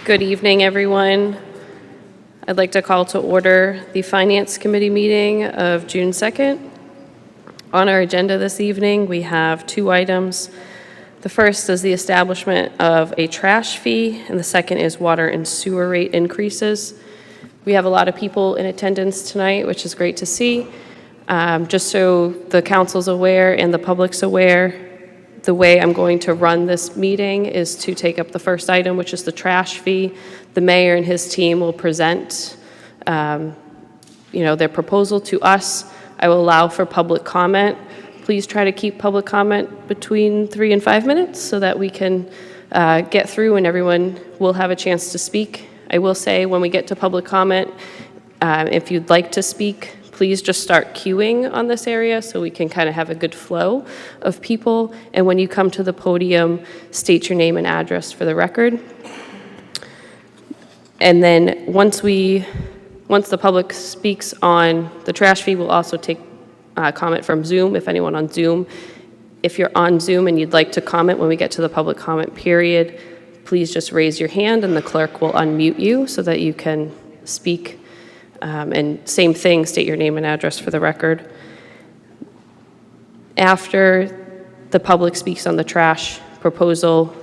Good evening, everyone. I'd like to call to order the Finance Committee meeting of June 2nd. On our agenda this evening, we have two items. The first is the establishment of a trash fee, and the second is water and sewer rate increases. We have a lot of people in attendance tonight, which is great to see. Just so the council's aware and the public's aware, the way I'm going to run this meeting is to take up the first item, which is the trash fee. The mayor and his team will present their proposal to us. I will allow for public comment. Please try to keep public comment between 3 and 5 minutes so that we can get through and everyone will have a chance to speak. I will say when we get to public comment, if you'd like to speak, please just start queuing on this area so we can kind of have a good flow of people. And when you come to the podium, state your name and address for the record. And then once the public speaks on the trash fee, we'll also take comment from Zoom, if anyone on Zoom. If you're on Zoom and you'd like to comment when we get to the public comment period, please just raise your hand and the clerk will unmute you so that you can speak. And same thing, state your name and address for the record. After the public speaks on the trash proposal,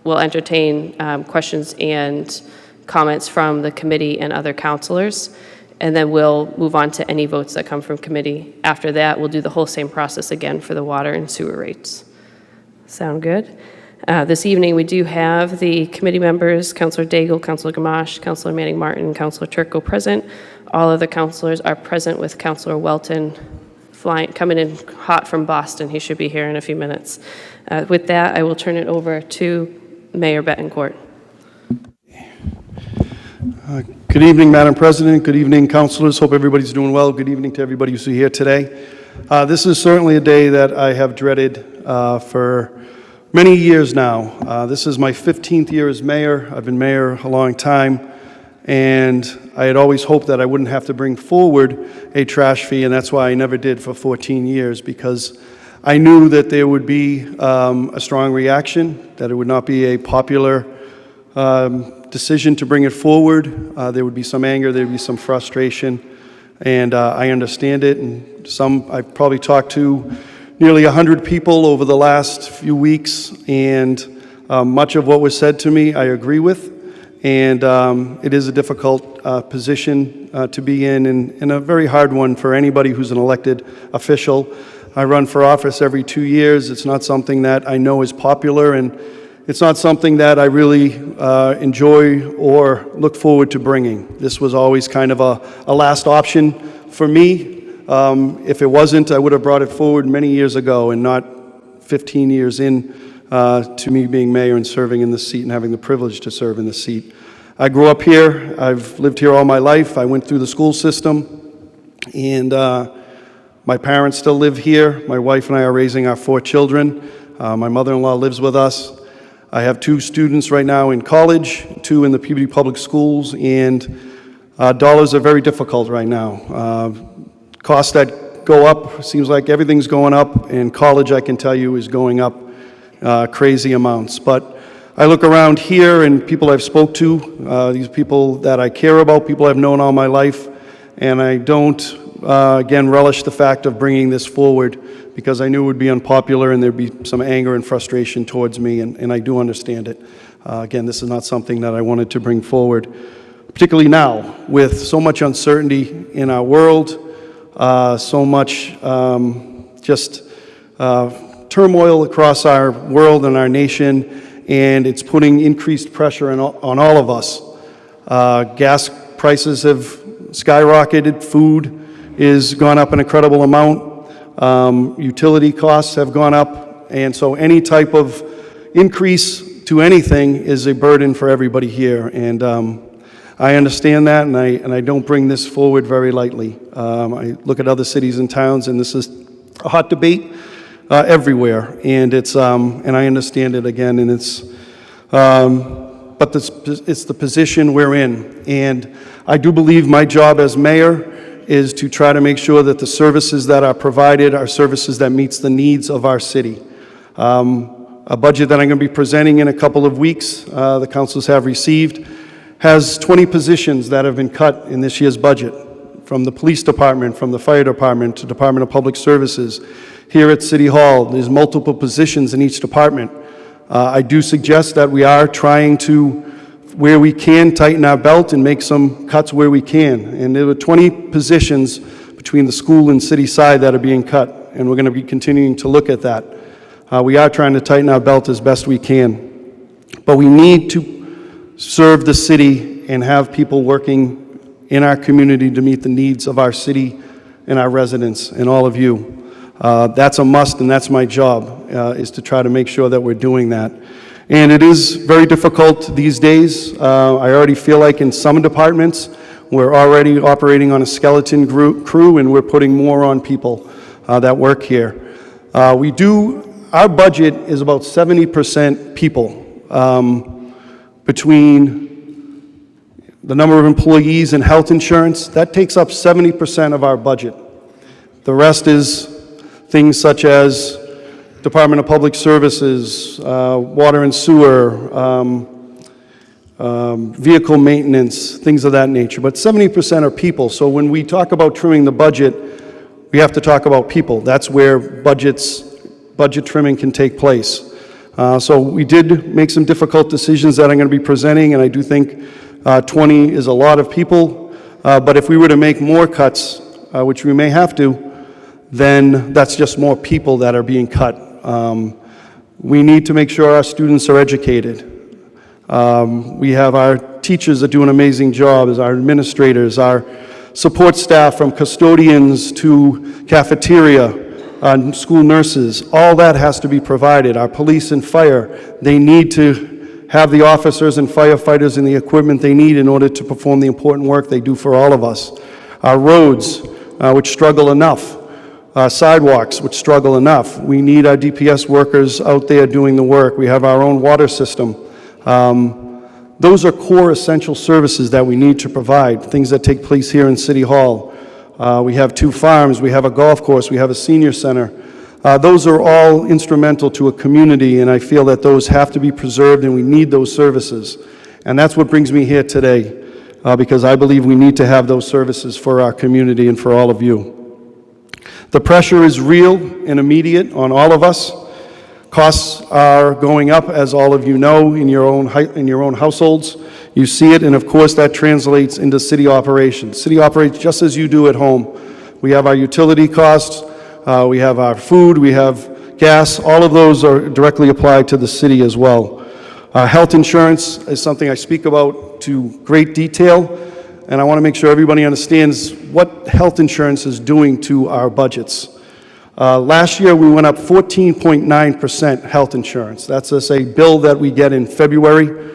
we'll entertain questions and comments from the committee and other councilors, and then we'll move on to any votes that come from committee. After that, we'll do the whole same process again for the water and sewer rates. Sound good? This evening, we do have the committee members, Councilor Daigle, Councilor Gamache, Councilor Manning Martin, Councilor Turco present. All of the councilors are present with Councilor Welton coming in hot from Boston. He should be here in a few minutes. With that, I will turn it over to Mayor Betancourt. Good evening, Madam President. Good evening, councilors. Hope everybody's doing well. Good evening to everybody who's here today. This is certainly a day that I have dreaded for many years now. This is my 15th year as mayor. I've been mayor a long time, and I had always hoped that I wouldn't have to bring forward a trash fee, and that's why I never did for 14 years, because I knew that there would be a strong reaction, that it would not be a popular decision to bring it forward. There would be some anger, there would be some frustration, and I understand it. And I've probably talked to nearly 100 people over the last few weeks, and much of what was said to me I agree with. And it is a difficult position to be in, and a very hard one for anybody who's an elected official. I run for office every 2 years. It's not something that I know is popular, and it's not something that I really enjoy or look forward to bringing. This was always kind of a last option for me. If it wasn't, I would have brought it forward many years ago and not 15 years in to me being mayor and serving in the seat and having the privilege to serve in the seat. I grew up here. I've lived here all my life. I went through the school system, and my parents still live here. My wife and I are raising our 4 children. My mother-in-law lives with us. I have 2 students right now in college, 2 in the Peabody Public Schools, and dollars are very difficult right now. Costs that go up, seems like everything's going up, and college, I can tell you, is going up crazy amounts. But I look around here and people I've spoke to, these people that I care about, people I've known all my life, and I don't, again, relish the fact of bringing this forward because I knew it would be unpopular and there'd be some anger and frustration towards me, and I do understand it. Again, this is not something that I wanted to bring forward, particularly now with so much uncertainty in our world, so much turmoil across our world and our nation, and it's putting increased pressure on all of us. Gas prices have skyrocketed. Food has gone up an incredible amount. Utility costs have gone up, and so any type of increase to anything is a burden for everybody here. And I understand that, and I don't bring this forward very lightly. I look at other cities and towns, and this is a hot debate everywhere, and it's and I understand it again, and it's but it's the position we're in, and I do believe my job as mayor is to try to make sure that the services that are provided are services that meets the needs of our city. A budget that I'm going to be presenting in a couple of weeks, the councils have received, has 20 positions that have been cut in this year's budget, from the police department, from the fire department, to Department of Public Services. Here at City Hall, there's multiple positions in each department. I do suggest that we are trying to, where we can, tighten our belt and make some cuts where we can. And there were 20 positions between the school and city side that are being cut, and we're going to be continuing to look at that. We are trying to tighten our belt as best we can. But we need to serve the city and have people working in our community to meet the needs of our city and our residents and all of you. That's a must, and that's my job, is to try to make sure that we're doing that. And it is very difficult these days. I already feel like in some departments, we're already operating on a skeleton crew, and we're putting more on people that work here. Our budget is about 70% people, between the number of employees and health insurance. That takes up 70% of our budget. The rest is things such as Department of Public Services, water and sewer, vehicle maintenance, things of that nature. But 70% are people. So when we talk about trimming the budget, we have to talk about people. That's where budget trimming can take place. So we did make some difficult decisions that I'm going to be presenting, and I do think 20 is a lot of people. But if we were to make more cuts, which we may have to, then that's just more people that are being cut. We need to make sure our students are educated. We have our teachers that do an amazing job, as our administrators, our support staff from custodians to cafeteria, school nurses. All that has to be provided. Our police and fire, they need to have the officers and firefighters and the equipment they need in order to perform the important work they do for all of us. Our roads, which struggle enough. Sidewalks, which struggle enough. We need our DPS workers out there doing the work. We have our own water system. Those are core essential services that we need to provide, things that take place here in City Hall. We have 2 farms, we have a golf course, we have a senior center. Those are all instrumental to a community, and I feel that those have to be preserved, and we need those services. And that's what brings me here today, because I believe we need to have those services for our community and for all of you. The pressure is real and immediate on all of us. Costs are going up, as all of you know, in your own households. You see it, and of course that translates into city operations. City operates just as you do at home. We have our utility costs, we have our food, we have gas. All of those are directly applied to the city as well. Health insurance is something I speak about to great detail, and I want to make sure everybody understands what health insurance is doing to our budgets. Last year, we went up 14.9% health insurance. That's a bill that we get in February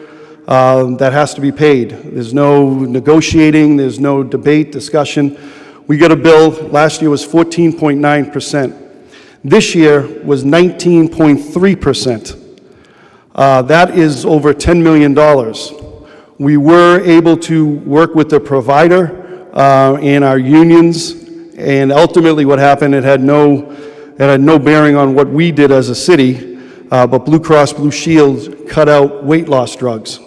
that has to be paid. There's no negotiating, there's no debate, discussion. We get a bill, last year was 14.9%. This year was 19.3%. That is over $10 million. We were able to work with the provider and our unions, and ultimately what happened, it had no bearing on what we did as a city, but Blue Cross Blue Shield cut out weight loss drugs.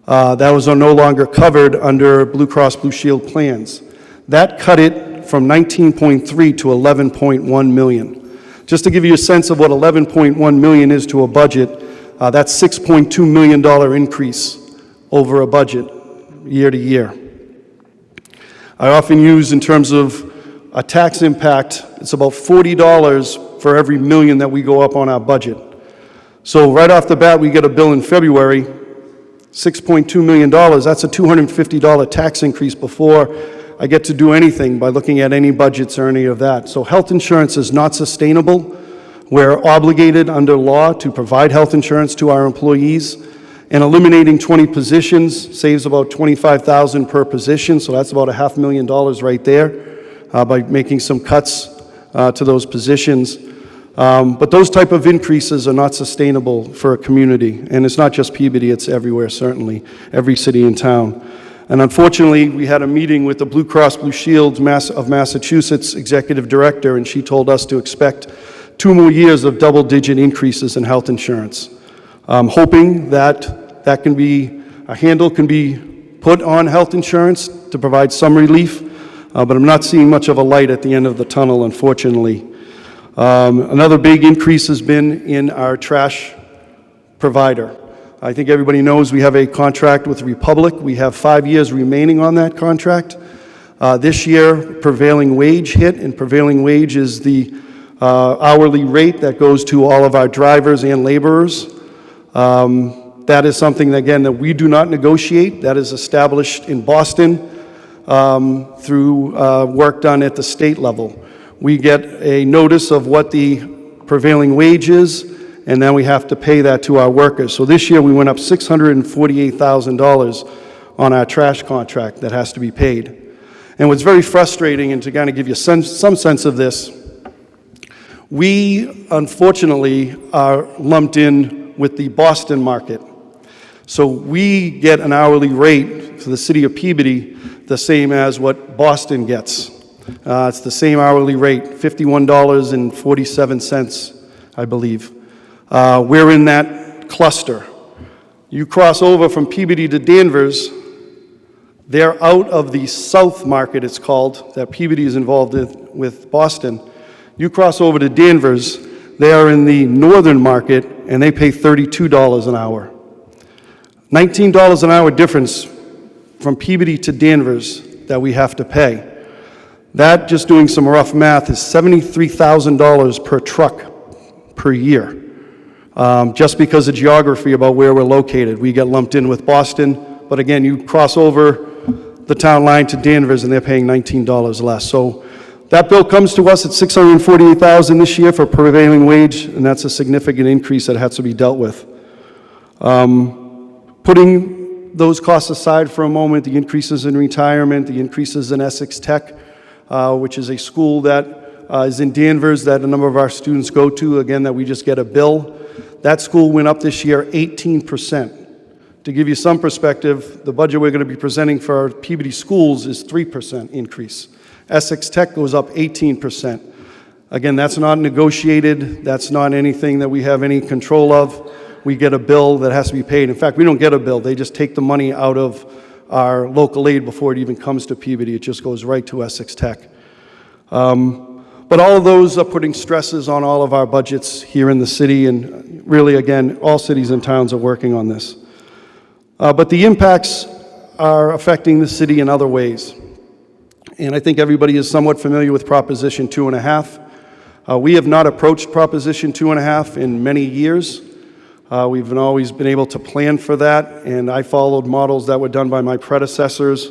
That was no longer covered under Blue Cross Blue Shield plans. That cut it from 19.3 to 11.1 million. Just to give you a sense of what 11.1 million is to a budget, that's $6.2 million increase over a budget year to year. I often use, in terms of a tax impact, it's about $40 for every million that we go up on our budget. So right off the bat, we get a bill in February, $6.2 million. That's a $250 tax increase before I get to do anything by looking at any budgets or any of that. So health insurance is not sustainable. We're obligated under law to provide health insurance to our employees, and eliminating 20 positions saves about $25,000 per position, so that's about $500,000 right there by making some cuts to those positions. But those type of increases are not sustainable for a community, and it's not just Peabody, it's everywhere, certainly, every city and town. And unfortunately, we had a meeting with the Blue Cross Blue Shield of Massachusetts executive director, and she told us to expect 2 more years of double-digit increases in health insurance. I'm hoping that a handle can be put on health insurance to provide some relief, but I'm not seeing much of a light at the end of the tunnel, unfortunately. Another big increase has been in our trash provider. I think everybody knows we have a contract with Republic. We have 5 years remaining on that contract. This year, prevailing wage hit, and prevailing wage is the hourly rate that goes to all of our drivers and laborers. That is something, again, that we do not negotiate. That is established in Boston through work done at the state level. We get a notice of what the prevailing wage is, and then we have to pay that to our workers. So this year we went up $648,000 on our trash contract that has to be paid. And what's very frustrating, and to kind of give you some sense of this, we unfortunately are lumped in with the Boston market. So we get an hourly rate for the city of Peabody the same as what Boston gets. It's the same hourly rate, $51.47, I believe. We're in that cluster. You cross over from Peabody to Danvers, they're out of the South market, it's called, that Peabody is involved with Boston. You cross over to Danvers, they are in the northern market, and they pay $32 an hour. $19 an hour difference from Peabody to Danvers that we have to pay. That, just doing some rough math, is $73,000 per truck per year. Just because of geography about where we're located. We get lumped in with Boston, but again, you cross over the town line to Danvers and they're paying $19 less. So that bill comes to us at $648,000 this year for prevailing wage, and that's a significant increase that has to be dealt with. Putting those costs aside for a moment, the increases in retirement, the increases in Essex Tech, which is a school that is in Danvers that a number of our students go to, again, that we just get a bill. That school went up this year 18%. To give you some perspective, the budget we're going to be presenting for our Peabody schools is 3% increase. Essex Tech goes up 18%. Again, that's not negotiated. That's not anything that we have any control of. We get a bill that has to be paid. In fact, we don't get a bill. They just take the money out of our local aid before it even comes to Peabody. It just goes right to Essex Tech. But all of those are putting stresses on all of our budgets here in the city, and really, again, all cities and towns are working on this. But the impacts are affecting the city in other ways. And I think everybody is somewhat familiar with Proposition 2.5. We have not approached Proposition 2.5 in many years. We've always been able to plan for that, and I followed models that were done by my predecessors.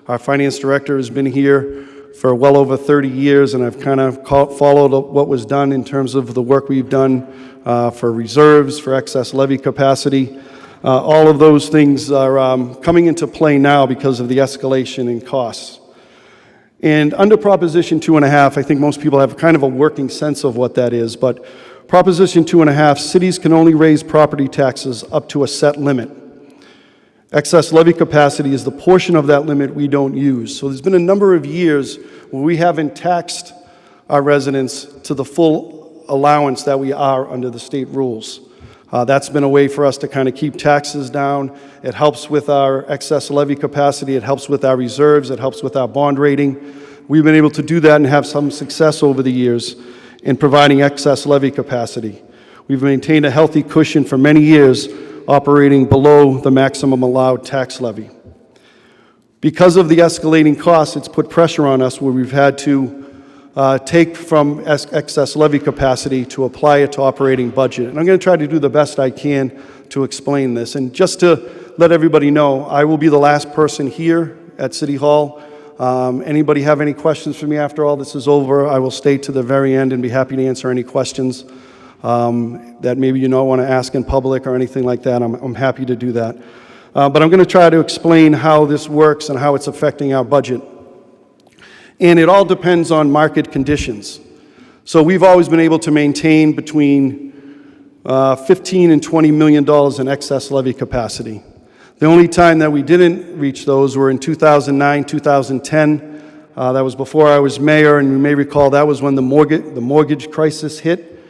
Our finance director has been here for well over 30 years, and I've kind of followed what was done in terms of the work we've done for reserves, for excess levy capacity. All of those things are coming into play now because of the escalation in costs. And under Proposition 2.5, I think most people have kind of a working sense of what that is, but Proposition 2.5, cities can only raise property taxes up to a set limit. Excess levy capacity is the portion of that limit we don't use. So there's been a number of years where we haven't taxed our residents to the full allowance that we are under the state rules. That's been a way for us to kind of keep taxes down. It helps with our excess levy capacity. It helps with our reserves. It helps with our bond rating. We've been able to do that and have some success over the years in providing excess levy capacity. We've maintained a healthy cushion for many years, operating below the maximum allowed tax levy. Because of the escalating costs, it's put pressure on us where we've had to take from excess levy capacity to apply it to operating budget. And I'm going to try to do the best I can to explain this. And just to let everybody know, I will be the last person here at City Hall. Anybody have any questions for me after all this is over? I will stay to the very end and be happy to answer any questions that maybe you don't want to ask in public or anything like that. I'm happy to do that. But I'm going to try to explain how this works and how it's affecting our budget. And it all depends on market conditions. So we've always been able to maintain between $15 and $20 million in excess levy capacity. The only time that we didn't reach those were in 2009, 2010. That was before I was mayor, and you may recall that was when the mortgage crisis hit,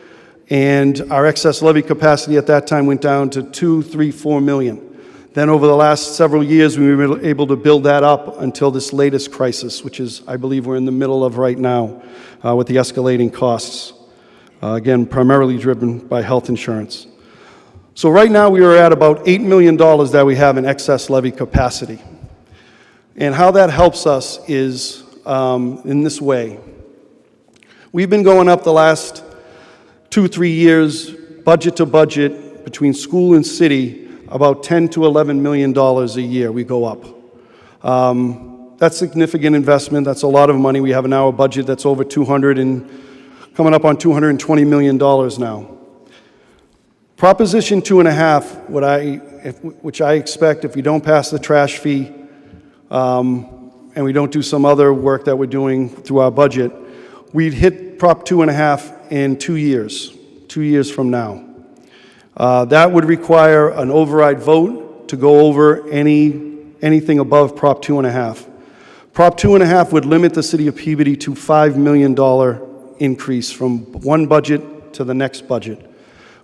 and our excess levy capacity at that time went down to $2, $3, $4 million. Then over the last several years, we were able to build that up until this latest crisis, which is, I believe, we're in the middle of right now with the escalating costs. Again, primarily driven by health insurance. So right now we are at about $8 million that we have in excess levy capacity. And how that helps us is in this way. We've been going up the last 2-3 years, budget to budget, between school and city, about $10 to $11 million a year we go up. That's significant investment. That's a lot of money. We have now a budget that's over coming up on $220 million now. Proposition 2.5, which I expect if we don't pass the trash fee and we don't do some other work that we're doing through our budget, we'd hit Prop 2.5 in 2 years from now. That would require an override vote to go over anything above Prop 2.5. Prop 2.5 would limit the city of Peabody to $5 million increase from one budget to the next budget.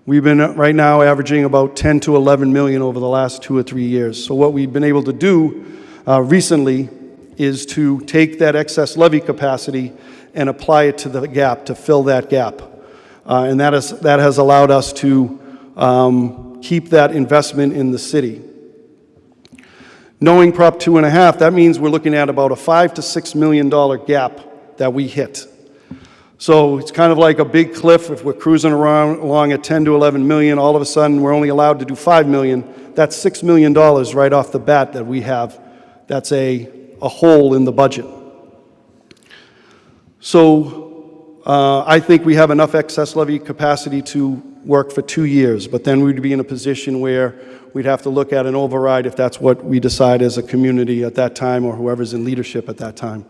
We've been right now averaging about 10 to 11 million over the last 2 or 3 years. So what we've been able to do recently is to take that excess levy capacity and apply it to the gap, to fill that gap. And that has allowed us to keep that investment in the city. Knowing Prop 2.5, that means we're looking at about a $5 to $6 million gap that we hit. So it's kind of like a big cliff. If we're cruising along at 10 to 11 million, all of a sudden we're only allowed to do 5 million. That's $6 million right off the bat that we have. That's a hole in the budget. So I think we have enough excess levy capacity to work for 2 years, but then we'd be in a position where we'd have to look at an override if that's what we decide as a community at that time or whoever's in leadership at that time.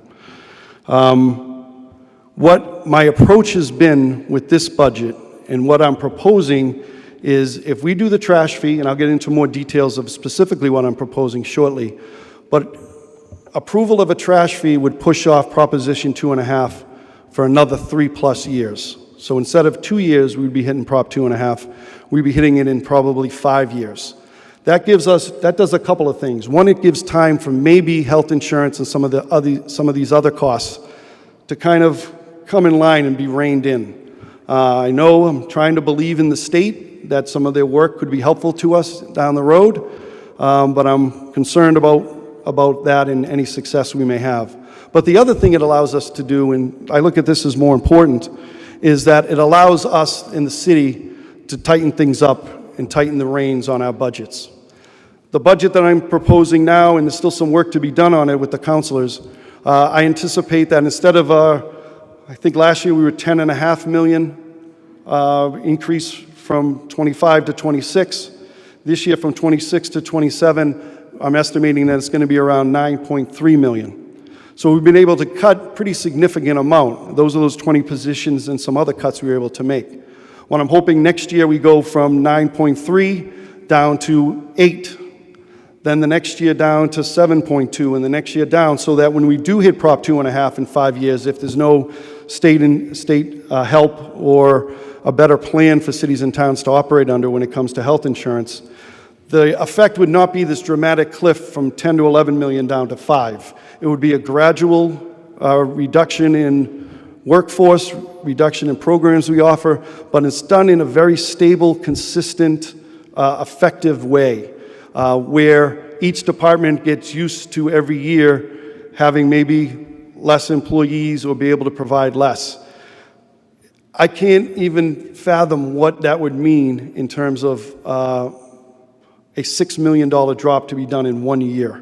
What my approach has been with this budget and what I'm proposing is if we do the trash fee, and I'll get into more details of specifically what I'm proposing shortly, but approval of a trash fee would push off Proposition 2.5 for another 3+ years. So instead of 2 years, we'd be hitting Prop 2.5, we'd be hitting it in probably 5 years. That does a couple of things. One, it gives time for maybe health insurance and some of these other costs to kind of come in line and be reined in. I know I'm trying to believe in the state that some of their work could be helpful to us down the road, but I'm concerned about that and any success we may have. But the other thing it allows us to do, and I look at this as more important, is that it allows us in the city to tighten things up and tighten the reins on our budgets. The budget that I'm proposing now, and there's still some work to be done on it with the councilors, I anticipate that instead of I think last year we were 10.5 million increase from 25 to 26. This year from 26 to 27, I'm estimating that it's going to be around 9.3 million. So we've been able to cut pretty significant amount. Those are those 20 positions and some other cuts we were able to make. What I'm hoping next year we go from 9.3 down to 8. Then the next year down to 7.2, and the next year down, so that when we do hit Prop 2.5 in 5 years, if there's no state help or a better plan for cities and towns to operate under when it comes to health insurance, the effect would not be this dramatic cliff from 10 to 11 million down to 5. It would be a gradual reduction in workforce, reduction in programs we offer, but it's done in a very stable, consistent, effective way. Where each department gets used to every year having maybe less employees or be able to provide less. I can't even fathom what that would mean in terms of a $6 million drop to be done in 1 year.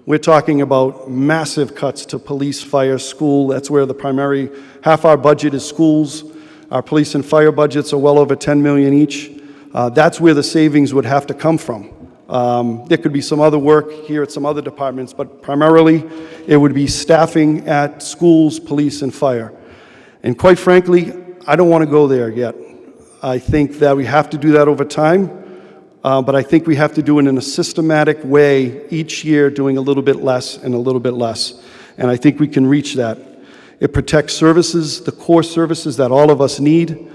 We're talking about massive cuts to police, fire, school. That's where the primary, half our budget is schools. Our police and fire budgets are well over 10 million each. That's where the savings would have to come from. There could be some other work here at some other departments, but primarily it would be staffing at schools, police, and fire. And quite frankly, I don't want to go there yet. I think that we have to do that over time, but I think we have to do it in a systematic way each year, doing a little bit less and a little bit less. And I think we can reach that. It protects services, the core services that all of us need.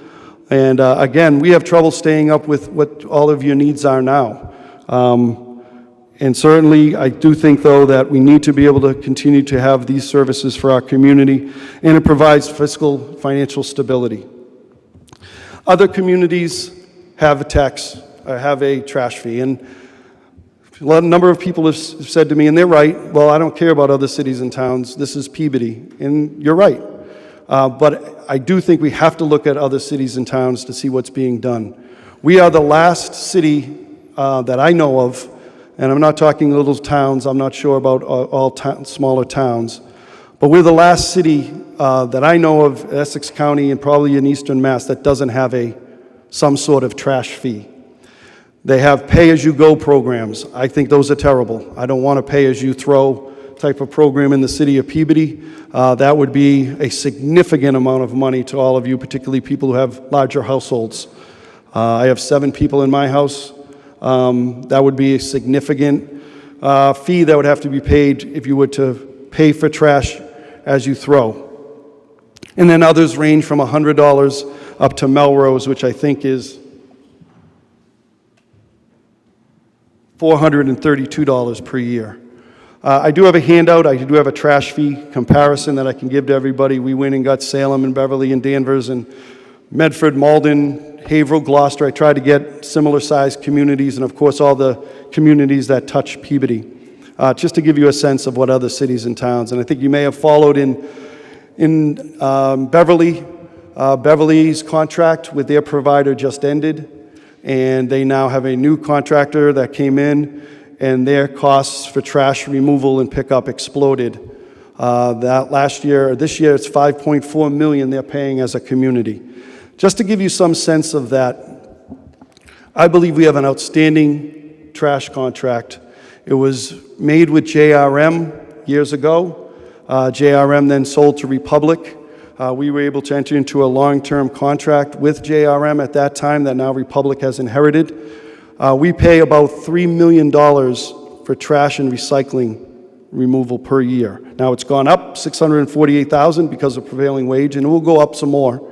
And again, we have trouble staying up with what all of your needs are now. And certainly, I do think, though, that we need to be able to continue to have these services for our community, and it provides fiscal, financial stability. Other communities have a tax, have a trash fee, and a number of people have said to me, and they're right, well, I don't care about other cities and towns, this is Peabody, and you're right. But I do think we have to look at other cities and towns to see what's being done. We are the last city that I know of, and I'm not talking little towns, I'm not sure about all smaller towns, but we're the last city that I know of, Essex County and probably in Eastern Mass, that doesn't have some sort of trash fee. They have pay-as-you-go programs. I think those are terrible. I don't want a pay-as-you-throw type of program in the city of Peabody. That would be a significant amount of money to all of you, particularly people who have larger households. I have 7 people in my house. That would be a significant fee that would have to be paid if you were to pay for trash as you throw. And then others range from $100 up to Melrose, which I think is $432 per year. I do have a handout. I do have a trash fee comparison that I can give to everybody. We went and got Salem and Beverly and Danvers and Medford, Malden, Haverhill, Gloucester. I tried to get similar-sized communities, and of course all the communities that touch Peabody, just to give you a sense of what other cities and towns. And I think you may have followed in Beverly. Beverly's contract with their provider just ended, and they now have a new contractor that came in, and their costs for trash removal and pickup exploded. This year it's $5.4 million they're paying as a community. Just to give you some sense of that, I believe we have an outstanding trash contract. It was made with JRM years ago. JRM then sold to Republic. We were able to enter into a long-term contract with JRM at that time that now Republic has inherited. We pay about $3 million for trash and recycling removal per year. Now it's gone up $648,000 because of prevailing wage, and it will go up some more.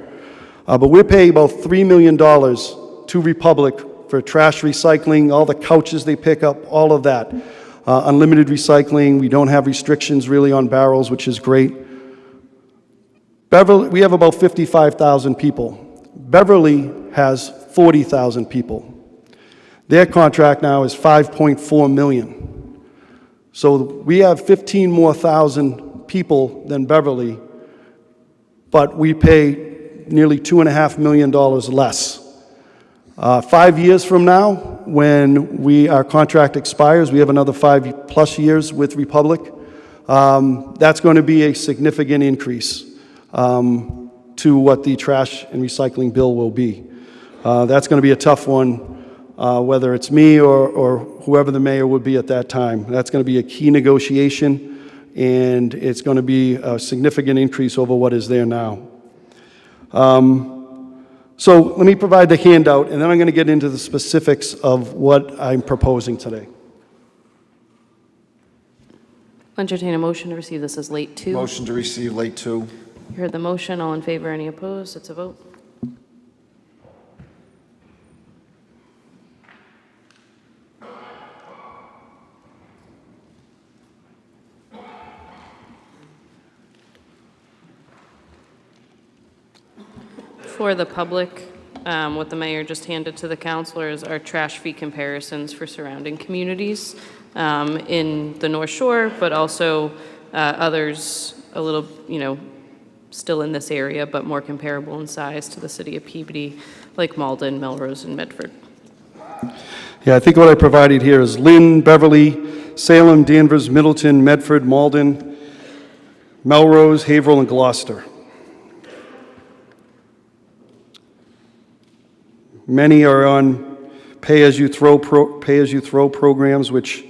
But we're paying about $3 million to Republic for trash recycling, all the couches they pick up, all of that. Unlimited recycling. We don't have restrictions really on barrels, which is great. Beverly, we have about 55,000 people. Beverly has 40,000 people. Their contract now is $5.4 million. So we have 15 more thousand people than Beverly, but we pay nearly $2.5 million less. 5 years from now, when our contract expires, we have another 5+ years with Republic. That's going to be a significant increase to what the trash and recycling bill will be. That's going to be a tough one, whether it's me or whoever the mayor would be at that time. That's going to be a key negotiation, and it's going to be a significant increase over what is there now. So let me provide the handout, and then I'm going to get into the specifics of what I'm proposing today. Entertain a motion to receive this as late 2. Motion to receive late 2. You heard the motion. All in favor, any opposed? It's a vote. For the public, what the mayor just handed to the councilors are trash fee comparisons for surrounding communities in the North Shore, but also others a little, still in this area, but more comparable in size to the city of Peabody, like Malden, Melrose, and Medford. Yeah, I think what I provided here is Lynn, Beverly, Salem, Danvers, Middleton, Medford, Malden, Melrose, Haverhill, and Gloucester. Many are on pay-as-you-throw programs, which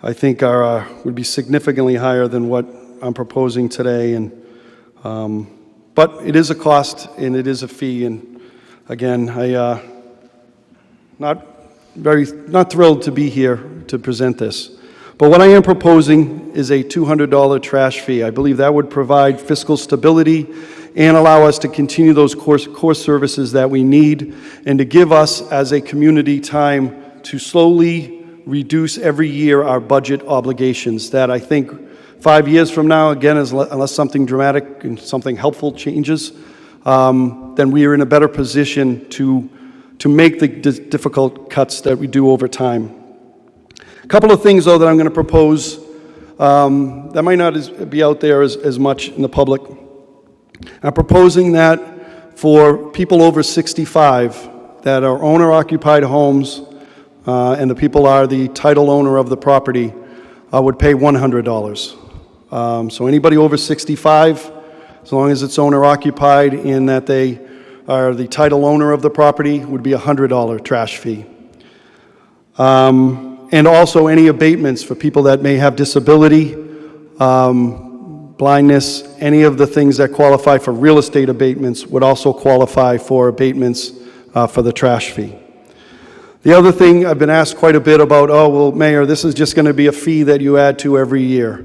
I think would be significantly higher than what I'm proposing today. But it is a cost and it is a fee. And again, not thrilled to be here to present this. But what I am proposing is a $200 trash fee. I believe that would provide fiscal stability and allow us to continue those core services that we need, and to give us as a community time to slowly reduce every year our budget obligations. That I think 5 years from now, again, unless something dramatic and something helpful changes, then we are in a better position to make the difficult cuts that we do over time. A couple of things, though, that I'm going to propose that might not be out there as much in the public. I'm proposing that for people over 65 that are owner-occupied homes, and the people are the title owner of the property, would pay $100. So anybody over 65, as long as it's owner-occupied and that they are the title owner of the property, would be a $100 trash fee. And also any abatements for people that may have disability, blindness, any of the things that qualify for real estate abatements would also qualify for abatements for the trash fee. The other thing I've been asked quite a bit about, oh, well, Mayor, this is just going to be a fee that you add to every year.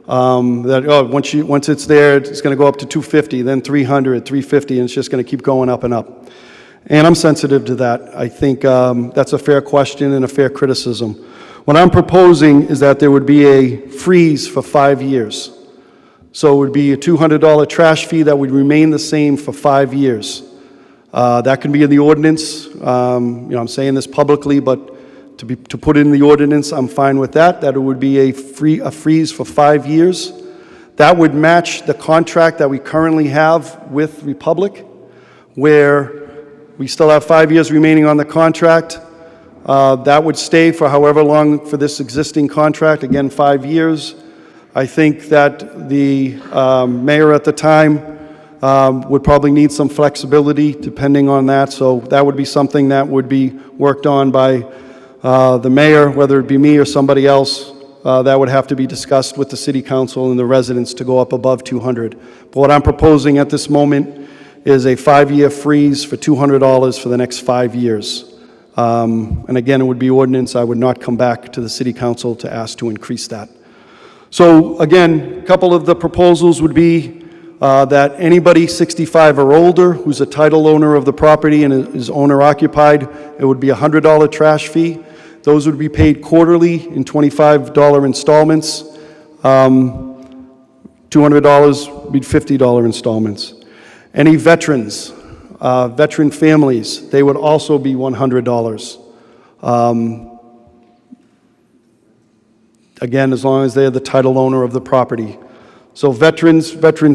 Once it's there, it's going to go up to $250, then $300, $350, and it's just going to keep going up and up. And I'm sensitive to that. I think that's a fair question and a fair criticism. What I'm proposing is that there would be a freeze for 5 years. So it would be a $200 trash fee that would remain the same for 5 years. That can be in the ordinance. I'm saying this publicly, but to put it in the ordinance, I'm fine with that. That it would be a freeze for 5 years. That would match the contract that we currently have with Republic, where we still have 5 years remaining on the contract. That would stay for however long for this existing contract, again, 5 years. I think that the mayor at the time would probably need some flexibility depending on that, so that would be something that would be worked on by the mayor, whether it be me or somebody else. That would have to be discussed with the city council and the residents to go up above 200. But what I'm proposing at this moment is a 5-year freeze for $200 for the next 5 years. And again, it would be ordinance. I would not come back to the city council to ask to increase that. So again, a couple of the proposals would be that anybody 65 or older who's a title owner of the property and is owner occupied, it would be a $100 trash fee. Those would be paid quarterly in $25 installments. $200 would be $50 installments. Any veterans, veteran families, they would also be $100. Again, as long as they're the title owner of the property. So veteran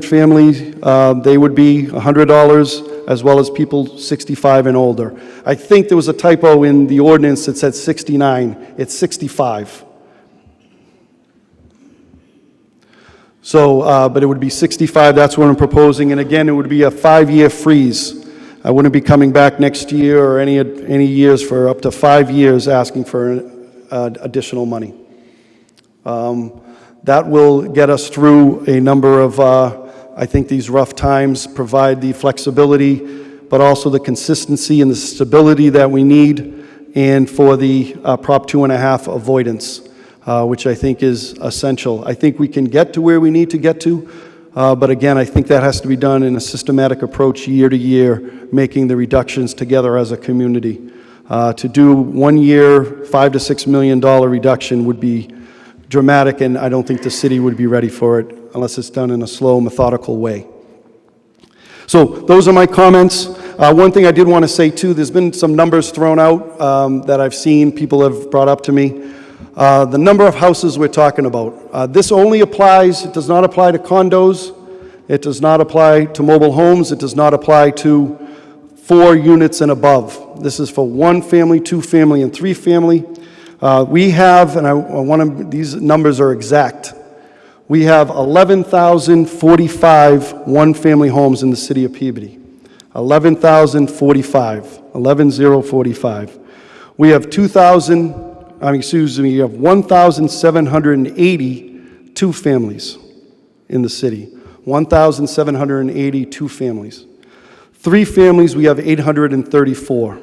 families, they would be $100, as well as people 65 and older. I think there was a typo in the ordinance that said 69. It's 65. So, but it would be 65, that's what I'm proposing. And again, it would be a 5-year freeze. I wouldn't be coming back next year or any years for up to 5 years asking for additional money. That will get us through a number of, I think these rough times, provide the flexibility, but also the consistency and the stability that we need, and for the Prop 2.5 avoidance, which I think is essential. I think we can get to where we need to get to, but again, I think that has to be done in a systematic approach year to year, making the reductions together as a community. To do 1 year, $5 to $6 million reduction would be dramatic, and I don't think the city would be ready for it unless it's done in a slow, methodical way. So those are my comments. One thing I did want to say too, there's been some numbers thrown out that I've seen, people have brought up to me. The number of houses we're talking about. This only applies, it does not apply to condos, it does not apply to mobile homes, it does not apply to 4 units and above. This is for 1 family, 2 family, and 3 family. We have, and these numbers are exact, we have 11,045 one-family homes in the city of Peabody. 11,045. We have 1,780 two-families in the city. 1,780 two-families. 3 families, we have 834.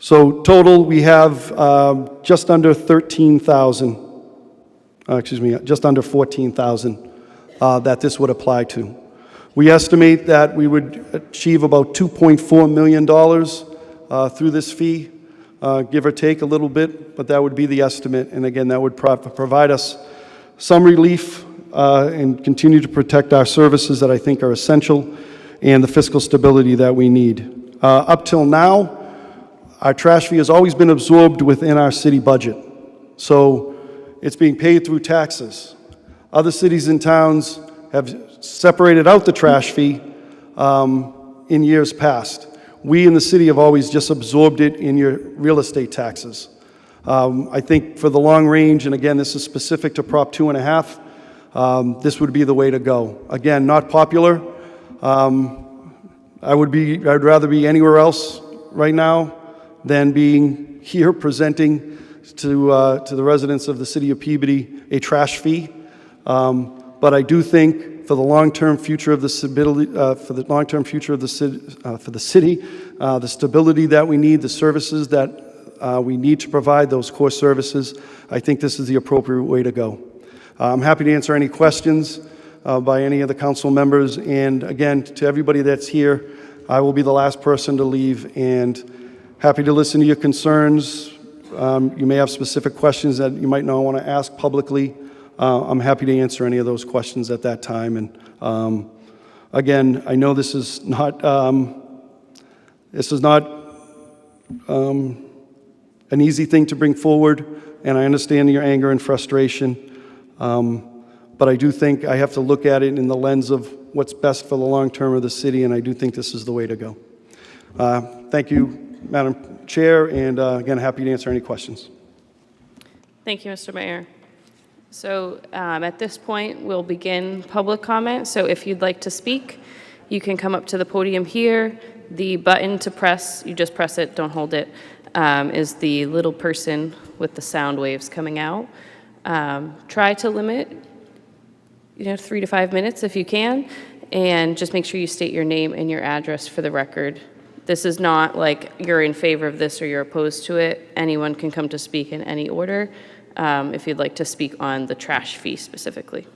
So total, we have just under 13,000, just under 14,000 that this would apply to. We estimate that we would achieve about $2.4 million through this fee. give or take a little bit, but that would be the estimate. And again, that would provide us some relief and continue to protect our services that I think are essential and the fiscal stability that we need. Up till now, our trash fee has always been absorbed within our city budget. So it's being paid through taxes. Other cities and towns have separated out the trash fee in years past. We in the city have always just absorbed it in your real estate taxes. I think for the long range, and again, this is specific to Prop 2.5, this would be the way to go. Again, not popular. I'd rather be anywhere else right now than being here presenting to the residents of the city of Peabody a trash fee. But I do think for the long-term future of the stability, for the city, the stability that we need, the services that we need to provide, those core services, I think this is the appropriate way to go. I'm happy to answer any questions by any of the council members. And again, to everybody that's here, I will be the last person to leave, and happy to listen to your concerns. You may have specific questions that you might not want to ask publicly. I'm happy to answer any of those questions at that time. And again, I know this is not an easy thing to bring forward, and I understand your anger and frustration. But I do think I have to look at it in the lens of what's best for the long term of the city, and I do think this is the way to go. Thank you, Madam Chair, and again, happy to answer any questions. Thank you, Mr. Mayor. So at this point, we'll begin public comment. So if you'd like to speak, you can come up to the podium here. The button to press, you just press it, don't hold it, is the little person with the sound waves coming out. Try to limit 3 to 5 minutes if you can, and just make sure you state your name and your address for the record. This is not like you're in favor of this or you're opposed to it. Anyone can come to speak in any order if you'd like to speak on the trash fee specifically.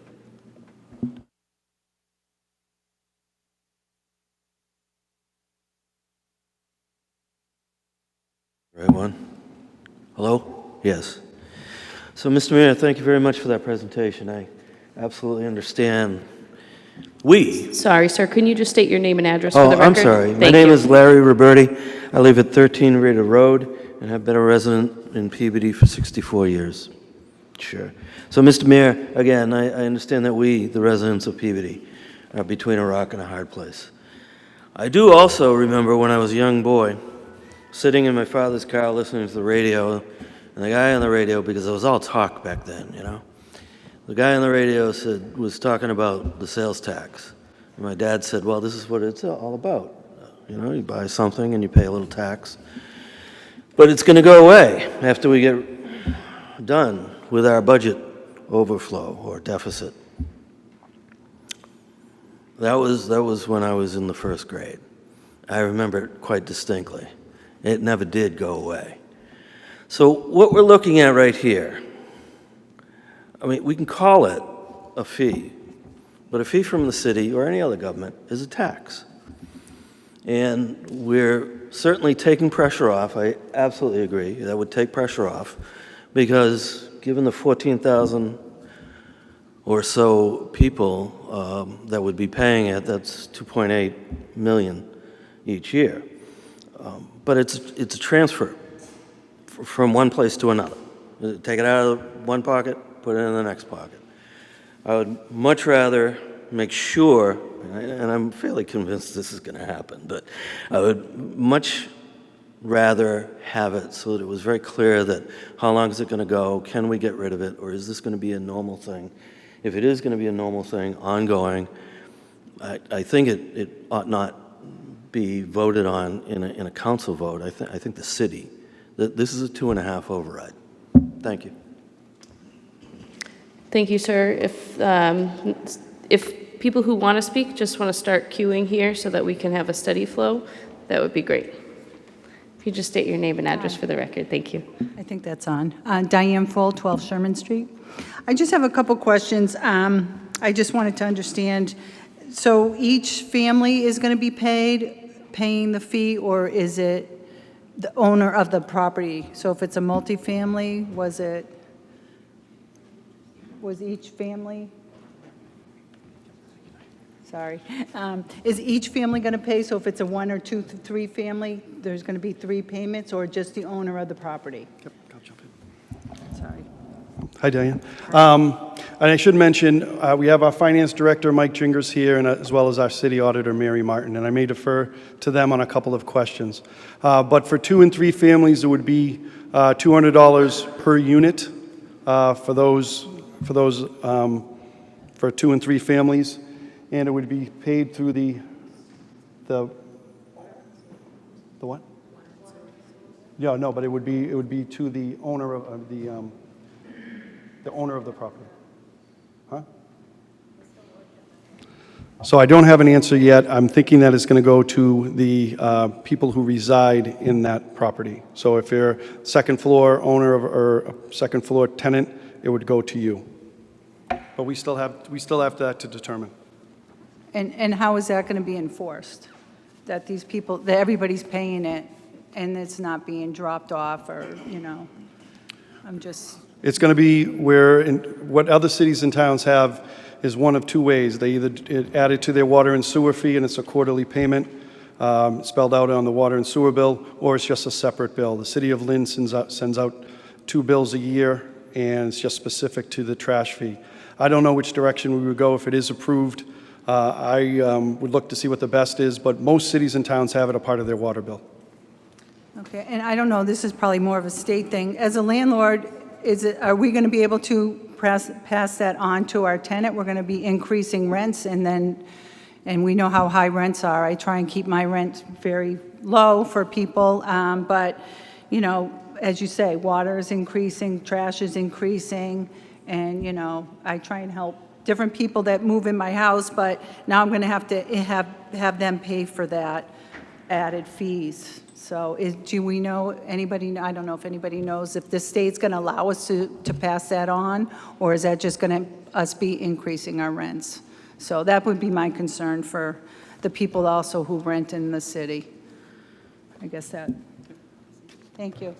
Right one. Hello? Yes. So, Mr. Mayor, thank you very much for that presentation. I absolutely understand. Sorry, sir. Can you just state your name and address for the record? I'm sorry. My name is Larry Roberti. I live at 13 Rita Road and have been a resident in Peabody for 64 years. Sure. So, Mr. Mayor, again, I understand that we, the residents of Peabody, are between a rock and a hard place. I do also remember when I was a young boy, sitting in my father's car listening to the radio, and the guy on the radio, because it was all talk back then, the guy on the radio was talking about the sales tax. And my dad said, well, this is what it's all about. You buy something and you pay a little tax. But it's going to go away after we get done with our budget overflow or deficit. That was when I was in the first grade. I remember it quite distinctly. It never did go away. So what we're looking at right here, we can call it a fee, but a fee from the city or any other government is a tax. And we're certainly taking pressure off. I absolutely agree. That would take pressure off because given the 14,000 or so people that would be paying it, that's 2.8 million each year. But it's a transfer from one place to another. Take it out of one pocket, put it in the next pocket. I would much rather make sure, and I'm fairly convinced this is going to happen, but I would much rather have it so that it was very clear that how long is it going to go, can we get rid of it, or is this going to be a normal thing? If it is going to be a normal thing, ongoing, I think it ought not be voted on in a council vote. I think the city, this is a 2.5 override. Thank you. Thank you, sir. If people who want to speak just want to start queuing here so that we can have a steady flow, that would be great. If you just state your name and address for the record. Thank you. I think that's on. Diane Full, 12 Sherman Street. I just have a couple questions. I just wanted to understand, so each family is going to be paying the fee, or is it the owner of the property. So if it's a multifamily, was each family? Sorry. Is each family going to pay? So if it's a 1 or 2, 3 family, there's going to be 3 payments, or just the owner of the property? Yep, I'll jump in. Sorry. Hi, Diane. And I should mention, we have our finance director, Mike Jingers, here, and as well as our city auditor, Mary Martin, and I may defer to them on a couple of questions. But for 2 and 3 families, it would be $200 per unit for 2 and 3 families, and it would be paid through the what? Yeah, no, but it would be to the owner of the owner of the property. Huh? So I don't have an answer yet. I'm thinking that it's going to go to the people who reside in that property. So if you're a second floor owner or a second floor tenant, it would go to you. But we still have that to determine. And how is that going to be enforced? That these people, that everybody's paying it and it's not being dropped off, or, I'm just... It's going to be what other cities and towns have is one of 2 ways. They either add it to their water and sewer fee, and it's a quarterly payment spelled out on the water and sewer bill, or it's just a separate bill. The city of Lynn sends out 2 bills a year, and it's just specific to the trash fee. I don't know which direction we would go if it is approved. I would look to see what the best is, but most cities and towns have it a part of their water bill. Okay, and I don't know, this is probably more of a state thing. As a landlord, are we going to be able to pass that on to our tenant? We're going to be increasing rents, and we know how high rents are. I try and keep my rent very low for people, but, as you say, water is increasing, trash is increasing, and, I try and help different people that move in my house, but now I'm going to have them pay for that added fees. So do we know, I don't know if anybody knows if the state's going to allow us to pass that on, or is that just going to us be increasing our rents? So that would be my concern for the people also who rent in the city. I guess that. Thank you.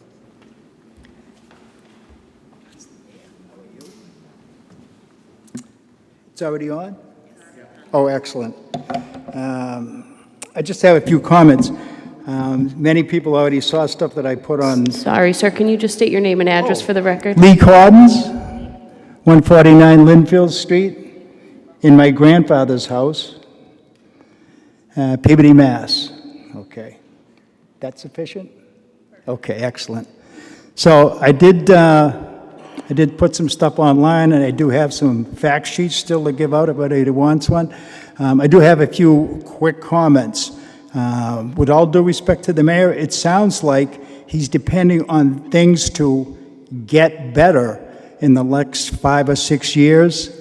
It's already on? Oh, excellent. I just have a few comments. Many people already saw stuff that I put on. Sorry, sir, can you just state your name and address for the record? Lee Cordons, 149 Linfield Street, in my grandfather's house, Peabody, Mass. Okay. That's sufficient? Okay, excellent. So I did put some stuff online, and I do have some fact sheets still to give out if anybody wants one. I do have a few quick comments. With all due respect to the mayor, it sounds like he's depending on things to get better in the next 5 or 6 years.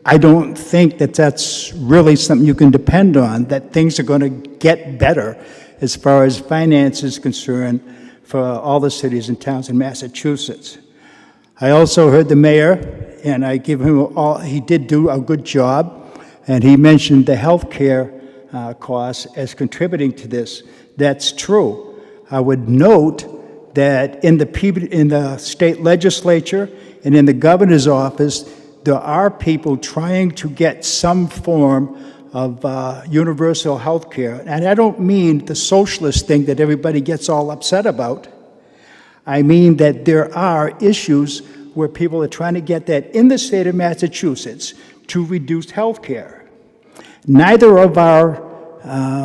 I don't think that that's really something you can depend on, that things are going to get better as far as finance is concerned for all the cities and towns in Massachusetts. I also heard the mayor, and I give him he did do a good job, and he mentioned the health care costs as contributing to this. That's true. I would note that in the state legislature and in the governor's office, there are people trying to get some form of universal health care. And I don't mean the socialist thing that everybody gets all upset about. I mean that there are issues where people are trying to get that in the state of Massachusetts to reduce health care. Neither of our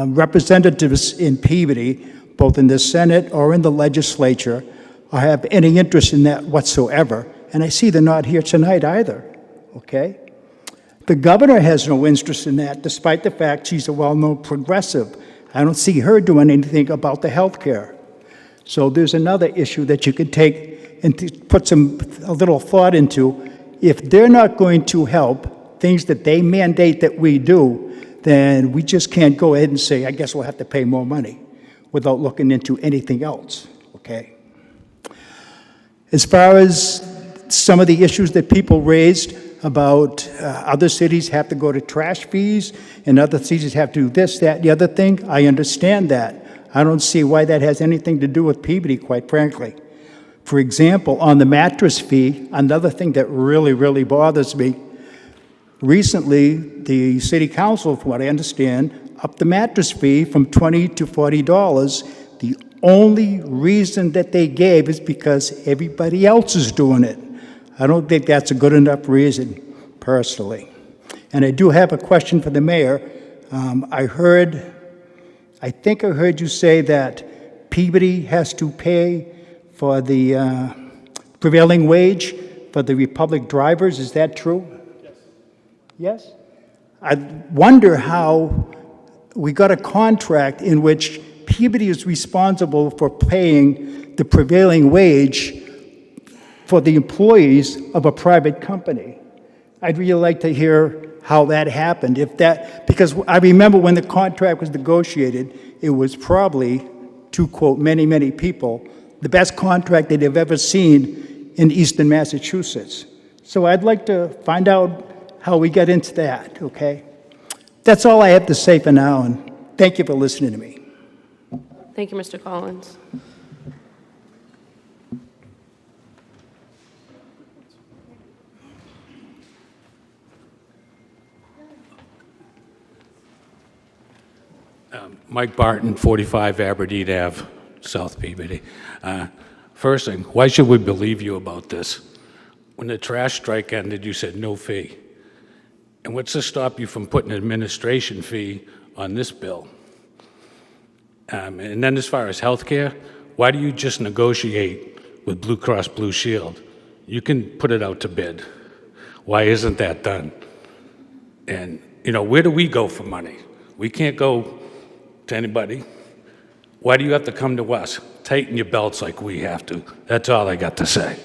representatives in Peabody, both in the Senate or in the legislature, have any interest in that whatsoever. And I see they're not here tonight either, okay? The governor has no interest in that, despite the fact she's a well-known progressive. I don't see her doing anything about the health care. So there's another issue that you could take and put a little thought into. If they're not going to help things that they mandate that we do, then we just can't go ahead and say, I guess we'll have to pay more money without looking into anything else, okay? As far as some of the issues that people raised about other cities have to go to trash fees and other cities have to do this, that, the other thing, I understand that. I don't see why that has anything to do with Peabody, quite frankly. For example, on the mattress fee, another thing that really, really bothers me, recently, the city council, from what I understand, upped the mattress fee from $20 to $40. The only reason that they gave is because everybody else is doing it. I don't think that's a good enough reason, personally. And I do have a question for the mayor. I think I heard you say that Peabody has to pay for the prevailing wage for the Republic drivers. Is that true? Yes. Yes? I wonder how we got a contract in which Peabody is responsible for paying the prevailing wage for the employees of a private company. I'd really like to hear how that happened. Because I remember when the contract was negotiated, it was probably, to quote many, many people, the best contract they'd have ever seen in Eastern Massachusetts. So I'd like to find out how we got into that, okay? That's all I have to say for now, and thank you for listening to me. Thank you, Mr. Collins. Mike Barton, 45 Aberdeen Ave, South Peabody. First thing, why should we believe you about this? When the trash strike ended, you said no fee. And what's to stop you from putting an administration fee on this bill? And then as far as healthcare, why do you just negotiate with Blue Cross Blue Shield? You can put it out to bid. Why isn't that done? And, where do we go for money? We can't go to anybody. Why do you have to come to us? Tighten your belts like we have to. That's all I got to say.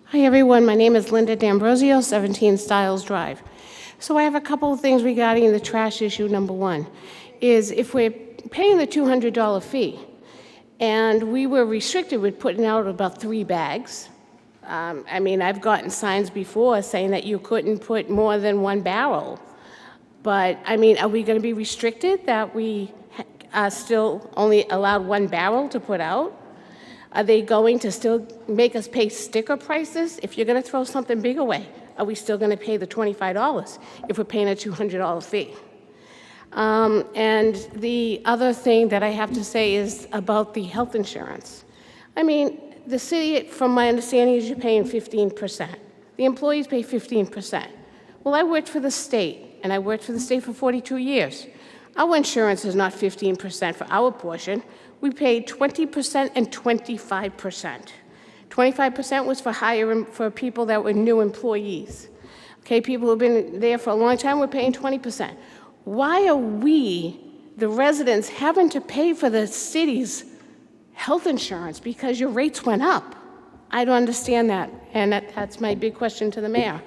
Hi everyone, my name is Linda D'Ambrosio, 17 Stiles Drive. So I have a couple of things regarding the trash issue. Number one is if we're paying the $200 fee and we were restricted with putting out about 3 bags, I've gotten signs before saying that you couldn't put more than 1 barrel. But, are we going to be restricted that we are still only allowed 1 barrel to put out? Are they going to still make us pay sticker prices? If you're going to throw something big away, are we still going to pay the $25 if we're paying a $200 fee? And the other thing that I have to say is about the health insurance. The city, from my understanding, is you're paying 15%. The employees pay 15%. Well, I worked for the state, and I worked for the state for 42 years. Our insurance is not 15% for our portion. We paid 20% and 25%. 25% was for people that were new employees. Okay, people who've been there for a long time, we're paying 20%. Why are we, the residents, having to pay for the city's health insurance because your rates went up? I don't understand that, and that's my big question to the mayor.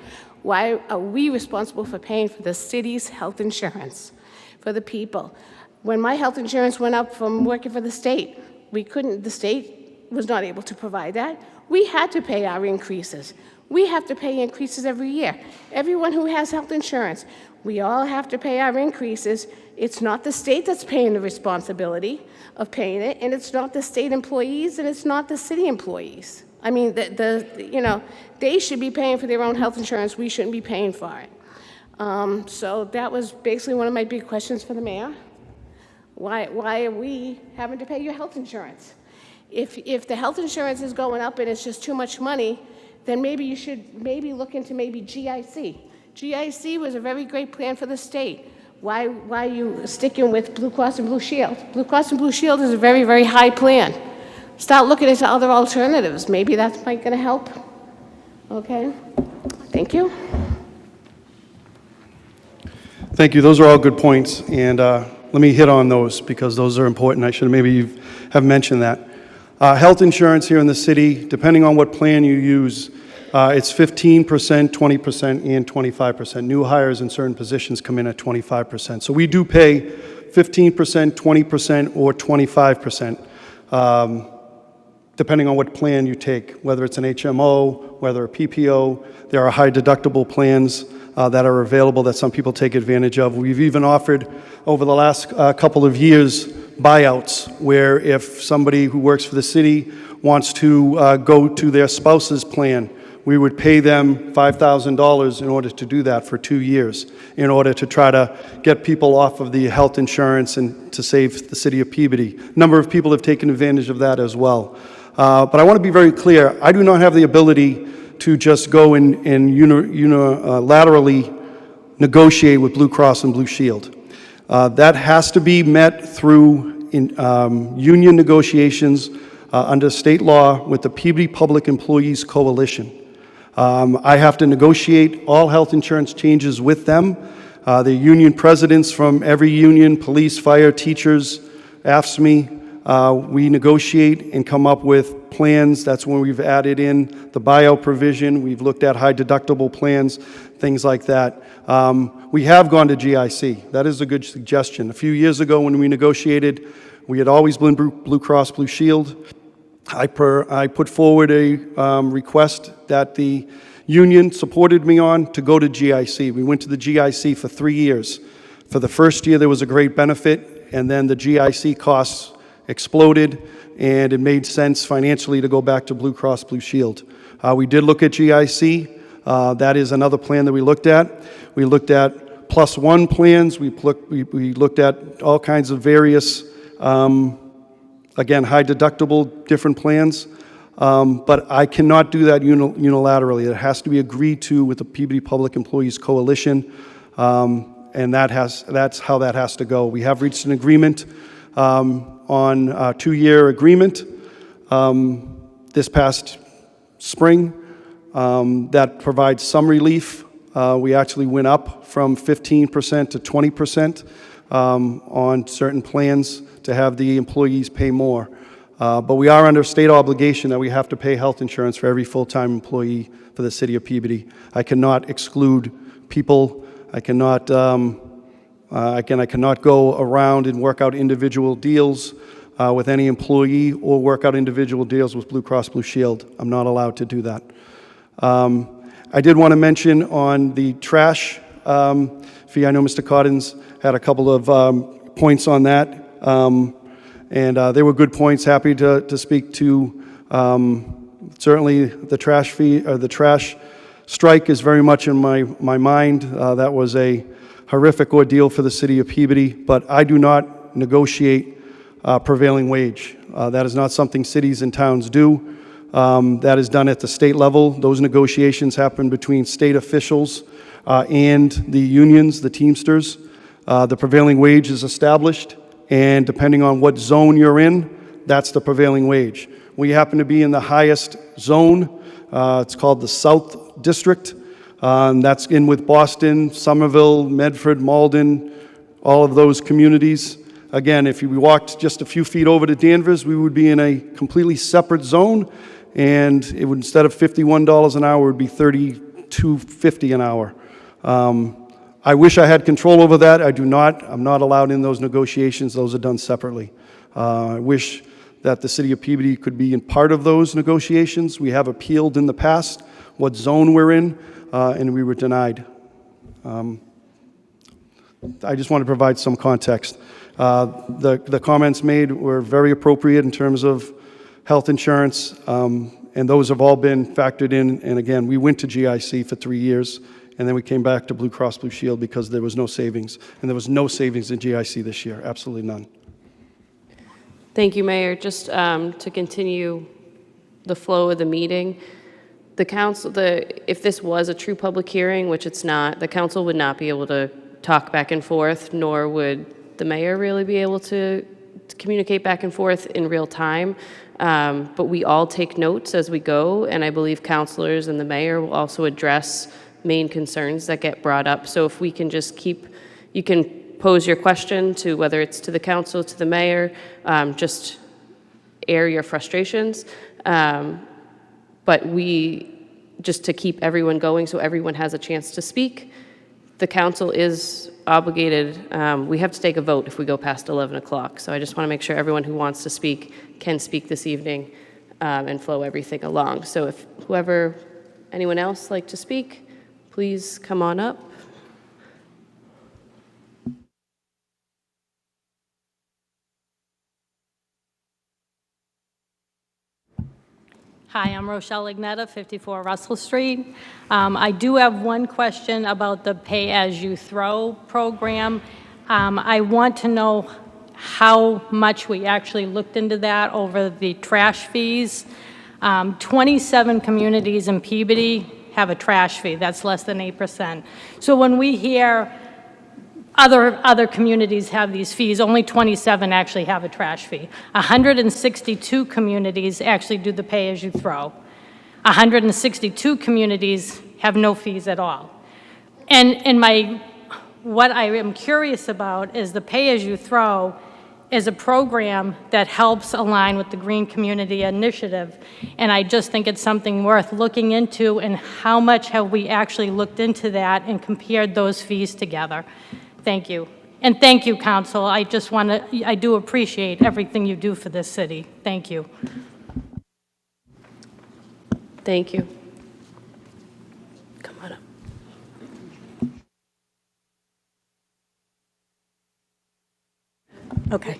Why are we responsible for paying for the city's health insurance for the people? When my health insurance went up from working for the state, the state was not able to provide that. We had to pay our increases. We have to pay increases every year. Everyone who has health insurance, we all have to pay our increases. It's not the state that's paying the responsibility of paying it, and it's not the state employees, and it's not the city employees. They should be paying for their own health insurance. We shouldn't be paying for it. So that was basically one of my big questions for the mayor. Why are we having to pay your health insurance? If the health insurance is going up and it's just too much money, then maybe you should look into GIC. GIC was a very great plan for the state. Why are you sticking with Blue Cross and Blue Shield? Blue Cross and Blue Shield is a very, very high plan. Start looking into other alternatives. Maybe that's going to help. Okay? Thank you. Thank you. Those are all good points, and let me hit on those because those are important. I should maybe have mentioned that. Health insurance here in the city, depending on what plan you use, it's 15%, 20%, and 25%. New hires in certain positions come in at 25%. So we do pay 15%, 20%, or 25%, depending on what plan you take, whether it's an HMO, whether a PPO. There are high deductible plans that are available that some people take advantage of. We've even offered over the last couple of years buyouts, where if somebody who works for the city wants to go to their spouse's plan, we would pay them $5,000 in order to do that for 2 years, in order to try to get people off of the health insurance and to save the city of Peabody. A number of people have taken advantage of that as well. But I want to be very clear, I do not have the ability to just go and unilaterally negotiate with Blue Cross and Blue Shield. That has to be met through union negotiations under state law with the Peabody Public Employees Coalition. I have to negotiate all health insurance changes with them. The union presidents from every union, police, fire, teachers, AFSCME, we negotiate and come up with plans. That's when we've added in the buyout provision. We've looked at high deductible plans, things like that. We have gone to GIC. That is a good suggestion. A few years ago when we negotiated, we had always been Blue Cross Blue Shield. I put forward a request that the union supported me on to go to GIC. We went to the GIC for 3 years. For the first year, there was a great benefit, and then the GIC costs exploded, and it made sense financially to go back to Blue Cross Blue Shield. We did look at GIC. That is another plan that we looked at. We looked at +1 plans. We looked at all kinds of various again, high deductible, different plans, but I cannot do that unilaterally. It has to be agreed to with the Peabody Public Employees Coalition, and that's how that has to go. We have reached an agreement on a 2-year agreement this past spring that provides some relief. We actually went up from 15% to 20% on certain plans to have the employees pay more. But we are under state obligation that we have to pay health insurance for every full-time employee for the city of Peabody. I cannot exclude people. I cannot, I cannot go around and work out individual deals with any employee or work out individual deals with Blue Cross Blue Shield. I'm not allowed to do that. I did want to mention on the trash fee, I know Mr. Cottons had a couple of points on that. And they were good points. Happy to speak to certainly the trash fee, or the trash strike is very much in my mind. That was a horrific ordeal for the city of Peabody, but I do not negotiate prevailing wage. That is not something cities and towns do. That is done at the state level. Those negotiations happen between state officials and the unions, the Teamsters. The prevailing wage is established, and depending on what zone you're in, that's the prevailing wage. We happen to be in the highest zone. It's called the South District. That's in with Boston, Somerville, Medford, Malden, all of those communities. Again, if we walked just a few feet over to Danvers, we would be in a completely separate zone, and it would, instead of $51 an hour, it would be $32.50 an hour. I wish I had control over that. I do not. I'm not allowed in those negotiations. Those are done separately. I wish that the city of Peabody could be in part of those negotiations. We have appealed in the past what zone we're in, and we were denied. I just want to provide some context. The comments made were very appropriate in terms of health insurance, and those have all been factored in. And again, we went to GIC for 3 years, and then we came back to Blue Cross Blue Shield because there was no savings. And there was no savings in GIC this year, absolutely none. Thank you, Mayor. Just to continue the flow of the meeting, the council, if this was a true public hearing, which it's not, the council would not be able to talk back and forth, nor would the mayor really be able to communicate back and forth in real time. But we all take notes as we go, and I believe councilors and the mayor will also address main concerns that get brought up. So if we can just keep, you can pose your question to whether it's to the council, to the mayor, just air your frustrations. But just to keep everyone going so everyone has a chance to speak, the council is obligated, we have to take a vote if we go past 11 o'clock. So I just want to make sure everyone who wants to speak can speak this evening and flow everything along. So if anyone else like to speak, please come on up. Hi, I'm Rochelle Ignetta, 54 Russell Street. I do have one question about the pay-as-you-throw program. I want to know how much we actually looked into that over the trash fees. 27 communities in Peabody have a trash fee. That's less than 8%. So when we hear other communities have these fees, only 27 actually have a trash fee. 162 communities actually do the pay-as-you-throw. 162 communities have no fees at all. And what I am curious about is the pay-as-you-throw is a program that helps align with the Green Community Initiative, and I just think it's something worth looking into, and how much have we actually looked into that and compared those fees together. Thank you. And thank you, Council. I do appreciate everything you do for this city. Thank you. Thank you. Come on up. Okay.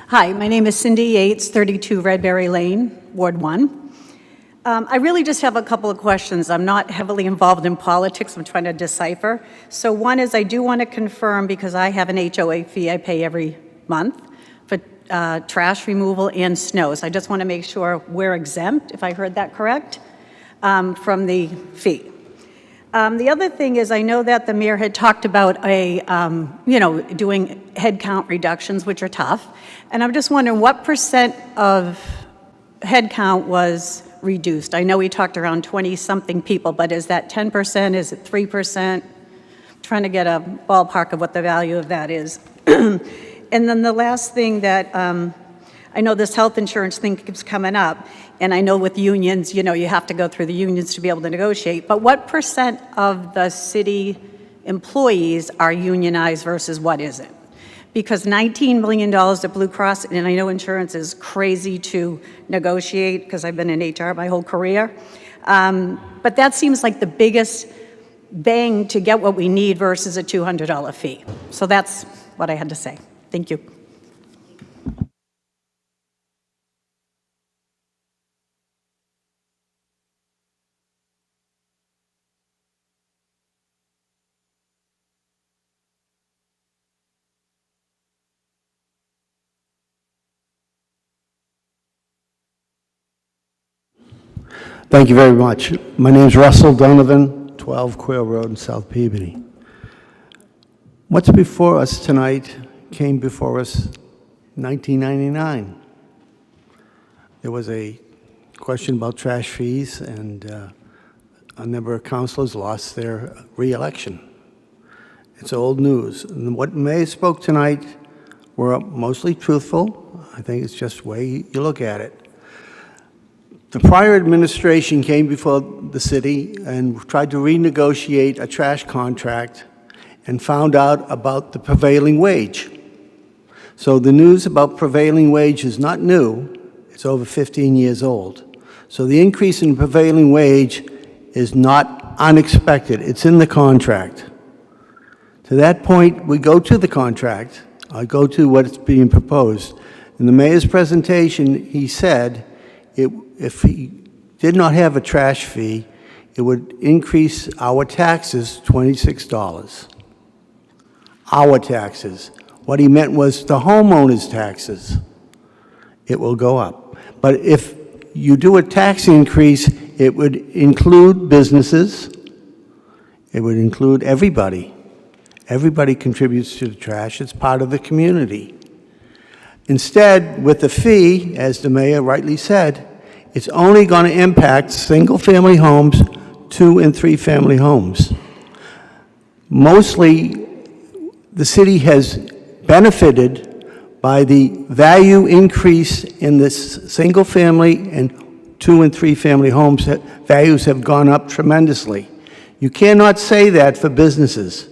Hi, my name is Cindy Yates, 32 Redberry Lane, Ward 1. I really just have a couple of questions. I'm not heavily involved in politics. I'm trying to decipher. So one is I do want to confirm, because I have an HOA fee I pay every month for trash removal and snow. So I just want to make sure we're exempt, if I heard that correct, from the fee. The other thing is, I know that the mayor had talked about doing headcount reductions, which are tough. And I'm just wondering what % of headcount was reduced? I know we talked around 20-something people, but is that 10%? Is it 3%? Trying to get a ballpark of what the value of that is. And then the last thing that I know this health insurance thing keeps coming up, and I know with unions, you have to go through the unions to be able to negotiate, but what % of the city employees are unionized versus what isn't? Because $19 million at Blue Cross, and I know insurance is crazy to negotiate because I've been in HR my whole career, but that seems like the biggest bang to get what we need versus a $200 fee. So that's what I had to say. Thank you. Thank you very much. My name is Russell Donovan, 12 Quail Road in South Peabody. What's before us tonight came before us in 1999. There was a question about trash fees, and a number of councilors lost their re-election. It's old news. And what Mayor spoke tonight were mostly truthful. I think it's just the way you look at it. The prior administration came before the city and tried to renegotiate a trash contract and found out about the prevailing wage. So the news about prevailing wage is not new. It's over 15 years old. So the increase in prevailing wage is not unexpected. It's in the contract. To that point, we go to the contract. I go to what's being proposed. In the mayor's presentation, he said if he did not have a trash fee, it would increase our taxes $26. Our taxes. What he meant was the homeowner's taxes. It will go up. But if you do a tax increase, it would include businesses. It would include everybody. Everybody contributes to the trash. It's part of the community. Instead, with the fee, as the mayor rightly said, it's only going to impact single-family homes, 2- and 3-family homes. Mostly, the city has benefited by the value increase in this single-family and 2- and 3-family homes. That values have gone up tremendously. You cannot say that for businesses.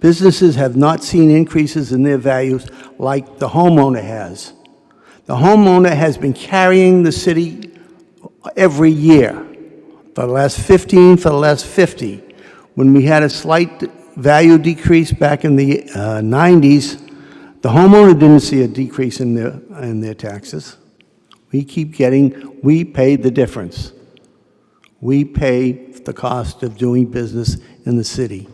Businesses have not seen increases in their values like the homeowner has. The homeowner has been carrying the city every year for the last 15, for the last 50. When we had a slight value decrease back in the 90s, the homeowner didn't see a decrease in their taxes. We pay the difference. We pay the cost of doing business in the city.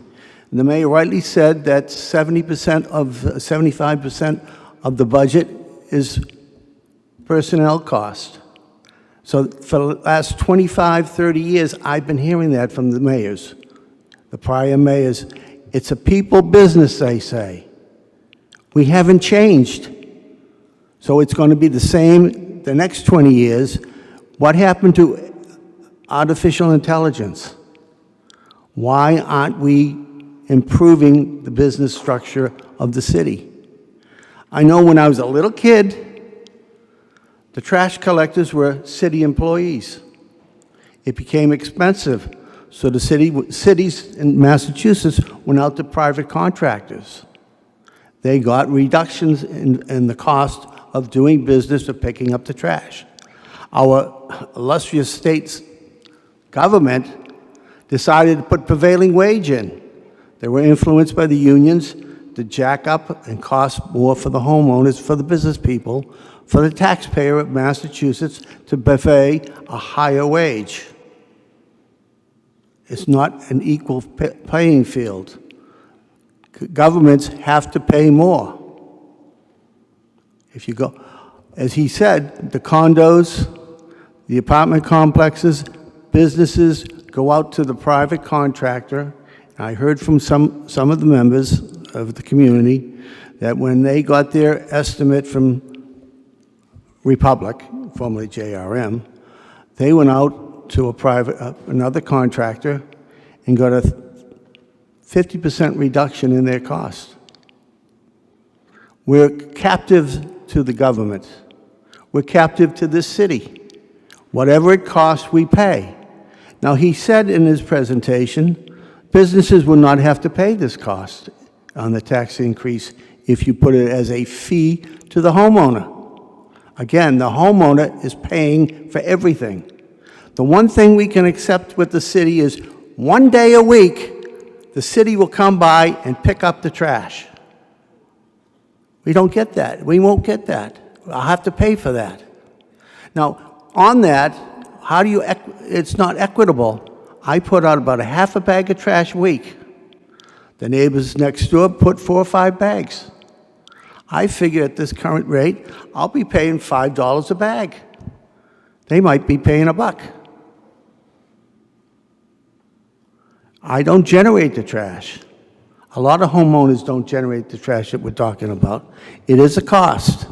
And the mayor rightly said that 75% of the budget is personnel cost. So for the last 25, 30 years, I've been hearing that from the mayors, the prior mayors. It's a people business, they say. We haven't changed. So it's going to be the same the next 20 years. What happened to artificial intelligence? Why aren't we improving the business structure of the city? I know when I was a little kid, the trash collectors were city employees. It became expensive, so the cities in Massachusetts went out to private contractors. They got reductions in the cost of doing business or picking up the trash. Our illustrious state's government decided to put prevailing wage in. They were influenced by the unions to jack up and cost more for the homeowners, for the business people, for the taxpayer of Massachusetts to pay a higher wage. It's not an equal playing field. Governments have to pay more. If you go, as he said, the condos, the apartment complexes, businesses go out to the private contractor. I heard from some of the members of the community that when they got their estimate from Republic, formerly JRM, they went out to another contractor and got a 50% reduction in their cost. We're captive to the government. We're captive to this city. Whatever it costs, we pay. Now, he said in his presentation, businesses will not have to pay this cost on the tax increase if you put it as a fee to the homeowner. Again, the homeowner is paying for everything. The one thing we can accept with the city is one day a week, the city will come by and pick up the trash. We don't get that. We won't get that. I'll have to pay for that. Now, on that, it's not equitable. I put out about a half a bag of trash a week. The neighbors next door put 4 or 5 bags. I figure at this current rate, I'll be paying $5 a bag. They might be paying $1. I don't generate the trash. A lot of homeowners don't generate the trash that we're talking about. It is a cost.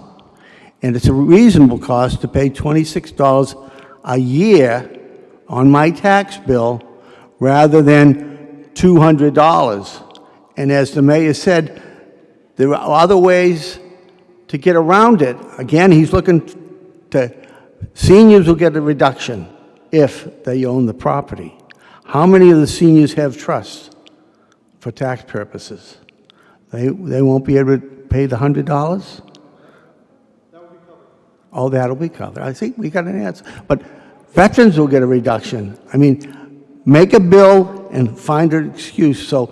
And it's a reasonable cost to pay $26 a year on my tax bill rather than $200. And as the mayor said, there are other ways to get around it. Again, he's looking to, seniors will get a reduction if they own the property. How many of the seniors have trusts for tax purposes? They won't be able to pay the $100? Oh, that'll be covered. I think we got an answer. But veterans will get a reduction. I mean, make a bill and find an excuse. So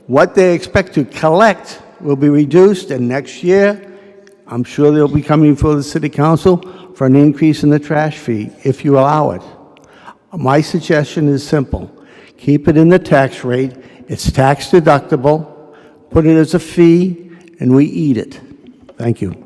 what they expect to collect will be reduced, and next year, I'm sure they'll be coming before the city council for an increase in the trash fee, if you allow it. My suggestion is simple. Keep it in the tax rate. It's tax deductible. Put it as a fee, and we eat it. Thank you.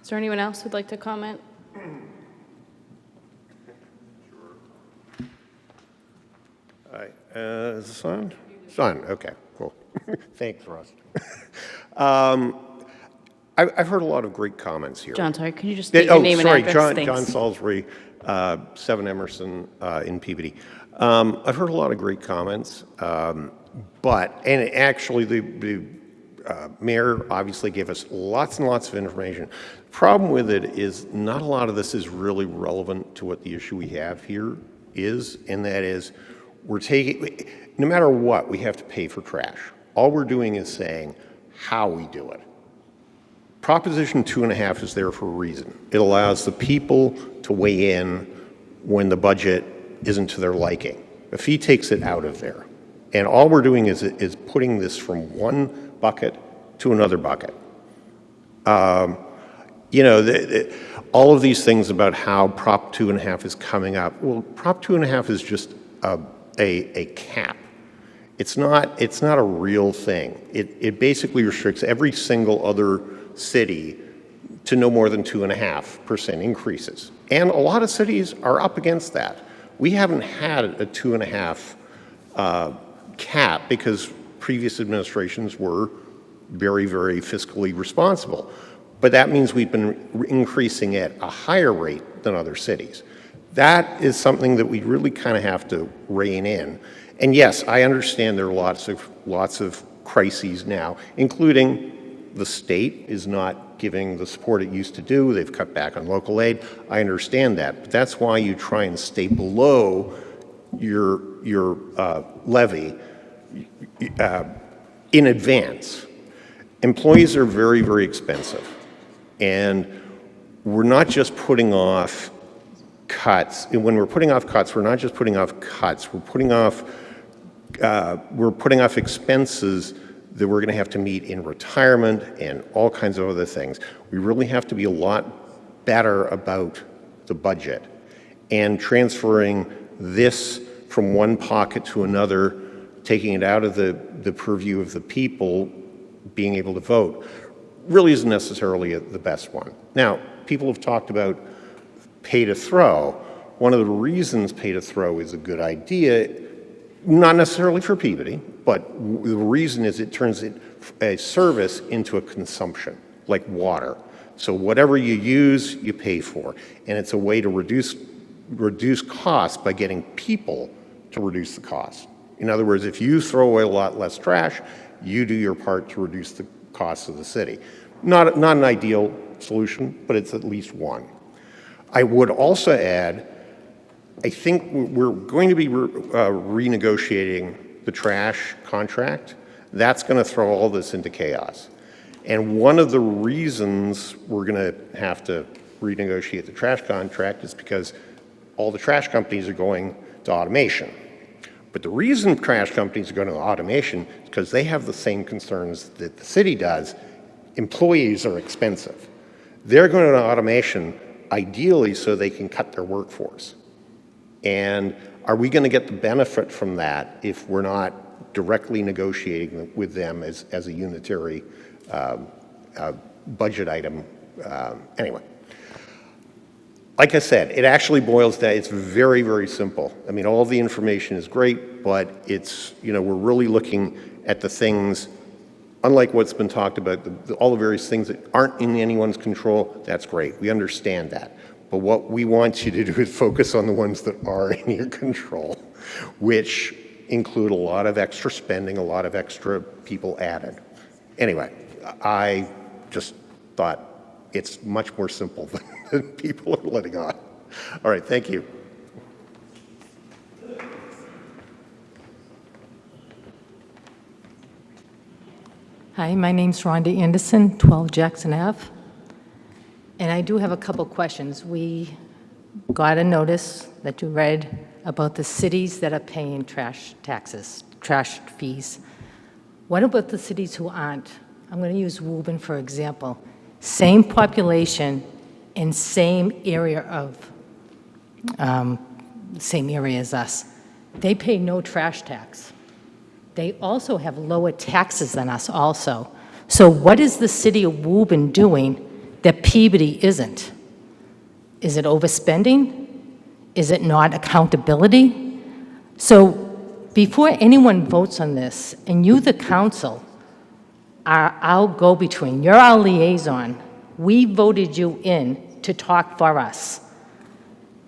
Is there anyone else who'd like to comment? Hi, is this on? It's on, okay, cool. Thanks, Russ. I've heard a lot of great comments here. John, sorry, could you just state your name and address? John Salisbury, 7 Emerson in Peabody. I've heard a lot of great comments, and actually the mayor obviously gave us lots and lots of information. Problem with it is not a lot of this is really relevant to what the issue we have here is, and that is we're taking, no matter what, we have to pay for trash. All we're doing is saying how we do it. Proposition 2.5 is there for a reason. It allows the people to weigh in when the budget isn't to their liking. The fee takes it out of there. And all we're doing is putting this from one bucket to another bucket. You know, all of these things about how Prop 2.5 is coming up. Well, Prop 2.5 is just a cap. It's not a real thing. It basically restricts every single other city to no more than 2.5% increases. And a lot of cities are up against that. We haven't had a 2.5 cap because previous administrations were very, very fiscally responsible. But that means we've been increasing at a higher rate than other cities. That is something that we really kind of have to rein in. And yes, I understand there are lots of crises now, including the state is not giving the support it used to do. They've cut back on local aid. I understand that. But that's why you try and stay below your levy in advance. Employees are very, very expensive. And we're not just putting off cuts. And when we're putting off cuts, we're not just putting off cuts. We're putting off expenses that we're going to have to meet in retirement and all kinds of other things. We really have to be a lot better about the budget and transferring this from one pocket to another, taking it out of the purview of the people being able to vote, really isn't necessarily the best one. Now, people have talked about pay to throw. One of the reasons pay to throw is a good idea, not necessarily for Peabody, but the reason is it turns a service into a consumption, like water. So whatever you use, you pay for. And it's a way to reduce costs by getting people to reduce the cost. In other words, if you throw away a lot less trash, you do your part to reduce the costs of the city. Not an ideal solution, but it's at least one. I would also add, I think we're going to be renegotiating the trash contract. That's going to throw all this into chaos. And one of the reasons we're going to have to renegotiate the trash contract is because all the trash companies are going to automation. But the reason trash companies are going to automation is because they have the same concerns that the city does. Employees are expensive. They're going to automation ideally so they can cut their workforce. And are we going to get the benefit from that if we're not directly negotiating with them as a unitary budget item? Anyway, like I said, it actually boils down, it's very, very simple. I mean, all the information is great, but it's, you know, we're really looking at the things, unlike what's been talked about, all the various things that aren't in anyone's control. That's great. We understand that. But what we want you to do is focus on the ones that are in your control, which include a lot of extra spending, a lot of extra people added. Anyway, I just thought it's much more simple than people are letting on. All right, thank you. Hi, my name's Rhonda Anderson, 12 Jackson Ave. And I do have a couple questions. We got a notice that you read about the cities that are paying trash taxes, trash fees. What about the cities who aren't? I'm going to use Woburn, for example. Same population and same area as us. They pay no trash tax. They also have lower taxes than us also. So what is the city of Woburn doing that Peabody isn't? Is it overspending? Is it not accountability? So before anyone votes on this, and you, the council, are our go-between, you're our liaison, we voted you in to talk for us.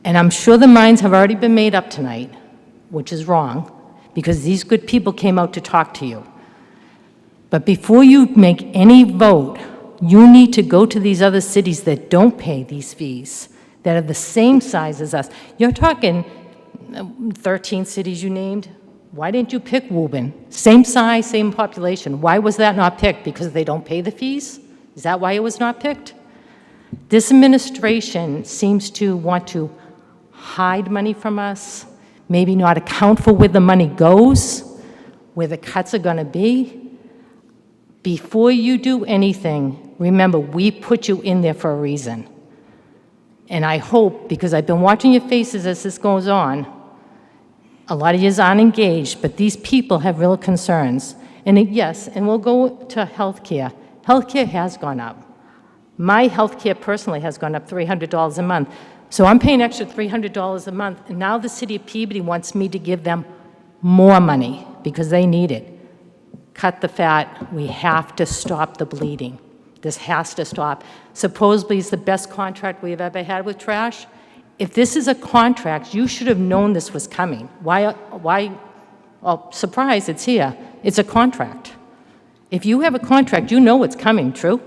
And I'm sure the minds have already been made up tonight, which is wrong, because these good people came out to talk to you. But before you make any vote, you need to go to these other cities that don't pay these fees, that are the same size as us. You're talking 13 cities you named. Why didn't you pick Woburn? Same size, same population. Why was that not picked? Because they don't pay the fees? Is that why it was not picked? This administration seems to want to hide money from us, maybe not account for where the money goes, where the cuts are going to be. Before you do anything, remember, we put you in there for a reason. And I hope, because I've been watching your faces as this goes on, a lot of you aren't engaged, but these people have real concerns. And yes, and we'll go to healthcare. Healthcare has gone up. My healthcare personally has gone up $300 a month. So I'm paying extra $300 a month, and now the city of Peabody wants me to give them more money because they need it. Cut the fat. We have to stop the bleeding. This has to stop. Supposedly it's the best contract we've ever had with trash. If this is a contract, you should have known this was coming. Why, oh, surprise, it's here. It's a contract. If you have a contract, you know it's coming, true?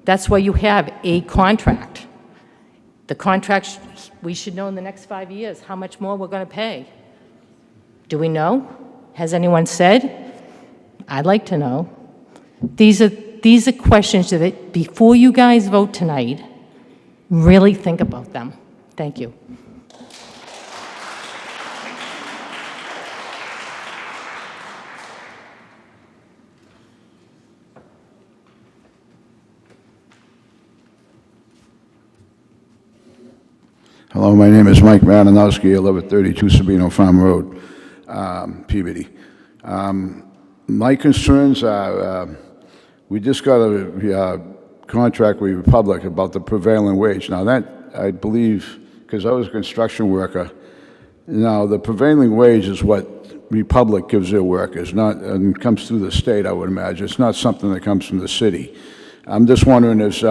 That's why you have a contract. The contract, we should know in the next 5 years how much more we're going to pay. Do we know? Has anyone said? I'd like to know. These are questions that before you guys vote tonight, really think about them. Thank you. Hello, my name is Mike Madanowski. I live at 32 Sabino Farm Road, Peabody. My concerns are, we just got a contract with Republic about the prevailing wage. Now that, I believe, because I was a construction worker, now the prevailing wage is what Republic gives their workers, not, and it comes through the state, I would imagine. It's not something that comes from the city. I'm just wondering if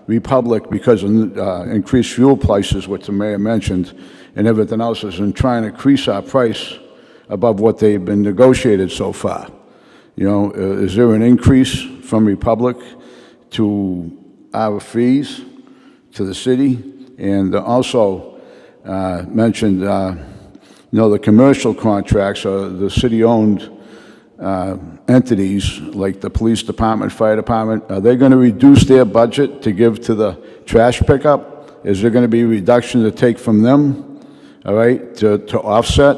Republic, because of increased fuel prices, which the mayor mentioned, and everything else, is in trying to increase our price above what they've been negotiated so far. You know, is there an increase from Republic to our fees to the city? And also mentioned, you know, the commercial contracts are the city-owned entities like the police department, fire department. Are they going to reduce their budget to give to the trash pickup? Is there going to be a reduction to take from them, all right, to offset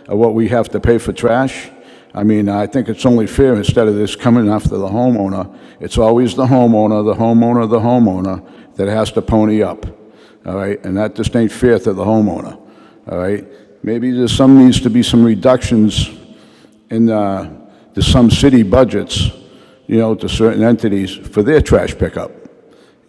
what we have to pay for trash? I mean, I think it's only fair, instead of this coming after the homeowner, it's always the homeowner that has to pony up, all right? And that just ain't fair to the homeowner, all right? Maybe there needs to be some reductions in to some city budgets, you know, to certain entities for their trash pickup.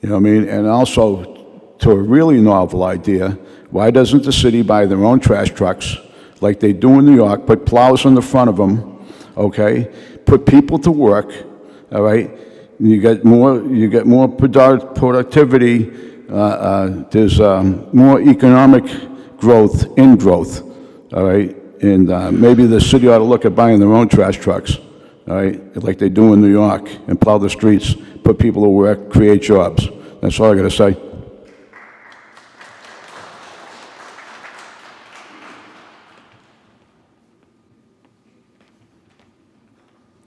You know what I mean? And also, to a really novel idea, why doesn't the city buy their own trash trucks, like they do in New York, put plows in the front of them, okay, put people to work, all right? You get more productivity, there's more economic growth, all right? And maybe the city ought to look at buying their own trash trucks, all right, like they do in New York, and plow the streets, put people to work, create jobs. That's all I got to say.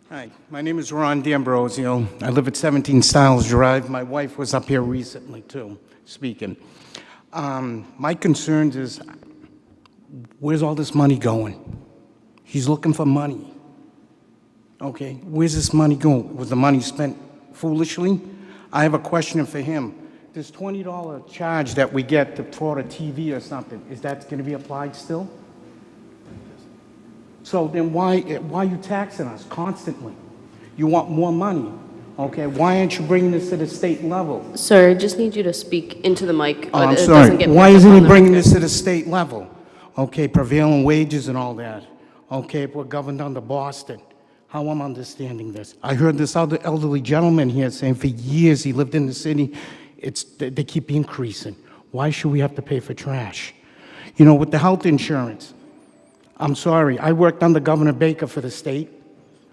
Hi, my name is Ron D'Ambrosio. I live at 17 Styles Drive. My wife was up here recently, too, speaking. My concerns is, where's all this money going? He's looking for money. Okay, where's this money going? Was the money spent foolishly? I have a question for him. This $20 charge that we get for a TV or something, is that going to be applied still? So then why are you taxing us constantly? You want more money, okay? Why aren't you bringing this to the state level? Sir, I just need you to speak into the mic. Oh, I'm It sorry. doesn't get Why picked up isn't on he the bringing record. this to the state level? Okay, prevailing wages and all that. Okay, if we're governed under Boston. How I'm understanding this. I heard this other elderly gentleman here saying for years he lived in the city, they keep increasing. Why should we have to pay for trash? You know, with the health insurance, I'm sorry, I worked under Governor Baker for the state.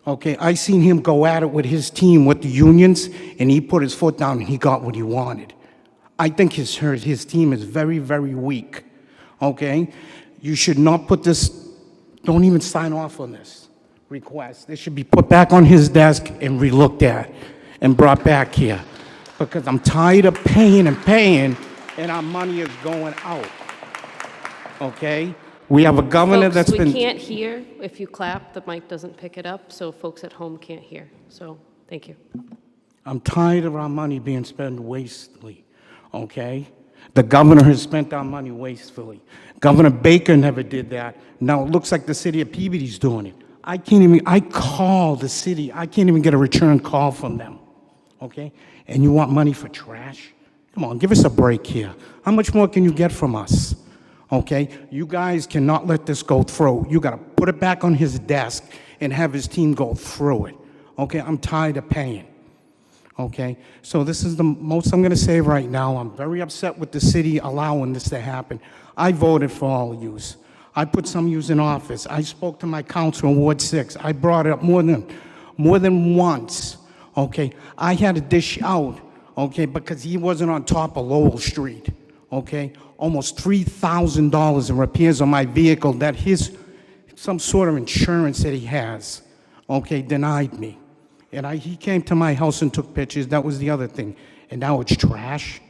Okay, I seen him go at it with his team, with the unions, and he put his foot down and he got what he wanted. I think his team is very, very weak. Okay, you should not put this, don't even sign off on this request. This should be put back on his desk and relooked at and brought back here. because I'm tired of paying and paying, and our money is going out. Okay? We have a governor Folks, that's we been... can't hear. If you clap, the mic doesn't pick it up, so folks at home can't hear. So, thank you. I'm tired of our money being spent wastefully, okay? The governor has spent our money wastefully. Governor Baker never did that. Now it looks like the city of Peabody's doing it. I call the city, I can't even get a return call from them, okay? And you want money for trash? Come on, give us a break here. How much more can you get from us? Okay? You guys cannot let this go through. You got to put it back on his desk and have his team go through it. Okay? I'm tired of paying. Okay? So this is the most I'm going to say right now. I'm very upset with the city allowing this to happen. I voted for all of yous. I put some of yous in office. I spoke to my council in Ward 6. I brought it up more than once. Okay? I had to dish out, okay, because he wasn't on top of Lowell Street. Okay? Almost $3,000 in repairs on my vehicle that some sort of insurance that he has, okay, denied me. And he came to my house and took pictures. That was the other thing. And now it's trash?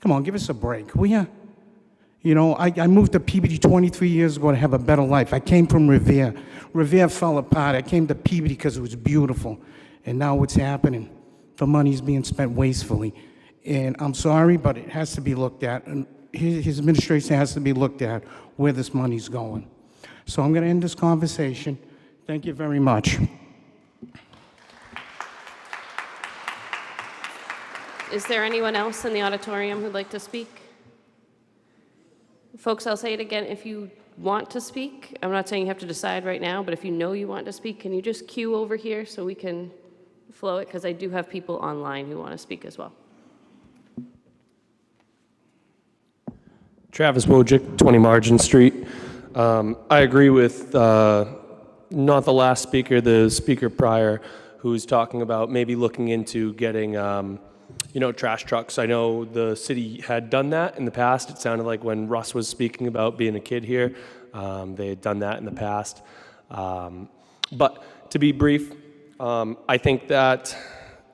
Come on, give us a break. You know, I moved to Peabody 23 years ago to have a better life. I came from Revere. Revere fell apart. I came to Peabody because it was beautiful. And now what's happening? The money's being spent wastefully. And I'm sorry, but it has to be looked at. And his administration has to be looked at where this money's going. So I'm going to end this conversation. Thank you very much. Is there anyone else in the auditorium who'd like to speak? Folks, I'll say it again. If you want to speak, I'm not saying you have to decide right now, but if you know you want to speak, can you just queue over here so we can flow it? Because I do have people online who want to speak as well. Travis Wojcik, 20 Margin Street. I agree with not the last speaker, the speaker prior, who was talking about maybe looking into getting, trash trucks. I know the city had done that in the past. It sounded like when Russ was speaking about being a kid here, they had done that in the past. But to be brief, I think that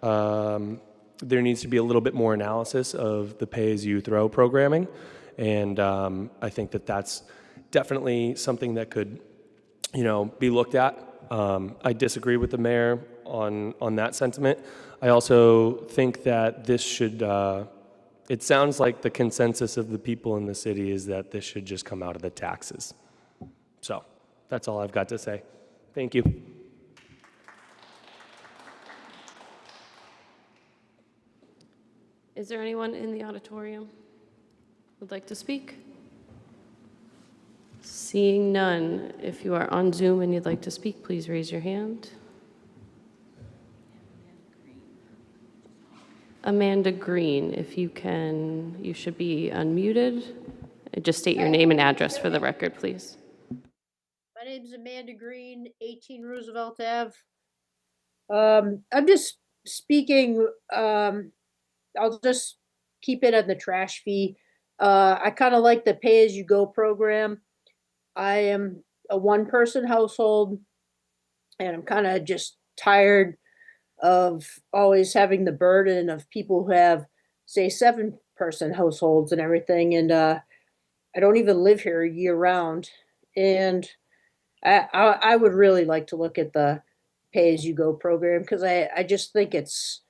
there needs to be a little bit more analysis of the pay-as-you-throw programming. And I think that that's definitely something that could, be looked at. I disagree with the mayor on that sentiment. I also think that this should, it sounds like the consensus of the people in the city is that this should just come out of the taxes. So that's all I've got to say. Thank you. Is there anyone in the auditorium who'd like to speak? Seeing none, if you are on Zoom and you'd like to speak, please raise your hand. Amanda Green, if you can, you should be unmuted. Just state your name and address for the record, please. My name's Amanda Green, 18 Roosevelt Ave. I'm just speaking, I'll just keep it on the trash fee. I kind of like the pay-as-you-go program. I am a one-person household, and I'm kind of just tired of always having the burden of people who have, say, 7-person households and everything. And I don't even live here year-round. And I would really like to look at the pay-as-you-go program, because I just think it's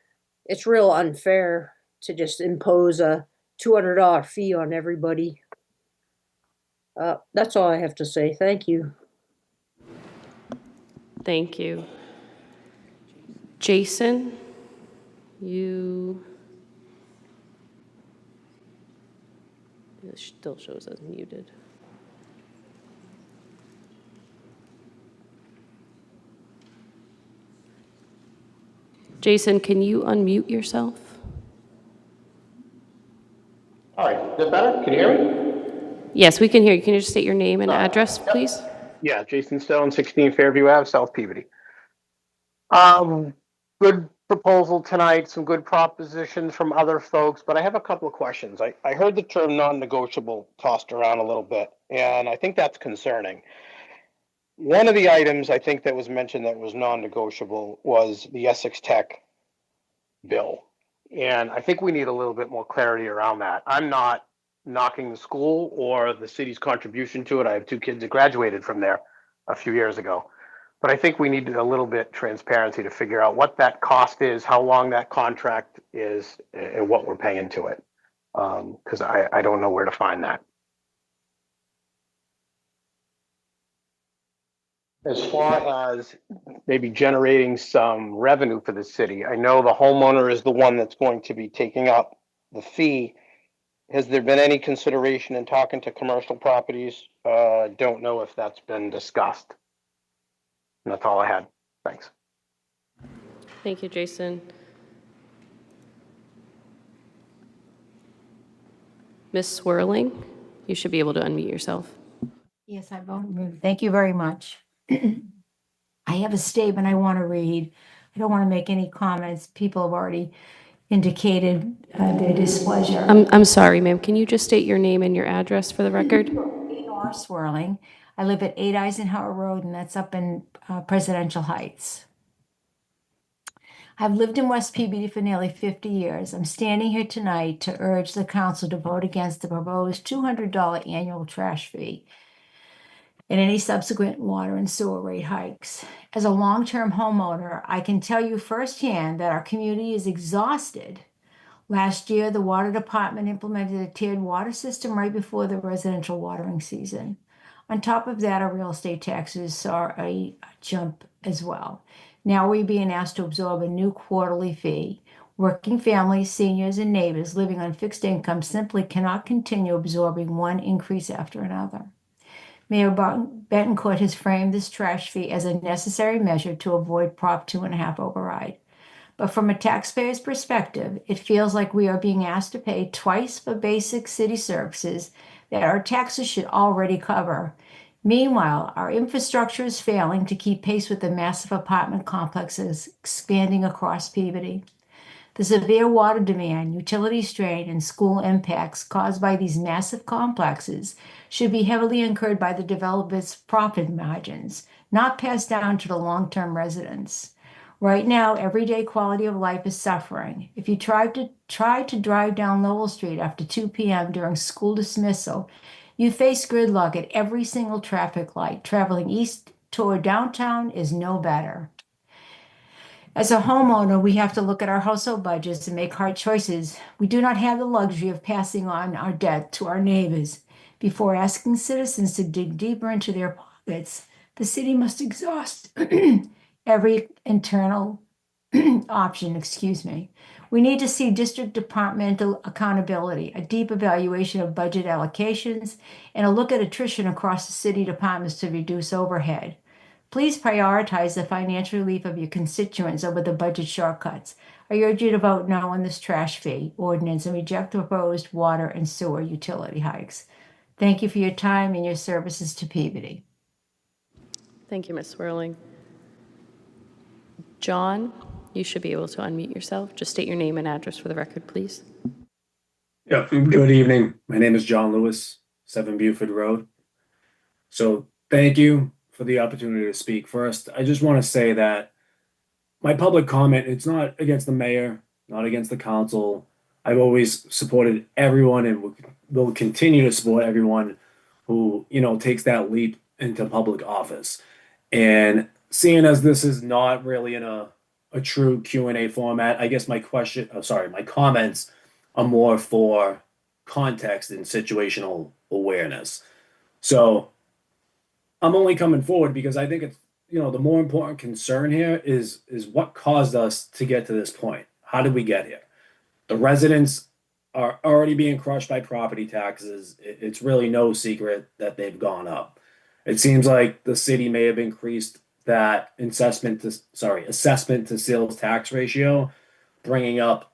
real unfair to just impose a $200 fee on everybody. That's all I have to say. Thank you. Thank you. Jason, it still shows as muted. Jason, can you unmute yourself? All right, is that better? Can you hear me? Yes, we can hear you. Can you just state your name and address, please? Yeah, Jason Stone, 16 Fairview Ave, South Peabody. Good proposal tonight, some good propositions from other folks, but I have a couple of questions. I heard the term non-negotiable tossed around a little bit, and I think that's concerning. One of the items I think that was mentioned that was non-negotiable was the Essex Tech bill. And I think we need a little bit more clarity around that. I'm not knocking the school or the city's contribution to it. I have two kids that graduated from there a few years ago. But I think we need a little bit transparency to figure out what that cost is, how long that contract is, and what we're paying to it. Because I don't know where to find that. As far as maybe generating some revenue for the city, I know the homeowner is the one that's going to be taking up the fee. Has there been any consideration in talking to commercial properties? Don't know if that's been discussed. And that's all I had. Thanks. Thank you, Jason. Ms. Swirling, you should be able to unmute yourself. Yes, I vote. Thank you very much. I have a statement I want to read. I don't want to make any comments. People have already indicated their displeasure. I'm sorry, ma'am. Can you just state your name and your address for the record? Lenore Swirling. I live at 8 Eisenhower Road, and that's up in Presidential Heights. I've lived in West Peabody for nearly 50 years. I'm standing here tonight to urge the council to vote against the proposed $200 annual trash fee and any subsequent water and sewer rate hikes. As a long-term homeowner, I can tell you firsthand that our community is exhausted. Last year, the water department implemented a tiered water system right before the residential watering season. On top of that, our real estate taxes saw a jump as well. Now we're being asked to absorb a new quarterly fee. Working families, seniors, and neighbors living on fixed income simply cannot continue absorbing one increase after another. Mayor Betancourt has framed this trash fee as a necessary measure to avoid Prop 2.5 override. But from a taxpayer's perspective, it feels like we are being asked to pay twice for basic city services that our taxes should already cover. Meanwhile, our infrastructure is failing to keep pace with the massive apartment complexes expanding across Peabody. The severe water demand, utility strain, and school impacts caused by these massive complexes should be heavily incurred by the developers' profit margins, not passed down to the long-term residents. Right now, everyday quality of life is suffering. If you try to drive down Lowell Street after 2 p.m. during school dismissal, you face gridlock at every single traffic light. Traveling east toward downtown is no better. As a homeowner, we have to look at our household budgets and make hard choices. We do not have the luxury of passing on our debt to our neighbors. Before asking citizens to dig deeper into their pockets, the city must exhaust every internal option, We need to see district departmental accountability, a deep evaluation of budget allocations, and a look at attrition across the city departments to reduce overhead. Please prioritize the financial relief of your constituents over the budget shortcuts. I urge you to vote no on this trash fee ordinance and reject the proposed water and sewer utility hikes. Thank you for your time and your services to Peabody. Thank you, Ms. Swirling. John, you should be able to unmute yourself. Just state your name and address for the record, please. Yeah, good evening. My name is John Lewis, 7 Buford Road. So thank you for the opportunity to speak. First, I just want to say that my public comment, it's not against the mayor, not against the council. I've always supported everyone and will continue to support everyone who, takes that leap into public office. And seeing as this is not really in a true Q&A format, I guess my comments are more for context and situational awareness. So I'm only coming forward because I think it's, the more important concern here is what caused us to get to this point. How did we get here? The residents are already being crushed by property taxes. It's really no secret that they've gone up. It seems like the city may have increased that assessment to sales tax ratio, bringing up,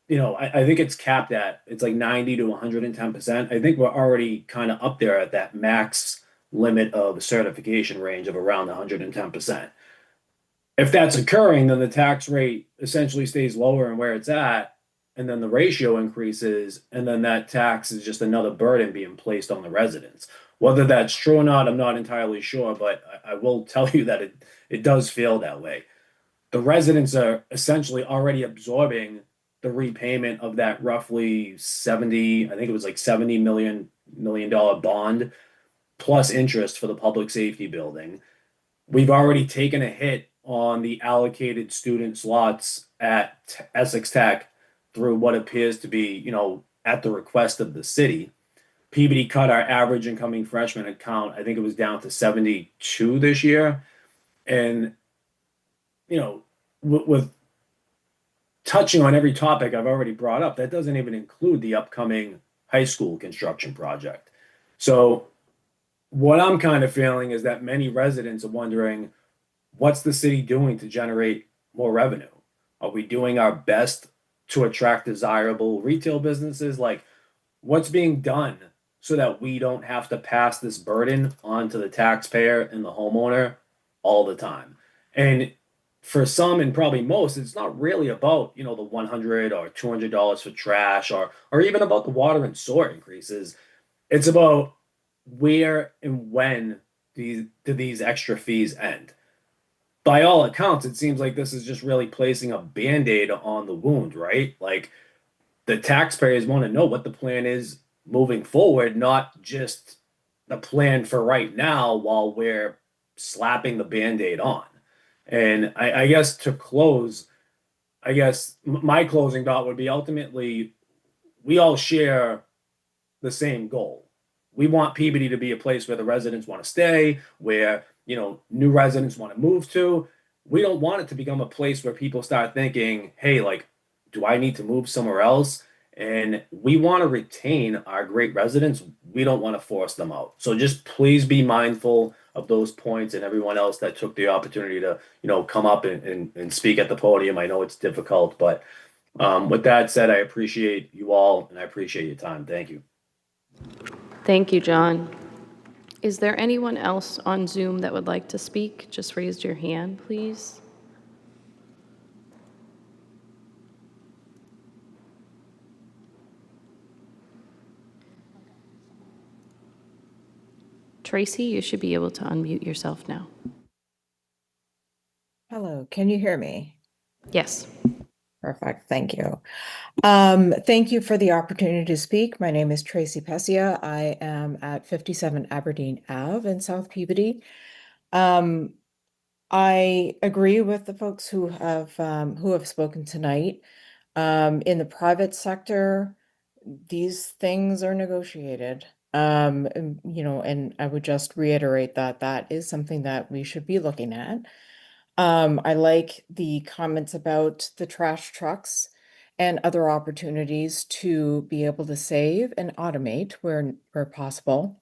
I think it's capped at, it's like 90 to 110%. I think we're already kind of up there at that max limit of certification range of around 110%. If that's occurring, then the tax rate essentially stays lower and where it's at, and then the ratio increases, and then that tax is just another burden being placed on the residents. Whether that's true or not, I'm not entirely sure, but I will tell you that it does feel that way. The residents are essentially already absorbing the repayment of that roughly 70, I think it was like $70 million bond plus interest for the public safety building. We've already taken a hit on the allocated student slots at Essex Tech through what appears to be, at the request of the city. Peabody cut our average incoming freshman account. I think it was down to 72 this year. And, with touching on every topic I've already brought up, that doesn't even include the upcoming high school construction project. So what I'm kind of feeling is that many residents are wondering, what's the city doing to generate more revenue? Are we doing our best to attract desirable retail businesses? Like, what's being done so that we don't have to pass this burden on to the taxpayer and the homeowner all the time? And for some and probably most, it's not really about, the $100 or $200 for trash or even about the water and sewer increases. It's about where and when do these extra fees end? By all accounts, it seems like this is just really placing a band-aid on the wound, right? Like, the taxpayers want to know what the plan is moving forward, not just the plan for right now while we're slapping the band-aid on. And I guess to close, my closing thought would be ultimately we all share the same goal. We want Peabody to be a place where the residents want to stay, where, new residents want to move to. We don't want it to become a place where people start thinking, hey, like, do I need to move somewhere else? And we want to retain our great residents. We don't want to force them out. So just please be mindful of those points and everyone else that took the opportunity to, come up and speak at the podium. I know it's difficult, but with that said, I appreciate you all and I appreciate your time. Thank you. Thank you, John. Is there anyone else on Zoom that would like to speak? Just raise your hand, please. Tracy, you should be able to unmute yourself now. Hello, can you hear me? Yes. Perfect, thank you. Thank you for the opportunity to speak. My name is Tracy Pessia. I am at 57 Aberdeen Ave in South Peabody. I agree with the folks who have spoken tonight. In the private sector, these things are negotiated. And I would just reiterate that that is something that we should be looking at. I like the comments about the trash trucks and other opportunities to be able to save and automate where possible.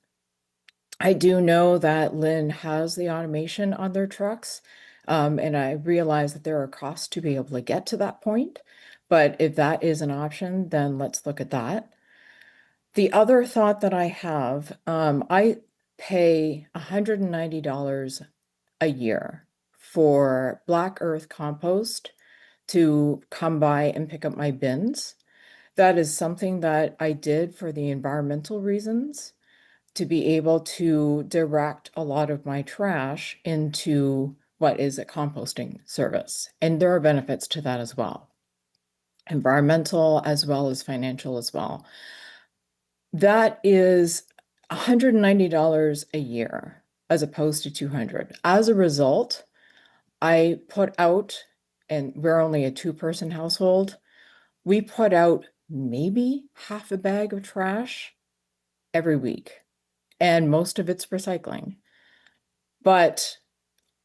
I do know that Lynn has the automation on their trucks, and I realize that there are costs to be able to get to that point. But if that is an option, then let's look at that. The other thought that I have, I pay $190 a year for Black Earth Compost to come by and pick up my bins. That is something that I did for the environmental reasons, to be able to direct a lot of my trash into what is a composting service. And there are benefits to that as well, environmental as well as financial as well. That is $190 a year as opposed to $200. As a result, I put out, and we're only a two-person household, we put out maybe half a bag of trash every week, and most of it's recycling. But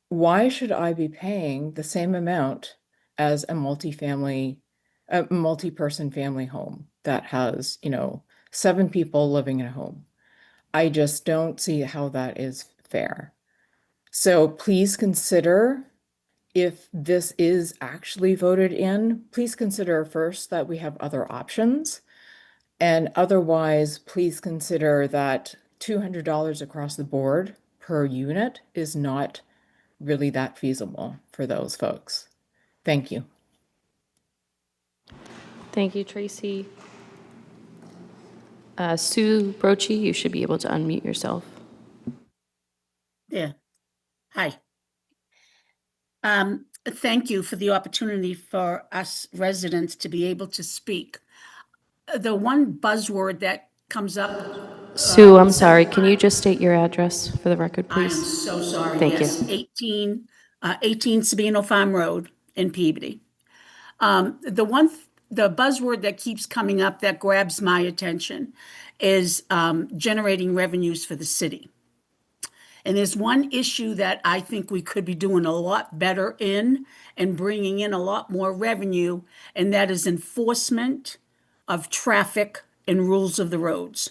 why should I be paying the same amount as a multi-person family home that has, 7 people living in a home? I just don't see how that is fair. So please consider, if this is actually voted in, please consider first that we have other options. And otherwise, please consider that $200 across the board per unit is not really that feasible for those folks. Thank you. Thank you, Tracy. Sue Brochi, you should be able to unmute yourself. Yeah. Hi. thank you for the opportunity for us residents to be able to speak. The one buzzword that comes up. Sue, I'm sorry. Can you just state your address for the record, I am please? so sorry. Thank you. Yes, 18 Sabino Farm Road in Peabody. The buzzword that keeps coming up that grabs my attention is generating revenues for the city. And there's one issue that I think we could be doing a lot better in and bringing in a lot more revenue, and that is enforcement of traffic and rules of the roads.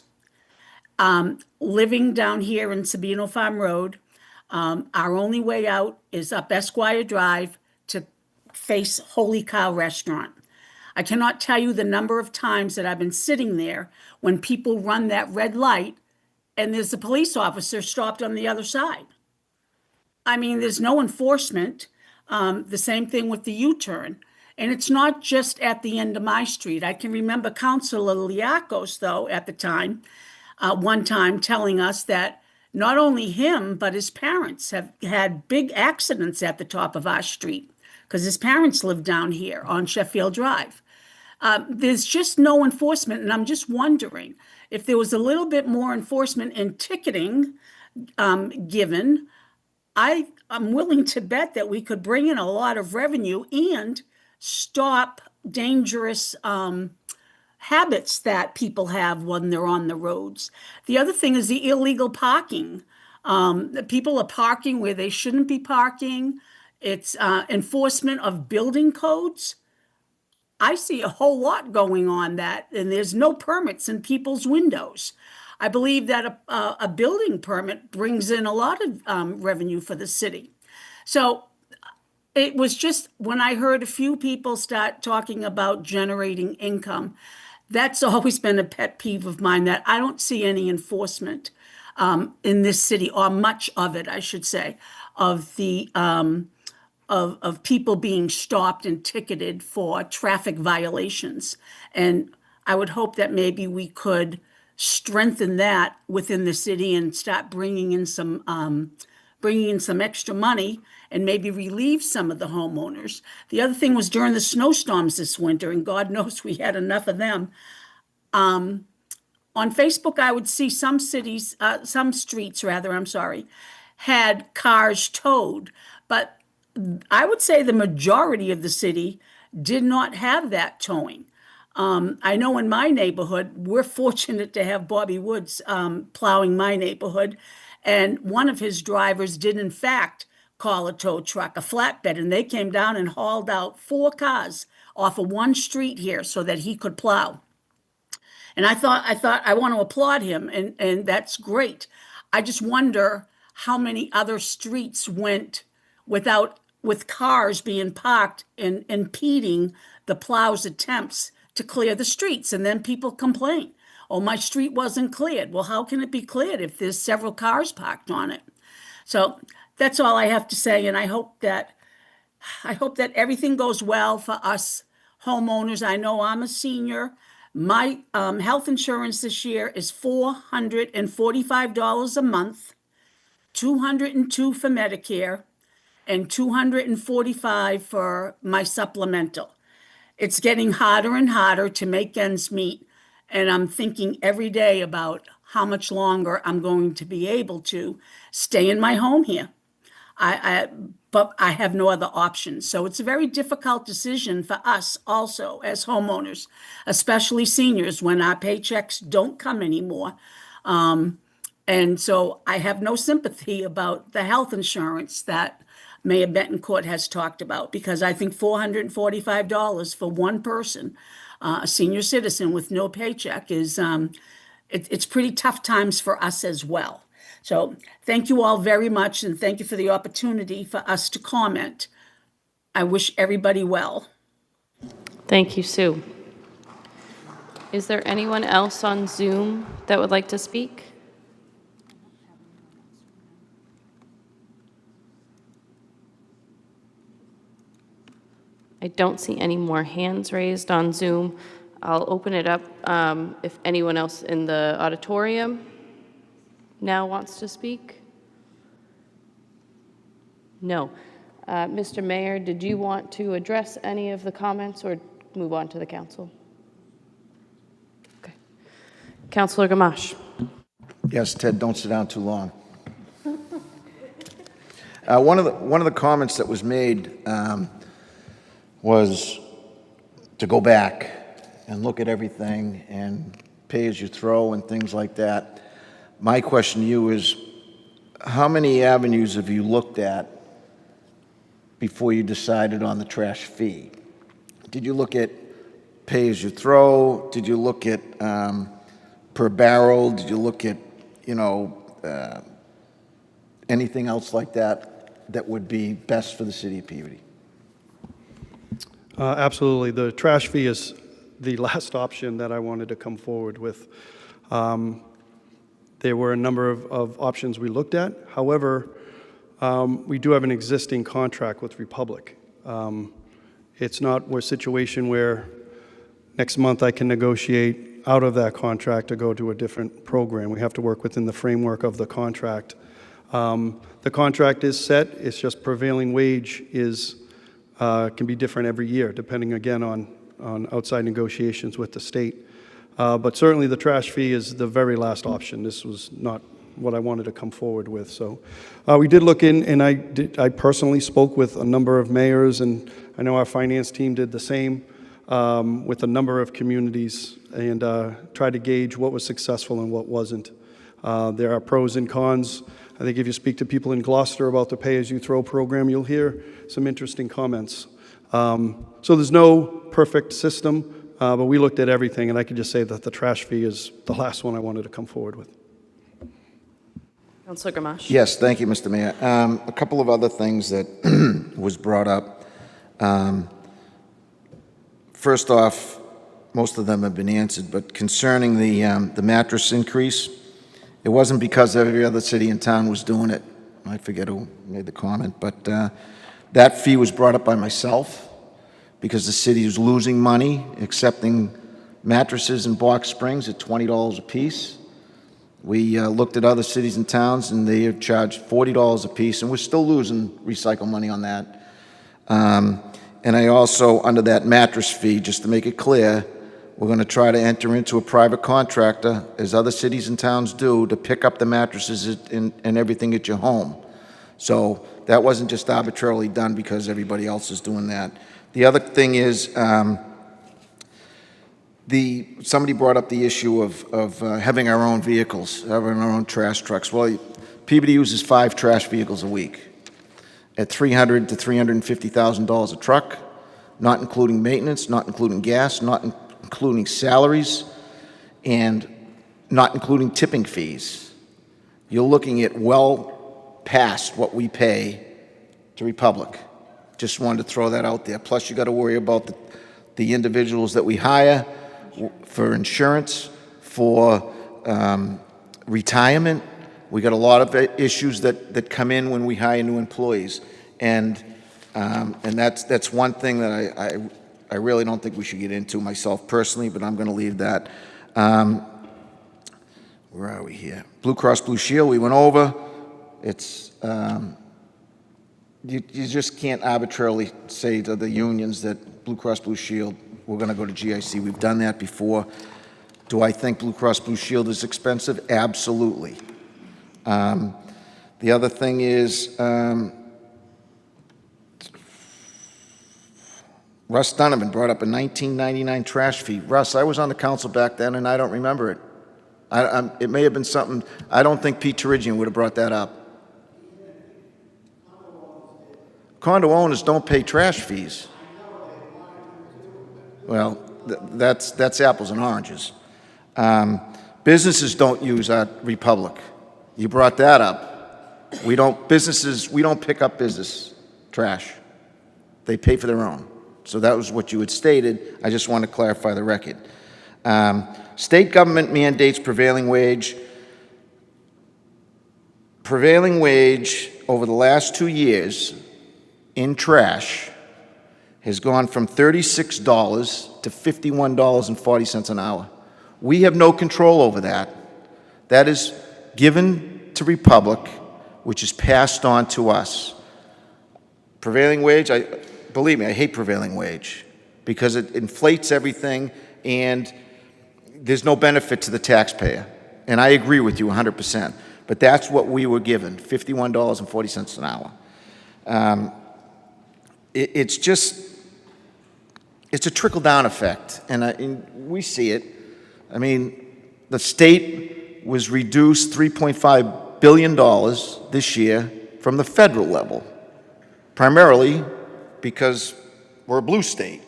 Living down here in Sabino Farm Road, our only way out is up Esquire Drive to face Holy Cow Restaurant. I cannot tell you the number of times that I've been sitting there when people run that red light and there's a police officer stopped on the other side. I mean, there's no enforcement. The same thing with the U-turn. And it's not just at the end of my street. I can remember Councilor Liakos, though, at the time, one time telling us that not only him, but his parents have had big accidents at the top of our street because his parents live down here on Sheffield Drive. There's just no enforcement, and I'm just wondering if there was a little bit more enforcement and ticketing given. I'm willing to bet that we could bring in a lot of revenue and stop dangerous habits that people have when they're on the roads. The other thing is the illegal parking. People are parking where they shouldn't be parking. It's enforcement of building codes. I see a whole lot going on that, and there's no permits in people's windows. I believe that a building permit brings in a lot of revenue for the city. So it was just when I heard a few people start talking about generating income, that's always been a pet peeve of mine that I don't see any enforcement in this city, or much of it, I should say, of the of people being stopped and ticketed for traffic violations. And I would hope that maybe we could strengthen that within the city and start bringing in some extra money and maybe relieve some of the homeowners. The other thing was during the snowstorms this winter, and God knows we had enough of them. On Facebook, I would see some streets, I'm sorry, had cars towed, but I would say the majority of the city did not have that towing. I know in my neighborhood, we're fortunate to have Bobby Woods plowing my neighborhood, and one of his drivers did in fact call a tow truck, a flatbed, and they came down and hauled out 4 cars off of one street here so that he could plow. And I thought I want to applaud him, and that's great. I just wonder how many other streets went with cars being parked and impeding the plow's attempts to clear the streets. And then people complain, oh, my street wasn't cleared. Well, how can it be cleared if there's several cars parked on it? So that's all I have to say, and I hope that everything goes well for us homeowners. I know I'm a senior. My health insurance this year is $445 a month, $202 for Medicare, and $245 for my supplemental. It's getting harder and harder to make ends meet, and I'm thinking every day about how much longer I'm going to be able to stay in my home here. But I have no other options. So it's a very difficult decision for us also as homeowners, especially seniors, when our paychecks don't come anymore. And so I have no sympathy about the health insurance that Mayor Betancourt has talked about, because I think $445 for one person, a senior citizen with no paycheck, is it's pretty tough times for us as well. So thank you all very much, and thank you for the opportunity for us to comment. I wish everybody well. Thank you, Sue. Is there anyone else on Zoom that would like to speak? I don't see any more hands raised on Zoom. I'll open it up if anyone else in the auditorium now wants to speak. No. Mr. Mayor, did you want to address any of the comments or move on to the council? Okay. Councilor Gamache. Yes, Ted, don't sit down too long. One of the comments that was made was to go back and look at everything and pay as you throw and things like that. My question to you is, how many avenues have you looked at before you decided on the trash fee? Did you look at pay as you throw? Did you look at per barrel? Did you look at, anything else like that that would be best for the city of Peabody? Absolutely. The trash fee is the last option that I wanted to come forward with. There were a number of options we looked at. However, we do have an existing contract with Republic. It's not a situation where next month I can negotiate out of that contract to go to a different program. We have to work within the framework of the contract. The contract is set. It's just prevailing wage can be different every year, depending again on outside negotiations with the state. But certainly the trash fee is the very last option. This was not what I wanted to come forward with. So we did look in, and I personally spoke with a number of mayors, and I know our finance team did the same with a number of communities, and tried to gauge what was successful and what wasn't. There are pros and cons. I think if you speak to people in Gloucester about the pay-as-you-throw program, you'll hear some interesting comments. So there's no perfect system, but we looked at everything, and I could just say that the trash fee is the last one I wanted to come forward with. Councilor Gamache. Yes, thank you, Mr. Mayor. A couple of other things that was brought up. First off, most of them have been answered, but concerning the mattress increase, it wasn't because every other city in town was doing it. I forget who made the comment, but that fee was brought up by myself because the city was losing money accepting mattresses and box springs at $20 a piece. We looked at other cities and towns, and they have charged $40 a piece, and we're still losing recycle money on that. And I also, under that mattress fee, just to make it clear, we're going to try to enter into a private contractor, as other cities and towns do, to pick up the mattresses and everything at your home. So that wasn't just arbitrarily done because everybody else is doing that. The other thing is, somebody brought up the issue of having our own vehicles, having our own trash trucks. Well, Peabody uses 5 trash vehicles a week at $300,000 to $350,000 a truck, not including maintenance, not including gas, not including salaries, and not including tipping fees. You're looking at well past what we pay to Republic. Just wanted to throw that out there. Plus, you got to worry about the individuals that we hire for insurance, for retirement. We got a lot of issues that come in when we hire new employees, and that's one thing that I really don't think we should get into myself personally, but I'm going to leave that. Where are we here? Blue Cross Blue Shield, we went over. It's you just can't arbitrarily say to the unions that Blue Cross Blue Shield, we're going to go to GIC. We've done that before. Do I think Blue Cross Blue Shield is expensive? Absolutely. The other thing is, Russ Donovan brought up a 1999 trash fee. Russ, I was on the council back then, and I don't remember it. It may have been something, I don't think Pete Terigian would have brought that up. Condo owners don't pay trash fees. Well, that's apples and oranges. Businesses don't use our Republic. You brought that up. We don't pick up business trash. They pay for their own. So that was what you had stated. I just want to clarify the record. State government mandates prevailing wage. Prevailing wage over the last 2 years in trash has gone from $36 to $51.40 an hour. We have no control over that. That is given to Republic, which is passed on to us. Prevailing wage, believe me, I hate prevailing wage because it inflates everything and there's no benefit to the taxpayer. And I agree with you 100%. But that's what we were given, $51.40 an hour. It's a trickle-down effect, and we see it. I mean, the state was reduced $3.5 billion this year from the federal level, primarily because we're a blue state,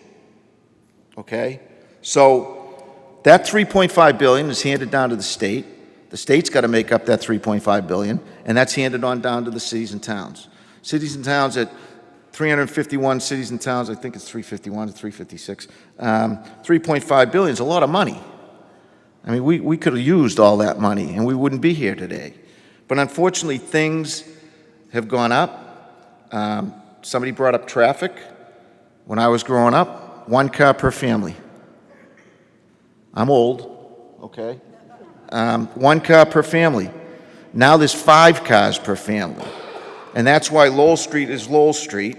okay? So that $3.5 billion is handed down to the state. The state's got to make up that $3.5 billion, and that's handed on down to the cities and towns. Cities and towns at 351 cities and towns, I think it's 351 to 356. $3.5 billion is a lot of money. I mean, we could have used all that money, and we wouldn't be here today. But unfortunately, things have gone up. Somebody brought up traffic. When I was growing up, 1 car per family. I'm old, okay? 1 car per family. Now there's 5 cars per family. And that's why Lowell Street is Lowell Street,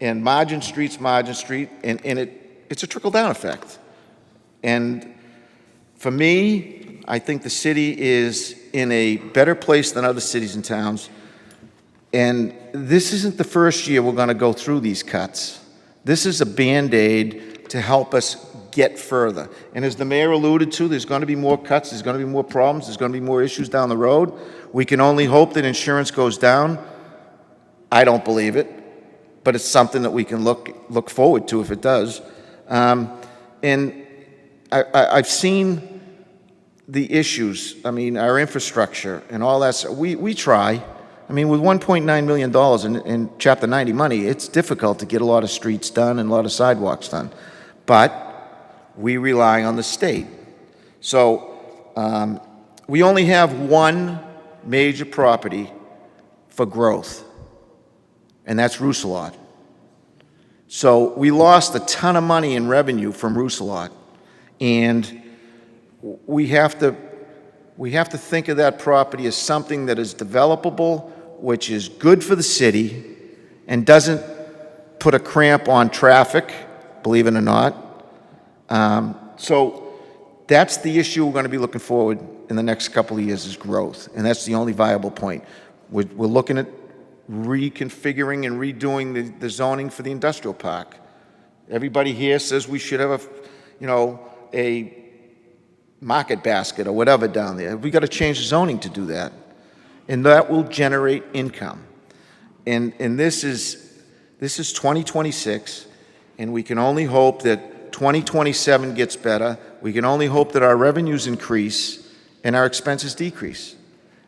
and Margin Street's Margin Street, and it's a trickle-down effect. And for me, I think the city is in a better place than other cities and towns. And this isn't the first year we're going to go through these cuts. This is a Band-Aid to help us get further. And as the mayor alluded to, there's going to be more cuts, there's going to be more problems, there's going to be more issues down the road. We can only hope that insurance goes down. I don't believe it, but it's something that we can look forward to if it does. And I've seen the issues. I mean, our infrastructure and all that. We try. I mean, with $1.9 million in Chapter 90 money, it's difficult to get a lot of streets done and a lot of sidewalks done. But we rely on the state. So we only have one major property for growth, and that's Rousselot. So we lost a ton of money in revenue from Rousselot, and we have to think of that property as something that is developable, which is good for the city, and doesn't put a cramp on traffic, believe it or not. So that's the issue we're going to be looking forward in the next couple of years is growth, and that's the only viable point. We're looking at reconfiguring and redoing the zoning for the industrial park. Everybody here says we should have a market basket or whatever down there. We got to change the zoning to do that, and that will generate income. And this is 2026, and we can only hope that 2027 gets better. We can only hope that our revenues increase and our expenses decrease.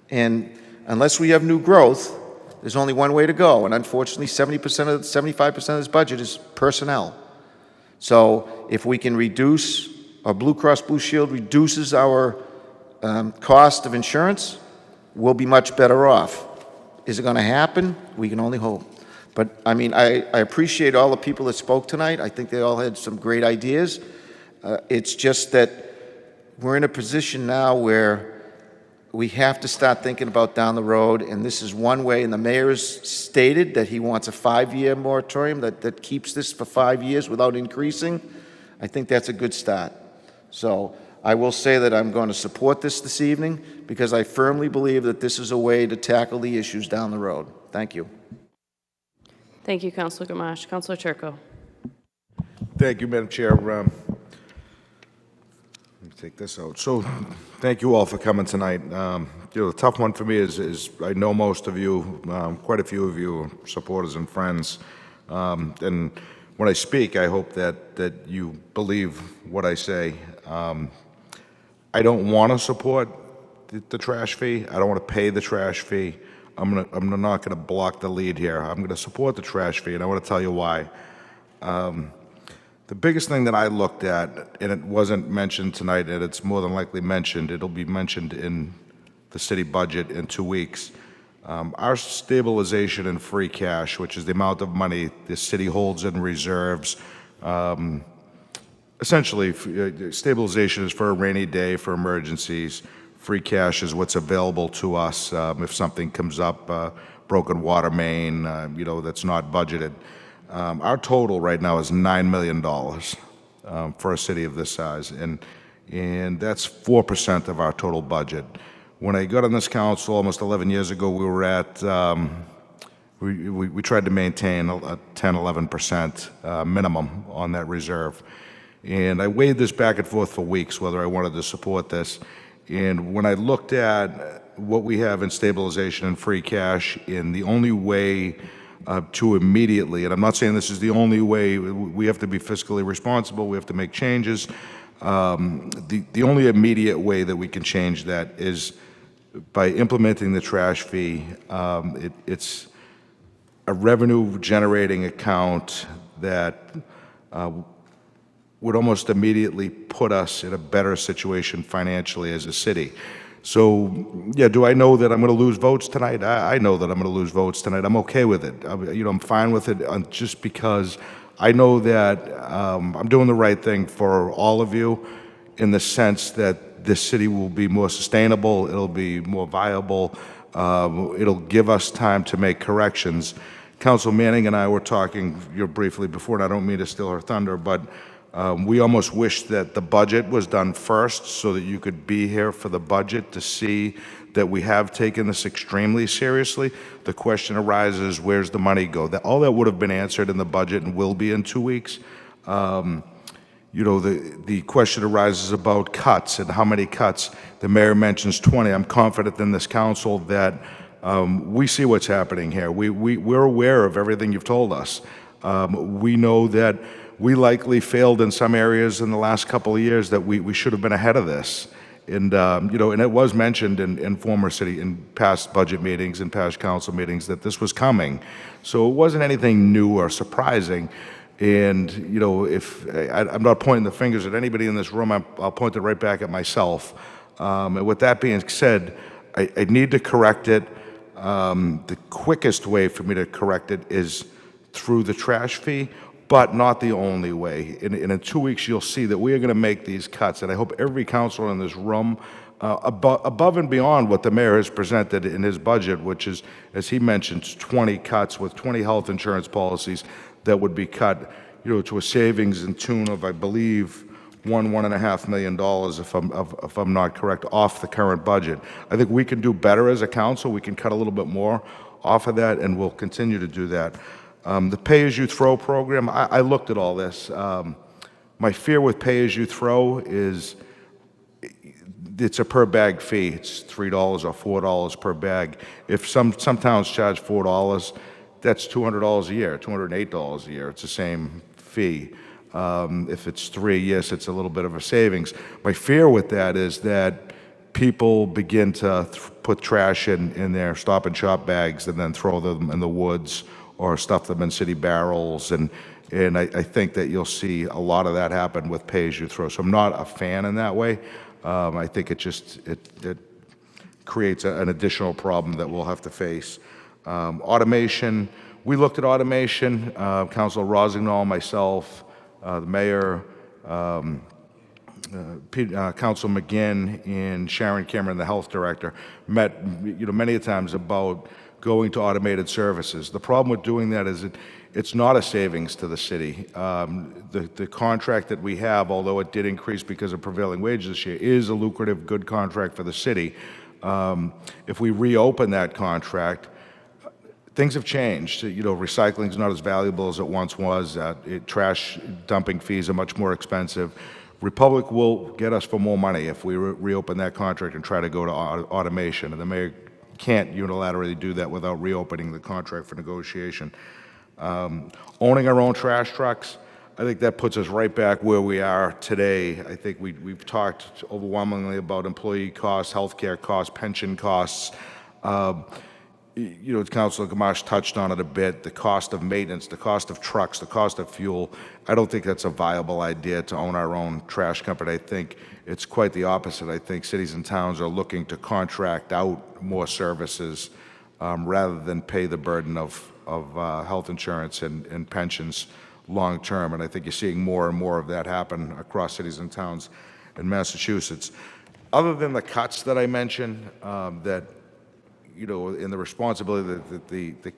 And unless we have new growth, there's only one way to go, and unfortunately 75% of this budget is personnel. So if we can reduce, or Blue Cross Blue Shield reduces our cost of insurance, we'll be much better off. Is it going to happen? We can only hope. But I mean, I appreciate all the people that spoke tonight. I think they all had some great ideas. It's just that we're in a position now where we have to start thinking about down the road, and this is one way, and the mayor has stated that he wants a 5-year moratorium that keeps this for 5 years without increasing. I think that's a good start. So I will say that I'm going to support this evening because I firmly believe that this is a way to tackle the issues down the road. Thank you. Thank you, Councilor Gamache. Councilor Turco. Thank you, Madam Chair. Let me take this out. So, thank you all for coming tonight. The tough one for me is I know most of you, quite a few of you, are supporters and friends. And when I speak, I hope that you believe what I say. I don't want to support the trash fee. I don't want to pay the trash fee. I'm not going to block the lead here. I'm going to support the trash fee, and I want to tell you why. The biggest thing that I looked at, and it wasn't mentioned tonight, and it's more than likely mentioned, it'll be mentioned in the city budget in 2 weeks. Our stabilization and free cash, which is the amount of money the city holds in reserves, essentially, stabilization is for a rainy day, for emergencies. Free cash is what's available to us if something comes up broken water main, that's not budgeted. Our total right now is $9 million for a city of this size, and that's 4% of our total budget. When I got on this council almost 11 years ago, we were at, we tried to maintain a 10, 11% minimum on that reserve. And I weighed this back and forth for weeks, whether I wanted to support this. And when I looked at what we have in stabilization and free cash, and the only way to immediately, and I'm not saying this is the only way, we have to be fiscally responsible, we have to make changes. The only immediate way that we can change that is by implementing the trash fee. It's a revenue-generating account that would almost immediately put us in a better situation financially as a city. So, yeah, do I know that I'm going to lose votes tonight? I know that I'm going to lose votes tonight. I'm okay with it. I'm fine with it just because I know that I'm doing the right thing for all of you in the sense that this city will be more sustainable, it'll be more viable, it'll give us time to make corrections. Council Manning and I were talking briefly before, and I don't mean to steal her thunder, but we almost wish that the budget was done first so that you could be here for the budget to see that we have taken this extremely seriously. The question arises, where's the money go? All that would have been answered in the budget and will be in 2 weeks. The question arises about cuts and how many cuts. The mayor mentions 20. I'm confident in this council that we see what's happening here. We're aware of everything you've told us. We know that we likely failed in some areas in the last couple of years that we should have been ahead of this. And, and it was mentioned in past budget meetings and past council meetings that this was coming. So it wasn't anything new or surprising. And, I'm not pointing the fingers at anybody in this room, I'll point it right back at myself. And with that being said, I need to correct it. The quickest way for me to correct it is through the trash fee, but not the only way. And in 2 weeks, you'll see that we are going to make these cuts. And I hope every councilor in this room, above and beyond what the mayor has presented in his budget, which is, as he mentioned, 20 cuts with 20 health insurance policies that would be cut, to a savings in tune of, I believe, $1.5 million, if I'm not correct, off the current budget. I think we can do better as a council. We can cut a little bit more off of that, and we'll continue to do that. The pay-as-you-throw program, I looked at all this. My fear with pay-as-you-throw is it's a per-bag fee. It's $3 or $4 per bag. If some towns charge $4, that's $200 a year, $208 a year. It's the same fee. If it's $3, yes, it's a little bit of a savings. My fear with that is that people begin to put trash in their stop-and-shop bags and then throw them in the woods or stuff them in city barrels, and I think that you'll see a lot of that happen with pay-as-you-throw. So I'm not a fan in that way. I think it creates an additional problem that we'll have to face. Automation, we looked at automation. Councilor Rosignol, myself, the mayor, Council McGinn, and Sharon Cameron, the health director, met many times about going to automated services. The problem with doing that is it's not a savings to the city. The contract that we have, although it did increase because of prevailing wages this year, is a lucrative, good contract for the city. If we reopen that contract, things have changed. Recycling is not as valuable as it once was. Trash dumping fees are much more expensive. Republic will get us for more money if we reopen that contract and try to go to automation. And the mayor can't unilaterally do that without reopening the contract for negotiation. Owning our own trash trucks, I think that puts us right back where we are today. I think we've talked overwhelmingly about employee costs, healthcare costs, pension costs. Councilor Gamache touched on it a bit, the cost of maintenance, the cost of trucks, the cost of fuel. I don't think that's a viable idea to own our own trash company. I think it's quite the opposite. I think cities and towns are looking to contract out more services rather than pay the burden of health insurance and pensions long term. And I think you're seeing more and more of that happen across cities and towns in Massachusetts. Other than the cuts that I mentioned, that and the responsibility that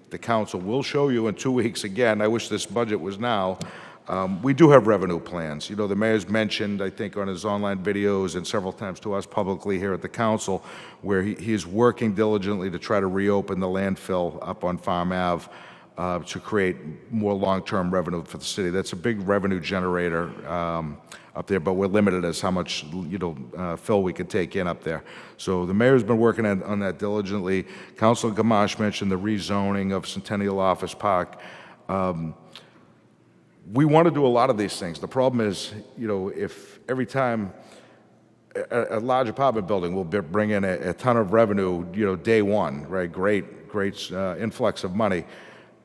the council will show you in 2 weeks again. I wish this budget was now. We do have revenue plans. The mayor's mentioned, I think, on his online videos and several times to us publicly here at the council, where he is working diligently to try to reopen the landfill up on Farm Ave to create more long-term revenue for the city. That's a big revenue generator up there, but we're limited as how much fill we could take in up there. So the mayor's been working on that diligently. Councilor Gamache mentioned the rezoning of Centennial Office Park. We want to do a lot of these things. The problem is, if every time a large apartment building will bring in a ton of revenue, day one, right? Great influx of money.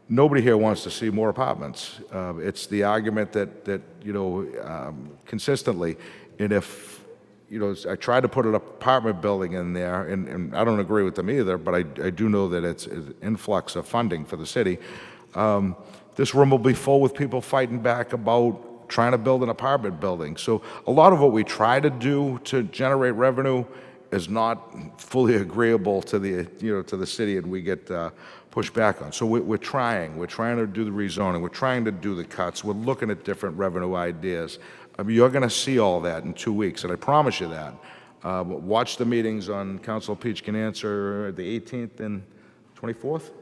Nobody here wants to see more apartments. It's the argument that consistently, and if I tried to put an apartment building in there, and I don't agree with them either, but I do know that it's an influx of funding for the city. This room will be full with people fighting back about trying to build an apartment building. So a lot of what we try to do to generate revenue is not fully agreeable to the city, and we get pushed back on. So we're trying to do the rezoning, we're trying to do the cuts, we're looking at different revenue ideas. You're going to see all that in 2 weeks, and I promise you that. Watch the meetings on Council Peach Can Answer the 18th and 24th.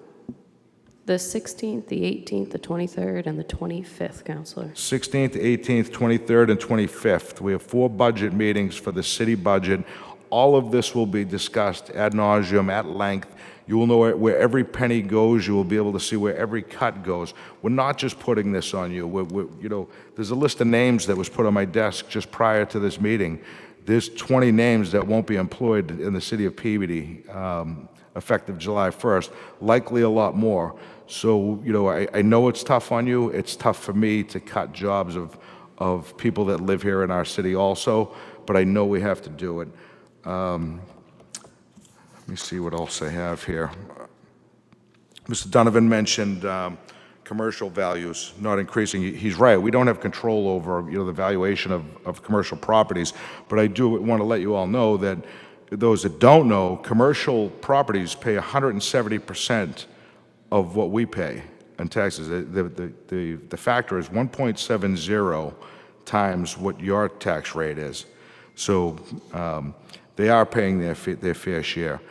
The 16th, the 18th, the 23rd, and the 25th, Councilor. 16th, 18th, 23rd, and 25th. We have 4 budget meetings for the city budget. All of this will be discussed ad nauseum, at length. You will know where every penny goes. You will be able to see where every cut goes. We're not just putting this on you. There's a list of names that was put on my desk just prior to this meeting. There's 20 names that won't be employed in the city of Peabody effective July 1st, likely a lot more. So, I know it's tough on you. It's tough for me to cut jobs of people that live here in our city also, but I know we have to do it. Let me see what else I have here. Mr. Donovan mentioned commercial values not increasing. He's right. We don't have control over the valuation of commercial properties, but I do want to let you all know that those that don't know, commercial properties pay 170% of what we pay in taxes. The factor is 1.70 times what your tax rate is. So they are paying their fair share.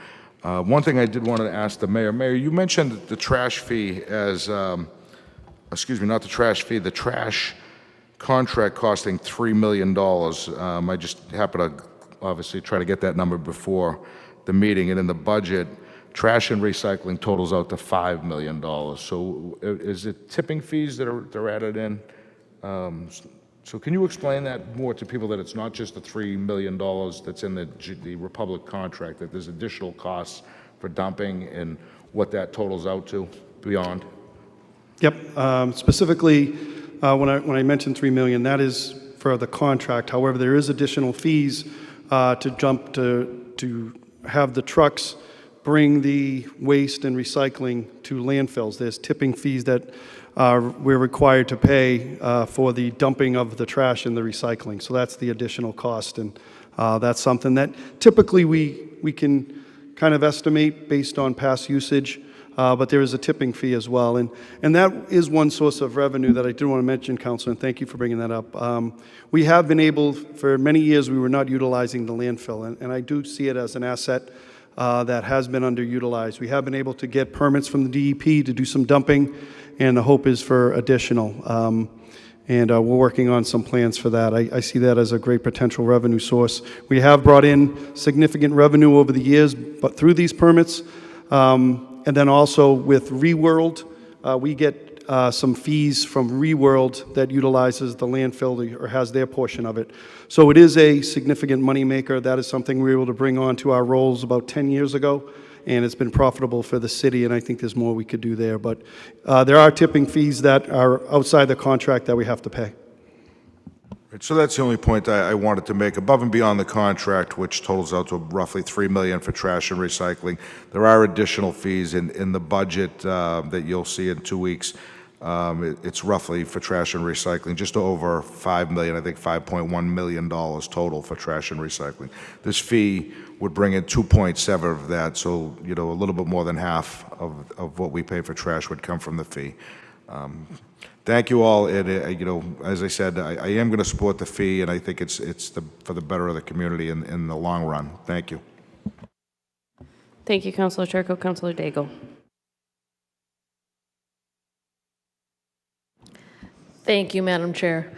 One thing I did want to ask the mayor. Mayor, you mentioned the trash fee as, excuse me, not the trash fee, the trash contract costing $3 million. I just happened to obviously try to get that number before the meeting, and in the budget, trash and recycling totals out to $5 million. So is it tipping fees that are added in? So can you explain that more to people, that it's not just the $3 million that's in the Republic contract, that there's additional costs for dumping and what that totals out to beyond? Yep. Specifically, when I mentioned $3 million, that is for the contract. However, there is additional fees to have the trucks bring the waste and recycling to landfills. There's tipping fees that we're required to pay for the dumping of the trash and the recycling. So that's the additional cost, and that's something that typically we can kind of estimate based on past usage, but there is a tipping fee as well. And that is one source of revenue that I did want to mention, Councilor, and thank you for bringing that up. We have been able, for many years, we were not utilizing the landfill, and I do see it as an asset that has been underutilized. We have been able to get permits from the DEP to do some dumping, and the hope is for additional. And we're working on some plans for that. I see that as a great potential revenue source. We have brought in significant revenue over the years, but through these permits, and then also with ReWorld, we get some fees from ReWorld that utilizes the landfill or has their portion of it. So it is a significant moneymaker. That is something we were able to bring on to our rolls about 10 years ago, and it's been profitable for the city, and I think there's more we could do there. But there are tipping fees that are outside the contract that we have to pay. So that's the only point I wanted to make. Above and beyond the contract, which totals out to roughly $3 million for trash and recycling, there are additional fees in the budget that you'll see in 2 weeks. It's roughly for trash and recycling, just over $5 million, I think $5.1 million total for trash and recycling. This fee would bring in 2.7 of that, so, a little bit more than half of what we pay for trash would come from the fee. Thank you all, and, as I said, I am going to support the fee, and I think it's for the better of the community in the long run. Thank you. Thank you, Councilor Turco. Councilor Daigle. Thank you, Madam Chair.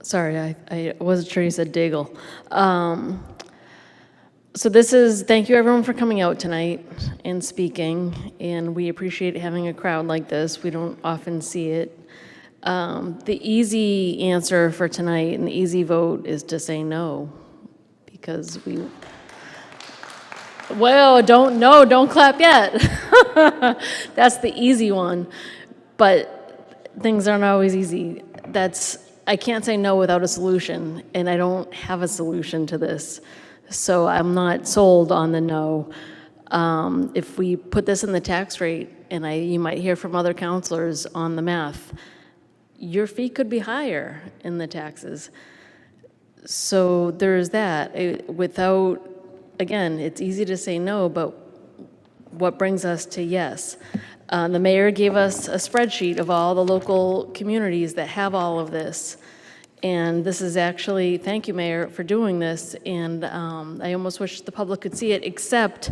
Sorry, I wasn't sure you said Daigle. Thank you everyone for coming out tonight and speaking, and we appreciate having a crowd like this. We don't often see it. The easy answer for tonight and the easy vote is to say no, because don't clap yet. That's the easy one, but things aren't always easy. I can't say no without a solution, and I don't have a solution to this. So I'm not sold on the no. If we put this in the tax rate, and you might hear from other counselors on the math, your fee could be higher in the taxes. So there's that. Again, it's easy to say no, but what brings us to yes? The mayor gave us a spreadsheet of all the local communities that have all of this. And this is actually, thank you, Mayor, for doing this. And I almost wish the public could see it, except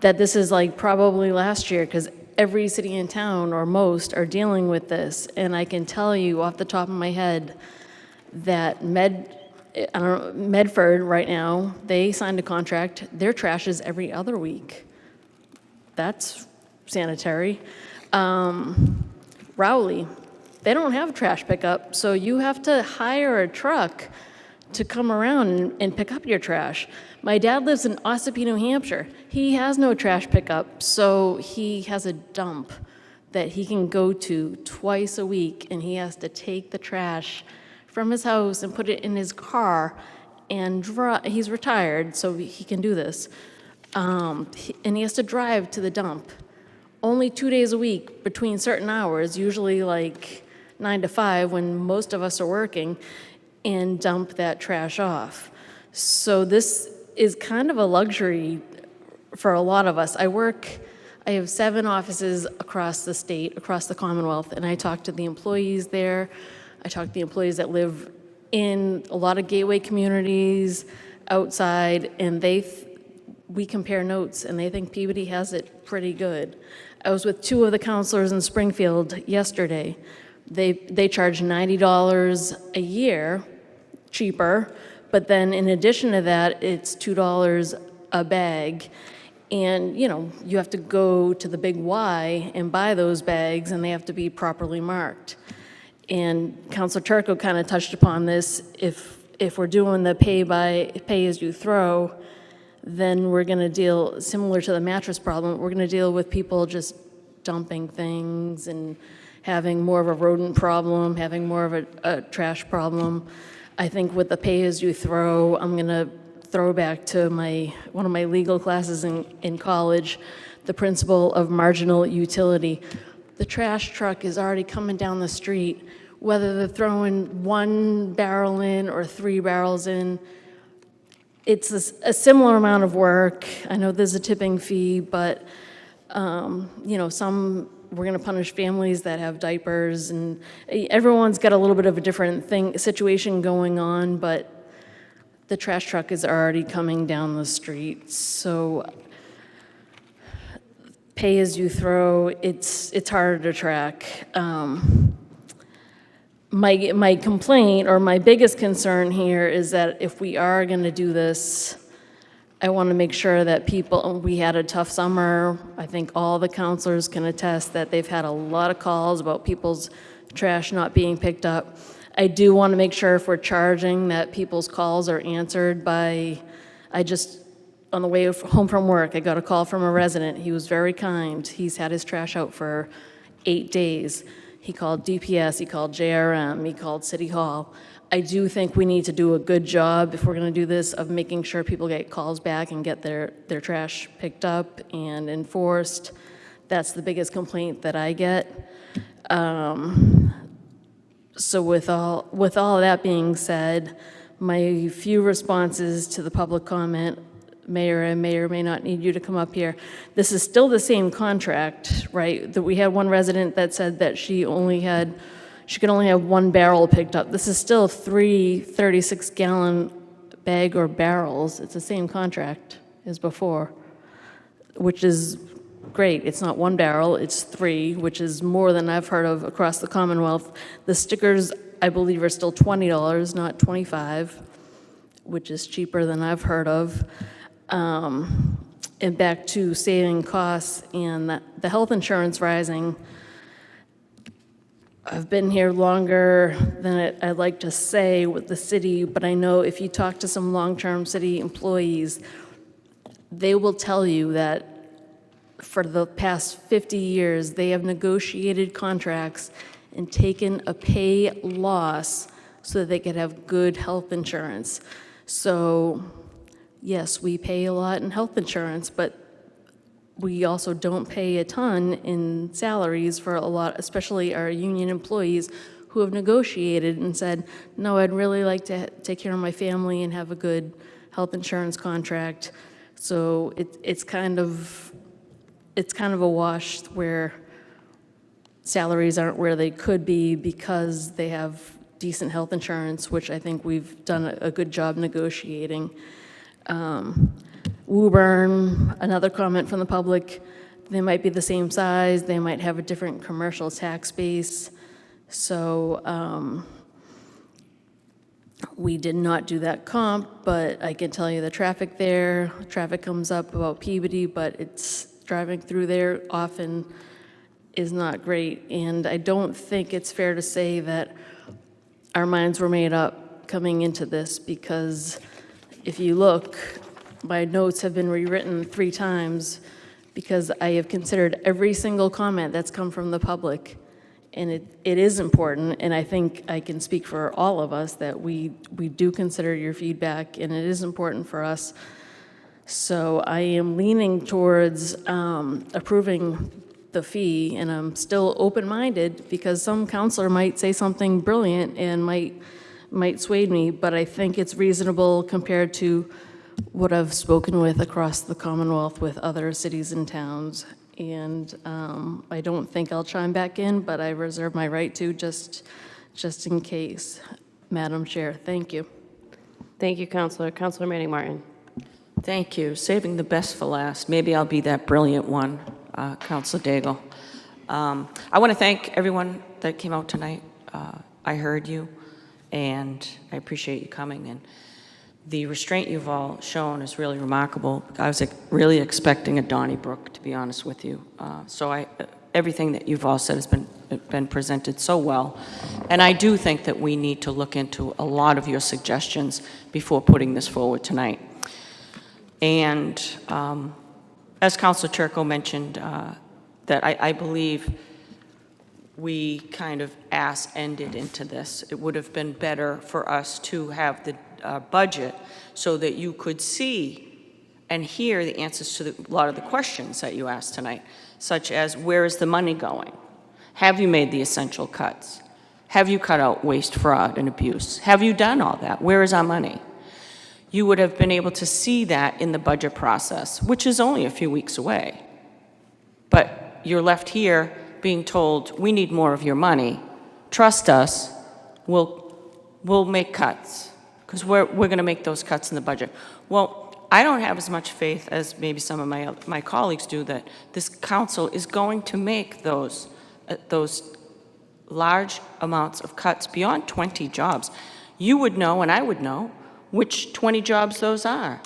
that this is like probably last year, because every city in town, or most, are dealing with this. And I can tell you off the top of my head that Medford right now, they signed a contract. Their trash is every other week. That's sanitary. Rowley, they don't have trash pickup, so you have to hire a truck to come around and pick up your trash. My dad lives in Ossipee, New Hampshire. He has no trash pickup, so he has a dump that he can go to twice a week, and he has to take the trash from his house and put it in his car and drive. He's retired, so he can do this. And he has to drive to the dump only 2 days a week between certain hours, usually like 9 to 5 when most of us are working, and dump that trash off. So this is kind of a luxury for a lot of us. I have 7 offices across the state, across the Commonwealth, and I talk to the employees there. I talk to the employees that live in a lot of gateway communities outside, and we compare notes, and they think Peabody has it pretty good. I was with 2 of the counselors in Springfield yesterday. They charge $90 a year, cheaper, but then in addition to that, it's $2 a bag. And, you have to go to the Big Y and buy those bags, and they have to be properly marked. And Councilor Turco kind of touched upon this. If we're doing the pay as you throw, then we're going to deal, similar to the mattress problem, we're going to deal with people just dumping things and having more of a rodent problem, having more of a trash problem. I think with the pay as you throw, I'm going to throw back to one of my legal classes in college, the principle of marginal utility. The trash truck is already coming down the street, whether they're throwing 1 barrel in or 3 barrels in. It's a similar amount of work. I know there's a tipping fee, but we're going to punish families that have diapers, and everyone's got a little bit of a different situation going on, but the trash truck is already coming down the street. So pay as you throw, it's harder to track. My complaint, or my biggest concern here, is that if we are going to do this, I want to make sure that we had a tough summer. I think all the counselors can attest that they've had a lot of calls about people's trash not being picked up. I do want to make sure if we're charging that people's calls are answered by, on the way home from work, I got a call from a resident. He was very kind. He's had his trash out for 8 days. He called DPS, he called JRM, he called City Hall. I do think we need to do a good job, if we're going to do this, of making sure people get calls back and get their trash picked up and enforced. That's the biggest complaint that I get. So with all that being said, my few responses to the public comment, Mayor, I may or may not need you to come up here. This is still the same contract, right? That we had one resident that said that she could only have one barrel picked up. This is still 3 36-gallon bag or barrels. It's the same contract as before, which is great. It's not one barrel, it's 3, which is more than I've heard of across the Commonwealth. The stickers, I believe, are still $20, not $25, which is cheaper than I've heard of. And back to saving costs and the health insurance rising. I've been here longer than I'd like to say with the city, but I know if you talk to some long-term city employees, they will tell you that for the past 50 years, they have negotiated contracts and taken a pay loss so that they could have good health insurance. So, yes, we pay a lot in health insurance, but we also don't pay a ton in salaries for a lot, especially our union employees who have negotiated and said, no, I'd really like to take care of my family and have a good health insurance contract. So it's kind of a wash where salaries aren't where they could be because they have decent health insurance, which I think we've done a good job negotiating. Woburn, another comment from the public, they might be the same size, they might have a different commercial tax base. So we did not do that comp, but I can tell you the traffic there, traffic comes up about Peabody, but it's driving through there often is not great. And I don't think it's fair to say that our minds were made up coming into this, because if you look, my notes have been rewritten 3 times because I have considered every single comment that's come from the public. And it is important, and I think I can speak for all of us that we do consider your feedback, and it is important for us. So I am leaning towards approving the fee, and I'm still open-minded because some counselor might say something brilliant and might sway me, but I think it's reasonable compared to what I've spoken with across the Commonwealth with other cities and towns. And I don't think I'll chime back in, but I reserve my right to just in case. Madam Chair, thank you. Thank you, Counselor. Counselor Manning Martin. Thank you. Saving the best for last. Maybe I'll be that brilliant one, Counselor Daigle. I want to thank everyone that came out tonight. I heard you, and I appreciate you coming. And the restraint you've all shown is really remarkable. I was really expecting a Donnybrook, to be honest with you. So everything that you've all said has been presented so well. And I do think that we need to look into a lot of your suggestions before putting this forward tonight. And as Councilor Turco mentioned, that I believe we kind of ass-ended into this. It would have been better for us to have the budget so that you could see and hear the answers to a lot of the questions that you asked tonight, such as, where is the money going? Have you made the essential cuts? Have you cut out waste, fraud, and abuse? Have you done all that? Where is our money? You would have been able to see that in the budget process, which is only a few weeks away. But you're left here being told, we need more of your money. Trust us, we'll make cuts, because we're going to make those cuts in the budget. Well, I don't have as much faith as maybe some of my colleagues do that this council is going to make those large amounts of cuts beyond 20 jobs. You would know, and I would know, which 20 jobs those are.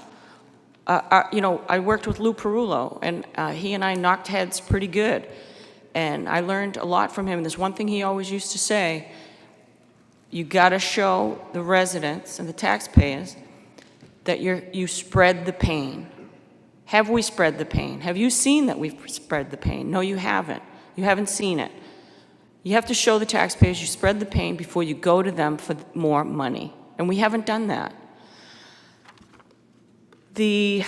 You know, I worked with Lou Perullo, and he and I knocked heads pretty good. And I learned a lot from him. There's one thing he always used to say: you got to show the residents and the taxpayers that you spread the pain. Have we spread the pain? Have you seen that we've spread the pain? No, you haven't. You haven't seen it. You have to show the taxpayers you spread the pain before you go to them for more money. And we haven't done that. The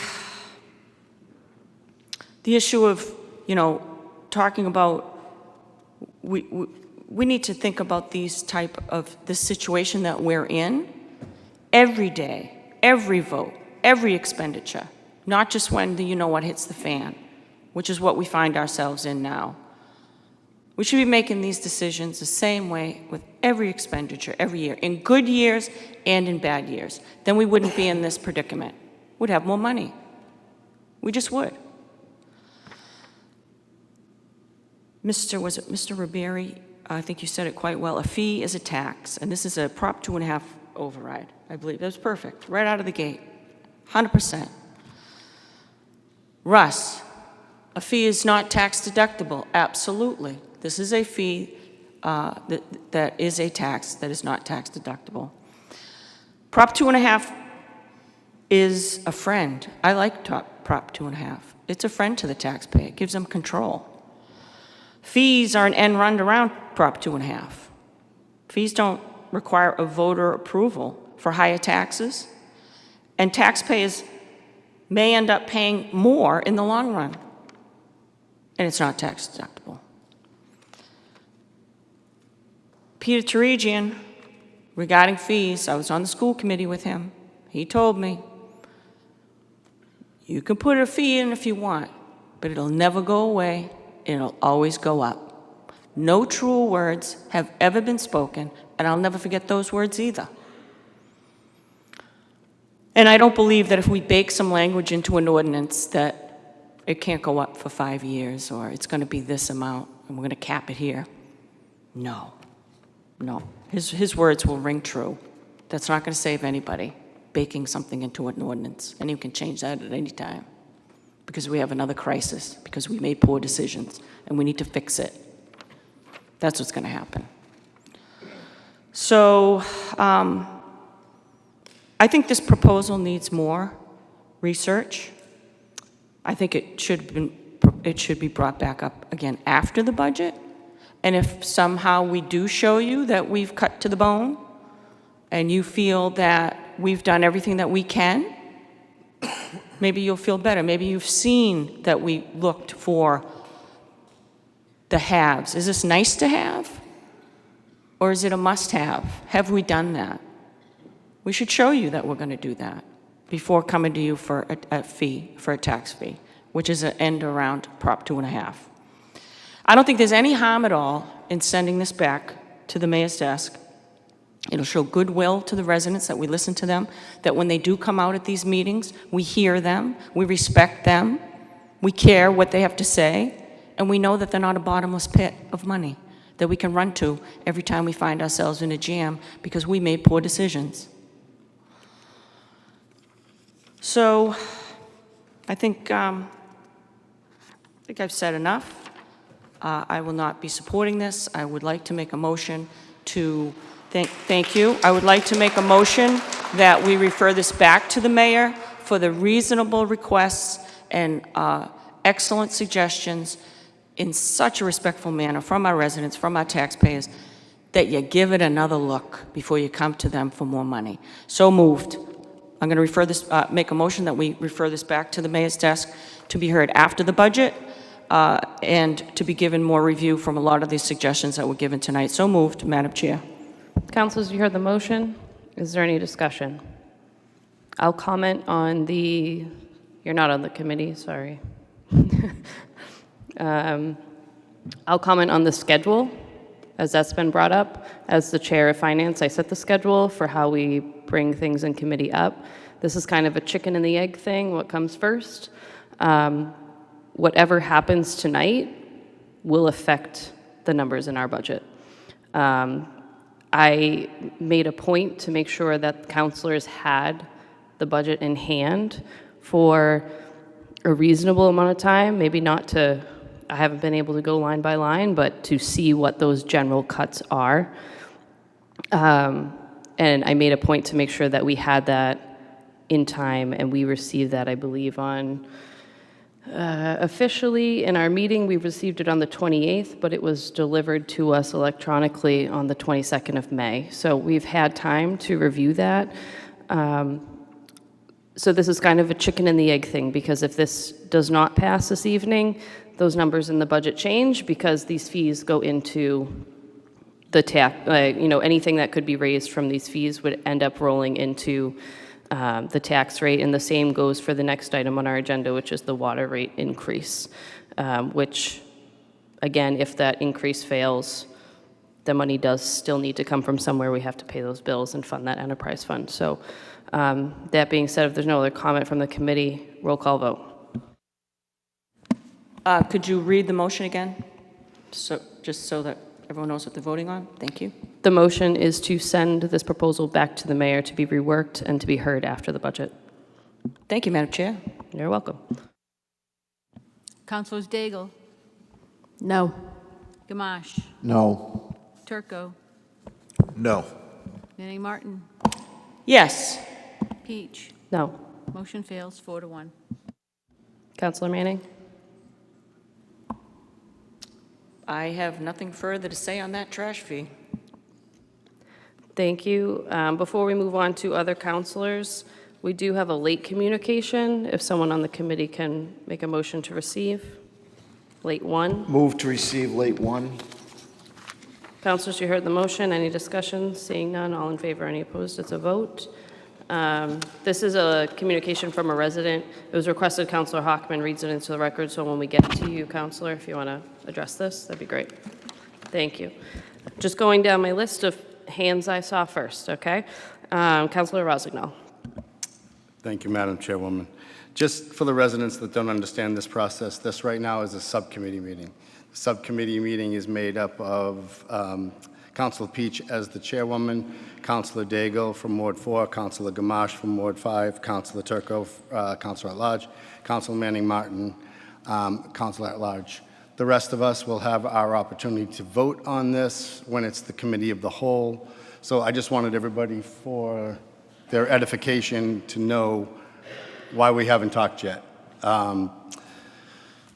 issue of, you know, talking about we need to think about this situation that we're in every day, every vote, every expenditure, not just when the you-know-what hits the fan, which is what we find ourselves in now. We should be making these decisions the same way with every expenditure, every year, in good years and in bad years. Then we wouldn't be in this predicament. We'd have more money. We just would. Was it Mr. Ribery? I think you said it quite well. A fee is a tax, and this is a Prop 2.5 override, I believe. That was perfect, right out of the gate, 100%. Russ, a fee is not tax deductible. Absolutely. This is a fee that is a tax that is not tax deductible. Prop 2.5 is a friend. I like Prop 2.5. It's a friend to the taxpayer. It gives them control. Fees are an end run around Prop 2.5. Fees don't require a voter approval for higher taxes, and taxpayers may end up paying more in the long run, and it's not tax deductible. Peter Turigian, regarding fees, I was on the school committee with him. He told me, you can put a fee in if you want, but it'll never go away, and it'll always go up. No truer words have ever been spoken, and I'll never forget those words either. And I don't believe that if we bake some language into an ordinance that it can't go up for 5 years, or it's going to be this amount, and we're going to cap it here. No. No. His words will ring true. That's not going to save anybody, baking something into an ordinance. And you can change that at any time, because we have another crisis, because we made poor decisions, and we need to fix it. That's what's going to happen. So I think this proposal needs more research. I think it should be brought back up again after the budget. And if somehow we do show you that we've cut to the bone, and you feel that we've done everything that we can, maybe you'll feel better. Maybe you've seen that we looked for the haves. Is this nice to have? Or is it a must-have? Have we done that? We should show you that we're going to do that before coming to you for a fee, for a tax fee, which is an end around Prop 2.5. I don't think there's any harm at all in sending this back to the mayor's desk. It'll show goodwill to the residents, that we listen to them, that when they do come out at these meetings, we hear them, we respect them, we care what they have to say, and we know that they're not a bottomless pit of money that we can run to every time we find ourselves in a jam because we made poor decisions. So I think I've said enough. I will not be supporting this. I would like to make a motion to, thank you. I would like to make a motion that we refer this back to the mayor for the reasonable requests and excellent suggestions in such a respectful manner from our residents, from our taxpayers, that you give it another look before you come to them for more money. So moved. I'm going to refer this, make a motion that we refer this back to the mayor's desk to be heard after the budget, and to be given more review from a lot of these suggestions that were given tonight. So moved, Madam Chair. Councilors, you heard the motion. Is there any discussion? I'll comment on the, you're not on the committee, sorry. I'll comment on the schedule, as that's been brought up. As the chair of finance, I set the schedule for how we bring things in committee up. This is kind of a chicken and the egg thing, what comes first. Whatever happens tonight will affect the numbers in our budget. I made a point to make sure that councilors had the budget in hand for a reasonable amount of time, maybe not to, I haven't been able to go line by line, but to see what those general cuts are. And I made a point to make sure that we had that in time, and we received that, I believe, on officially in our meeting, we received it on the 28th, but it was delivered to us electronically on the 22nd of May. So we've had time to review that. So this is kind of a chicken and the egg thing, because if this does not pass this evening, those numbers in the budget change because these fees go into the tax, anything that could be raised from these fees would end up rolling into the tax rate, and the same goes for the next item on our agenda, which is the water rate increase, which, again, if that increase fails, the money does still need to come from somewhere. We have to pay those bills and fund that enterprise fund. So that being said, if there's no other comment from the committee, roll call vote. Could you read the motion again? Just so that everyone knows what they're voting on. Thank you. The motion is to send this proposal back to the mayor to be reworked and to be heard after the budget. Thank you, Madam Chair. You're welcome. Councilors Daigle, No. Gamache, No. Turco, No. Manning Martin, Yes. Peach. No. Motion fails 4-1. Councilor Manning? I have nothing further to say on that trash fee. Thank you. Before we move on to other councilors, we do have a late communication. If someone on the committee can make a motion to receive. Late 1. Move to receive late 1. Councilors, you heard the motion. Any discussion? Seeing none, all in favor, any opposed? It's a vote. This is a communication from a resident. It was requested Councilor Hockman reads it into the record, so when we get to you, Councilor, if you want to address this, that'd be great. Thank you. Just going down my list of hands I saw first, okay? Councilor Rossignol. Thank you, Madam Chairwoman. Just for the residents that don't understand this process, this right now is a subcommittee meeting. The subcommittee meeting is made up of Councilor Peach as the chairwoman, Councilor Daigle from Ward 4, Councilor Gamache from Ward 5, Councilor Turco, Councilor at Large, Councilor Manning Martin, Councilor at Large. The rest of us will have our opportunity to vote on this when it's the committee of the whole. So I just wanted everybody, for their edification, to know why we haven't talked yet.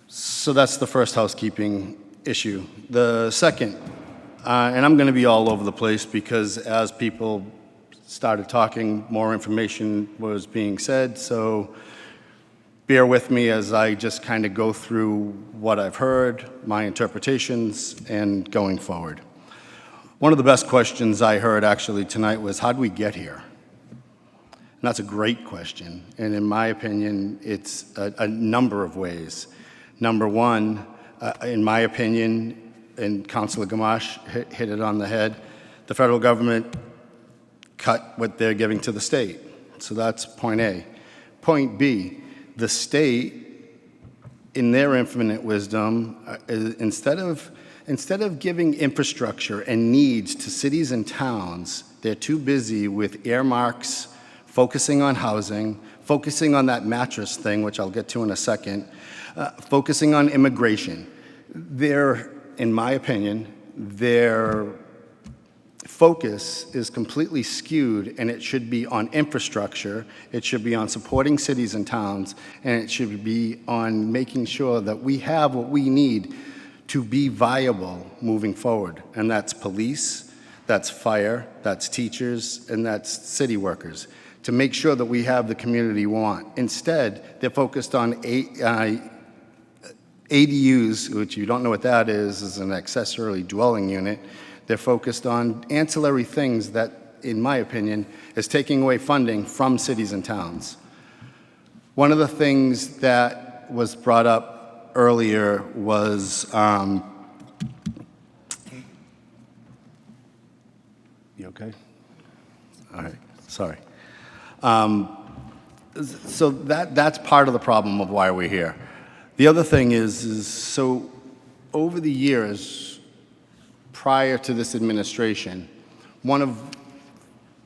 So that's the first housekeeping issue. The second, and I'm going to be all over the place because as people started talking, more information was being said, so bear with me as I just kind of go through what I've heard, my interpretations, and going forward. One of the best questions I heard actually tonight was, how'd we get here? And that's a great question, and in my opinion, it's a number of ways. Number one, in my opinion, and Councilor Gamache hit it on the head, the federal government cut what they're giving to the state. So that's point A. Point B, the state, in their infinite wisdom, instead of giving infrastructure and needs to cities and towns, they're too busy with earmarks, focusing on housing, focusing on that mattress thing, which I'll get to in a second, focusing on immigration. In my opinion, their focus is completely skewed, and it should be on infrastructure, it should be on supporting cities and towns, and it should be on making sure that we have what we need to be viable moving forward. And that's police, that's fire, that's teachers, and that's city workers, to make sure that we have the community we want. Instead, they're focused on ADUs, which you don't know what that is an accessory dwelling unit. They're focused on ancillary things that, in my opinion, is taking away funding from cities and towns. One of the things that was brought up earlier was, you okay? All right, sorry. So that's part of the problem of why we're here. The other thing is so over the years prior to this administration, one of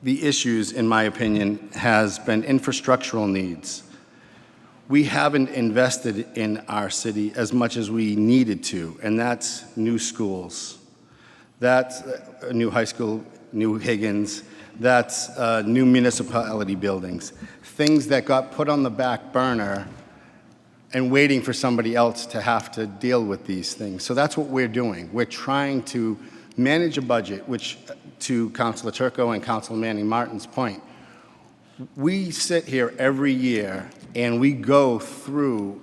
the issues, in my opinion, has been infrastructural needs. We haven't invested in our city as much as we needed to, and that's new schools. That's a new high school, new Higgins, that's new municipality buildings, things that got put on the back burner and waiting for somebody else to have to deal with these things. So that's what we're doing. We're trying to manage a budget, which, to Councilor Turco and Councilor Manning Martin's point, we sit here every year and we go through,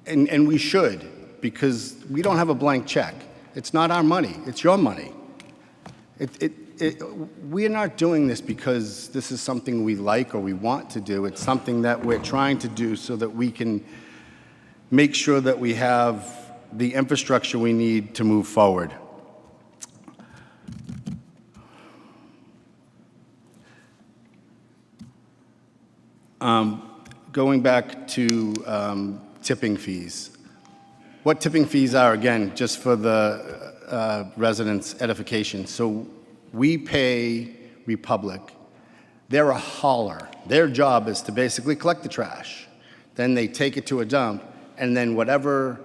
and we should, because we don't have a blank check. It's not our money, it's your money. We are not doing this because this is something we like or we want to do. It's something that we're trying to do so that we can make sure that we have the infrastructure we need to move forward. Going back to tipping fees. What tipping fees are, again, just for the residents' edification. So we pay Republic. They're a hauler. Their job is to basically collect the trash. Then they take it to a dump, and then whatever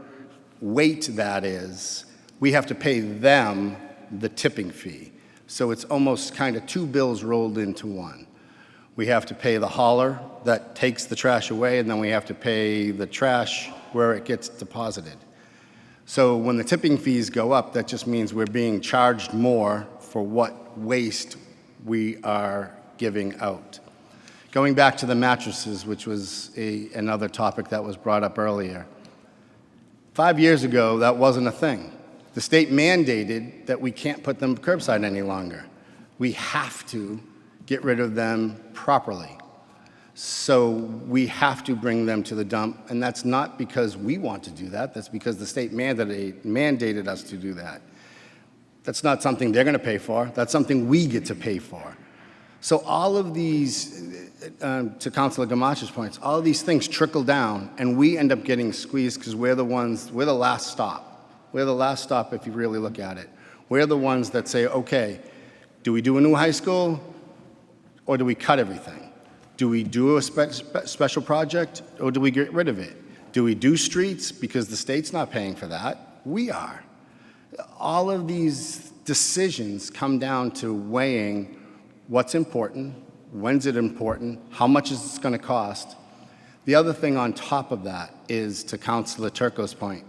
weight that is, we have to pay them the tipping fee. So it's almost kind of two bills rolled into one. We have to pay the hauler that takes the trash away, and then we have to pay the trash where it gets deposited. So when the tipping fees go up, that just means we're being charged more for what waste we are giving out. Going back to the mattresses, which was another topic that was brought up earlier. 5 years ago, that wasn't a thing. The state mandated that we can't put them curbside any longer. We have to get rid of them properly. So we have to bring them to the dump, and that's not because we want to do that. That's because the state mandated us to do that. That's not something they're going to pay for. That's something we get to pay for. So all of these, to Councilor Gamache's points, all of these things trickle down, and we end up getting squeezed because we're the last stop. We're the last stop if you really look at it. We're the ones that say, okay, do we do a new high school or do we cut everything? Do we do a special project or do we get rid of it? Do we do streets because the state's not paying for that? We are. All of these decisions come down to weighing what's important, when's it important, how much is it going to cost. The other thing on top of that is, to Councilor Turco's point,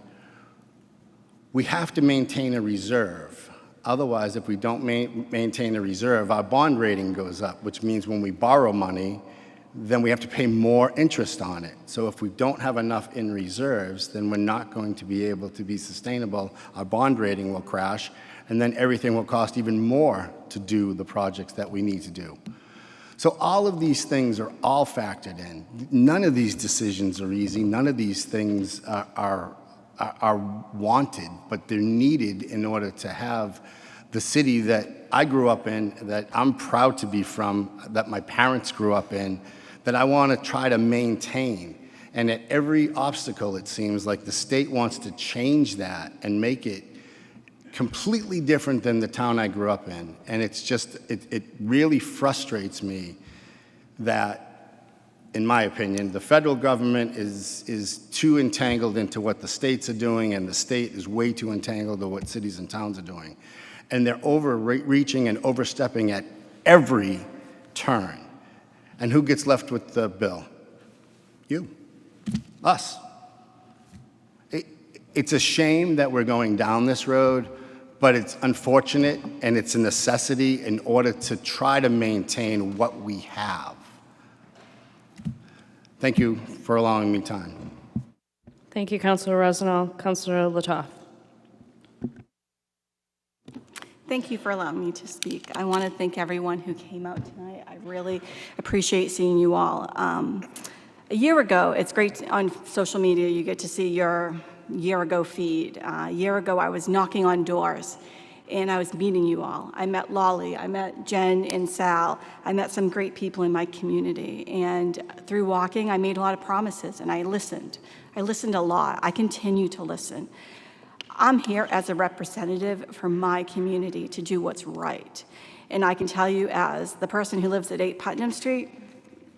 we have to maintain a reserve. Otherwise, if we don't maintain a reserve, our bond rating goes up, which means when we borrow money, then we have to pay more interest on it. So if we don't have enough in reserves, then we're not going to be able to be sustainable. Our bond rating will crash, and then everything will cost even more to do the projects that we need to do. So all of these things are all factored in. None of these decisions are easy. None of these things are wanted, but they're needed in order to have the city that I grew up in, that I'm proud to be from, that my parents grew up in, that I want to try to maintain. And at every obstacle, it seems like the state wants to change that and make it completely different than the town I grew up in. And it's just, it really frustrates me that, in my opinion, the federal government is too entangled into what the states are doing, and the state is way too entangled to what cities and towns are doing. And they're overreaching and overstepping at every turn. And who gets left with the bill? You. Us. It's a shame that we're going down this road, but it's unfortunate and it's a necessity in order to try to maintain what we have. Thank you for allowing me time. Thank you, Councilor Rosenau. Councilor Latoff. Thank you for allowing me to speak. I want to thank everyone who came out tonight. I really appreciate seeing you all. A year ago, it's great on social media, you get to see your year ago feed. A year ago, I was knocking on doors and I was meeting you all. I met Lolly, I met Jen and Sal, I met some great people in my community. And through walking, I made a lot of promises and I listened. I listened a lot. I continue to listen. I'm here as a representative for my community to do what's right. And I can tell you, as the person who lives at 8 Putnam Street,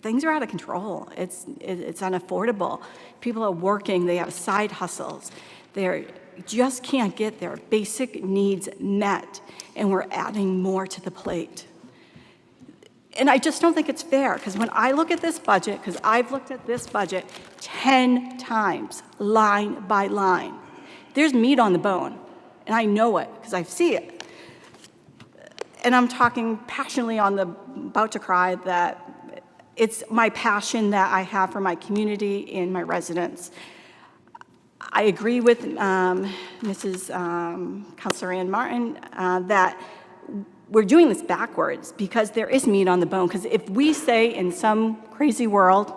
things are out of control. It's unaffordable. People are working, they have side hustles. They just can't get their basic needs met, and we're adding more to the plate. And I just don't think it's fair, because when I look at this budget, because I've looked at this budget 10 times, line by line, there's meat on the bone, and I know it because I see it. And I'm talking passionately on the about to cry that It's my passion that I have for my community and my residents. I agree with Mrs. Councilor Ann Martin that we're doing this backwards because there is meat on the bone. Because if we say in some crazy world,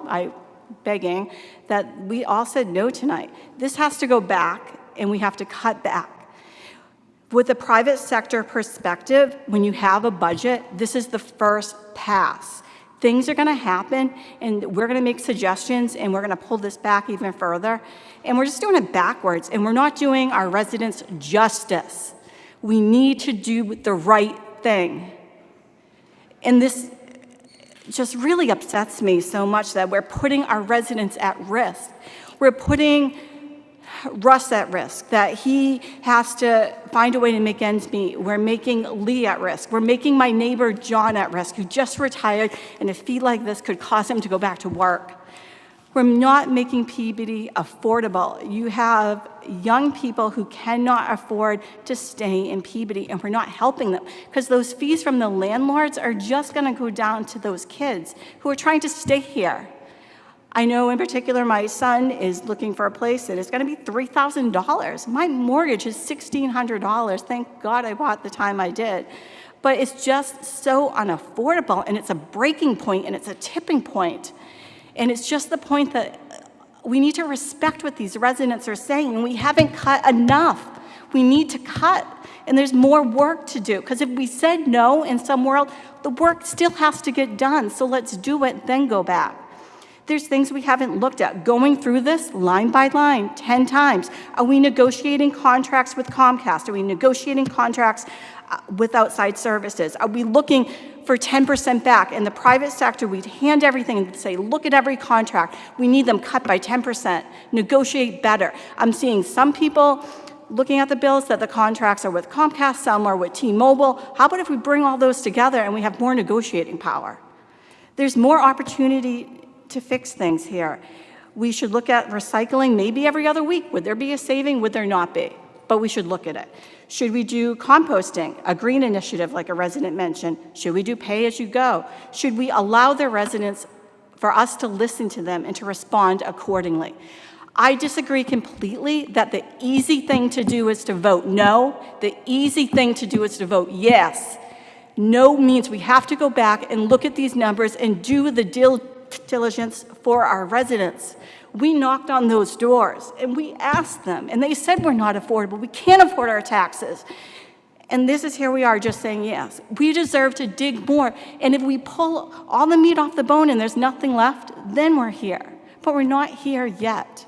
begging, that we all said no tonight, this has to go back and we have to cut back. With a private sector perspective, when you have a budget, this is the first pass. Things are going to happen, and we're going to make suggestions, and we're going to pull this back even further. And we're just doing it backwards, and we're not doing our residents justice. We need to do the right thing. And this just really upsets me so much that we're putting our residents at risk. We're putting Russ at risk, that he has to find a way to make ends meet. We're making Lee at risk. We're making my neighbor John at risk, who just retired, and a fee like this could cause him to go back to work. We're not making Peabody affordable. You have young people who cannot afford to stay in Peabody, and we're not helping them because those fees from the landlords are just going to go down to those kids who are trying to stay here. I know in particular my son is looking for a place that is going to be $3,000. My mortgage is $1,600. Thank God I bought the time I did. But it's just so unaffordable, and it's a breaking point, and it's a tipping point. And it's just the point that we need to respect what these residents are saying, and we haven't cut enough. We need to cut, and there's more work to do. Because if we said no in some world, the work still has to get done. So let's do it, then go back. There's things we haven't looked at. Going through this line by line 10 times. Are we negotiating contracts with Comcast? Are we negotiating contracts with outside services? Are we looking for 10% back? In the private sector, we'd hand everything and say, look at every contract. We need them cut by 10%. Negotiate better. I'm seeing some people looking at the bills that the contracts are with Comcast, some are with T-Mobile. How about if we bring all those together and we have more negotiating power? There's more opportunity to fix things here. We should look at recycling maybe every other week. Would there be a saving? Would there not be? But we should look at it. Should we do composting, a green initiative like a resident mentioned? Should we do pay-as-you-go? Should we allow the residents for us to listen to them and to respond accordingly? I disagree completely that the easy thing to do is to vote no. The easy thing to do is to vote yes. No means we have to go back and look at these numbers and do the diligence for our residents. We knocked on those doors and we asked them, and they said we're not affordable. We can't afford our taxes. And this is here we are just saying yes. We deserve to dig more. And if we pull all the meat off the bone and there's nothing left, then we're here. But we're not here yet.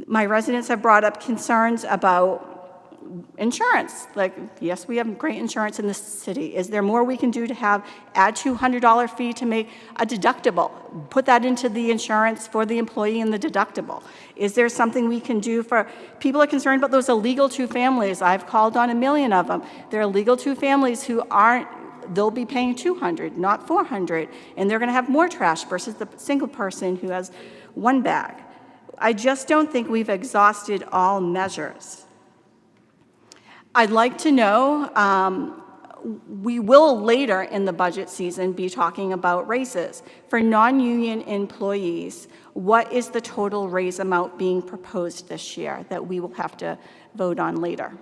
My residents have brought up concerns about insurance. Like, yes, we have great insurance in this city. Is there more we can do to add $200 fee to make a deductible? Put that into the insurance for the employee and the deductible. Is there something we can do for, people are concerned about those illegal two families. I've called on 1 million of them. There are illegal two families who aren't, they'll be paying $200, not $400, and they're gonna have more trash versus the single person who has one bag. I just don't think we've exhausted all measures. I'd like to know, we will later in the budget season be talking about raises. For non-union employees, what is the total raise amount being proposed this year that we will have to vote on later?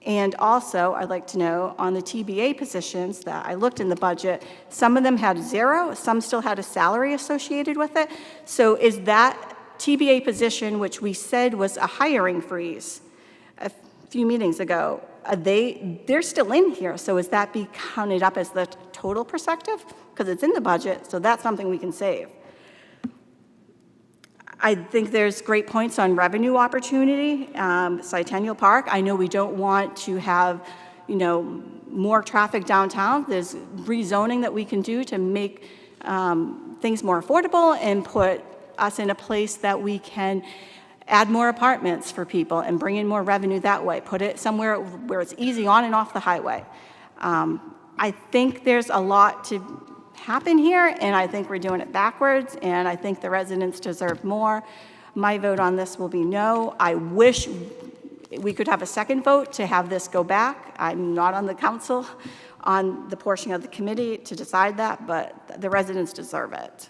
And also, I'd like to know on the TBA positions that I looked in the budget, some of them had 0, some still had a salary associated with it. So is that TBA position, which we said was a hiring freeze a few meetings ago, they're still in here, so is that be counted up as the total perspective? Because it's in the budget, so that's something we can save. I think there's great points on revenue opportunity. Centennial Park, I know we don't want to have, more traffic downtown. There's rezoning that we can do to make things more affordable and put us in a place that we can add more apartments for people and bring in more revenue that way. Put it somewhere where it's easy on and off the highway. I think there's a lot to happen here, and I think we're doing it backwards, and I think the residents deserve more. My vote on this will be no. I wish we could have a second vote to have this go back. I'm not on the council on the portion of the committee to decide that, but the residents deserve it.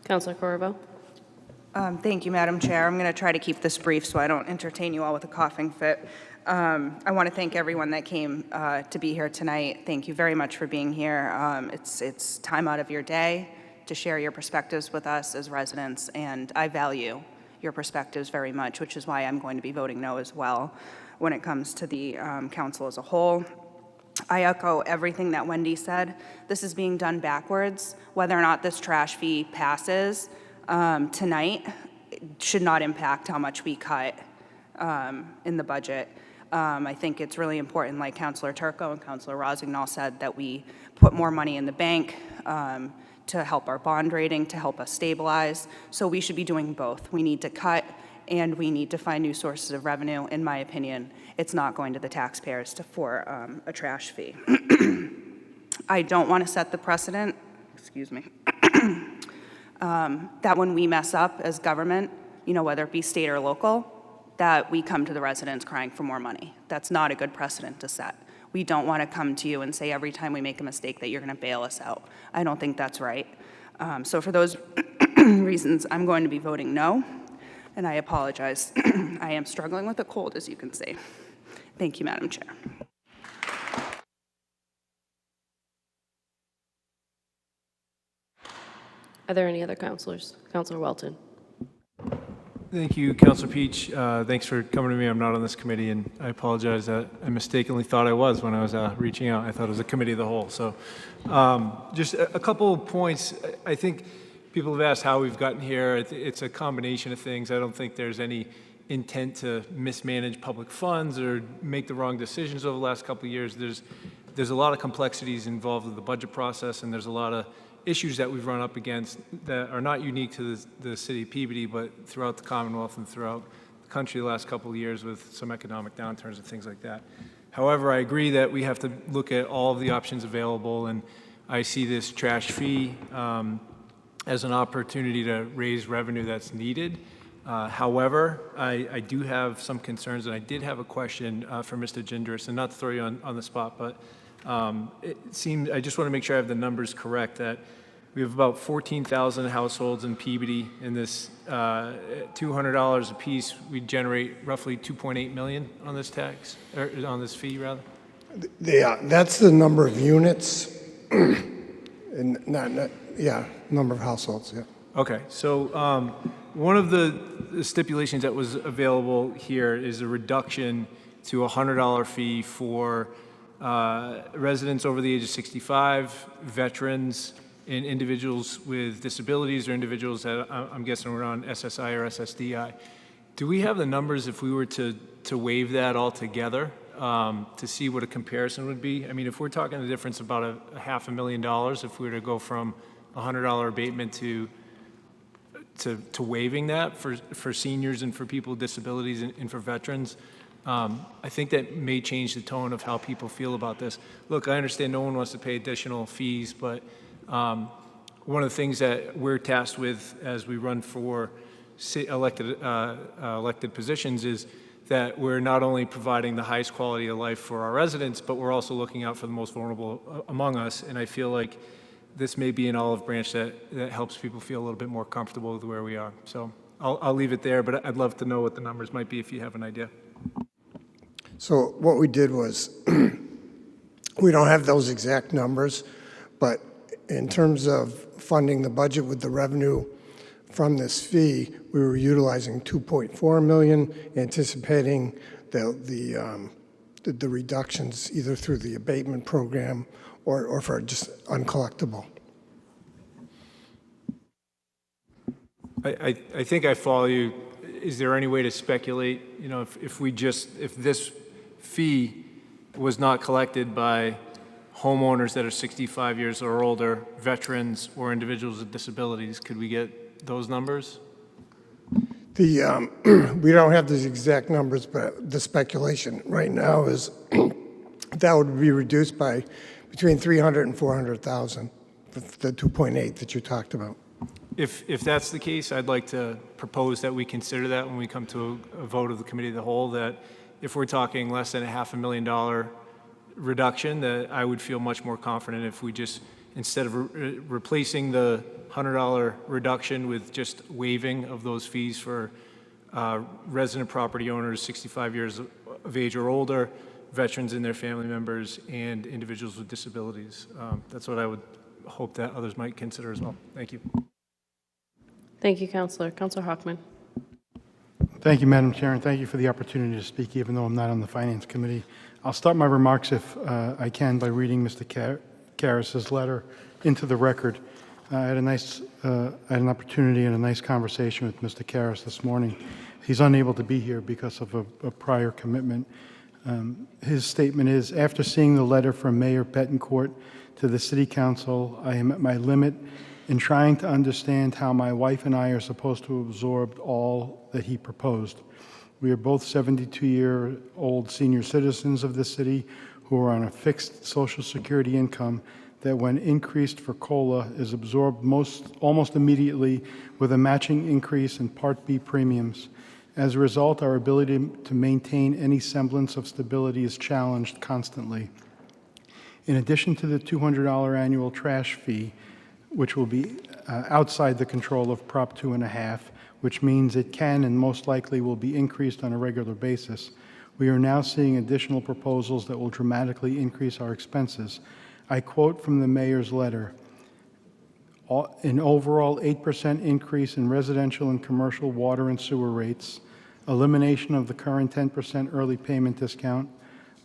Councilor Corriveau? Thank you, Madam Chair. I'm going to try to keep this brief so I don't entertain you all with a coughing fit. I want to thank everyone that came to be here tonight. Thank you very much for being here. It's time out of your day to share your perspectives with us as residents, and I value your perspectives very much, which is why I'm going to be voting no as well when it comes to the council as a whole. I echo everything that Wendy said. This is being done backwards. Whether or not this trash fee passes tonight should not impact how much we cut in the budget. I think it's really important, like Councilor Turco and Councilor Rossignol said, that we put more money in the bank to help our bond rating, to help us stabilize. So we should be doing both. We need to cut and we need to find new sources of revenue. In my opinion, it's not going to the taxpayers for a trash fee. I don't want to set the precedent, excuse me, that when we mess up as government, whether it be state or local, that we come to the residents crying for more money. That's not a good precedent to set. We don't want to come to you and say every time we make a mistake that you're going to bail us out. I don't think that's right. So for those reasons, I'm going to be voting no, and I apologize. I am struggling with a cold, as you can see. Thank you, Madam Chair. Are there any other councilors? Councilor Welton. Thank you, Councilor Peach. Thanks for coming to me. I'm not on this committee, and I apologize that I mistakenly thought I was when I was reaching out. I thought it was a committee of the whole. So just a couple of points. I think people have asked how we've gotten here. It's a combination of things. I don't think there's any intent to mismanage public funds or make the wrong decisions over the last couple of years. There's a lot of complexities involved with the budget process, and there's a lot of issues that we've run up against that are not unique to the city of Peabody, but throughout the Commonwealth and throughout the country the last couple of years with some economic downturns and things like that. However, I agree that we have to look at all of the options available, and I see this trash fee as an opportunity to raise revenue that's needed. However, I do have some concerns, and I did have a question for Mr. Gindris, and not to throw you on the spot, but it seems, I just want to make sure I have the numbers correct, that we have about 14,000 households in Peabody, and this $200 a piece, we generate roughly 2.8 million on this tax, or on this fee, rather? Yeah, that's the number of units, and number of households, yeah. Okay, so one of the stipulations that was available here is a reduction to a $100 fee for residents over the age of 65, veterans, and individuals with disabilities or individuals that I'm guessing were on SSI or SSDI. Do we have the numbers if we were to waive that altogether to see what a comparison would be? I mean, if we're talking the difference about a $500,000, if we were to go from a $100 abatement to waiving that for seniors and for people with disabilities and for veterans, I think that may change the tone of how people feel about this. Look, I understand no one wants to pay additional fees, but one of the things that we're tasked with as we run for elected positions is that we're not only providing the highest quality of life for our residents, but we're also looking out for the most vulnerable among us. And I feel like this may be an olive branch that helps people feel a little bit more comfortable with where we are. So I'll leave it there, but I'd love to know what the numbers might be if you have an idea. So what we did was, we don't have those exact numbers, but in terms of funding the budget with the revenue from this fee, we were utilizing 2.4 million, anticipating the reductions either through the abatement program or for just uncollectible. I think I follow you. Is there any way to speculate, you know, if this fee was not collected by homeowners that are 65 years or older, veterans, or individuals with disabilities, could we get those numbers? We don't have the exact numbers, but the speculation right now is that would be reduced by between 300 and 400,000, the 2.8 that you talked about. If that's the case, I'd like to propose that we consider that when we come to a vote of the committee of the whole, that if we're talking less than $500,000 reduction, that I would feel much more confident if we just, instead of replacing the $100 reduction with just waiving of those fees for resident property owners 65 years of age or older, veterans and their family members, and individuals with disabilities. That's what I would hope that others might consider as well. Thank you. Thank you, Councilor. Councilor Hockman. Thank you, Madam Chair, and thank you for the opportunity to speak, even though I'm not on the Finance Committee. I'll start my remarks, if I can, by reading Mr. Karas's letter into the record. I had an opportunity and a nice conversation with Mr. Karas this morning. He's unable to be here because of a prior commitment. His statement is, after seeing the letter from Mayor Betancourt to the City Council, I am at my limit in trying to understand how my wife and I are supposed to absorb all that he proposed. We are both 72-year-old senior citizens of the city who are on a fixed Social Security income that, when increased for COLA, is absorbed almost immediately with a matching increase in Part B premiums. As a result, our ability to maintain any semblance of stability is challenged constantly. In addition to the $200 annual trash fee, which will be outside the control of Prop 2.5, which means it can and most likely will be increased on a regular basis, we are now seeing additional proposals that will dramatically increase our expenses. I quote from the mayor's letter, an overall 8% increase in residential and commercial water and sewer rates, elimination of the current 10% early payment discount,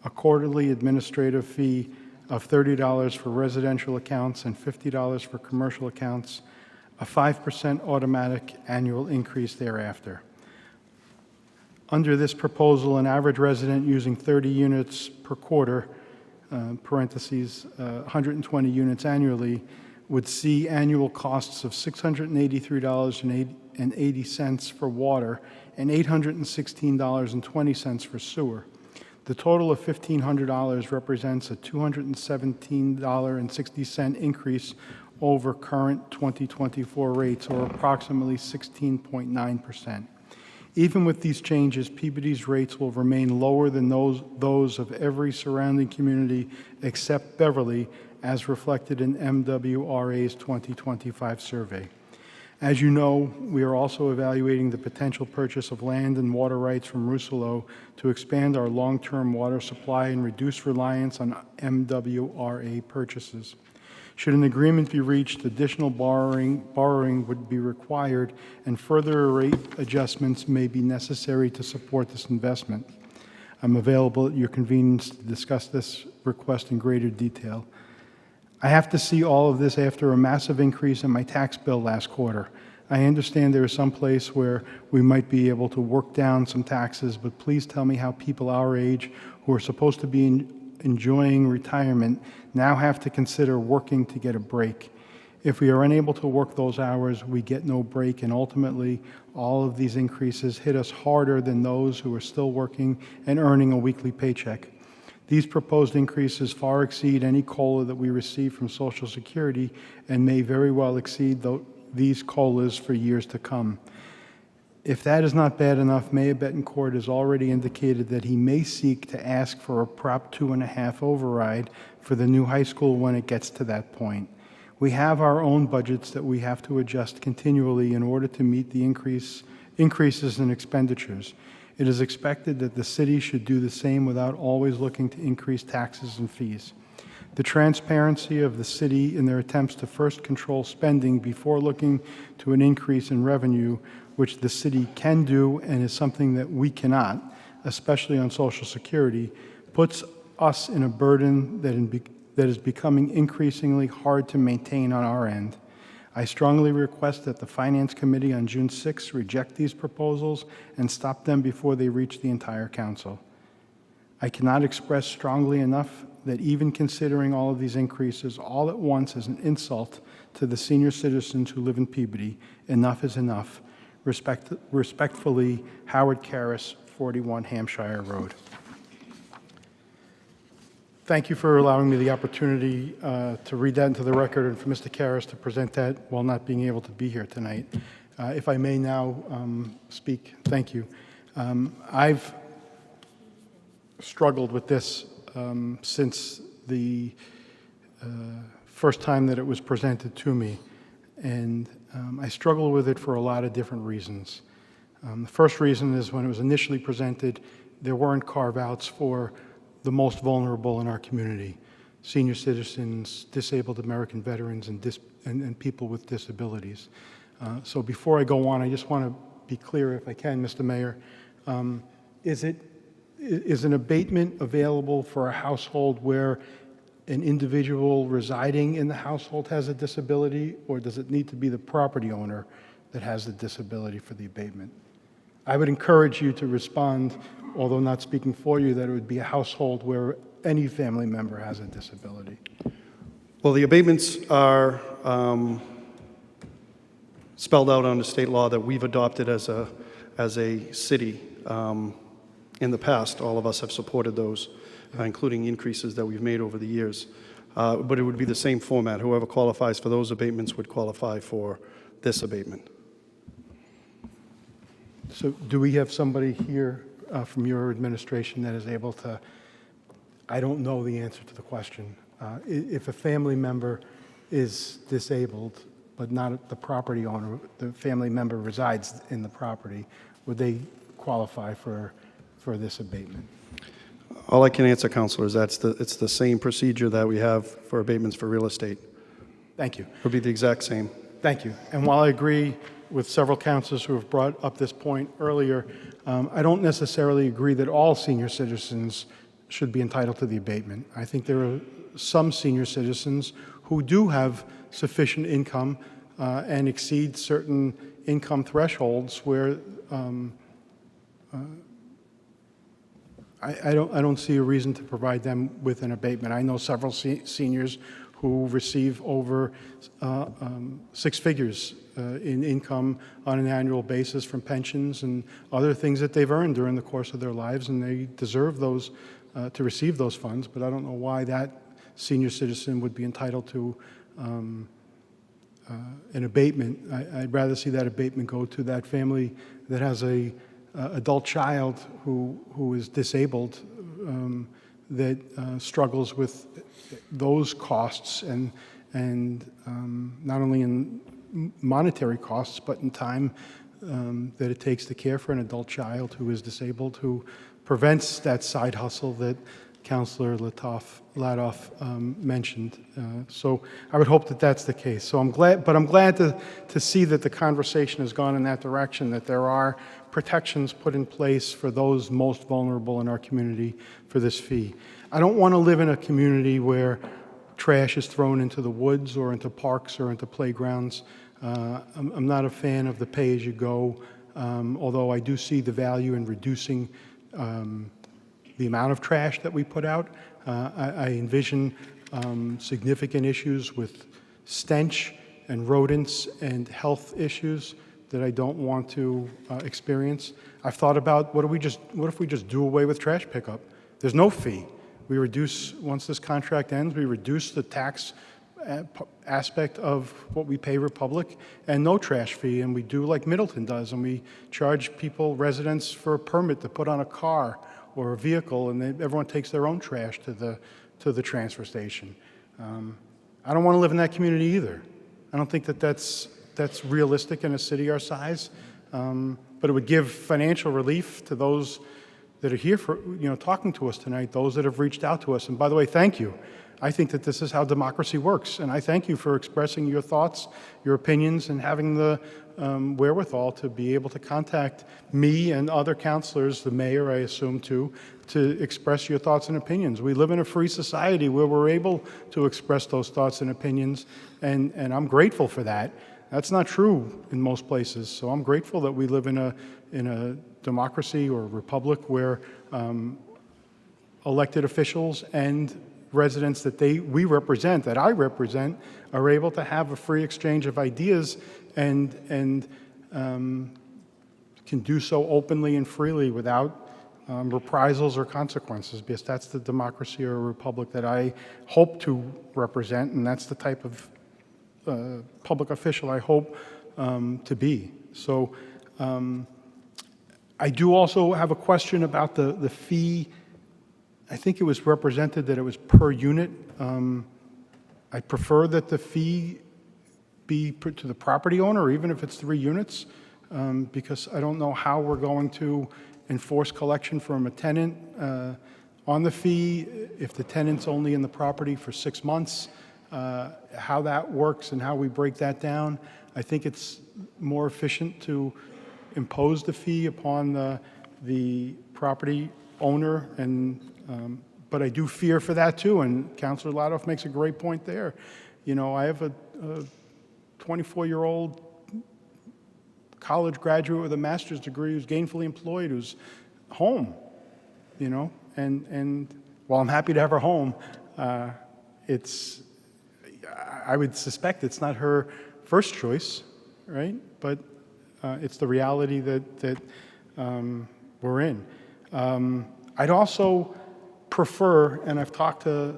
a quarterly administrative fee of $30 for residential accounts and $50 for commercial accounts, a 5% automatic annual increase thereafter. Under this proposal, an average resident using 30 units per quarter, parentheses, 120 units annually, would see annual costs of $683.80 for water and $816.20 for sewer. The total of $1,500 represents a $217.60 increase over current 2024 rates, or approximately 16.9%. Even with these changes, Peabody's rates will remain lower than those of every surrounding community except Beverly, as reflected in MWRA's 2025 survey. As you know, we are also evaluating the potential purchase of land and water rights from Rousselot to expand our long-term water supply and reduce reliance on MWRA purchases. Should an agreement be reached, additional borrowing would be required, and further rate adjustments may be necessary to support this investment. I'm available at your convenience to discuss this request in greater detail. I have to see all of this after a massive increase in my tax bill last quarter. I understand there is some place where we might be able to work down some taxes, but please tell me how people our age who are supposed to be enjoying retirement now have to consider working to get a break. If we are unable to work those hours, we get no break, and ultimately all of these increases hit us harder than those who are still working and earning a weekly paycheck. These proposed increases far exceed any COLA that we receive from Social Security and may very well exceed these COLAs for years to come. If that is not bad enough, Mayor Betancourt has already indicated that he may seek to ask for a Prop 2.5 override for the new high school when it gets to that point. We have our own budgets that we have to adjust continually in order to meet the increases in expenditures. It is expected that the city should do the same without always looking to increase taxes and fees. The transparency of the city in their attempts to first control spending before looking to an increase in revenue, which the city can do and is something that we cannot, especially on Social Security, puts us in a burden that is becoming increasingly hard to maintain on our end. I strongly request that the Finance Committee on June 6 reject these proposals and stop them before they reach the entire Council. I cannot express strongly enough that even considering all of these increases all at once is an insult to the senior citizens who live in Peabody. Enough is enough. Respectfully, Howard Karras, 41 Hampshire Road. Thank you for allowing me the opportunity to read that into the record and for Mr. Karas to present that while not being able to be here tonight. If I may now speak, thank you. I've struggled with this since the first time that it was presented to me, and I struggle with it for a lot of different reasons. The first reason is when it was initially presented, there weren't carve-outs for the most vulnerable in our community: senior citizens, disabled American veterans, and people with disabilities. So before I go on, I just want to be clear, if I can, Mr. Mayor. Is an abatement available for a household where an individual residing in the household has a disability, or does it need to be the property owner that has the disability for the abatement? I would encourage you to respond, although not speaking for you, that it would be a household where any family member has a disability. Well, the abatements are spelled out under state law that we've adopted as a city. In the past, all of us have supported those, including increases that we've made over the years. But it would be the same format. Whoever qualifies for those abatements would qualify for this abatement. So do we have somebody here from your administration that is able to, I don't know the answer to the question. If a family member is disabled, but not the property owner, the family member resides in the property, would they qualify for this abatement? All I can answer, Councilor, is it's the same procedure that we have for abatements for real estate. Thank you. It would be the exact same. Thank you. And while I agree with several councilors who have brought up this point earlier, I don't necessarily agree that all senior citizens should be entitled to the abatement. I think there are some senior citizens who do have sufficient income and exceed certain income thresholds where I don't see a reason to provide them with an abatement. I know several seniors who receive over 6 figures in income on an annual basis from pensions and other things that they've earned during the course of their lives, and they deserve those to receive those funds. But I don't know why that senior citizen would be entitled to an abatement. I'd rather see that abatement go to that family that has a adult child who is disabled, that struggles with those costs and not only in monetary costs, but in time that it takes to care for an adult child who is disabled, who prevents that side hustle that Councilor Ladoff mentioned. So I would hope that that's the case. So I'm glad to see that the conversation has gone in that direction, that there are protections put in place for those most vulnerable in our community for this fee. I don't want to live in a community where trash is thrown into the woods or into parks or into playgrounds. I'm not a fan of the pay-as-you-go, although I do see the value in reducing the amount of trash that we put out. I envision significant issues with stench and rodents and health issues that I don't want to experience. I've thought about what if we just do away with trash pickup? There's no fee. We reduce, once this contract ends, we reduce the tax aspect of what we pay Republic and no trash fee, and we do like Middleton does, and we charge people, residents, for a permit to put on a car or a vehicle, and everyone takes their own trash to the transfer station. I don't want to live in that community either. I don't think that's realistic in a city our size, but it would give financial relief to those that are here for, talking to us tonight, those that have reached out to us. And by the way, thank you. I think that this is how democracy works, and I thank you for expressing your thoughts, your opinions, and having the wherewithal to be able to contact me and other councilors, the mayor, I assume, too, to express your thoughts and opinions. We live in a free society where we're able to express those thoughts and opinions, and I'm grateful for that. That's not true in most places, so I'm grateful that we live in a democracy or a republic where elected officials and residents that we represent, that I represent, are able to have a free exchange of ideas and can do so openly and freely without reprisals or consequences, because that's the democracy or republic that I hope to represent, and that's the type of public official I hope to be. So I do also have a question about the fee. I think it was represented that it was per unit. I prefer that the fee be put to the property owner, even if it's 3 units, because I don't know how we're going to enforce collection from a tenant on the fee if the tenant's only in the property for 6 months, how that works and how we break that down. I think it's more efficient to impose the fee upon the property owner, and but I do fear for that too, and Councilor Ladoff makes a great point there. You know, I have a 24-year-old college graduate with a master's degree who's gainfully employed, who's home, you know, and while I'm happy to have her home, I would suspect it's not her first choice, right? But it's the reality that we're in. I'd also prefer, and I've talked to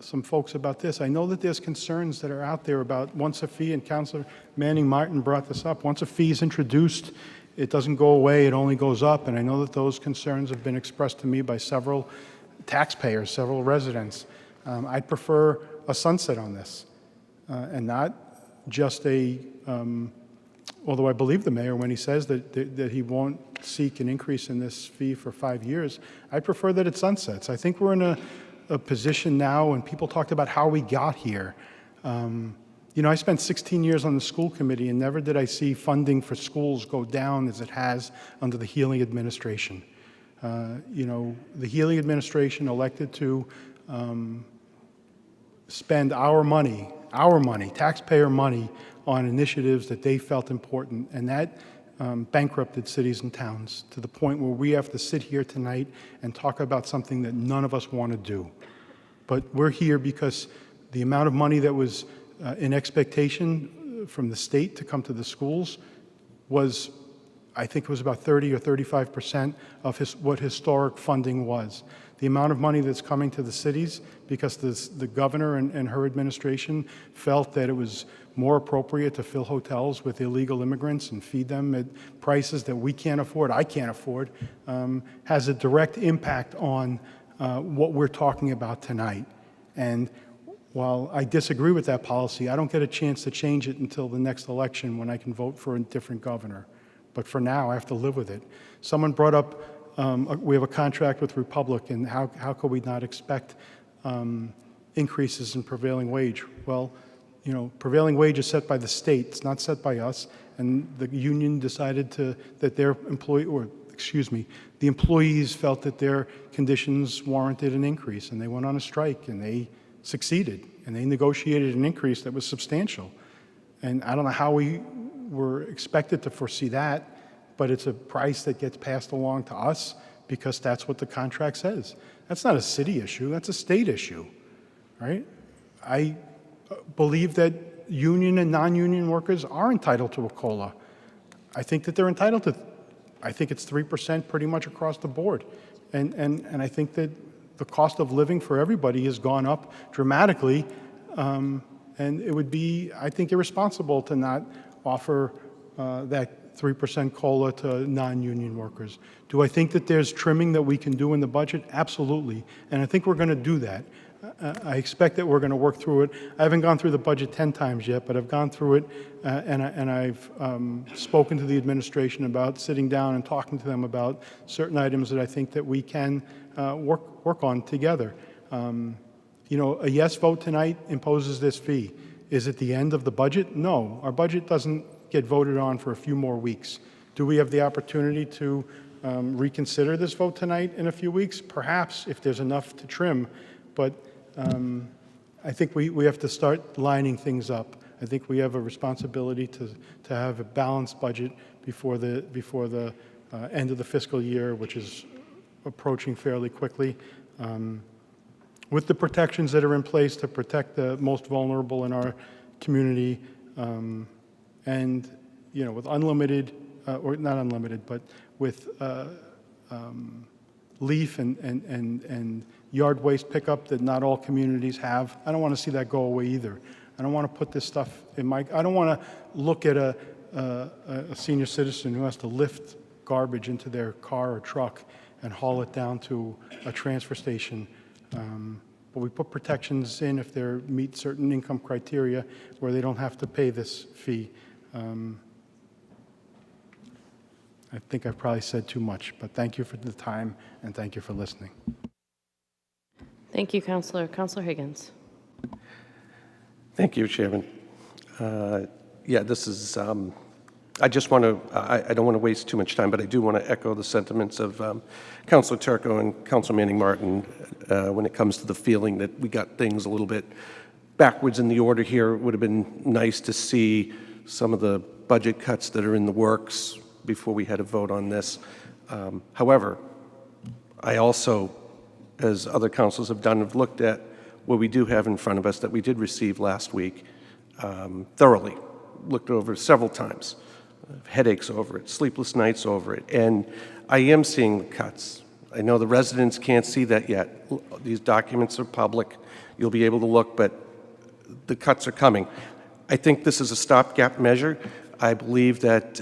some folks about this, I know that there's concerns that are out there about once a fee, and Councilor Manning Martin brought this up, once a fee is introduced, it doesn't go away, it only goes up, and I know that those concerns have been expressed to me by several taxpayers, several residents. I'd prefer a sunset on this, and not just although I believe the mayor when he says that he won't seek an increase in this fee for 5 years, I prefer that it sunsets. I think we're in a position now, and people talked about how we got here. You know, I spent 16 years on the school committee, and never did I see funding for schools go down as it has under the Healy administration. You know, the Healy administration elected to spend our money, taxpayer money, on initiatives that they felt important, and that bankrupted cities and towns to the point where we have to sit here tonight and talk about something that none of us want to do. But we're here because the amount of money that was in expectation from the state to come to the schools was, I think it was about 30 or 35% of what historic funding was. The amount of money that's coming to the cities, because the governor and her administration felt that it was more appropriate to fill hotels with illegal immigrants and feed them at prices that we can't afford, I can't afford, has a direct impact on what we're talking about tonight. And while I disagree with that policy, I don't get a chance to change it until the next election when I can vote for a different governor. But for now, I have to live with it. Someone brought up, we have a contract with Republic, and how could we not expect increases in prevailing wage? Well, you know, prevailing wage is set by the state, it's not set by us, and the union decided that their the employees felt that their conditions warranted an increase, and they went on a strike, and they succeeded, and they negotiated an increase that was substantial. And I don't know how we were expected to foresee that, but it's a price that gets passed along to us because that's what the contract says. That's not a city issue, that's a state issue, right? I believe that union and non-union workers are entitled to a COLA. I think that they're entitled to, I think it's 3% pretty much across the board. And I think that the cost of living for everybody has gone up dramatically, and it would be, I think, irresponsible to not offer that 3% COLA to non-union workers. Do I think that there's trimming that we can do in the budget? Absolutely, and I think we're going to do that. I expect that we're going to work through it. I haven't gone through the budget 10 times yet, but I've gone through it, and I've spoken to the administration about sitting down and talking to them about certain items that I think that we can work on together. You know, a yes vote tonight imposes this fee. Is it the end of the budget? No, our budget doesn't get voted on for a few more weeks. Do we have the opportunity to reconsider this vote tonight in a few weeks? Perhaps, if there's enough to trim, but I think we have to start lining things up. I think we have a responsibility to have a balanced budget before the end of the fiscal year, which is approaching fairly quickly, with the protections that are in place to protect the most vulnerable in our community, and you know, with unlimited, or not unlimited, but with leaf and yard waste pickup that not all communities have. I don't want to see that go away either. I don't want to put this stuff in my, I don't want to look at a senior citizen who has to lift garbage into their car or truck and haul it down to a transfer station. But we put protections in if they meet certain income criteria where they don't have to pay this fee. I think I've probably said too much, but thank you for the time and thank you for listening. Thank you, Councilor. Councilor Higgins. Thank you, Chairman. Yeah, this is, I just want to, I don't want to waste too much time, but I do want to echo the sentiments of Councilor Turco and Councilor Manning Martin when it comes to the feeling that we got things a little bit backwards in the order here. It would have been nice to see some of the budget cuts that are in the works before we had a vote on this. However, I also, as other councils have done, have looked at what we do have in front of us that we did receive last week thoroughly, looked over several times, headaches over it, sleepless nights over it, and I am seeing the cuts. I know the residents can't see that yet. These documents are public. You'll be able to look, but the cuts are coming. I think this is a stopgap measure. I believe that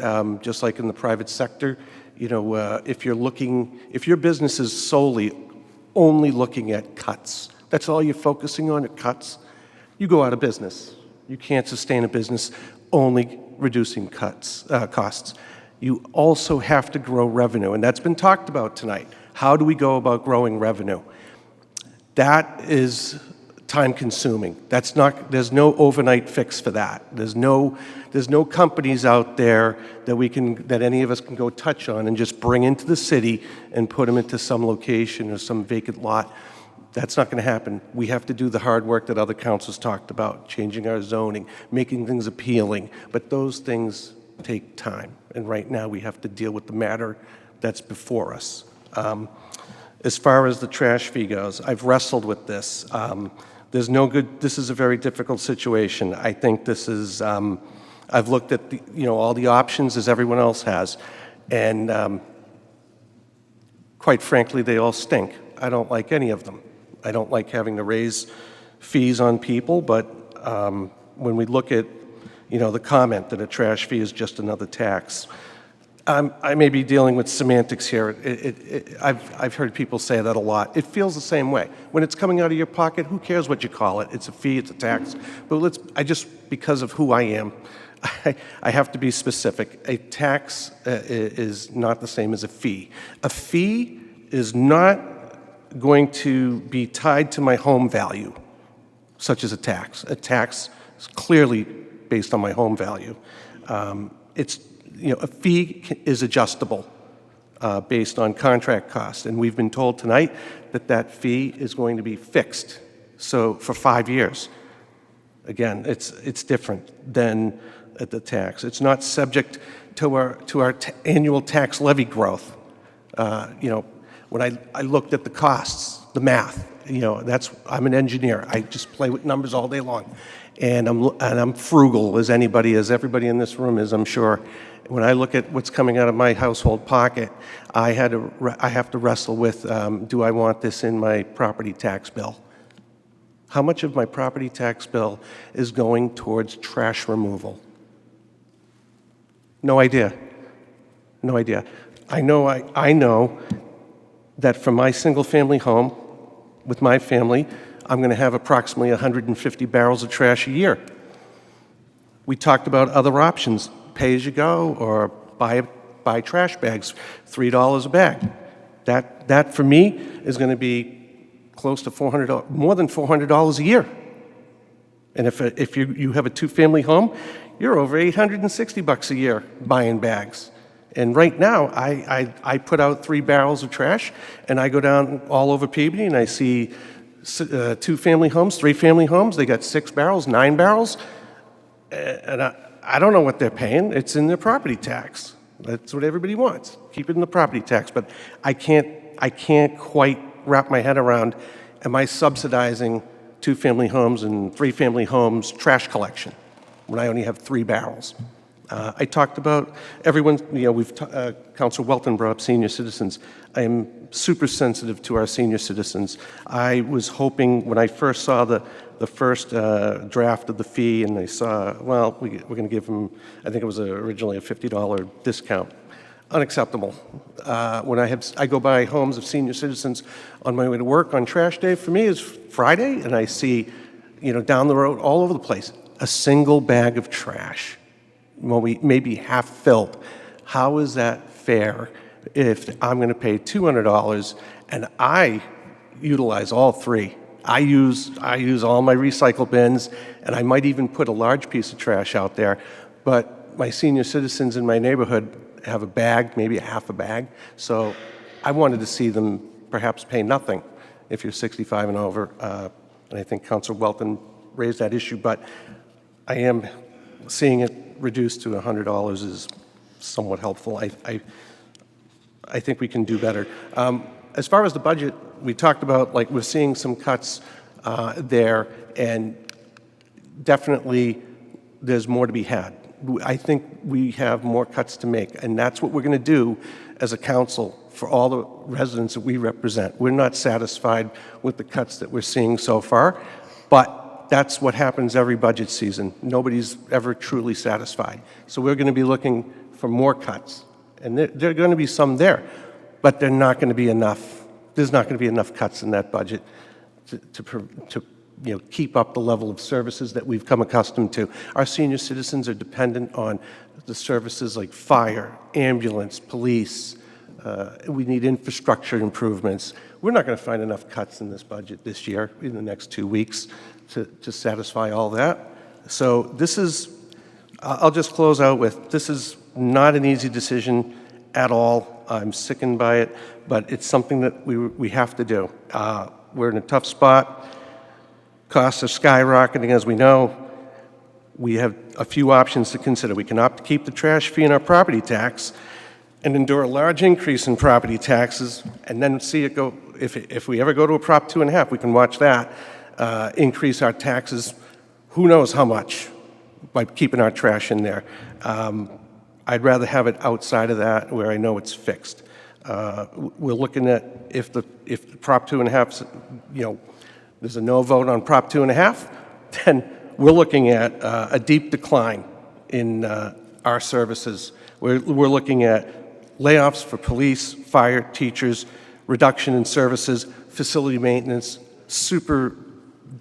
just like in the private sector, you know, if your business is solely only looking at cuts, that's all you're focusing on, at cuts, you go out of business. You can't sustain a business only reducing costs. You also have to grow revenue, and that's been talked about tonight. How do we go about growing revenue? That is time-consuming. That's not. There's no overnight fix for that. There's no companies out there that any of us can go touch on and just bring into the city and put them into some location or some vacant lot. That's not going to happen. We have to do the hard work that other councils talked about, changing our zoning, making things appealing. But those things take time. And right now we have to deal with the matter that's before us. As far as the trash fee goes, I've wrestled with this. This is a very difficult situation. I think this is, I've looked at all the options as everyone else has. And quite frankly, they all stink. I don't like any of them. I don't like having to raise fees on people, but when we look at, the comment that a trash fee is just another tax, I may be dealing with semantics here. I've heard people say that a lot. It feels the same way. When it's coming out of your pocket, who cares what you call it? It's a fee, it's a tax. But because of who I am, I have to be specific. A tax is not the same as a fee. A fee is not going to be tied to my home value, such as a tax. A tax is clearly based on my home value. A fee is adjustable based on contract costs, and we've been told tonight that that fee is going to be fixed. So for 5 years. Again, it's different than the tax. It's not subject to our annual tax levy growth. When I looked at the costs, the math, I'm an engineer. I just play with numbers all day long, and I'm frugal as everybody in this room is, I'm sure. When I look at what's coming out of my household pocket, I have to wrestle with, do I want this in my property tax bill? How much of my property tax bill is going towards trash removal? No idea. No idea. I know that for my single-family home, with my family, I'm going to have approximately 150 barrels of trash a year. We talked about other options, pay-as-you-go or buy trash bags, $3 a bag. That for me is going to be close to $400, more than $400 a year. And if you have a two-family home, you're over $860 a year buying bags. And right now, I put out 3 barrels of trash, and I go down all over Peabody, and I see 2-family homes, 3-family homes. They got 6 barrels, 9 barrels, and I don't know what they're paying. It's in their property tax. That's what everybody wants. Keep it in the property tax. But I can't quite wrap my head around, am I subsidizing 2-family homes and 3-family homes trash collection when I only have 3 barrels? I talked about everyone, Council Welton brought up senior citizens. I am super sensitive to our senior citizens. I was hoping when I first saw the first draft of the fee and I saw, well, we're going to give them, I think it was originally a $50 discount. Unacceptable. When I go by homes of senior citizens on my way to work on trash day, for me is Friday, and I see, down the road, all over the place, a single bag of trash. Well, maybe half filled. How is that fair if I'm going to pay $200 and I utilize all three? I use all my recycle bins, and I might even put a large piece of trash out there, but my senior citizens in my neighborhood have a bag, maybe a half a bag. So I wanted to see them perhaps pay nothing if you're 65 and over. And I think Councilor Welton raised that issue, but I am seeing it reduced to $100 is somewhat helpful. I think we can do better. As far as the budget, we talked about, like, we're seeing some cuts there, and definitely there's more to be had. I think we have more cuts to make, and that's what we're going to do as a council for all the residents that we represent. We're not satisfied with the cuts that we're seeing so far, but that's what happens every budget season. Nobody's ever truly satisfied. So we're going to be looking for more cuts, and there are going to be some there, but they're not going to be enough. There's not going to be enough cuts in that budget to keep up the level of services that we've come accustomed to. Our senior citizens are dependent on the services like fire, ambulance, police. We need infrastructure improvements. We're not going to find enough cuts in this budget this year, in the next 2 weeks, to satisfy all that. So this is, I'll just close out with, this is not an easy decision at all. I'm sickened by it, but it's something that we have to do. We're in a tough spot. Costs are skyrocketing, as we know. We have a few options to consider. We can opt to keep the trash fee in our property tax and endure a large increase in property taxes, and then see it go, if we ever go to a Prop 2.5, we can watch that, increase our taxes, who knows how much, by keeping our trash in there. I'd rather have it outside of that where I know it's fixed. We're looking at if the Prop 2.5, there's a no vote on Prop 2.5, then we're looking at a deep decline in our services. We're looking at layoffs for police, fire, teachers, reduction in services, facility maintenance, super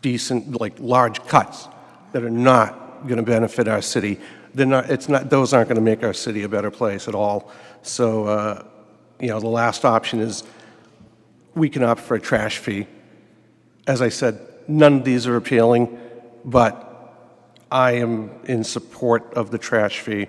decent, like large cuts that are not going to benefit our city. Those aren't going to make our city a better place at all. So, the last option is we can opt for a trash fee. As I said, none of these are appealing, but I am in support of the trash fee.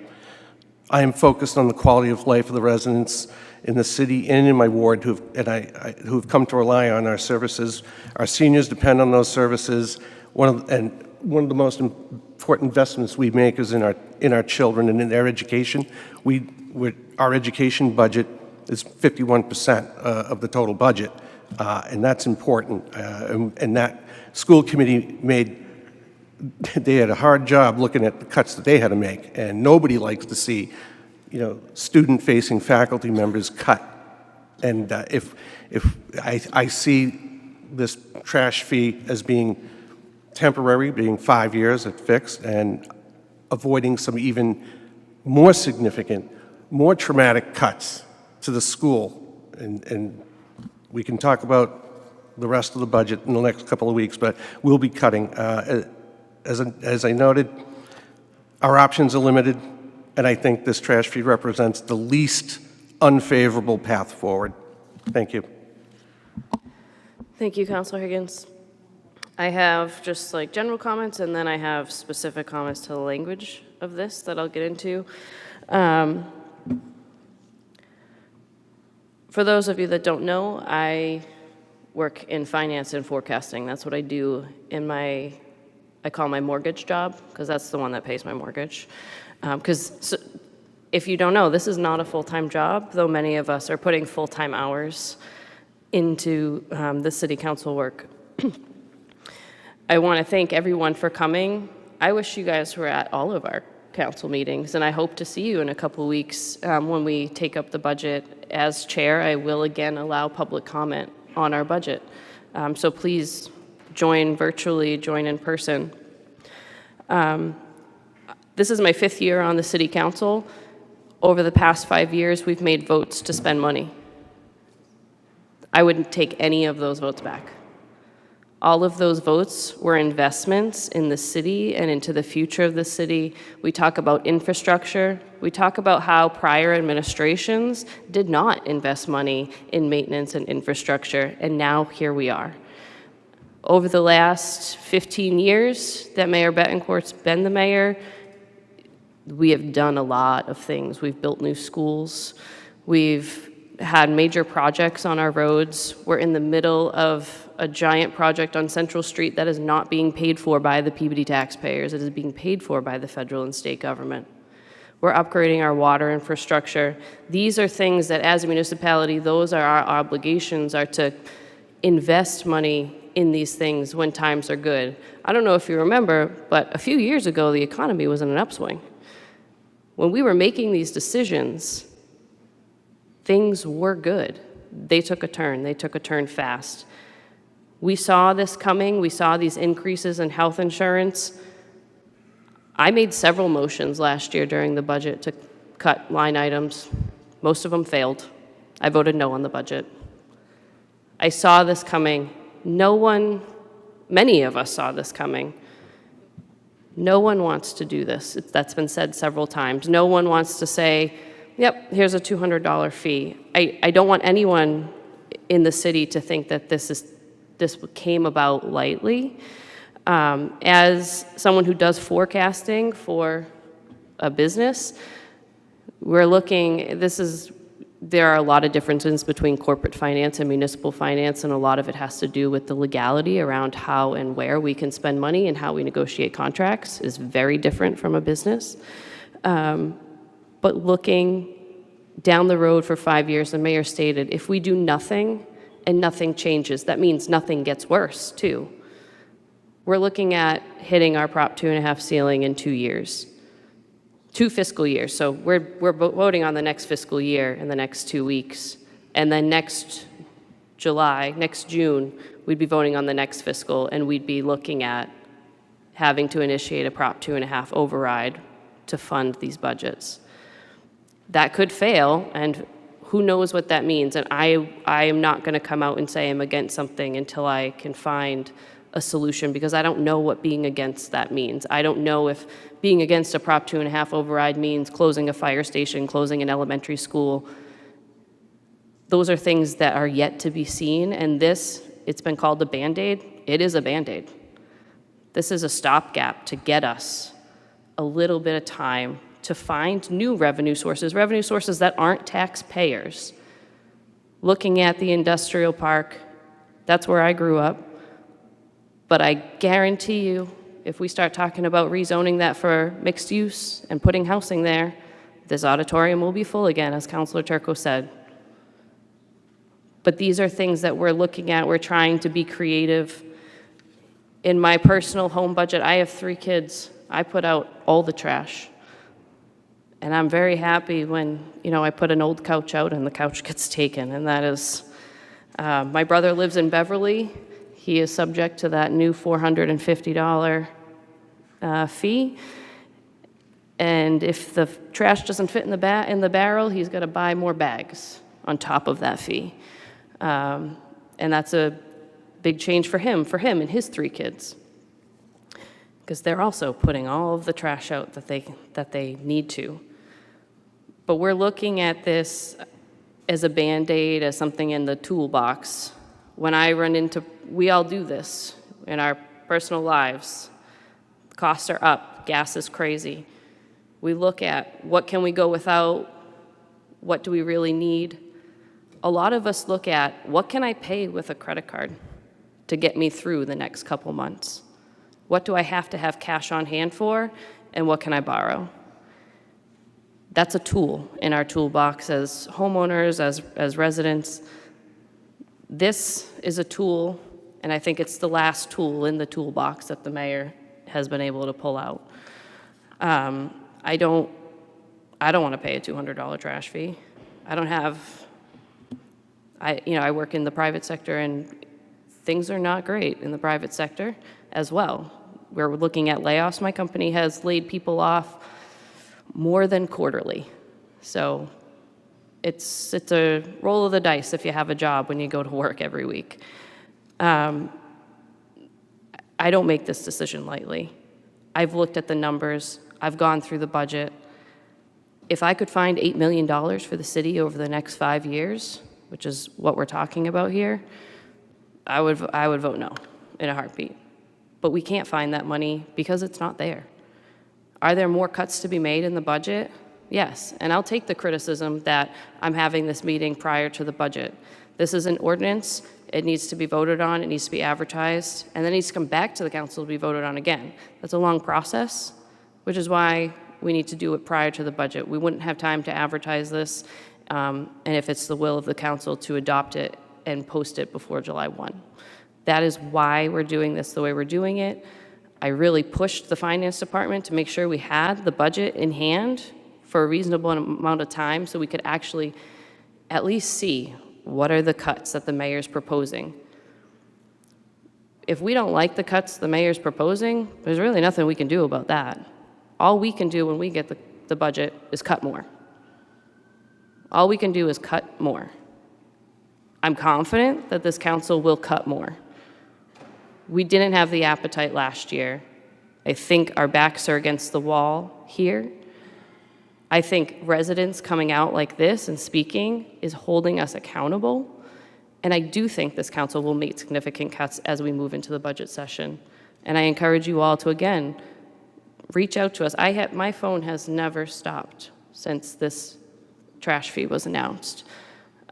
I am focused on the quality of life of the residents in the city and in my ward who've come to rely on our services. Our seniors depend on those services. One of the most important investments we make is in our children and in their education. Our education budget is 51% of the total budget, and that's important. And that school committee they had a hard job looking at the cuts that they had to make, and nobody likes to see, student-facing faculty members cut. And if I see this trash fee as being temporary, being 5 years at fixed, and avoiding some even more significant, more traumatic cuts to the school, and we can talk about the rest of the budget in the next couple of weeks, but we'll be cutting. As I noted, our options are limited, and I think this trash fee represents the least unfavorable path forward. Thank you. Thank you, Councilor Higgins. I have just like general comments, and then I have specific comments to the language of this that I'll get into. For those of you that don't know, I work in finance and forecasting. That's what I do in I call my mortgage job, because that's the one that pays my mortgage. Because if you don't know, this is not a full-time job, though many of us are putting full-time hours into the city council work. I want to thank everyone for coming. I wish you guys were at all of our council meetings, and I hope to see you in a couple weeks when we take up the budget. As chair, I will again allow public comment on our budget. So please join virtually, join in person. This is my 5th year on the city council. Over the past 5 years, we've made votes to spend money. I wouldn't take any of those votes back. All of those votes were investments in the city and into the future of the city. We talk about infrastructure. We talk about how prior administrations did not invest money in maintenance and infrastructure, and now here we are. Over the last 15 years that Mayor Betancourt's been the mayor, we have done a lot of things. We've built new schools. We've had major projects on our roads. We're in the middle of a giant project on Central Street that is not being paid for by the Peabody taxpayers. It is being paid for by the federal and state government. We're upgrading our water infrastructure. These are things that, as a municipality, those are our obligations, are to invest money in these things when times are good. I don't know if you remember, but a few years ago, the economy was in an upswing. When we were making these decisions, things were good. They took a turn. They took a turn fast. We saw this coming. We saw these increases in health insurance. I made several motions last year during the budget to cut line items. Most of them failed. I voted no on the budget. I saw this coming. Many of us saw this coming. No one wants to do this. That's been said several times. No one wants to say, yep, here's a $200 fee. I don't want anyone in the city to think that this came about lightly. As someone who does forecasting for a business, we're looking, there are a lot of differences between corporate finance and municipal finance, and a lot of it has to do with the legality around how and where we can spend money and how we negotiate contracts is very different from a business. But looking down the road for 5 years, the mayor stated, if we do nothing and nothing changes, that means nothing gets worse, too. We're looking at hitting our Prop 2.5 ceiling in 2 years. 2 fiscal years. So we're voting on the next fiscal year in the next 2 weeks. And then next June, we'd be voting on the next fiscal, and we'd be looking at having to initiate a Prop 2.5 override to fund these budgets. That could fail, and who knows what that means. And I am not going to come out and say I'm against something until I can find a solution, because I don't know what being against that means. I don't know if being against a Prop 2.5 override means closing a fire station, closing an elementary school. Those are things that are yet to be seen, and it's been called a Band-Aid. It is a Band-Aid. This is a stopgap to get us a little bit of time to find new revenue sources that aren't taxpayers. Looking at the industrial park, that's where I grew up. But I guarantee you, if we start talking about rezoning that for mixed use and putting housing there, this auditorium will be full again, as Councilor Turco said. But these are things that we're looking at. We're trying to be creative. In my personal home budget, I have 3 kids. I put out all the trash. And I'm very happy when, I put an old couch out and the couch gets taken. And that is, my brother lives in Beverly. He is subject to that new $450 fee. And if the trash doesn't fit in the barrel, he's got to buy more bags on top of that fee. And that's a big change for him and his 3 kids, because they're also putting all of the trash out that they need to. But we're looking at this as a Band-Aid, as something in the toolbox. When I run into, we all do this in our personal lives. Costs are up, gas is crazy. We look at what can we go without, what do we really need? A lot of us look at what can I pay with a credit card to get me through the next couple months? What do I have to have cash on hand for, and what can I borrow? That's a tool in our toolbox as homeowners, as residents. This is a tool, and I think it's the last tool in the toolbox that the mayor has been able to pull out. I don't want to pay a $200 trash fee. I don't have, I work in the private sector, and things are not great in the private sector as well. We're looking at layoffs. My company has laid people off more than quarterly. So it's a roll of the dice if you have a job when you go to work every week. I don't make this decision lightly. I've looked at the numbers. I've gone through the budget. If I could find $8 million for the city over the next 5 years, which is what we're talking about here, I would vote no in a heartbeat. But we can't find that money because it's not there. Are there more cuts to be made in the budget? Yes, and I'll take the criticism that I'm having this meeting prior to the budget. This is an ordinance. It needs to be voted on, it needs to be advertised, and then it needs to come back to the council to be voted on again. That's a long process, which is why we need to do it prior to the budget. We wouldn't have time to advertise this, and if it's the will of the council, to adopt it and post it before July 1. That is why we're doing this the way we're doing it. I really pushed the finance department to make sure we had the budget in hand for a reasonable amount of time so we could actually at least see what are the cuts that the mayor's proposing. If we don't like the cuts the mayor's proposing, there's really nothing we can do about that. All we can do when we get the budget is cut more. All we can do is cut more. I'm confident that this council will cut more. We didn't have the appetite last year. I think our backs are against the wall here. I think residents coming out like this and speaking is holding us accountable. And I do think this council will make significant cuts as we move into the budget session. And I encourage you all to, again, reach out to us. My phone has never stopped since this trash fee was announced.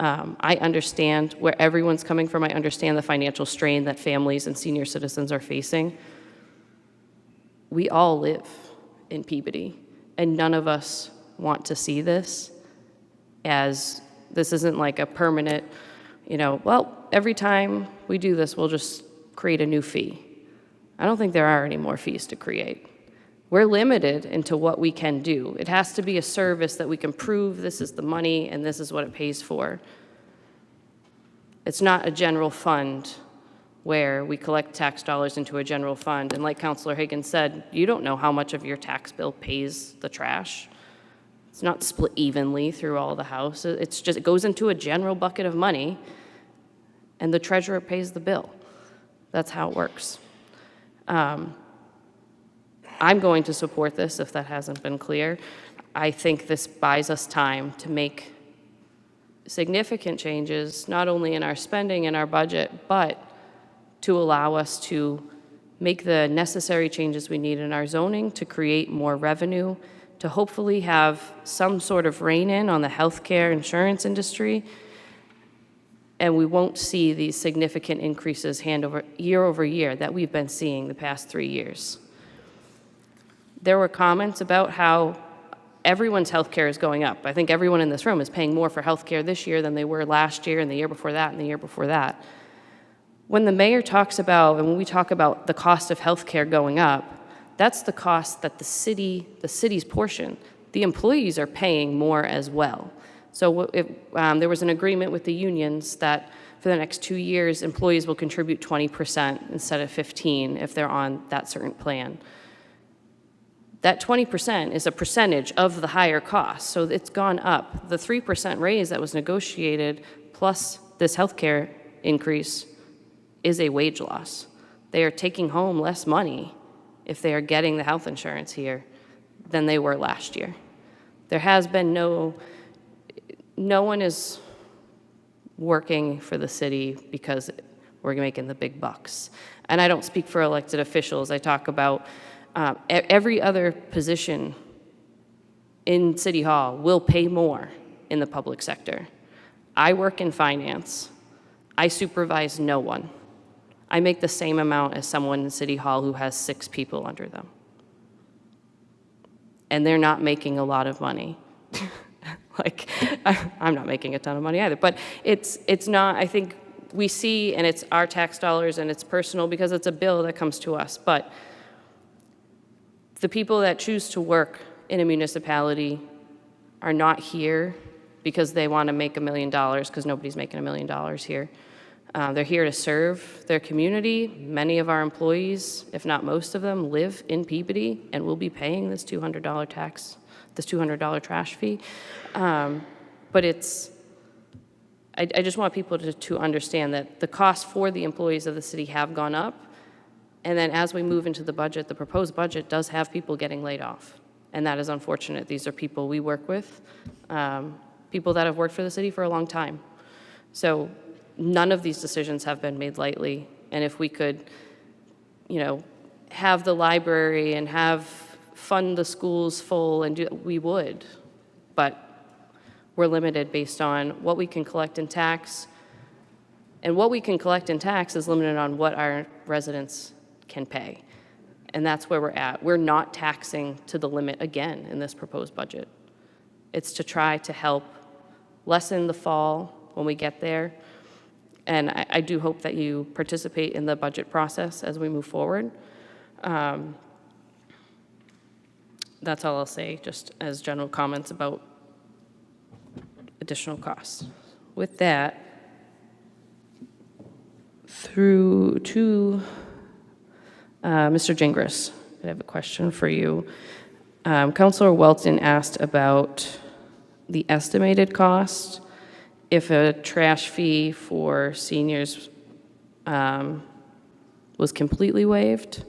I understand where everyone's coming from. I understand the financial strain that families and senior citizens are facing. We all live in Peabody, and none of us want to see this as this isn't like a permanent, well, every time we do this, we'll just create a new fee. I don't think there are any more fees to create. We're limited into what we can do. It has to be a service that we can prove this is the money and this is what it pays for. It's not a general fund where we collect tax dollars into a general fund. And like Councilor Higgins said, you don't know how much of your tax bill pays the trash. It's not split evenly through all the house. It goes into a general bucket of money and the treasurer pays the bill. That's how it works. I'm going to support this if that hasn't been clear. I think this buys us time to make significant changes, not only in our spending and our budget, but to allow us to make the necessary changes we need in our zoning to create more revenue, to hopefully have some sort of rein-in on the healthcare insurance industry, and we won't see these significant increases year over year that we've been seeing the past 3 years. There were comments about how everyone's health care is going up. I think everyone in this room is paying more for health care this year than they were last year and the year before that and the year before that. When the mayor talks about, and when we talk about the cost of health care going up, that's the cost that the city's portion, the employees are paying more as well. So there was an agreement with the unions that for the next 2 years, employees will contribute 20% instead of 15% if they're on that certain plan. That 20% is a percentage of the higher cost, so it's gone up. The 3% raise that was negotiated plus this healthcare increase is a wage loss. They are taking home less money if they are getting the health insurance here than they were last year. There has been no one is working for the city because we're making the big bucks. And I don't speak for elected officials. I talk about every other position in City Hall will pay more in the public sector. I work in finance. I supervise no one. I make the same amount as someone in City Hall who has 6 people under them. And they're not making a lot of money. I'm not making a ton of money either. But it's not, I think we see, and it's our tax dollars and it's personal because it's a bill that comes to us. But the people that choose to work in a municipality are not here because they want to make $1 million, because nobody's making $1 million here. They're here to serve their community. Many of our employees, if not most of them, live in Peabody and will be paying this $200 tax, this $200 trash fee. But I just want people to understand that the costs for the employees of the city have gone up. And then as we move into the budget, the proposed budget does have people getting laid off. And that is unfortunate. These are people we work with, people that have worked for the city for a long time. So none of these decisions have been made lightly. And if we could, have the library and fund the schools full, we would. But we're limited based on what we can collect in tax. And what we can collect in tax is limited on what our residents can pay. And that's where we're at. We're not taxing to the limit again in this proposed budget. It's to try to help lessen the fall when we get there. And I do hope that you participate in the budget process as we move forward. That's all I'll say, just as general comments about additional costs. With that, through to Mr. Gingras, I have a question for you. Councilor Welton asked about the estimated cost if a trash fee for seniors was completely waived.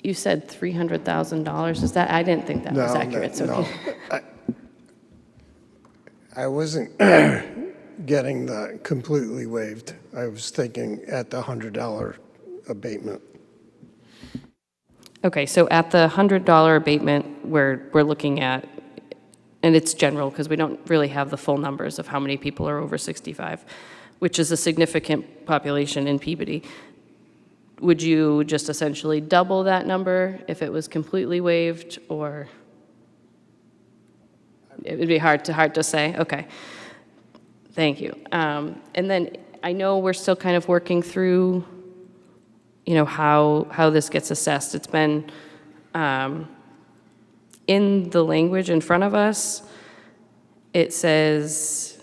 You said $300,000. Is that? I didn't think that was accurate. No. I wasn't getting the completely waived. I was thinking at the $100 abatement. Okay, so at the $100 abatement, we're looking at, and it's general because we don't really have the full numbers of how many people are over 65, which is a significant population in Peabody. Would you just essentially double that number if it was completely waived, or it would be hard to say? Okay, thank you. And then I know we're still kind of working through, how this gets assessed. It's been in the language in front of us. It says,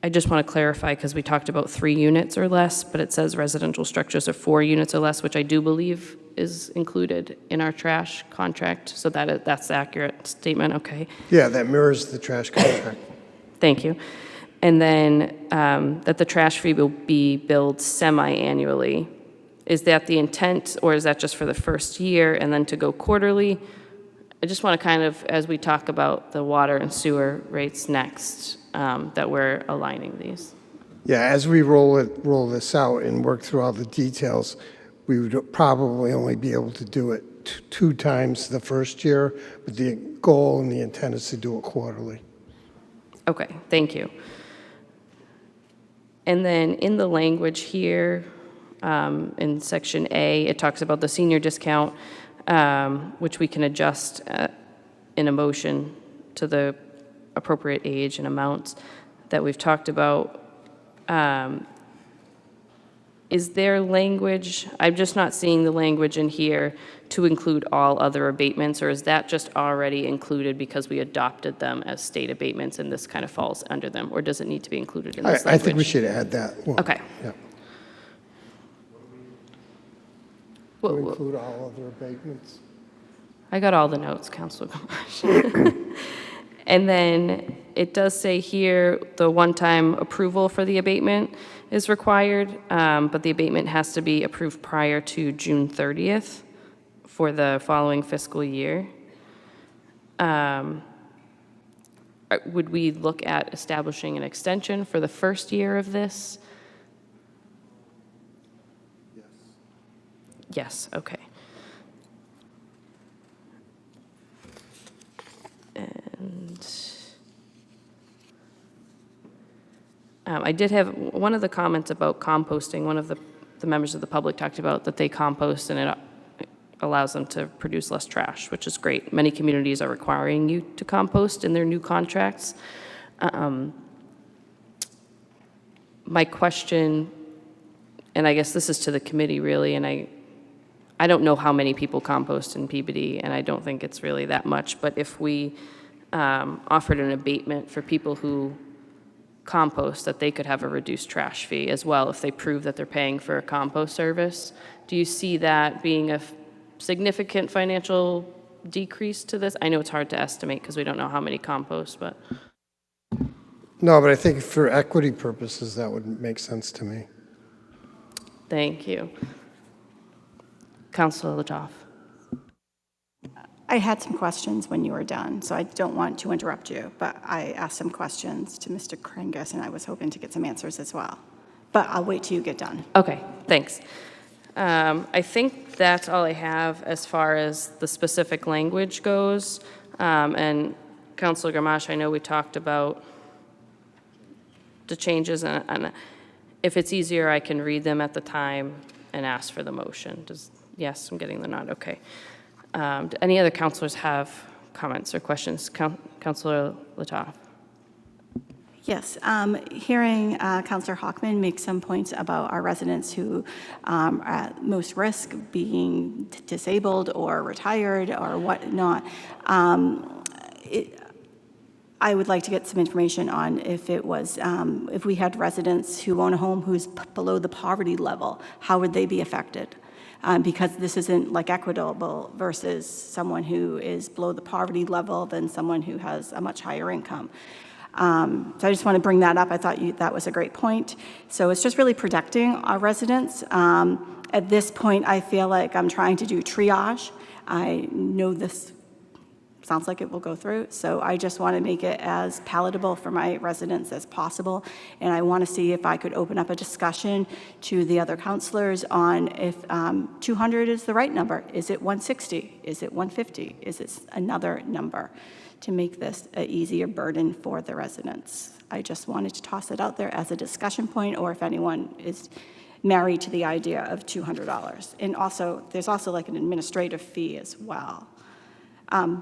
I just want to clarify because we talked about 3 units or less, but it says residential structures of 4 units or less, which I do believe is included in our trash contract. So that's the accurate statement. Okay. Yeah, that mirrors the trash contract. Thank you. And then that the trash fee will be billed semi-annually. Is that the intent, or is that just for the first year and then to go quarterly? I just want to kind of, as we talk about the water and sewer rates next, that we're aligning these. Yeah, as we roll this out and work through all the details, we would probably only be able to do it 2 times the first year, but the goal and the intent is to do it quarterly. Okay, thank you. And then in the language here, in section A, it talks about the senior discount, which we can adjust in a motion to the appropriate age and amounts that we've talked about. Is there language, I'm just not seeing the language in here to include all other abatements, or is that just already included because we adopted them as state abatements and this kind of falls under them, or does it need to be included in this language? I think we should add that. Okay. Yeah. To include all other abatements. I got all the notes, Councilor Gamache. And then it does say here the one-time approval for the abatement is required, but the abatement has to be approved prior to June 30th for the following fiscal year. Would we look at establishing an extension for the first year of this? Yes. Yes, okay. And I did have one of the comments about composting. One of the members of the public talked about that they compost and it allows them to produce less trash, which is great. Many communities are requiring you to compost in their new contracts. My question, and I guess this is to the committee really, and I I don't know how many people compost in Peabody, and I don't think it's really that much, but if we offered an abatement for people who compost, that they could have a reduced trash fee as well if they prove that they're paying for a compost service. Do you see that being a significant financial decrease to this? I know it's hard to estimate because we don't know how many compost, but. No, but I think for equity purposes, that would make sense to me. Thank you. Councilor Lajoff. I had some questions when you were done, so I don't want to interrupt you, but I asked some questions to Mr. Kringus, and I was hoping to get some answers as well. But I'll wait till you get done. Okay, thanks. I think that's all I have as far as the specific language goes. And Councilor Gamache, I know we talked about the changes, and if it's easier, I can read them at the time and ask for the motion. Yes, I'm getting the nod, okay. Do any other councilors have comments or questions? Councilor Lajoff. Yes, hearing Councilor Hockman make some points about our residents who are at most risk, being disabled or retired or whatnot. I would like to get some information on if it was, if we had residents who own a home who's below the poverty level, how would they be affected? Because this isn't like equitable versus someone who is below the poverty level than someone who has a much higher income. So I just want to bring that up. I thought that was a great point. So it's just really protecting our residents. At this point, I feel like I'm trying to do triage. I know this sounds like it will go through, so I just want to make it as palatable for my residents as possible, and I want to see if I could open up a discussion to the other councilors on if 200 is the right number. Is it 160? Is it 150? Is it another number to make this an easier burden for the residents? I just wanted to toss it out there as a discussion point, or if anyone is married to the idea of $200. And also, there's also like an administrative fee as well.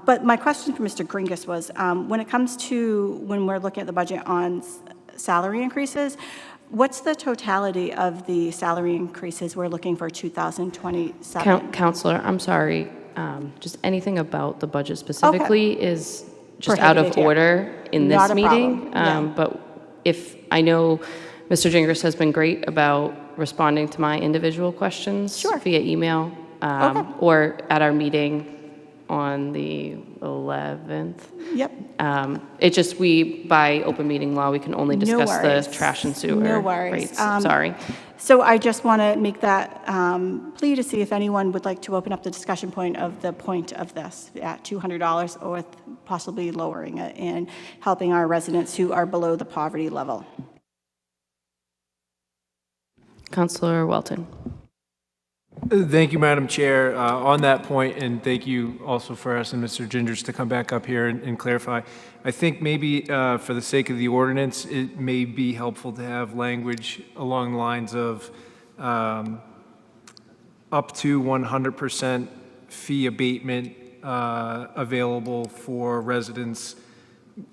But my question for Mr. Gringus was, when it comes to when we're looking at the budget on salary increases, what's the totality of the salary increases we're looking for 2027? Councilor, I'm sorry, just anything about the budget specifically is just out of order in this meeting. But if, I know Mr. Gingras has been great about responding to my individual questions via email or at our meeting on the 11th. Yep. It just, by open meeting law, we can only discuss the trash and sewer rates. Sorry. So I just want to make that plea to see if anyone would like to open up the discussion point of this at $200 or with possibly lowering it and helping our residents who are below the poverty level. Councilor Welton. Thank you, Madam Chair. On that point, and thank you also for asking Mr. Gingras to come back up here and clarify. I think maybe for the sake of the ordinance, it may be helpful to have language along the lines of up to 100% fee abatement available for residents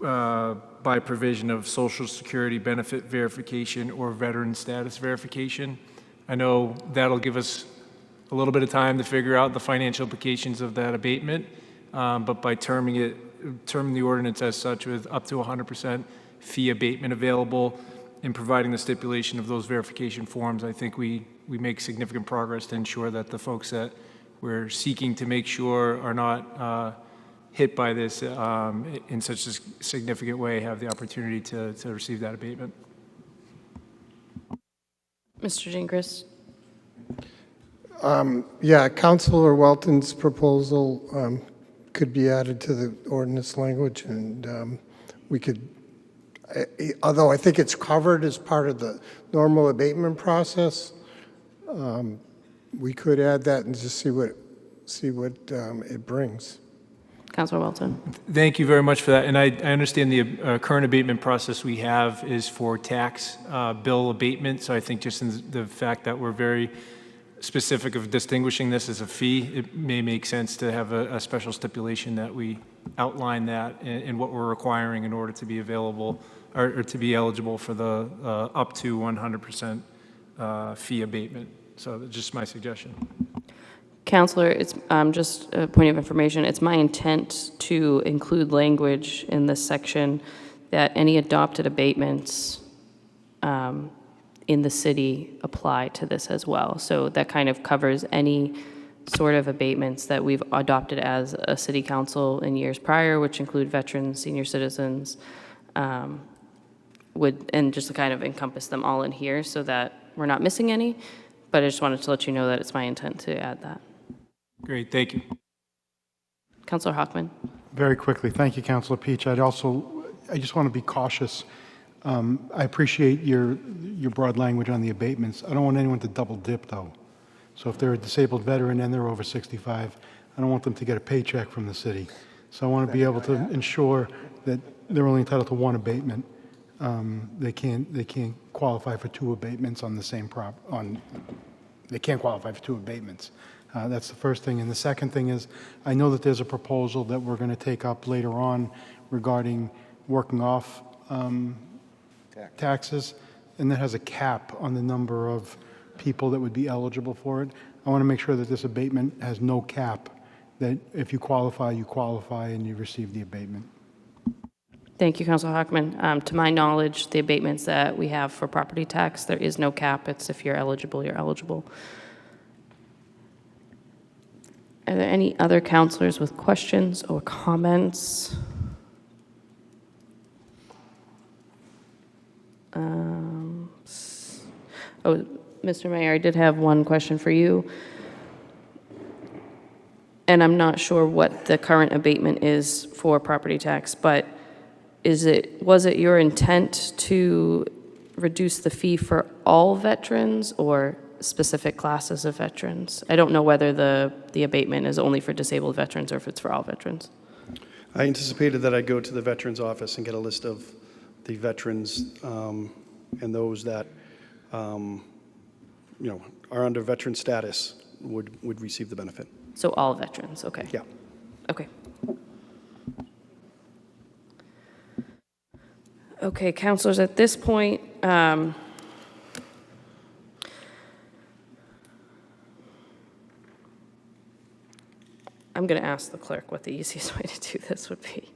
by provision of Social Security benefit verification or veteran status verification. I know that'll give us a little bit of time to figure out the financial implications of that abatement, but by terming the ordinance as such with up to 100% fee abatement available and providing the stipulation of those verification forms, I think we make significant progress to ensure that the folks that we're seeking to make sure are not hit by this in such a significant way have the opportunity to receive that abatement. Mr. Gingras. Yeah, Councilor Welton's proposal could be added to the ordinance language, and we could, although I think it's covered as part of the normal abatement process, we could add that and just see what it brings. Councilor Welton. Thank you very much for that. And I understand the current abatement process we have is for tax bill abatement. So I think just in the fact that we're very specific of distinguishing this as a fee, it may make sense to have a special stipulation that we outline that in what we're requiring in order to be available or to be eligible for the up to 100% fee abatement. So that's just my suggestion. Counselor, it's just a point of information. It's my intent to include language in this section that any adopted abatements in the city apply to this as well. So that kind of covers any sort of abatements that we've adopted as a city council in years prior, which include veterans, senior citizens, and just to kind of encompass them all in here so that we're not missing any. But I just wanted to let you know that it's my intent to add that. Great, thank you. Councilor Hockman. Very quickly, thank you, Councilor Peach. I just want to be cautious. I appreciate your broad language on the abatements. I don't want anyone to double dip, though. So if they're a disabled veteran and they're over 65, I don't want them to get a paycheck from the city. So I want to be able to ensure that they're only entitled to one abatement. They can't qualify for two abatements on the same they can't qualify for two abatements. That's the first thing. And the second thing is, I know that there's a proposal that we're going to take up later on regarding working off taxes, and that has a cap on the number of people that would be eligible for it. I want to make sure that this abatement has no cap, that if you qualify, and you receive the abatement. Thank you, Councilor Hockman. To my knowledge, the abatements that we have for property tax, there is no cap. It's if you're eligible, you're eligible. Are there any other councilors with questions or comments? Mr. Mayor, I did have one question for you. And I'm not sure what the current abatement is for property tax, but was it your intent to reduce the fee for all veterans or specific classes of veterans? I don't know whether the abatement is only for disabled veterans or if it's for all veterans. I anticipated that I'd go to the Veterans Office and get a list of the veterans and those that are under veteran status would receive the benefit. So all veterans, okay. Yeah. Okay. Okay, councilors, at this point, I'm going to ask the clerk what the easiest way to do this would be.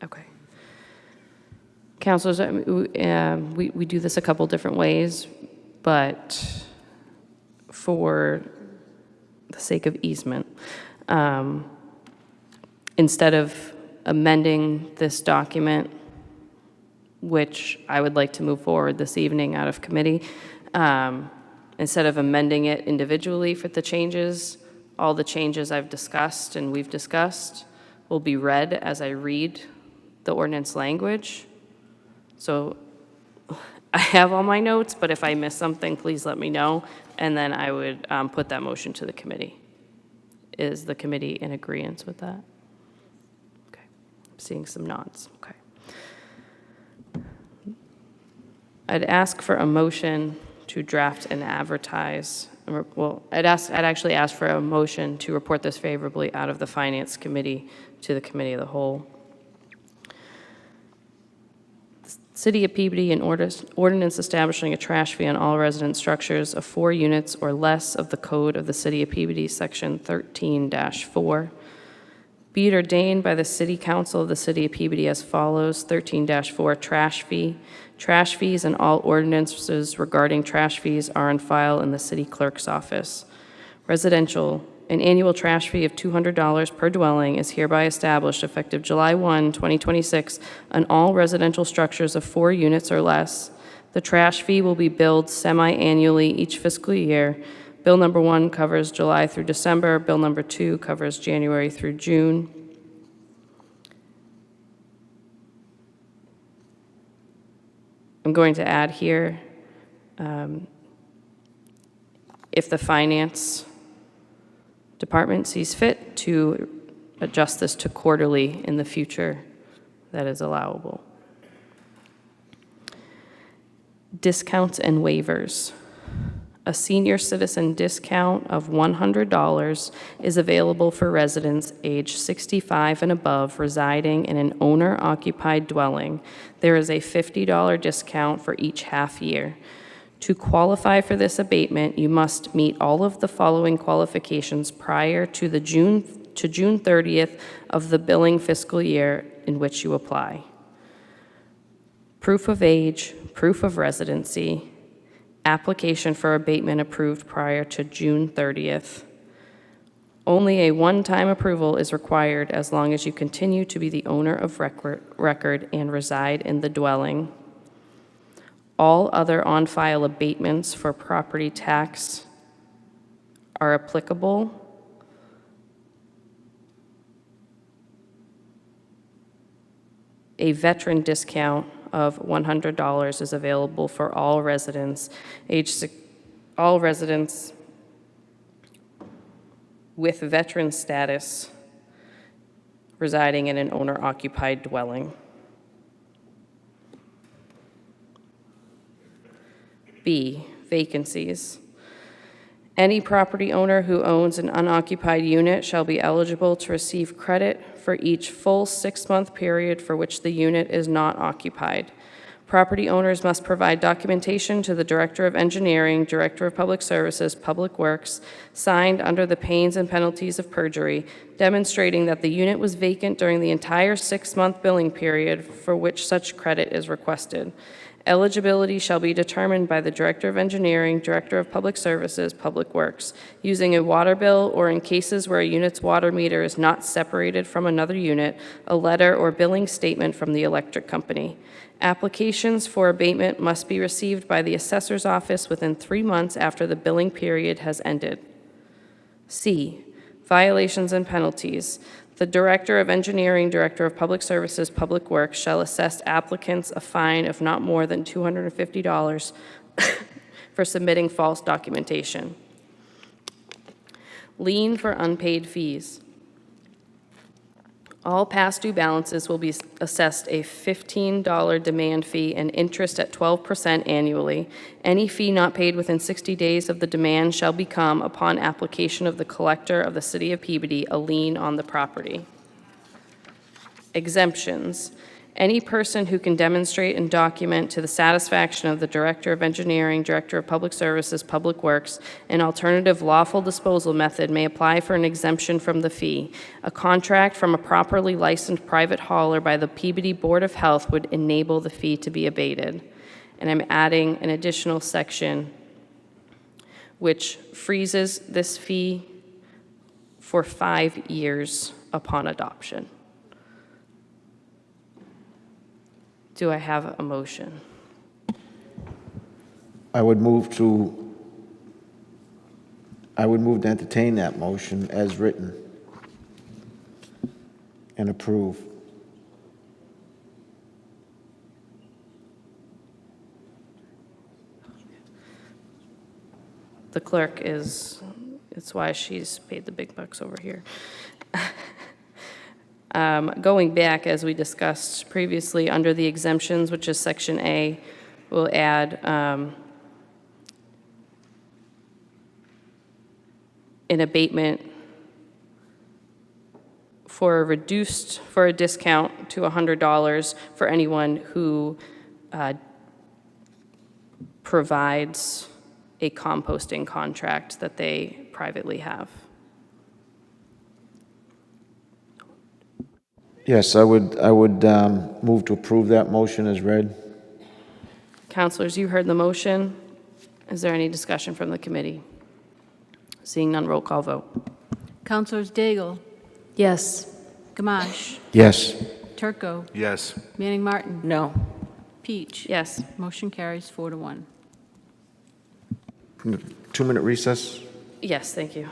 Okay. Councilors, we do this a couple different ways, but for the sake of easement, instead of amending this document, which I would like to move forward this evening out of committee, instead of amending it individually for the changes, all the changes I've discussed and we've discussed will be read as I read the ordinance language. So I have all my notes, but if I miss something, please let me know, and then I would put that motion to the committee. Is the committee in agreement with that? Okay, I'm seeing some nods. Okay. I'd ask for a motion to draft and advertise. Well, I'd actually ask for a motion to report this favorably out of the Finance Committee to the Committee of the Whole. City of Peabody, an ordinance establishing a trash fee on all resident structures of 4 units or less of the Code of the City of Peabody, Section 13-4. Be it ordained by the City Council of the City of Peabody as follows: 13-4, trash fee. Trash fees and all ordinances regarding trash fees are on file in the City Clerk's office. Residential, an annual trash fee of $200 per dwelling is hereby established effective July 1, 2026 on all residential structures of 4 units or less. The trash fee will be billed semi-annually each fiscal year. Bill number 1 covers July through December. Bill number 2 covers January through June. I'm going to add here, if the Finance Department sees fit to adjust this to quarterly in the future, that is allowable. discounts and waivers. A senior citizen discount of $100 is available for residents age 65 and above residing in an owner-occupied dwelling. There is a $50 discount for each half year. To qualify for this abatement, you must meet all of the following qualifications prior to June 30th of the billing fiscal year in which you apply. Proof of age, proof of residency, application for abatement approved prior to June 30th. Only a one-time approval is required as long as you continue to be the owner of record and reside in the dwelling. All other on-file abatements for property tax are applicable. A veteran discount of $100 is available for all residents with veteran status residing in an owner-occupied dwelling. B, vacancies. Any property owner who owns an unoccupied unit shall be eligible to receive credit for each full 6-month period for which the unit is not occupied. Property owners must provide documentation to the Director of Engineering, Director of Public Services, Public Works, signed under the pains and penalties of perjury, demonstrating that the unit was vacant during the entire 6-month billing period for which such credit is requested. Eligibility shall be determined by the Director of Engineering, Director of Public Services, Public Works, using a water bill, or in cases where a unit's water meter is not separated from another unit, a letter or billing statement from the electric company. Applications for abatement must be received by the Assessor's Office within 3 months after the billing period has ended. C, violations and penalties. The Director of Engineering, Director of Public Services, Public Works shall assess applicants a fine of not more than $250 for submitting false documentation. Lien for unpaid fees. All past due balances will be assessed a $15 demand fee and interest at 12% annually. Any fee not paid within 60 days of the demand shall become, upon application of the collector of the City of Peabody, a lien on the property. Exemptions. Any person who can demonstrate and document to the satisfaction of the Director of Engineering, Director of Public Services, Public Works, an alternative lawful disposal method may apply for an exemption from the fee. A contract from a properly licensed private hauler by the Peabody Board of Health would enable the fee to be abated. And I'm adding an additional section which freezes this fee for 5 years upon adoption. Do I have a motion? I would move to entertain that motion as written and approve. The clerk is, it's why she's paid the big bucks over here. Going back, as we discussed previously, under the exemptions, which is Section A, we'll add an abatement for a discount to $100 for anyone who provides a composting contract that they privately have. Yes, I would move to approve that motion as read. Councilors, you heard the motion. Is there any discussion from the committee? Seeing none, roll call vote. Councilors Daigle, Yes. Gamache, Yes. Turco, Yes. Manning Martin, No. Peach. Yes. Motion carries 4-1. 2-minute recess? Yes, thank you.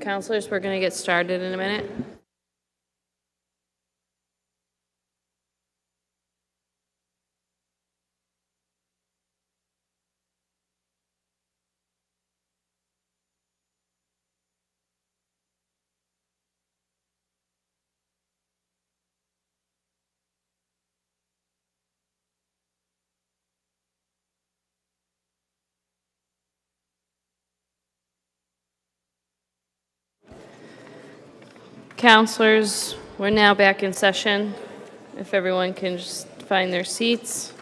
Counselors, we're going to get started in a minute. Counselors, we're now back in session. If everyone can just find their seats.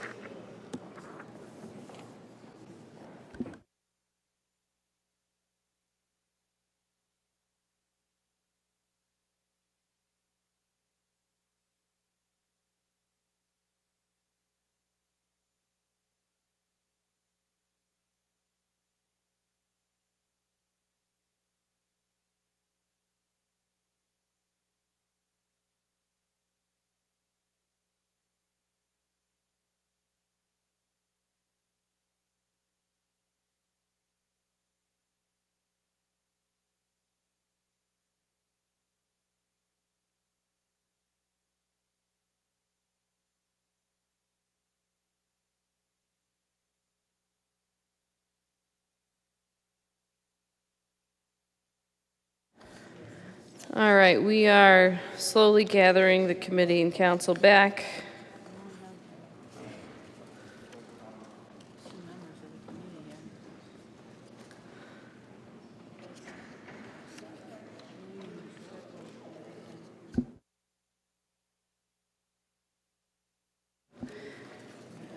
All right, we are slowly gathering the committee and council back.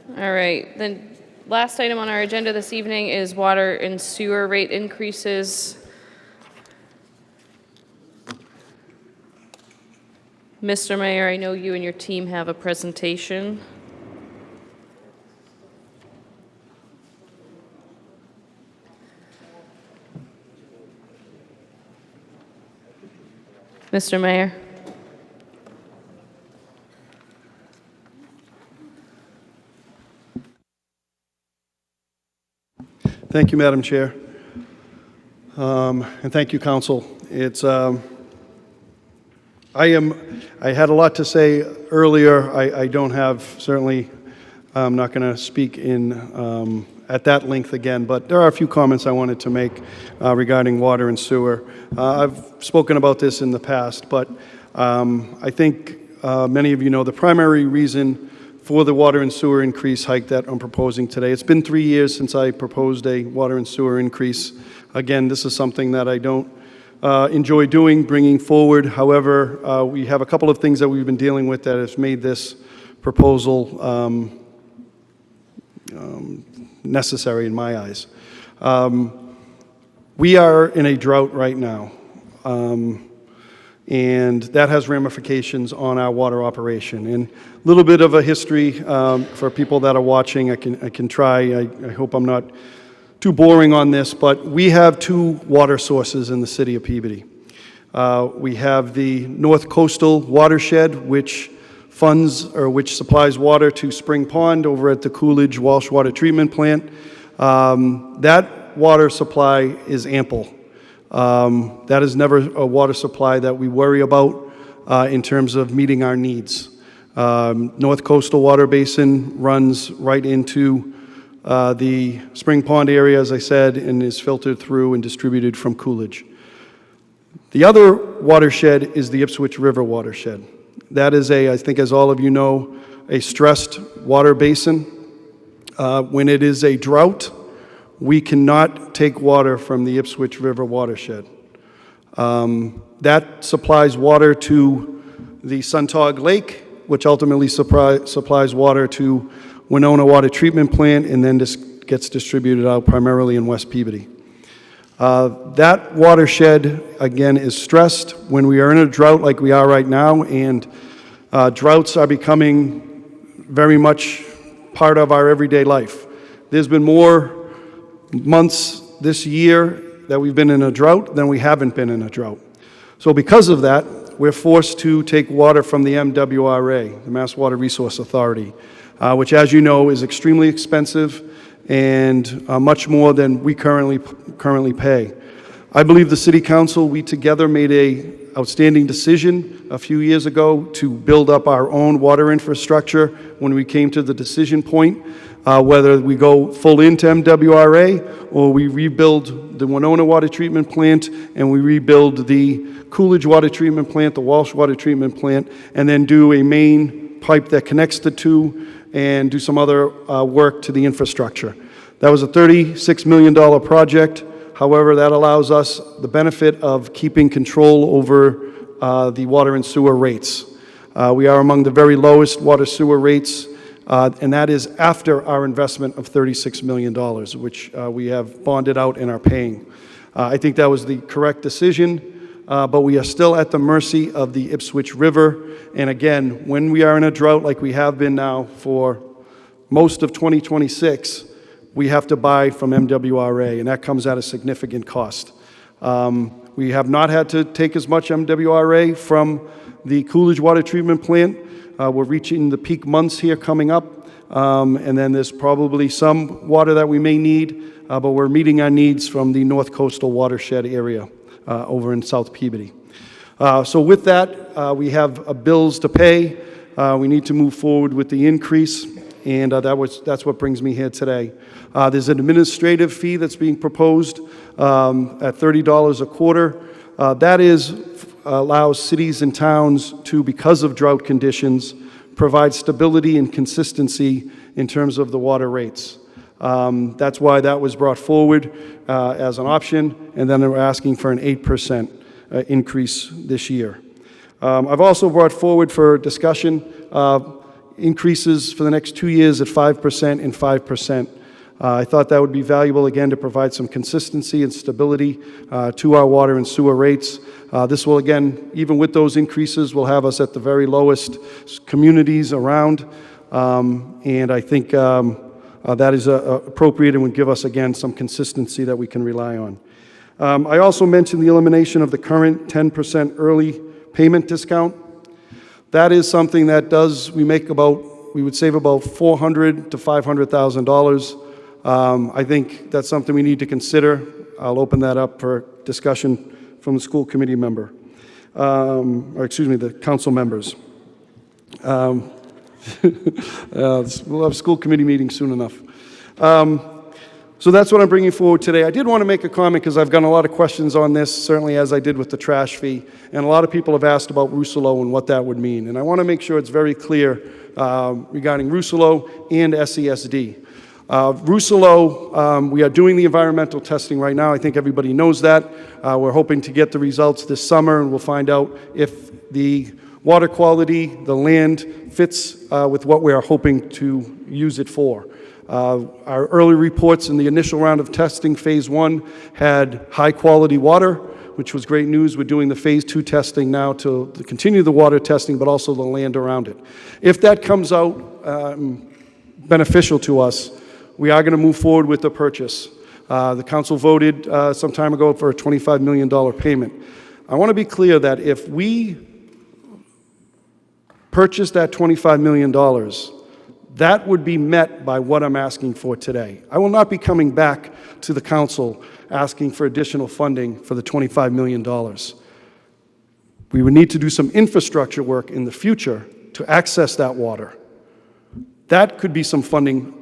All right, the last item on our agenda this evening is water and sewer rate increases. Mr. Mayor, I know you and your team have a presentation. Mr. Mayor. Thank you, Madam Chair. And thank you, Council. I had a lot to say earlier. I don't have, certainly, I'm not going to speak at that length again, but there are a few comments I wanted to make regarding water and sewer. I've spoken about this in the past, but I think many of you know the primary reason for the water and sewer increase hike that I'm proposing today. It's been 3 years since I proposed a water and sewer increase. Again, this is something that I don't enjoy bringing forward. However, we have a couple of things that we've been dealing with that has made this proposal necessary in my eyes. We are in a drought right now, and that has ramifications on our water operation. And a little bit of a history for people that are watching. I can try. I hope I'm not too boring on this, but we have two water sources in the city of Peabody. We have the North Coastal Watershed, which supplies water to Spring Pond over at the Coolidge Walsh Water Treatment Plant. That water supply is ample. That is never a water supply that we worry about in terms of meeting our needs. North Coastal Water Basin runs right into the Spring Pond area, as I said, and is filtered through and distributed from Coolidge. The other watershed is the Ipswich River watershed. That is I think as all of you know, a stressed water basin. When it is a drought, we cannot take water from the Ipswich River watershed. That supplies water to the Suntog Lake, which ultimately supplies water to Winona Water Treatment Plant, and then gets distributed out primarily in West Peabody. That watershed, again, is stressed when we are in a drought like we are right now, and droughts are becoming very much part of our everyday life. There's been more months this year that we've been in a drought than we haven't been in a drought. So because of that, we're forced to take water from the MWRA, the Mass Water Resource Authority, which, as you know, is extremely expensive and much more than we currently pay. I believe the City Council, we together made a outstanding decision a few years ago to build up our own water infrastructure when we came to the decision point, whether we go full into MWRA or we rebuild the Winona Water Treatment Plant and we rebuild the Coolidge Water Treatment Plant, the Walsh Water Treatment Plant, and then do a main pipe that connects the two and do some other work to the infrastructure. That was a $36 million project. However, that allows us the benefit of keeping control over the water and sewer rates. We are among the very lowest water sewer rates, and that is after our investment of $36 million, which we have bonded out and are paying. I think that was the correct decision, but we are still at the mercy of the Ipswich River. And again, when we are in a drought like we have been now for most of 2026, we have to buy from MWRA, and that comes at a significant cost. We have not had to take as much MWRA from the Coolidge Water Treatment Plant. We're reaching the peak months here coming up, and then there's probably some water that we may need, but we're meeting our needs from the North Coastal Watershed area over in South Peabody. So with that, we have bills to pay. We need to move forward with the increase, and that's what brings me here today. There's an administrative fee that's being proposed at $30 a quarter. That allows cities and towns to, because of drought conditions, provide stability and consistency in terms of the water rates. That's why that was brought forward as an option, and then we're asking for an 8% increase this year. I've also brought forward for discussion increases for the next 2 years at 5% and 5%. I thought that would be valuable, again, to provide some consistency and stability to our water and sewer rates. This will, again, even with those increases, will have us at the very lowest communities around, and I think that is appropriate and would give us, again, some consistency that we can rely on. I also mentioned the elimination of the current 10% early payment discount. That is something that we would save about $400,000 to $500,000. I think that's something we need to consider. I'll open that up for discussion from the school committee member, the council members. We'll have school committee meetings soon enough. So that's what I'm bringing forward today. I did want to make a comment because I've gotten a lot of questions on this, certainly as I did with the trash fee, and a lot of people have asked about Rousselot and what that would mean. And I want to make sure it's very clear regarding Rousselot and SESD. Rousselot, we are doing the environmental testing right now. I think everybody knows that. We're hoping to get the results this summer, and we'll find out if the water quality, the land, fits with what we are hoping to use it for. Our early reports in the initial round of testing, phase 1, had high-quality water, which was great news. We're doing the phase 2 testing now to continue the water testing, but also the land around it. If that comes out beneficial to us, we are going to move forward with the purchase. The council voted some time ago for a $25 million payment. I want to be clear that if we purchase that $25 million, that would be met by what I'm asking for today. I will not be coming back to the council asking for additional funding for the $25 million. We would need to do some infrastructure work in the future to access that water. That could be some funding.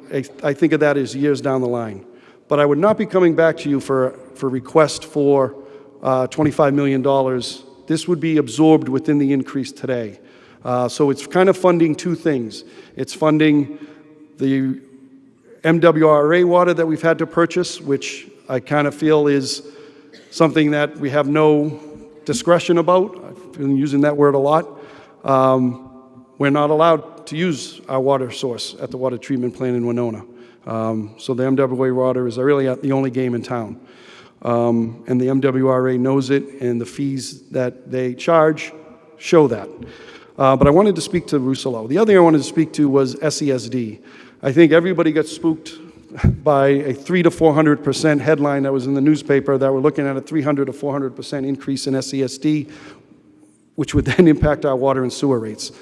I think of that as years down the line. But I would not be coming back to you for request for $25 million. This would be absorbed within the increase today. So it's kind of funding two things. It's funding the MWRA water that we've had to purchase, which I kind of feel is something that we have no discretion about. I've been using that word a lot. We're not allowed to use our water source at the water treatment plant in Winona. So the MWRA water is really the only game in town. And the MWRA knows it, and the fees that they charge show that. But I wanted to speak to Rousselot. The other thing I wanted to speak to was SESD. I think everybody got spooked by a 300% to 400% headline that was in the newspaper that we're looking at a 300% to 400% increase in SESD, which would then impact our water and sewer rates.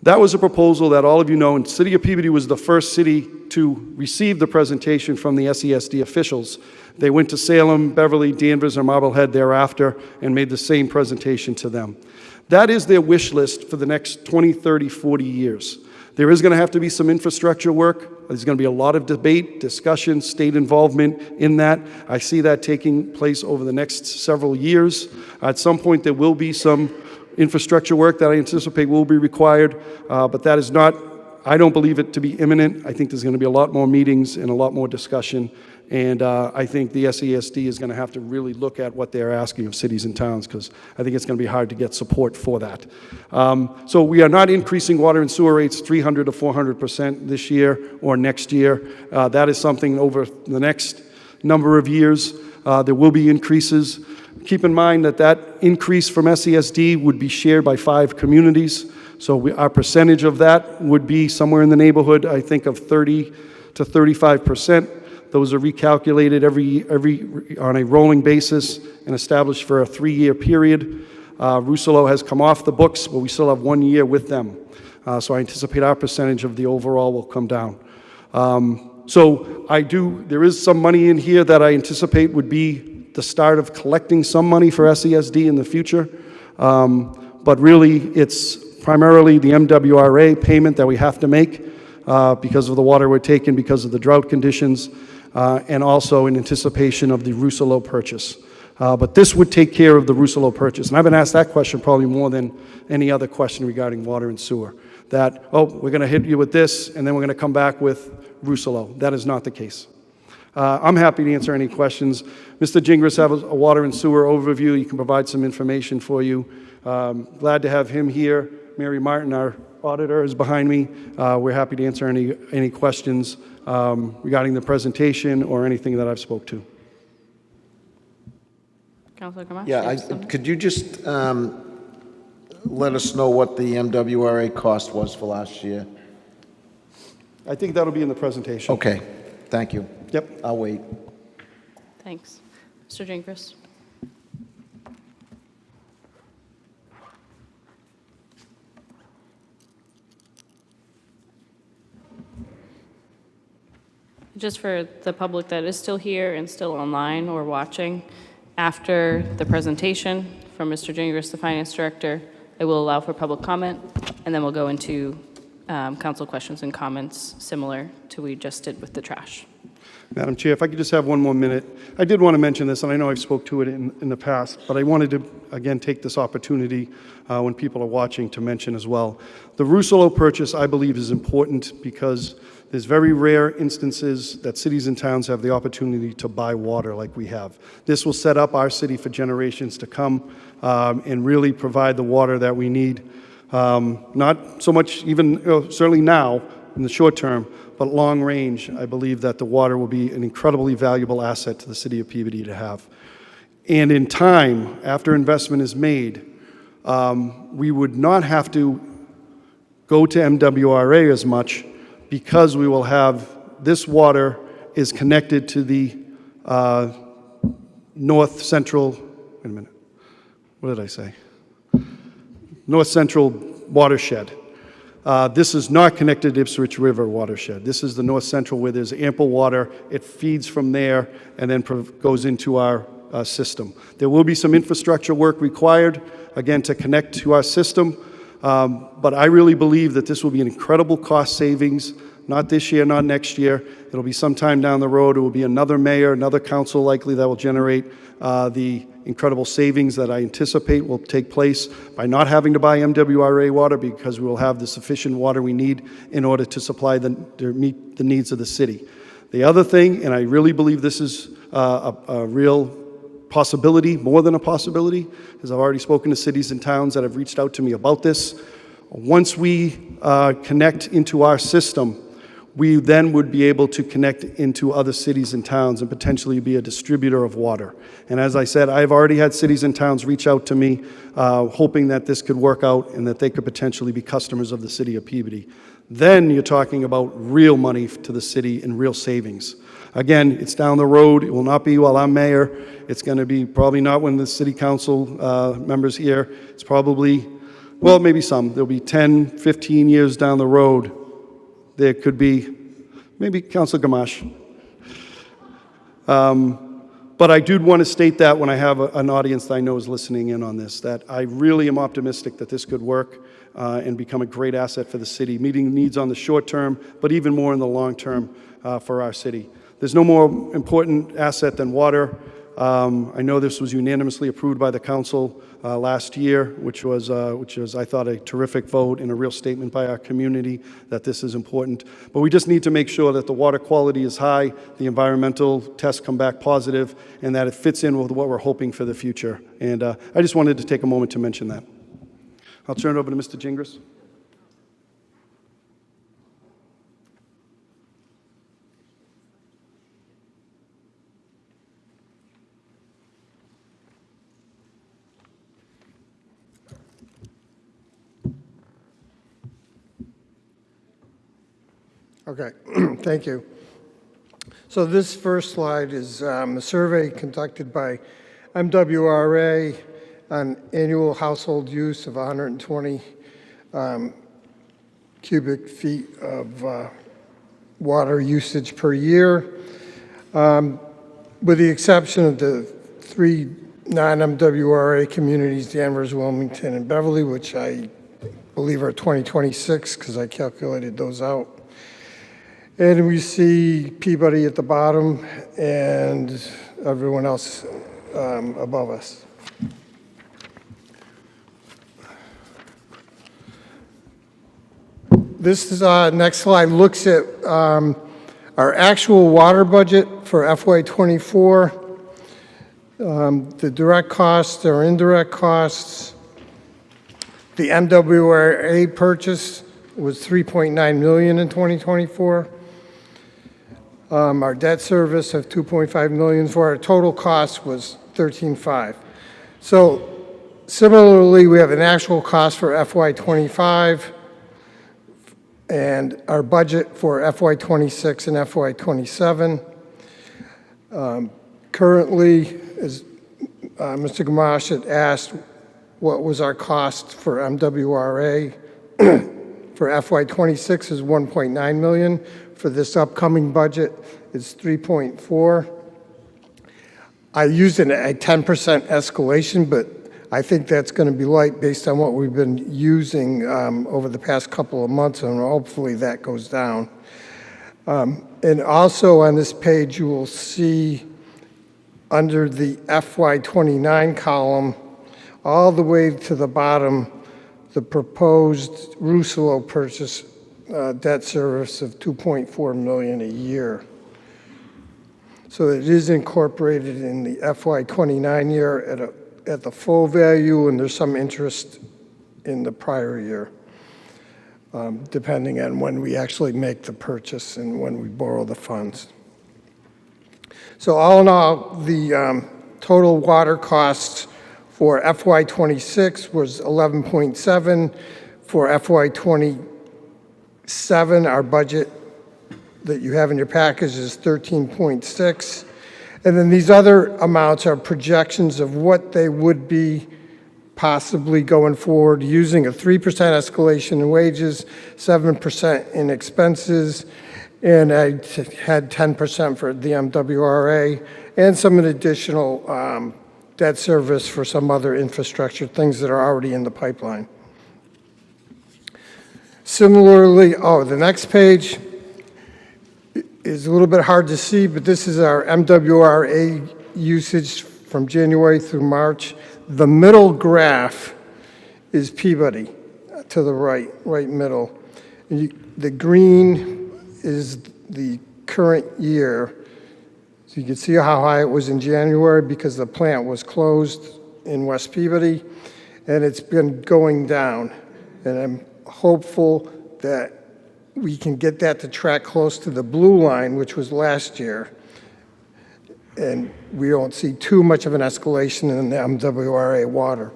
That was a proposal that all of you know, and City of Peabody was the first city to receive the presentation from the SESD officials. They went to Salem, Beverly, Danvers, and Marblehead thereafter and made the same presentation to them. That is their wish list for the next 20, 30, 40 years. There is going to have to be some infrastructure work. There's going to be a lot of debate, discussion, state involvement in that. I see that taking place over the next several years. At some point, there will be some infrastructure work that I anticipate will be required, but that is not, I don't believe it to be imminent. I think there's going to be a lot more meetings and a lot more discussion, and I think the SESD is going to have to really look at what they're asking of cities and towns, because I think it's going to be hard to get support for that. So we are not increasing water and sewer rates 300 to 400% this year or next year. That is something over the next number of years. There will be increases. Keep in mind that that increase from SESD would be shared by 5 communities. So our percentage of that would be somewhere in the neighborhood, I think, of 30 to 35%. Those are recalculated on a rolling basis and established for a 3-year period. Rousselot has come off the books, but we still have 1 year with them. So I anticipate our percentage of the overall will come down. So there is some money in here that I anticipate would be the start of collecting some money for SESD in the future. But really, it's primarily the MWRA payment that we have to make because of the water we're taking, because of the drought conditions, and also in anticipation of the Rousselot purchase. But this would take care of the Rousselot purchase. And I've been asked that question probably more than any other question regarding water and sewer. That, oh, we're going to hit you with this, and then we're going to come back with Rousselot. That is not the case. I'm happy to answer any questions. Mr. Gingras has a water and sewer overview. He can provide some information for you. Glad to have him here. Mary Martin, our auditor, is behind me. We're happy to answer any questions regarding the presentation or anything that I've spoke to. Councilor Gamache? Yeah, could you just let us know what the MWRA cost was for last year? I think that'll be in the presentation. Okay, thank you. Yep. I'll wait. Thanks. Mr. Gingras? Just for the public that is still here and still online or watching, after the presentation from Mr. Gingras, the Finance Director, I will allow for public comment, and then we'll go into council questions and comments similar to we just did with the trash. Madam Chair, if I could just have one more minute. I did want to mention this, and I know I've spoke to it in the past, but I wanted to, again, take this opportunity when people are watching to mention as well. The Rousselot purchase, I believe, is important because there's very rare instances that cities and towns have the opportunity to buy water like we have. This will set up our city for generations to come and really provide the water that we need. Not so much even, certainly now, in the short term, but long range, I believe that the water will be an incredibly valuable asset to the city of Peabody to have. And in time, after investment is made, we would not have to go to MWRA as much because we will have, this water is connected to the north central, wait a minute, what did I say? North Central watershed. This is not connected to Ipswich River watershed. This is the North Central where there's ample water. It feeds from there and then goes into our system. There will be some infrastructure work required, again, to connect to our system. But I really believe that this will be an incredible cost savings, not this year, not next year. It'll be sometime down the road. It will be another mayor, another council likely that will generate the incredible savings that I anticipate will take place by not having to buy MWRA water because we will have the sufficient water we need in order to supply to meet the needs of the city. The other thing, and I really believe this is a real possibility, more than a possibility, because I've already spoken to cities and towns that have reached out to me about this. Once we connect into our system, we then would be able to connect into other cities and towns and potentially be a distributor of water. And as I said, I've already had cities and towns reach out to me, hoping that this could work out and that they could potentially be customers of the city of Peabody. Then you're talking about real money to the city and real savings. Again, it's down the road. It will not be while I'm mayor. It's going to be probably not when the city council members here. It's probably well, maybe some, there'll be 10, 15 years down the road, there could be, maybe Councilor Gamache. But I do want to state that when I have an audience that I know is listening in on this, that I really am optimistic that this could work and become a great asset for the city, meeting needs on the short term, but even more in the long term for our city. There's no more important asset than water. I know this was unanimously approved by the council last year, which was, I thought, a terrific vote and a real statement by our community that this is important. But we just need to make sure that the water quality is high, the environmental tests come back positive, and that it fits in with what we're hoping for the future. And I just wanted to take a moment to mention that. I'll turn it over to Mr. Gingras. Okay, thank you. So this first slide is a survey conducted by MWRA on annual household use of 120 cubic feet of water usage per year. With the exception of the 3 non-MWRA communities, Danvers, Wilmington, and Beverly, which I believe are 2026 because I calculated those out. And we see Peabody at the bottom and everyone else above us. This next slide looks at our actual water budget for FY24, the direct costs, our indirect costs. The MWRA purchase was $3.9 million in 2024. Our debt service of $2.5 million for our total cost was $13.5. So similarly, we have an actual cost for FY25 and our budget for FY26 and FY27. Currently, as Mr. Gamache had asked, what was our cost for MWRA? For FY26 is $1.9 million. For this upcoming budget, it's 3.4. I used a 10% escalation, but I think that's going to be light based on what we've been using over the past couple of months, and hopefully that goes down. And also on this page, you will see under the FY29 column, all the way to the bottom, the proposed Rousselot purchase debt service of $2.4 million a year. So it is incorporated in the FY29 year at the full value, and there's some interest in the prior year, depending on when we actually make the purchase and when we borrow the funds. So all in all, the total water costs for FY26 was 11.7. For FY27, our budget that you have in your package is 13.6. And then these other amounts are projections of what they would be possibly going forward using a 3% escalation in wages, 7% in expenses, and I had 10% for the MWRA and some additional debt service for some other infrastructure, things that are already in the pipeline. Similarly, the next page is a little bit hard to see, but this is our MWRA usage from January through March. The middle graph is Peabody to the right middle. The green is the current year. So you can see how high it was in January because the plant was closed in West Peabody, and it's been going down. And I'm hopeful that we can get that to track close to the blue line, which was last year. And we don't see too much of an escalation in the MWRA water.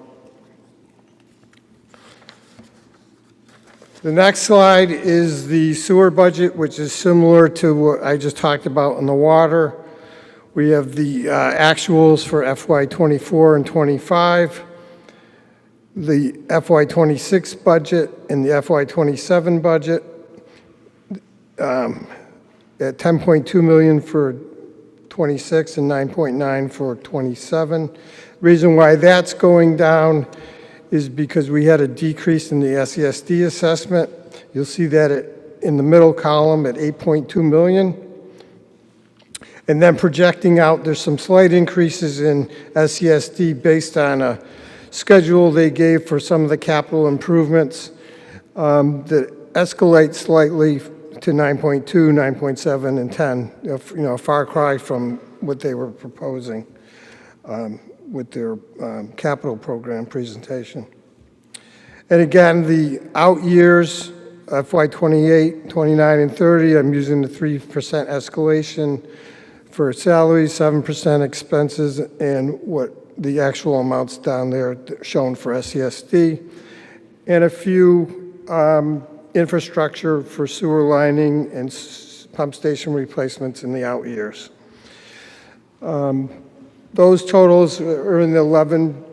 The next slide is the sewer budget, which is similar to what I just talked about in the water. We have the actuals for FY24 and 25. the FY26 budget and the FY27 budget at 10.2 million for 26 and 9.9 for 27. Reason why that's going down is because we had a decrease in the SESD assessment. You'll see that in the middle column at 8.2 million. And then projecting out, there's some slight increases in SESD based on a schedule they gave for some of the capital improvements that escalate slightly to 9.2, 9.7, and 10, a far cry from what they were proposing with their capital program presentation. And again, the out years, FY28, 29, and 30, I'm using the 3% escalation for salaries, 7% expenses, and what the actual amounts down there shown for SESD, and a few infrastructure for sewer lining and pump station replacements in the out years. Those totals are in the 11.1,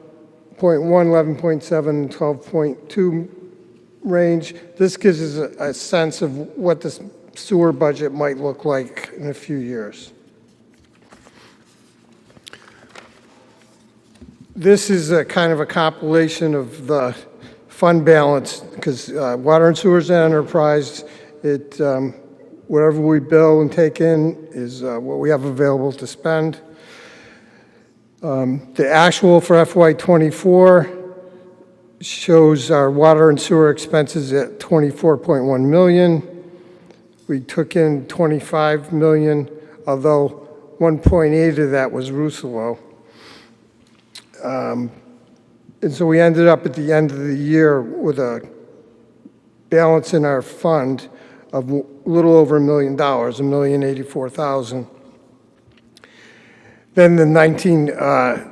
11.7, and 12.2 range. This gives us a sense of what the sewer budget might look like in a few years. This is a kind of a compilation of the fund balance, because water and sewer's an enterprise. Whatever we bill and take in is what we have available to spend. The actual for FY24 shows our water and sewer expenses at 24.1 million. We took in 25 million, although 1.8 of that was Rousselot. And so we ended up at the end of the year with a balance in our fund of a little over $1 million, $1,084,000. Then the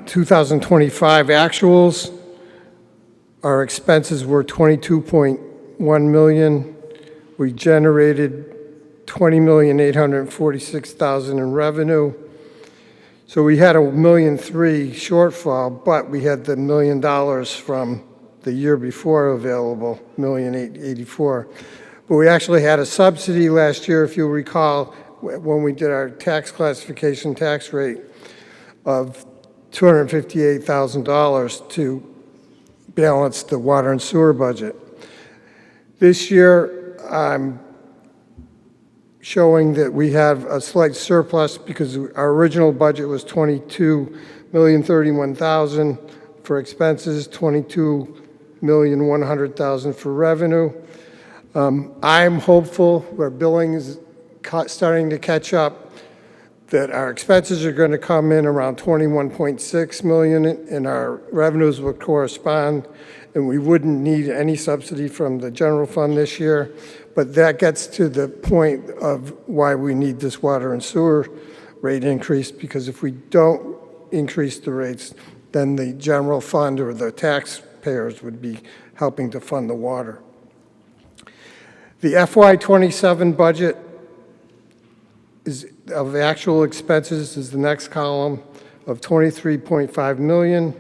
2025 actuals, our expenses were 22.1 million. We generated 20,846,000 in revenue. So we had a $1.3 million shortfall, but we had the $1 million from the year before available, $1,884,000. But we actually had a subsidy last year, if you'll recall, when we did our tax classification tax rate of $258,000 to balance the water and sewer budget. This year, I'm showing that we have a slight surplus because our original budget was $22,031,000 for expenses, $22,100,000 for revenue. I'm hopeful, where billing is starting to catch up, that our expenses are going to come in around 21.6 million and our revenues will correspond, and we wouldn't need any subsidy from the general fund this year. But that gets to the point of why we need this water and sewer rate increase, because if we don't increase the rates, then the general fund or the taxpayers would be helping to fund the water. The FY27 budget of the actual expenses is the next column of 23.5 million,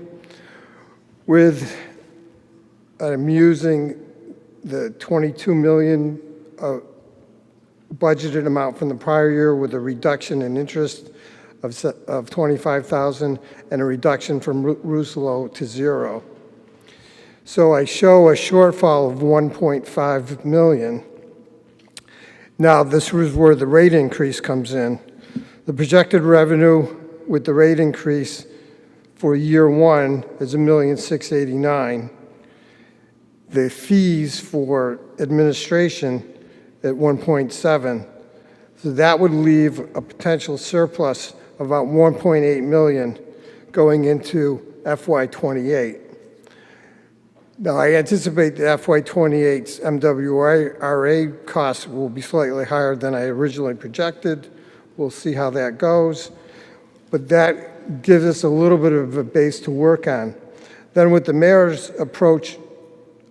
with I'm using the 22 million budgeted amount from the prior year with a reduction in interest of 25,000 and a reduction from Rousselot to 0. So I show a shortfall of 1.5 million. Now, this is where the rate increase comes in. The projected revenue with the rate increase for year one is $1,689,000. The fees for administration at 1.7. So that would leave a potential surplus of about 1.8 million going into FY28. Now, I anticipate the FY28's MWRA costs will be slightly higher than I originally projected. We'll see how that goes. But that gives us a little bit of a base to work on. Then with the mayor's approach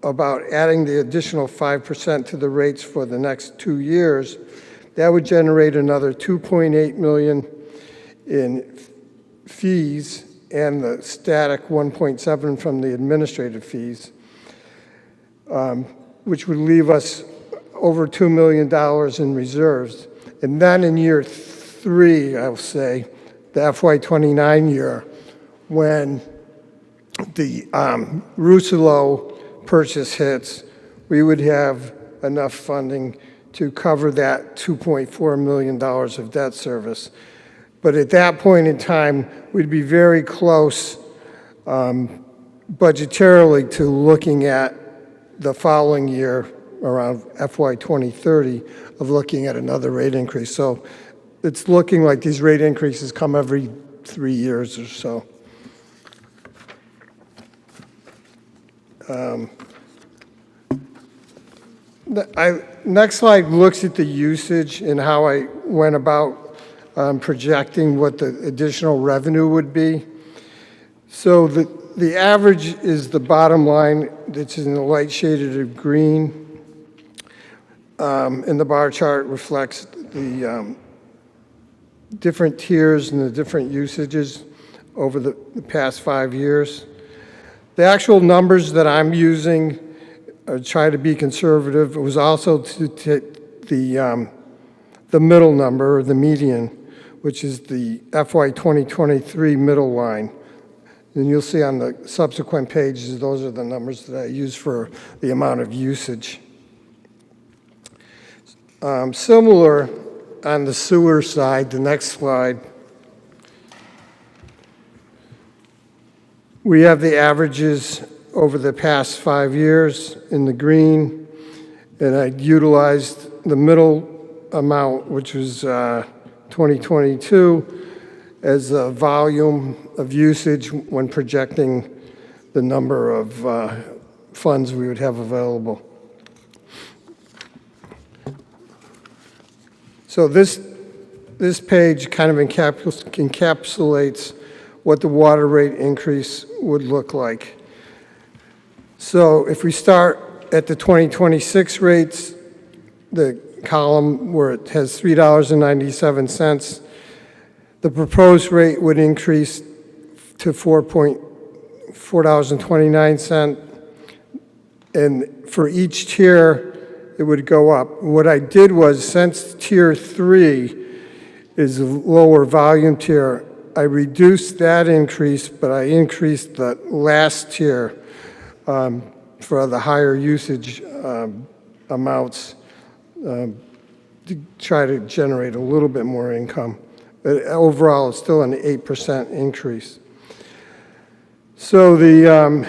about adding the additional 5% to the rates for the next 2 years, that would generate another 2.8 million in fees and the static 1.7 from the administrative fees, which would leave us over $2 million in reserves. And then in year 3, I'll say, the FY29 year, when the Rousselot purchase hits, we would have enough funding to cover that $2.4 million of debt service. But at that point in time, we'd be very close budgetarily to looking at the following year, around FY 2030, of looking at another rate increase. So it's looking like these rate increases come every 3 years or so. Next slide looks at the usage and how I went about projecting what the additional revenue would be. So the average is the bottom line that's in the light shaded of green. And the bar chart reflects the different tiers and the different usages over the past 5 years. The actual numbers that I'm using try to be conservative. It was also the middle number, or the median, which is the FY 2023 middle line. And you'll see on the subsequent pages, those are the numbers that I use for the amount of usage. Similar on the sewer side, the next slide, we have the averages over the past 5 years in the green, and I utilized the middle amount, which was 2022, as a volume of usage when projecting the number of funds we would have available. So this page kind of encapsulates what the water rate increase would look like. So if we start at the 2026 rates, the column where it has $3.97, the proposed rate would increase to $4.29, and for each tier, it would go up. What I did was, since tier 3 is a lower volume tier, I reduced that increase, but I increased the last tier for the higher usage amounts to try to generate a little bit more income. But overall, it's still an 8% increase. So the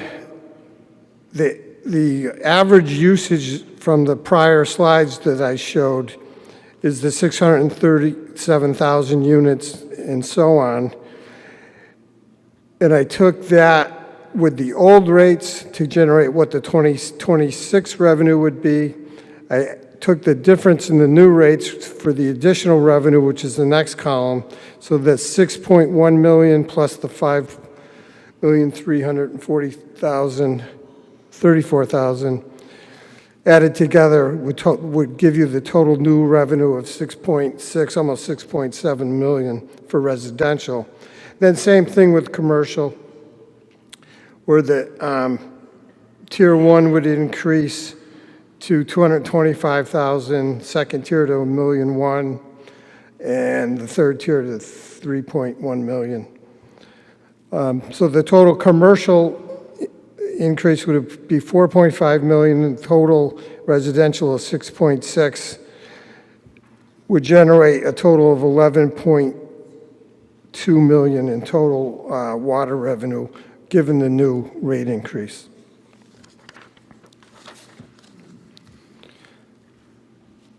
average usage from the prior slides that I showed is the 637,000 units and so on. And I took that with the old rates to generate what the 2026 revenue would be. I took the difference in the new rates for the additional revenue, which is the next column. So that's 6.1 million plus the 5,334,000 added together would give you the total new revenue of 6.6, almost 6.7 million for residential. Then same thing with commercial, where the tier 1 would increase to 225,000, second tier to $1.1 million, and the third tier to 3.1 million. So the total commercial increase would be 4.5 million, and total residential of 6.6 would generate a total of 11.2 million in total water revenue, given the new rate increase.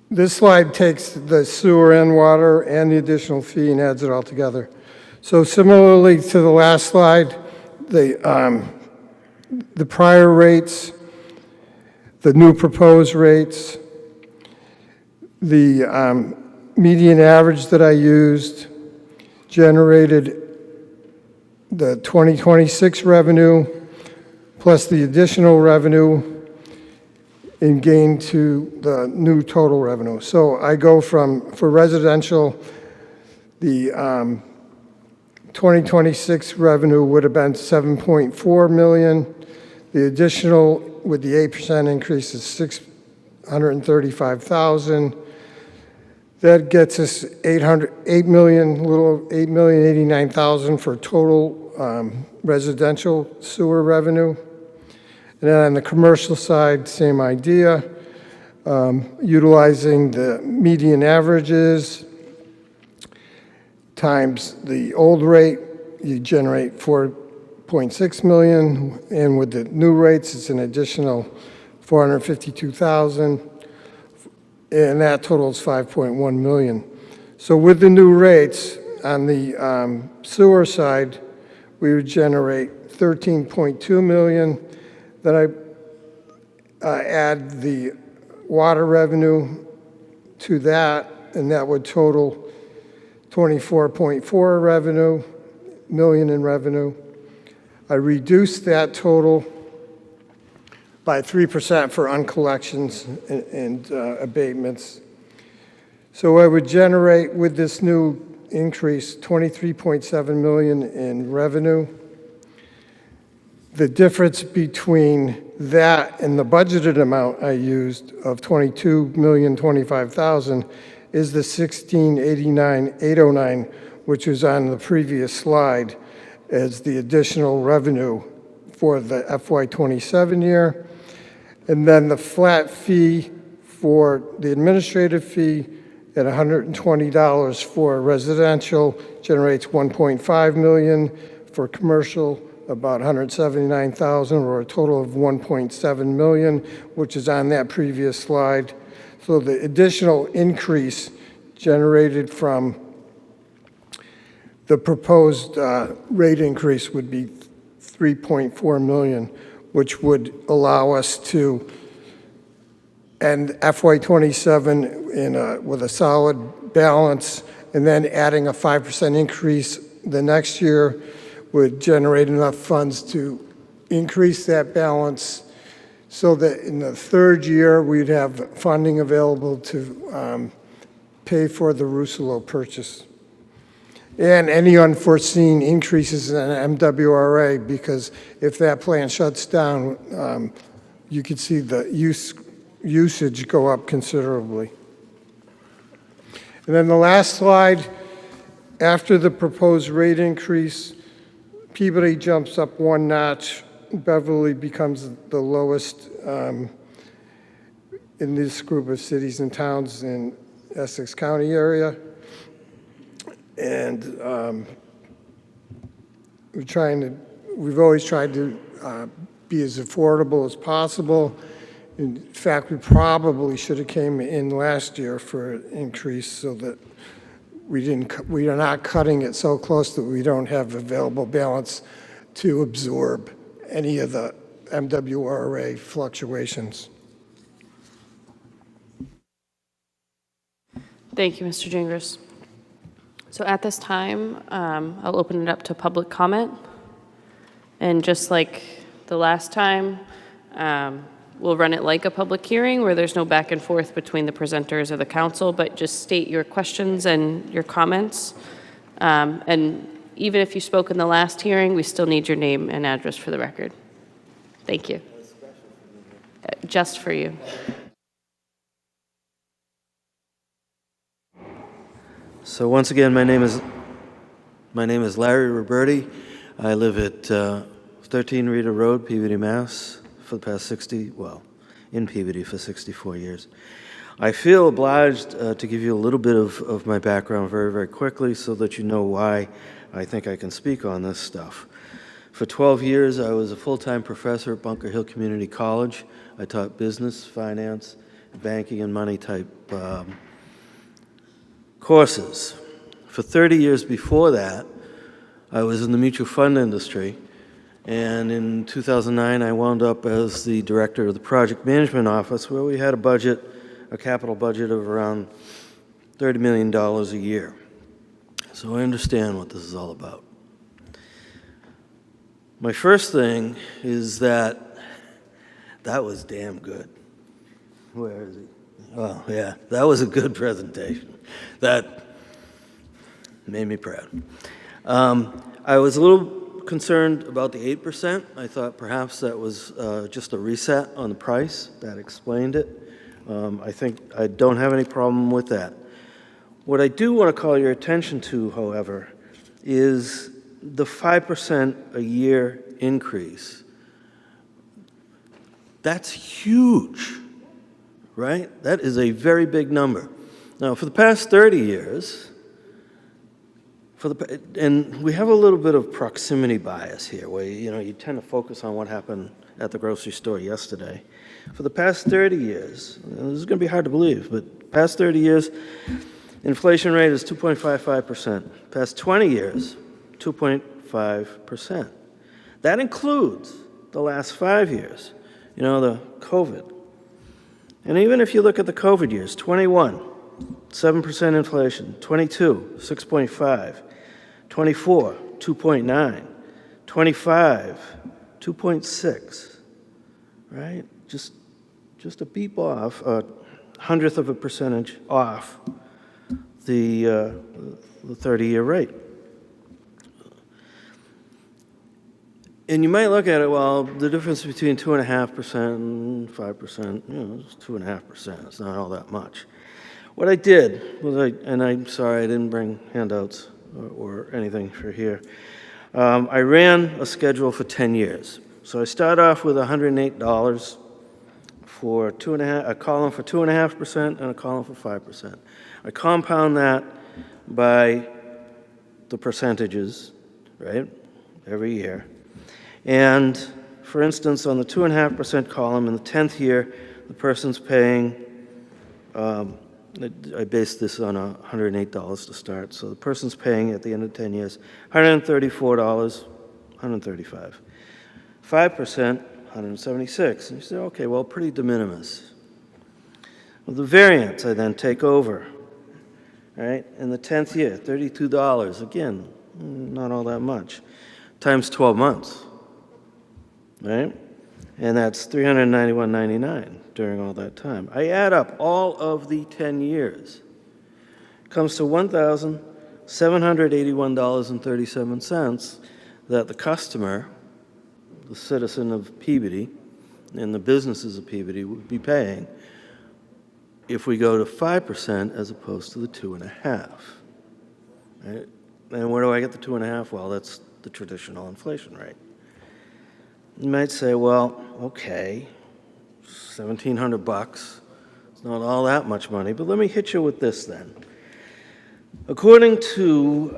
This slide takes the sewer and water and the additional fee and adds it all together. So similarly to the last slide, the prior rates, the new proposed rates, the median average that I used generated the 2026 revenue plus the additional revenue and gain to the new total revenue. So I go from, for residential, the 2026 revenue would have been 7.4 million. The additional, with the 8% increase, is 635,000. That gets us 8 million, little 8,089,000 for total residential sewer revenue. And then on the commercial side, same idea, utilizing the median averages times the old rate, you generate 4.6 million, and with the new rates, it's an additional 452,000, and that totals 5.1 million. So with the new rates on the sewer side, we would generate 13.2 million. Then I add the water revenue to that, and that would total 24.4 million in revenue. I reduced that total by 3% for uncollections and abatements. So I would generate with this new increase 23.7 million in revenue. The difference between that and the budgeted amount I used of 22,025,000 is the 1689,809, which was on the previous slide as the additional revenue for the FY27 year. And then the flat fee for the administrative fee at $120 for residential generates 1.5 million. For commercial, about 179,000, or a total of 1.7 million, which is on that previous slide. So the additional increase generated from the proposed rate increase would be 3.4 million, which would allow us to end FY27 with a solid balance, and then adding a 5% increase the next year would generate enough funds to increase that balance so that in the third year we'd have funding available to pay for the Rousselot purchase. And any unforeseen increases in MWRA, because if that plant shuts down, you could see the usage go up considerably. And then the last slide, after the proposed rate increase, Peabody jumps up one notch. Beverly becomes the lowest in this group of cities and towns in Essex County area. And we've always tried to be as affordable as possible. In fact, we probably should have came in last year for an increase so that we are not cutting it so close that we don't have available balance to absorb any of the MWRA fluctuations. Thank you, Mr. Gingras. So at this time, I'll open it up to public comment. And just like the last time, we'll run it like a public hearing where there's no back and forth between the presenters or the council, but just state your questions and your comments. And even if you spoke in the last hearing, we still need your name and address for the record. Thank you. Just for you. So once again, my name is Larry Roberti. I live at 13 Rita Road, Peabody, Mass. For the past in Peabody for 64 years. I feel obliged to give you a little bit of my background very, very quickly so that you know why I think I can speak on this stuff. For 12 years, I was a full-time professor at Bunker Hill Community College. I taught business, finance, banking, and money type courses. For 30 years before that, I was in the mutual fund industry. And in 2009, I wound up as the director of the project management office, where we had a capital budget of around $30 million a year. So I understand what this is all about. My first thing is that was damn good. Where is he? Oh, yeah, that was a good presentation. That made me proud. I was a little concerned about the 8%. I thought perhaps that was just a reset on the price. That explained it. I think I don't have any problem with that. What I do want to call your attention to, however, is the 5% a year increase. That's huge, right? That is a very big number. Now, for the past 30 years, and we have a little bit of proximity bias here, where you tend to focus on what happened at the grocery store yesterday. For the past 30 years, this is going to be hard to believe, but past 30 years, inflation rate is 2.55%. Past 20 years, 2.5%. That includes the last 5 years, the COVID. And even if you look at the COVID years, 21, 7% inflation, 22, 6.5, 24, 2.9, 25, 2.6, right? Just a beep off, a hundredth of a percentage off the 30-year rate. And you might look at it, well, the difference between 2.5% and 5%, it's 2.5%. It's not all that much. What I did was, and I'm sorry I didn't bring handouts or anything for here. I ran a schedule for 10 years. So I start off with $108 for a column for 2.5% and a column for 5%. I compound that by the percentages, right, every year. And for instance, on the 2.5% column in the 10th year, the person's paying, I based this on $108 to start. So the person's paying at the end of 10 years, $134, $135. 5%, $176. And you say, okay, well, pretty de minimis. Well, the variance I then take over, right? In the 10th year, $32. Again, not all that much. Times 12 months, right? And that's $391.99 during all that time. I add up all of the 10 years. It comes to $1,781.37 that the customer, the citizen of Peabody, and the businesses of Peabody would be paying if we go to 5% as opposed to the 2.5%. Right? And where do I get the 2.5%? Well, that's the traditional inflation rate. You might say, well, okay, $1,700. It's not all that much money, but let me hit you with this then. According to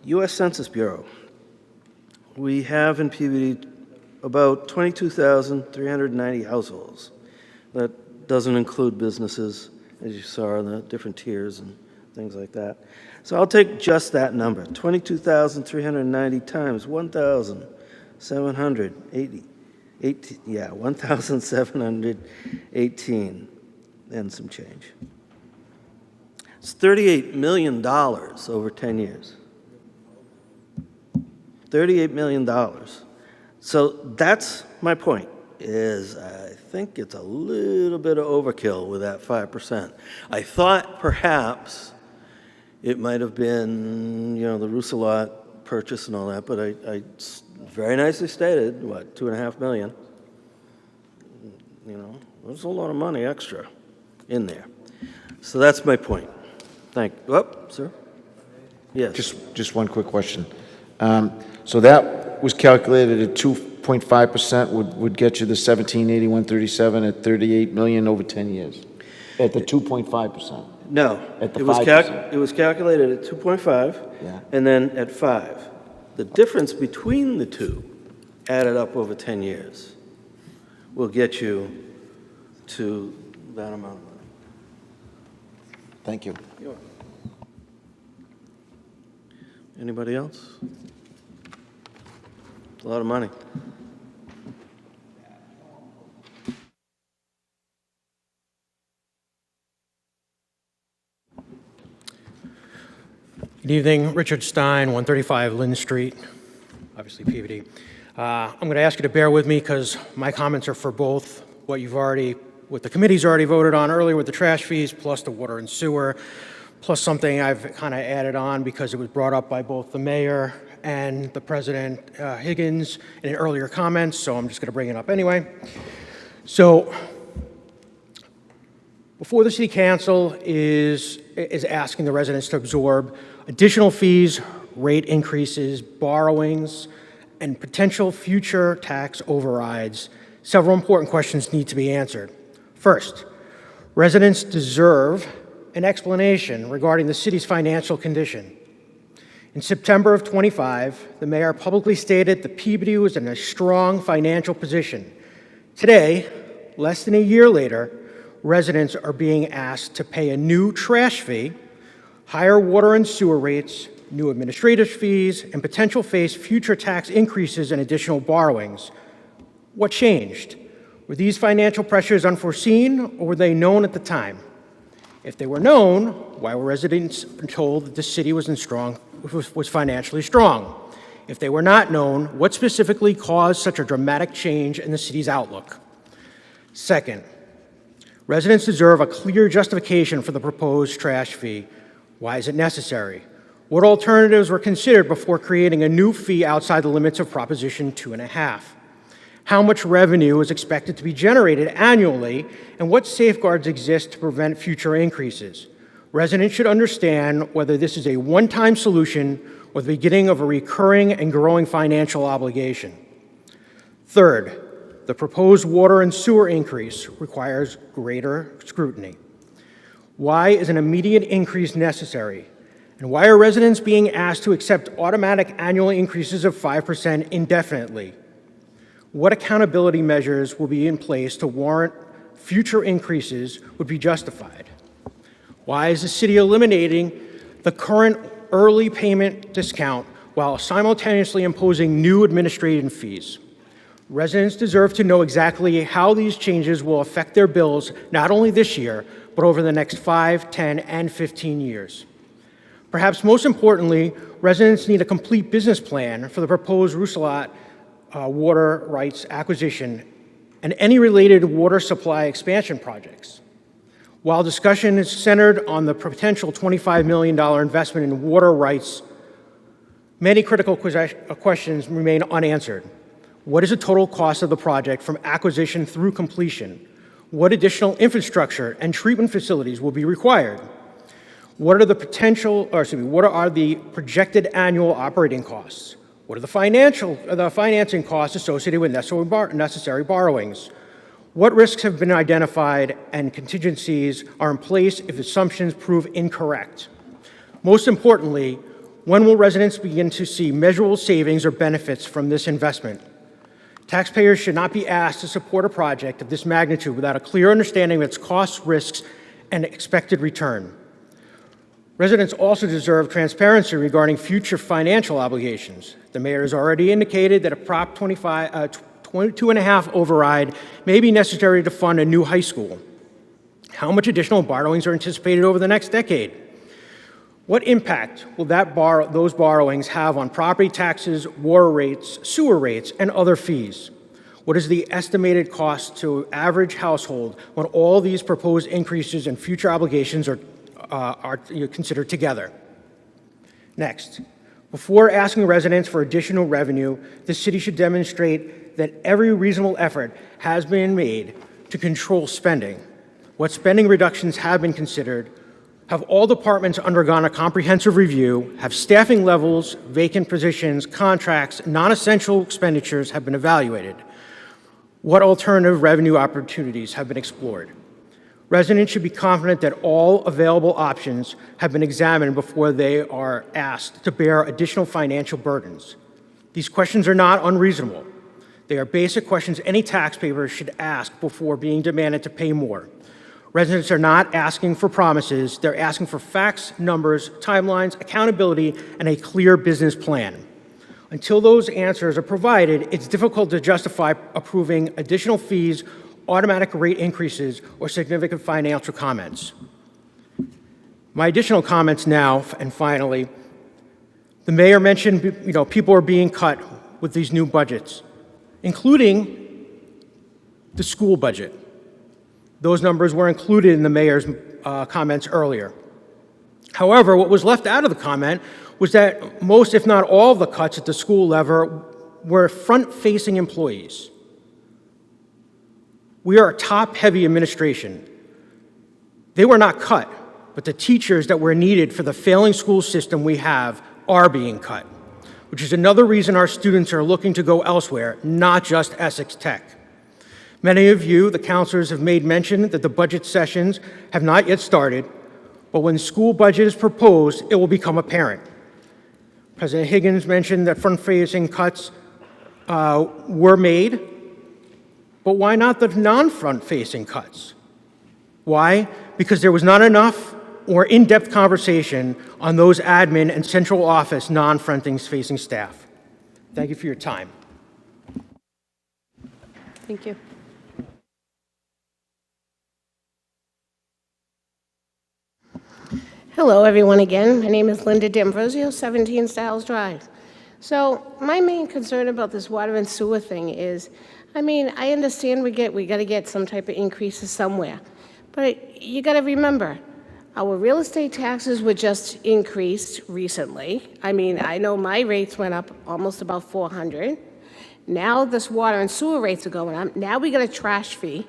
U.S. Census Bureau, we have in Peabody about 22,390 households. That doesn't include businesses, as you saw in the different tiers and things like that. So I'll take just that number, 22,390 times 1,718, 1,718 and some change. It's $38 million over 10 years. $38 million. So that's my point, is I think it's a little bit of overkill with that 5%. I thought perhaps it might have been, the Rousselot purchase and all that, but I very nicely stated, what, $2.5 million. There's a lot of money extra in there. So that's my point. Sir? Yes. Just one quick question. So that was calculated at 2.5% would get you the 1781.37 at 38 million over 10 years. At the 2.5%. No, at the it 5%. It was calculated at 2.5, and then at 5. The difference between the two, added up over 10 years, will get you to that amount of money. Thank you. You're welcome. Anybody else? It's a lot of money. Good evening, Richard Stein, 135 Lynn Street, obviously Peabody. I'm going to ask you to bear with me because my comments are for both what the committee's already voted on earlier with the trash fees plus the water and sewer. plus something I've kind of added on because it was brought up by both the mayor and the President Higgins in earlier comments, so I'm just going to bring it up anyway. So before the City Council is asking the residents to absorb additional fees, rate increases, borrowings, and potential future tax overrides, several important questions need to be answered. First, residents deserve an explanation regarding the city's financial condition. In September of '25, the mayor publicly stated that Peabody was in a strong financial position. Today, less than a year later, residents are being asked to pay a new trash fee, higher water and sewer rates, new administrative fees, and potential face future tax increases and additional borrowings. What changed? Were these financial pressures unforeseen, or were they known at the time? If they were known, why were residents told that the city was financially strong? If they were not known, what specifically caused such a dramatic change in the city's outlook? Second, residents deserve a clear justification for the proposed trash fee. Why is it necessary? What alternatives were considered before creating a new fee outside the limits of Proposition 2.5? How much revenue is expected to be generated annually, and what safeguards exist to prevent future increases? Residents should understand whether this is a one-time solution or the beginning of a recurring and growing financial obligation. Third, the proposed water and sewer increase requires greater scrutiny. Why is an immediate increase necessary? And why are residents being asked to accept automatic annual increases of 5% indefinitely? What accountability measures will be in place to warrant future increases would be justified? Why is the city eliminating the current early payment discount while simultaneously imposing new administrative fees? Residents deserve to know exactly how these changes will affect their bills, not only this year, but over the next 5, 10, and 15 years. Perhaps most importantly, residents need a complete business plan for the proposed Rousselot water rights acquisition and any related water supply expansion projects. While discussion is centered on the potential $25 million investment in water rights, many critical questions remain unanswered. What is the total cost of the project from acquisition through completion? What additional infrastructure and treatment facilities will be required? What are the projected annual operating costs? What are the financing costs associated with necessary borrowings? What risks have been identified and contingencies are in place if assumptions prove incorrect? Most importantly, when will residents begin to see measurable savings or benefits from this investment? Taxpayers should not be asked to support a project of this magnitude without a clear understanding of its costs, risks, and expected return. Residents also deserve transparency regarding future financial obligations. The mayor has already indicated that a Prop 2.5 override may be necessary to fund a new high school. How much additional borrowings are anticipated over the next decade? What impact will those borrowings have on property taxes, water rates, sewer rates, and other fees? What is the estimated cost to average household when all these proposed increases and future obligations are considered together? Next, before asking residents for additional revenue, the city should demonstrate that every reasonable effort has been made to control spending. What spending reductions have been considered? Have all departments undergone a comprehensive review? Have staffing levels, vacant positions, contracts, non-essential expenditures have been evaluated? What alternative revenue opportunities have been explored? Residents should be confident that all available options have been examined before they are asked to bear additional financial burdens. These questions are not unreasonable. They are basic questions any taxpayer should ask before being demanded to pay more. Residents are not asking for promises. They're asking for facts, numbers, timelines, accountability, and a clear business plan. Until those answers are provided, it's difficult to justify approving additional fees, automatic rate increases, or significant financial comments. My additional comments now, and finally, the mayor mentioned, people are being cut with these new budgets, including the school budget. Those numbers were included in the mayor's comments earlier. However, what was left out of the comment was that most, if not all, of the cuts at the school level were front-facing employees. We are a top-heavy administration. They were not cut, but the teachers that were needed for the failing school system we have are being cut, which is another reason our students are looking to go elsewhere, not just Essex Tech. Many of you, the counselors, have made mention that the budget sessions have not yet started, but when the school budget is proposed, it will become apparent. President Higgins mentioned that front-facing cuts were made, but why not the non-front-facing cuts? Why? Because there was not enough or in-depth conversation on those admin and central office non-front-facing staff. Thank you for your time. Thank you. Hello, everyone again. My name is Linda D'Ambrosio, 17 Styles Drive. So my main concern about this water and sewer thing is, I mean, I understand we got to get some type of increases somewhere, but you got to remember, our real estate taxes were just increased recently. I mean, I know my rates went up almost about 400. Now this water and sewer rates are going up. Now we got a trash fee.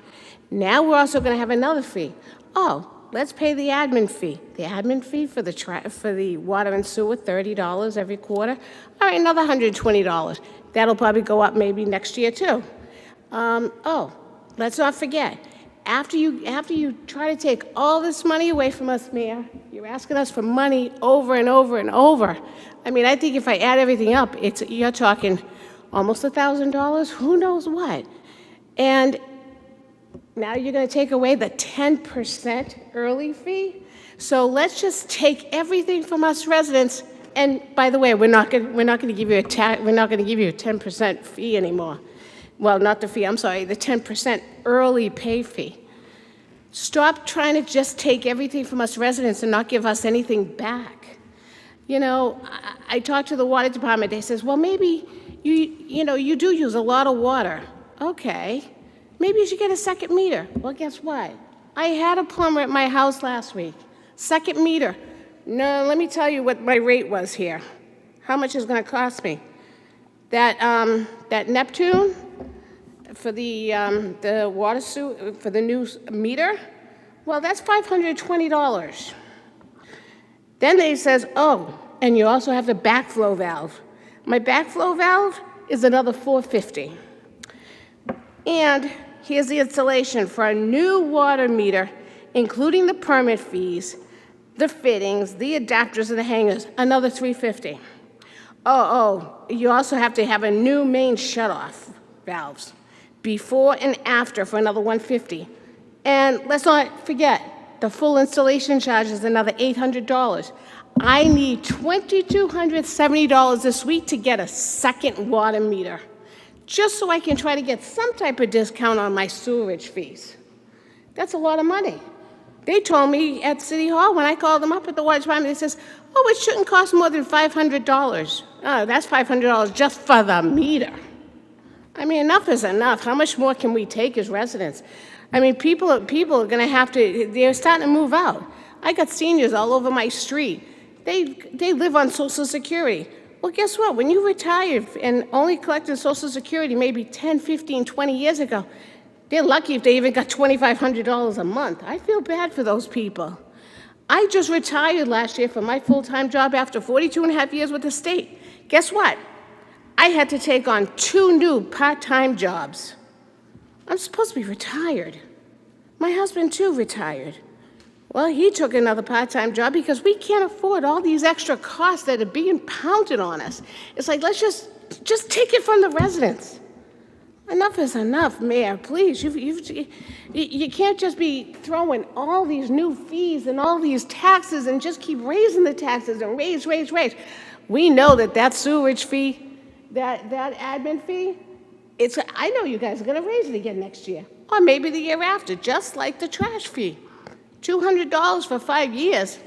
Now we're also going to have another fee. Oh, let's pay the admin fee. The admin fee for the water and sewer, $30 every quarter. All right, another $120. That'll probably go up maybe next year too. Oh, let's not forget. After you try to take all this money away from us, Mayor, you're asking us for money over and over and over. I mean, I think if I add everything up, you're talking almost $1,000. Who knows what? And now you're going to take away the 10% early fee. So let's just take everything from us residents. And by the way, we're not going to give you a 10% fee anymore. Well, not the fee. I'm sorry, the 10% early pay fee. Stop trying to just take everything from us residents and not give us anything back. You know, I talked to the water department. They says, well, maybe you do use a lot of water. Okay. Maybe you should get a second meter. Well, guess what? I had a plumber at my house last week. Second meter. No, let me tell you what my rate was here. How much is going to cost me? That Neptune for the water suit for the new meter. Well, that's $520. Then they says, oh, and you also have the backflow valve. My backflow valve is another $450. And here's the installation for a new water meter, including the permit fees, the fittings, the adapters, and the hangers, another $350. Oh, you also have to have a new main shutoff valves, before and after for another $150. And let's not forget, the full installation charge is another $800. I need $2,270 this week to get a second water meter, just so I can try to get some type of discount on my sewerage fees. That's a lot of money. They told me at City Hall, when I called them up at the water department, they says, oh, it shouldn't cost more than $500. Oh, that's $500 just for the meter. I mean, enough is enough. How much more can we take as residents? I mean, people are going to have to, they're starting to move out. I got seniors all over my street. They live on Social Security. Well, guess what? When you retired and only collected Social Security maybe 10, 15, 20 years ago, they're lucky if they even got $2,500 a month. I feel bad for those people. I just retired last year from my full-time job after 42 and a half years with the state. Guess what? I had to take on 2 new part-time jobs. I'm supposed to be retired. My husband, too, retired. Well, he took another part-time job because we can't afford all these extra costs that are being pounded on us. It's like, let's just take it from the residents. Enough is enough, Mayor, please. You can't just be throwing all these new fees and all these taxes and just keep raising the taxes and raise. We know that sewerage fee, that admin fee, I know you guys are going to raise it again next year, or maybe the year after, just like the trash fee. $200 for 5 years.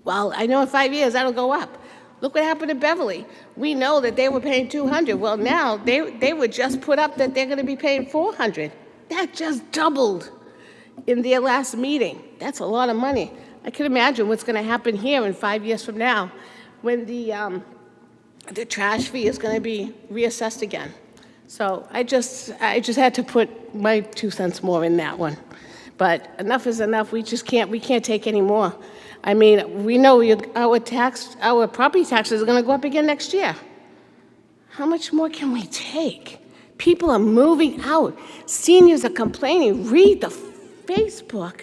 Well, I know in 5 years that'll go up. Look what happened to Beverly. We know that they were paying $200. Well, now they were just put up that they're going to be paying $400. That just doubled in their last meeting. That's a lot of money. I can imagine what's going to happen here in 5 years from now when the trash fee is going to be reassessed again. So I just had to put my 2 cents more in that one. But enough is enough. We can't take any more. I mean, we know our property taxes are going to go up again next year. How much more can we take? People are moving out. Seniors are complaining. Read the Facebook.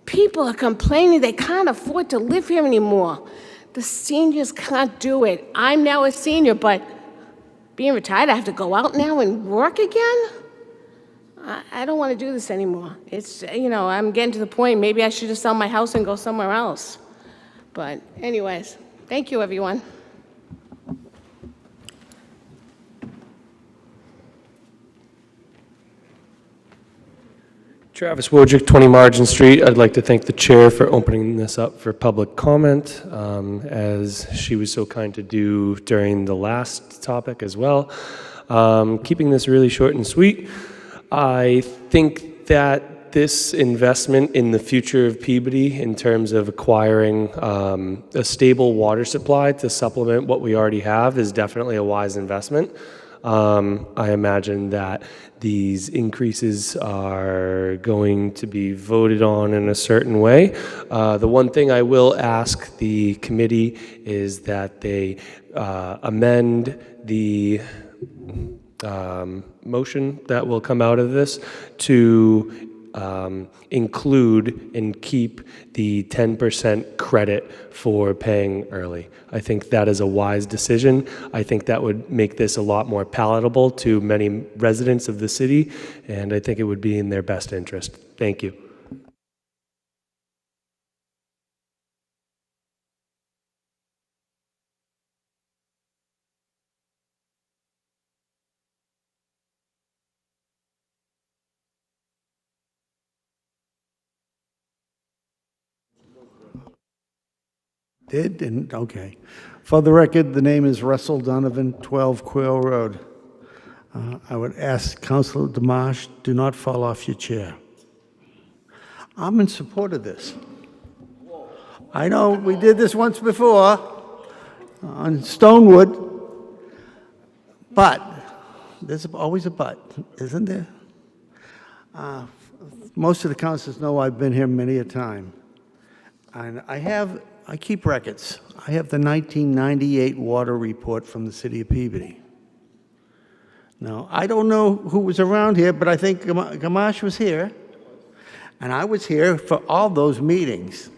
People are complaining they can't afford to live here anymore. The seniors can't do it. I'm now a senior, but being retired, I have to go out now and work again? I don't want to do this anymore. It's, I'm getting to the point, maybe I should just sell my house and go somewhere else. But anyways, thank you, everyone. Travis Wojcik, 20 Margin Street. I'd like to thank the chair for opening this up for public comment, as she was so kind to do during the last topic as well. Keeping this really short and sweet, I think that this investment in the future of Peabody in terms of acquiring a stable water supply to supplement what we already have is definitely a wise investment. I imagine that these increases are going to be voted on in a certain way. The one thing I will ask the committee is that they amend the motion that will come out of this to include and keep the 10% credit for paying early. I think that is a wise decision. I think that would make this a lot more palatable to many residents of the city, and I think it would be in their best interest. Thank you. Okay. For the record, the name is Russell Donovan, 12 Quill Road. I would ask Councilor Dimash, do not fall off your chair. I'm in support of this. I know we did this once before on Stonewood, but there's always a but, isn't there? Most of the councilors know I've been here many a time, and I keep records. I have the 1998 water report from the city of Peabody. Now, I don't know who was around here, but I think Gamache was here, and I was here for all those meetings.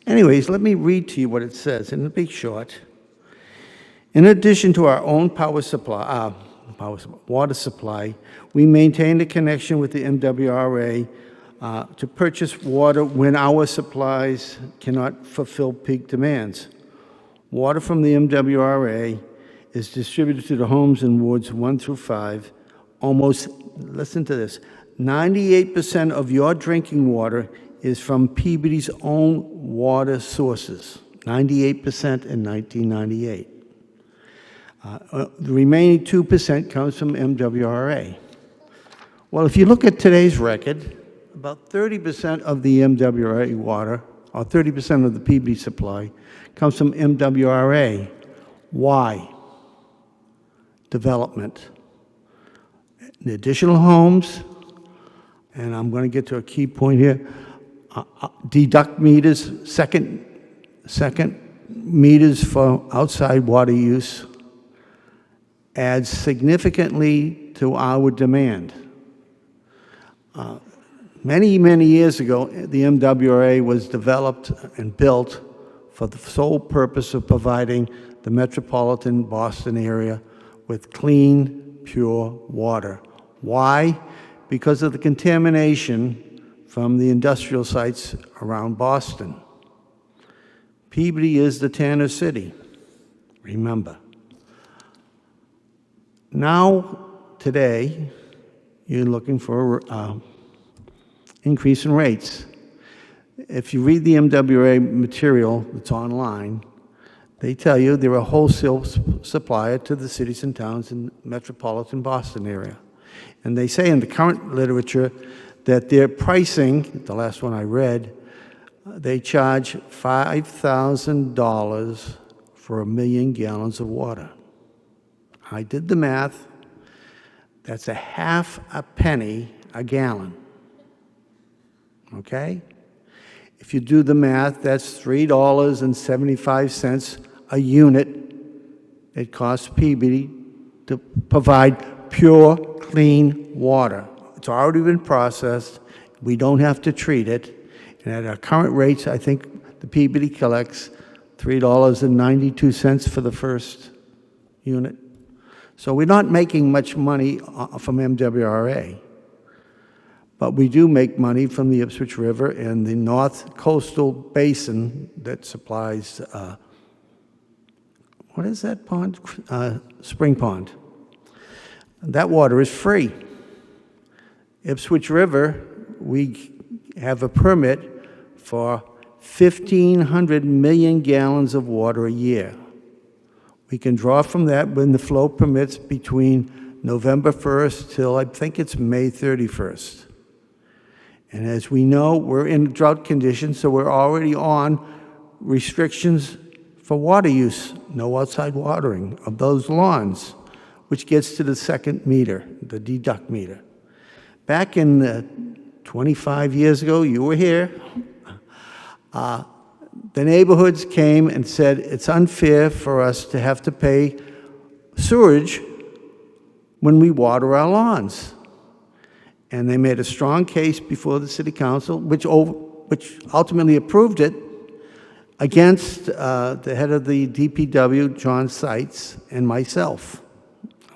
Anyways, let me read to you what it says, and it'll be short. In addition to our own water supply, we maintain a connection with the MWRA to purchase water when our supplies cannot fulfill peak demands. Water from the MWRA is distributed to the homes in wards 1 through 5. Almost, listen to this, 98% of your drinking water is from Peabody's own water sources, 98% in 1998. The remaining 2% comes from MWRA. Well, if you look at today's record, about 30% of the MWRA water, or 30% of the Peabody supply, comes from MWRA. Why? Development. The additional homes, and I'm going to get to a key point here, deduct meters, second meters for outside water use, adds significantly to our demand. Many, many years ago, the MWRA was developed and built for the sole purpose of providing the metropolitan Boston area with clean, pure water. Why? Because of the contamination from the industrial sites around Boston. Peabody is the Tanner City, remember. Now, today, you're looking for increase in rates. If you read the MWRA material that's online, they tell you they're a wholesale supplier to the cities and towns in the metropolitan Boston area. And they say in the current literature that their pricing, the last one I read, they charge $5,000 for 1 million gallons of water. I did the math. That's a half a penny a gallon. Okay? If you do the math, that's $3.75 a unit it costs Peabody to provide pure, clean water. It's already been processed. We don't have to treat it. And at our current rates, I think the Peabody collects $3.92 for the first unit. So we're not making much money from MWRA. But we do make money from the Ipswich River and the North Coastal Basin that supplies, what is that pond? Spring Pond. That water is free. Ipswich River, we have a permit for 1,500 million gallons of water a year. We can draw from that when the flow permits between November 1st till I think it's May 31st. And as we know, we're in drought conditions, so we're already on restrictions for water use, no outside watering of those lawns, which gets to the second meter, the deduct meter. Back in 25 years ago, you were here, the neighborhoods came and said it's unfair for us to have to pay sewage when we water our lawns. And they made a strong case before the city council, which ultimately approved it, against the head of the DPW, John Seitz, and myself.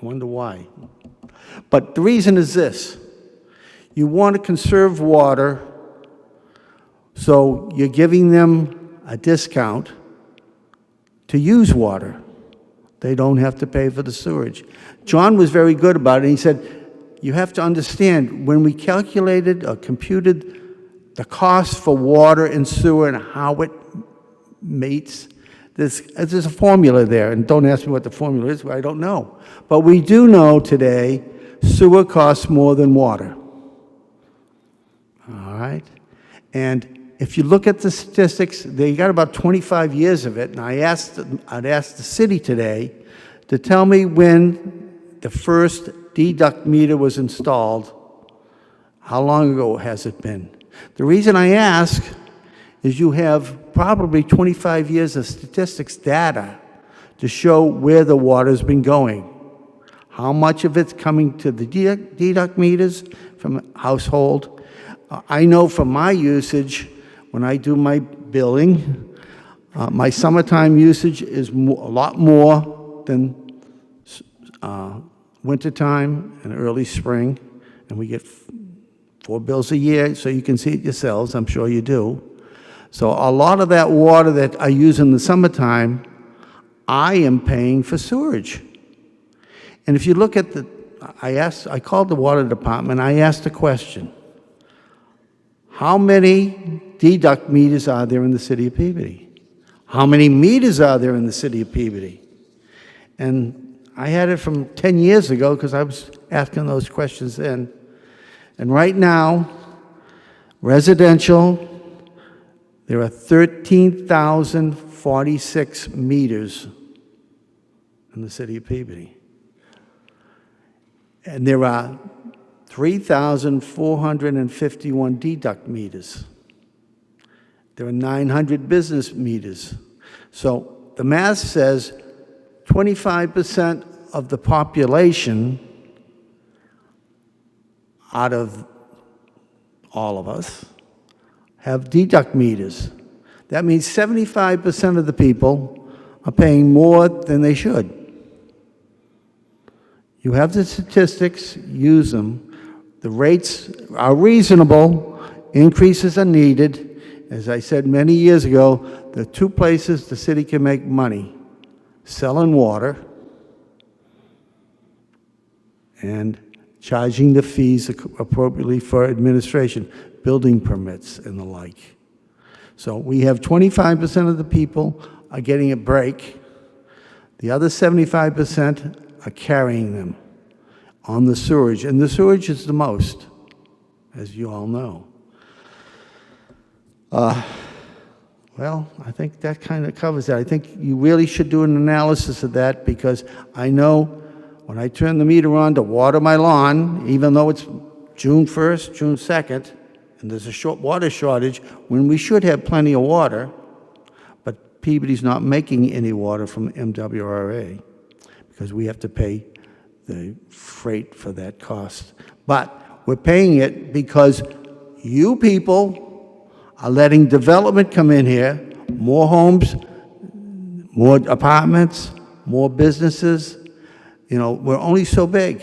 I wonder why. But the reason is this. You want to conserve water, so you're giving them a discount to use water. They don't have to pay for the sewage. John was very good about it. He said, you have to understand, when we calculated or computed the cost for water and sewer and how it mates, there's a formula there, and don't ask me what the formula is, I don't know. But we do know today sewer costs more than water. All right? And if you look at the statistics, they got about 25 years of it, and I'd asked the city today to tell me when the first deduct meter was installed. How long ago has it been? The reason I ask is you have probably 25 years of statistics data to show where the water's been going. How much of it's coming to the deduct meters from household. I know from my usage, when I do my billing, my summertime usage is a lot more than wintertime and early spring, and we get 4 bills a year, so you can see it yourselves, I'm sure you do. So a lot of that water that I use in the summertime, I am paying for sewerage. And if you look at I called the water department, I asked a question. How many deduct meters are there in the city of Peabody? How many meters are there in the city of Peabody? And I had it from 10 years ago because I was asking those questions then. And right now, residential, there are 13,046 meters in the city of Peabody. And there are 3,451 deduct meters. There are 900 business meters. So the math says 25% of the population out of all of us have deduct meters. That means 75% of the people are paying more than they should. You have the statistics, use them. The rates are reasonable, increases are needed. As I said many years ago, there are 2 places the city can make money: selling water and charging the fees appropriately for administration, building permits and the like. So we have 25% of the people are getting a break. The other 75% are carrying them on the sewage, and the sewage is the most, as you all know. Well, I think that kind of covers that. I think you really should do an analysis of that, because I know when I turn the meter on to water my lawn, even though it's June 1st, June 2nd, and there's a short water shortage, when we should have plenty of water, but Peabody's not making any water from MWRA because we have to pay the freight for that cost. But we're paying it because you people are letting development come in here, more homes, more apartments, more businesses. You know, we're only so big.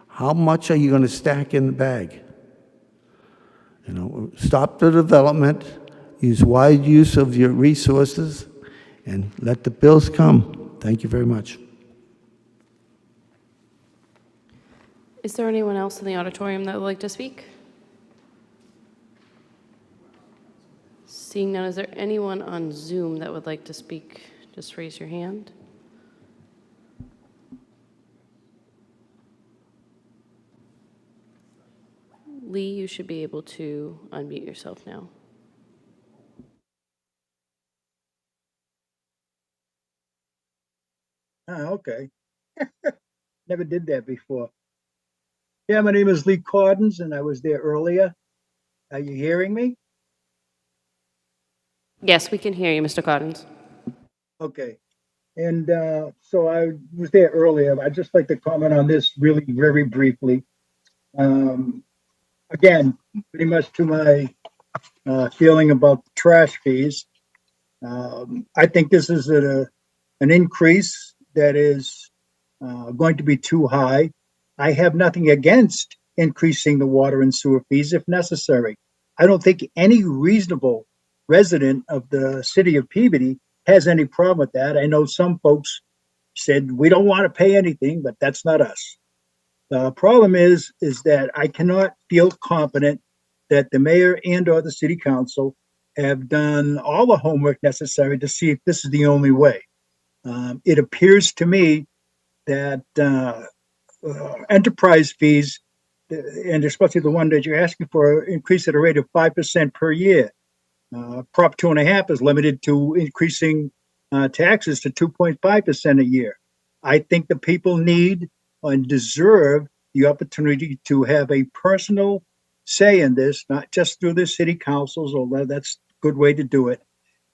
How much are you going to stack in the bag? You know, stop the development, use wide use of your resources, and let the bills come. Thank you very much. Is there anyone else in the auditorium that would like to speak? Seeing none, is there anyone on Zoom that would like to speak? Just raise your hand. Lee, you should be able to unmute yourself now. Okay. Never did that before. Yeah, my name is Lee Cordons, and I was there earlier. Are you hearing me? Yes, we can hear you, Mr. Cottons. Okay. And so I was there earlier. I'd just like to comment on this really very briefly. Again, pretty much to my feeling about trash fees. I think this is an increase that is going to be too high. I have nothing against increasing the water and sewer fees if necessary. I don't think any reasonable resident of the city of Peabody has any problem with that. I know some folks said we don't want to pay anything, but that's not us. The problem is that I cannot feel confident that the mayor and or the city council have done all the homework necessary to see if this is the only way. It appears to me that enterprise fees, and especially the one that you're asking for, increase at a rate of 5% per year. Prop 2.5 is limited to increasing taxes to 2.5% a year. I think the people need and deserve the opportunity to have a personal say in this, not just through the city councils, although that's a good way to do it.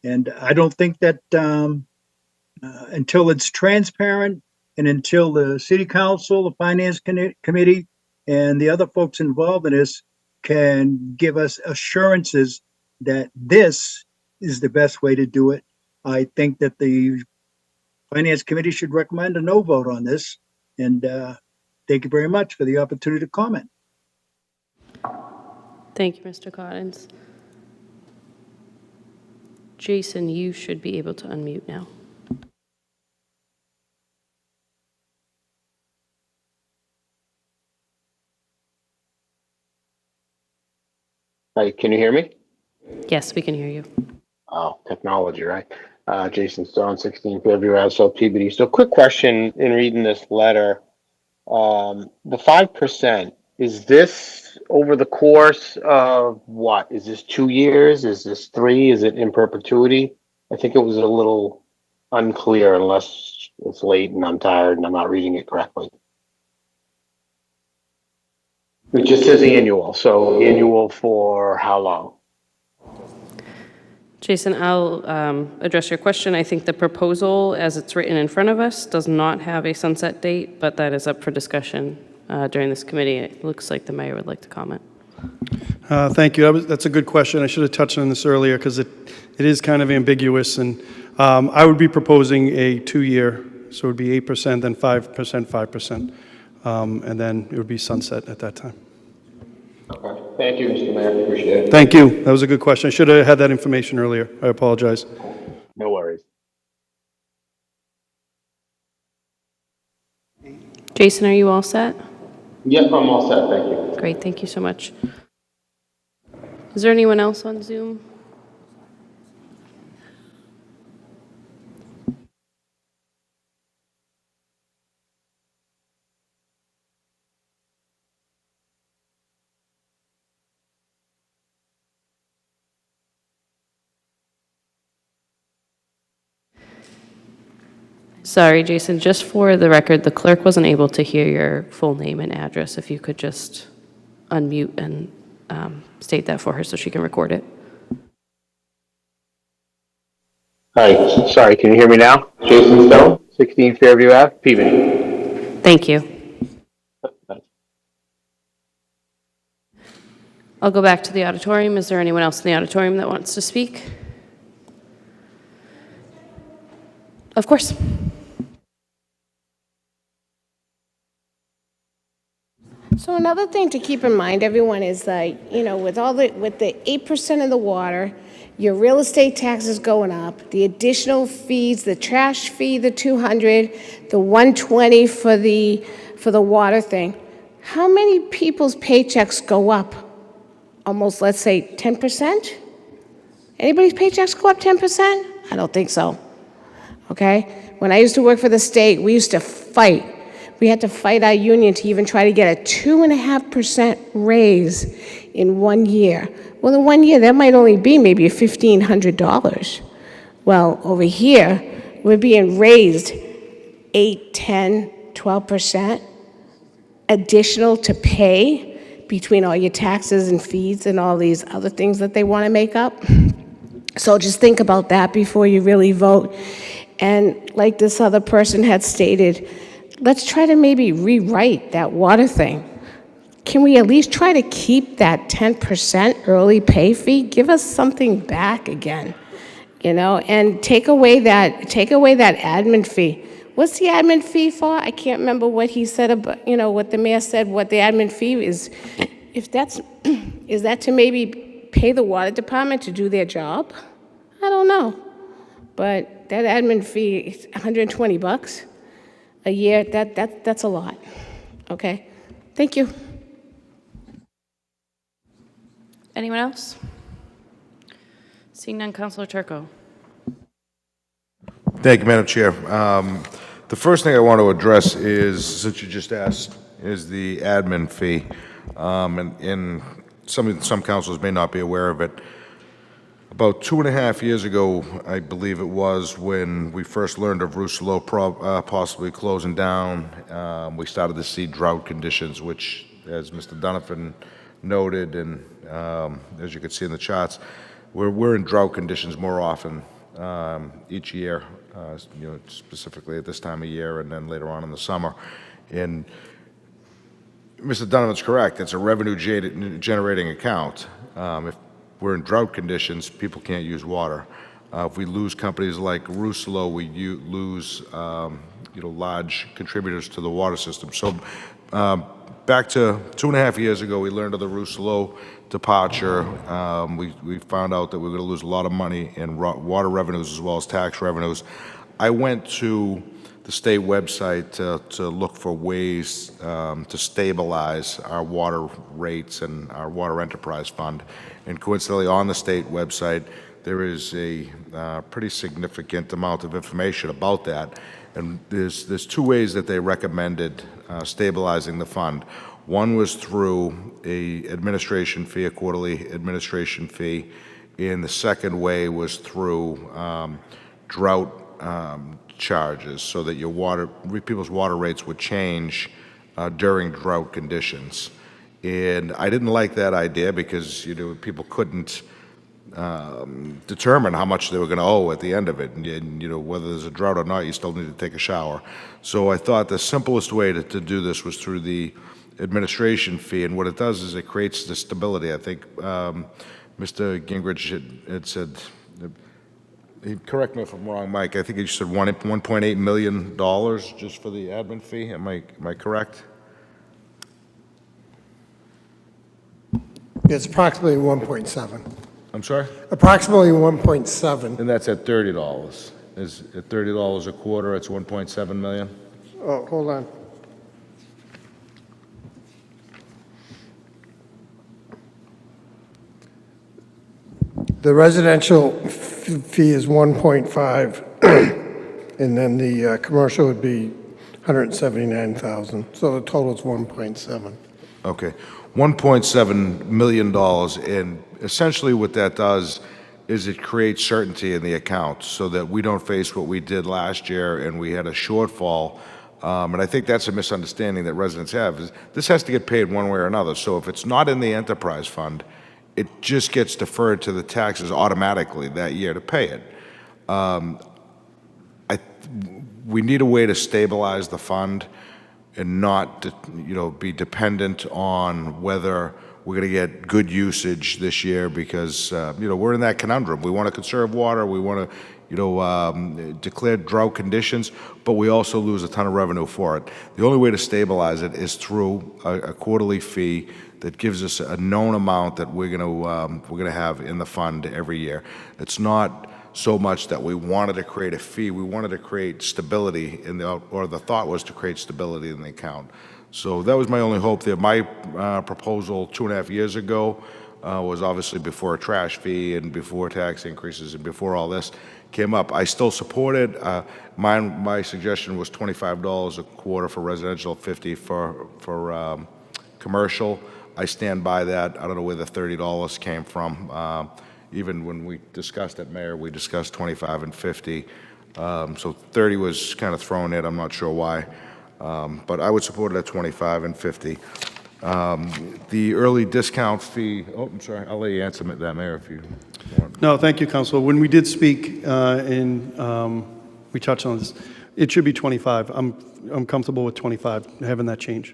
And I don't think that until it's transparent and until the city council, the finance committee, and the other folks involved in this can give us assurances that this is the best way to do it, I think that the finance committee should recommend a no vote on this. And thank you very much for the opportunity to comment. Thank you, Mr. Cottons. Jason, you should be able to unmute now. Hi, can you hear me? Yes, we can hear you. Oh, technology, right? Jason Stone, 16 Fairview Ave, South Peabody. So quick question in reading this letter. The 5%, is this over the course of what? Is this 2 years? Is this 3? Is it in perpetuity? I think it was a little unclear unless it's late and I'm tired and I'm not reading it correctly. It just says annual, so annual for how long? Jason, I'll address your question. I think the proposal, as it's written in front of us, does not have a sunset date, but that is up for discussion during this committee. It looks like the mayor would like to comment. Thank you. That's a good question. I should have touched on this earlier because it is kind of ambiguous. And I would be proposing a 2-year, so it would be 8%, then 5%, 5%. And then it would be sunset at that time. Okay. Thank you, Mr. Mayor. Appreciate it. Thank you. That was a good question. I should have had that information earlier. I apologize. No worries. Jason, are you all set? Yep, I'm all set. Thank you. Great. Thank you so much. Is there anyone else on Zoom? Sorry, Jason, just for the record, the clerk wasn't able to hear your full name and address. If you could just unmute and state that for her so she can record it. Hi, sorry, can you hear me now? Jason Stone, 16 Fairview Ave, Peabody. Thank you. I'll go back to the auditorium. Is there anyone else in the auditorium that wants to speak? Of course. So another thing to keep in mind, everyone, is that, with the 8% of the water, your real estate taxes going up, the additional fees, the trash fee, the 200, the 120 for the water thing. How many people's paychecks go up? Almost, let's say, 10%? Anybody's paychecks go up 10%? I don't think so. Okay? When I used to work for the state, we used to fight. We had to fight our union to even try to get a 2.5% raise in 1 year. Well, in 1 year, that might only be maybe $1,500. Well, over here, we're being raised 8, 10, 12% additional to pay between all your taxes and fees and all these other things that they want to make up. So just think about that before you really vote. And like this other person had stated, let's try to maybe rewrite that water thing. Can we at least try to keep that 10% early pay fee? Give us something back again, and take away that admin fee. What's the admin fee for? I can't remember what he said about, what the mayor said, what the admin fee is. If that's, is that to maybe pay the water department to do their job? I don't know. But that admin fee is $120 a year. That's a lot. Okay? Thank you. Anyone else? Seeing none, Councilor Turco. Thank you, Madam Chair. The first thing I want to address is, since you just asked, is the admin fee. And some councilors may not be aware of it. About 2.5 years ago, I believe it was, when we first learned of Rousselot possibly closing down, we started to see drought conditions, which, as Mr. Donovan noted, and as you can see in the charts, we're in drought conditions more often each year, specifically at this time of year and then later on in the summer. And Mr. Donovan's correct. It's a revenue-generating account. If we're in drought conditions, people can't use water. If we lose companies like Rousselot, we lose large contributors to the water system. So back to 2.5 years ago, we learned of the Rousselot departure. We found out that we were going to lose a lot of money in water revenues as well as tax revenues. I went to the state website to look for ways to stabilize our water rates and our water enterprise fund. And coincidentally, on the state website, there is a pretty significant amount of information about that. And there's two ways that they recommended stabilizing the fund. One was through a quarterly administration fee, and the second way was through drought charges, so that people's water rates would change during drought conditions. And I didn't like that idea because people couldn't determine how much they were going to owe at the end of it, and whether there's a drought or not, you still need to take a shower. So I thought the simplest way to do this was through the administration fee, and what it does is it creates the stability. I think Mr. Gingrich had said, correct me if I'm wrong, Mike, I think you said $1.8 million just for the admin fee. Am I correct? It's approximately 1.7. I'm sorry? Approximately 1.7. And that's at $30. Is at $30 a quarter, it's 1.7 million? Oh, hold on. The residential fee is 1.5, and then the commercial would be 179,000. So the total is 1.7. Okay, $1.7 million, and essentially what that does is it creates certainty in the account so that we don't face what we did last year and we had a shortfall. And I think that's a misunderstanding that residents have, is this has to get paid one way or another. So if it's not in the enterprise fund, it just gets deferred to the taxes automatically that year to pay it. We need a way to stabilize the fund and not, be dependent on whether we're going to get good usage this year because, we're in that conundrum. We want to conserve water. We want to, declare drought conditions, but we also lose a ton of revenue for it. The only way to stabilize it is through a quarterly fee that gives us a known amount that we're going to have in the fund every year. It's not so much that we wanted to create a fee. We wanted to create stability or the thought was to create stability in the account. So that was my only hope there. My proposal 2.5 years ago was obviously before a trash fee and before tax increases and before all this came up. I still support it. My suggestion was $25 a quarter for residential, $50 for commercial. I stand by that. I don't know where the $30 came from. Even when we discussed at Mayor, we discussed 25 and 50. So 30 was kind of thrown in. I'm not sure why. But I would support it at 25 and 50. The early discount fee, I'm sorry, I'll let you answer that, Mayor, if you want. No, thank you, Councilor. When we did speak and we touched on this, it should be 25. I'm comfortable with 25, having that change.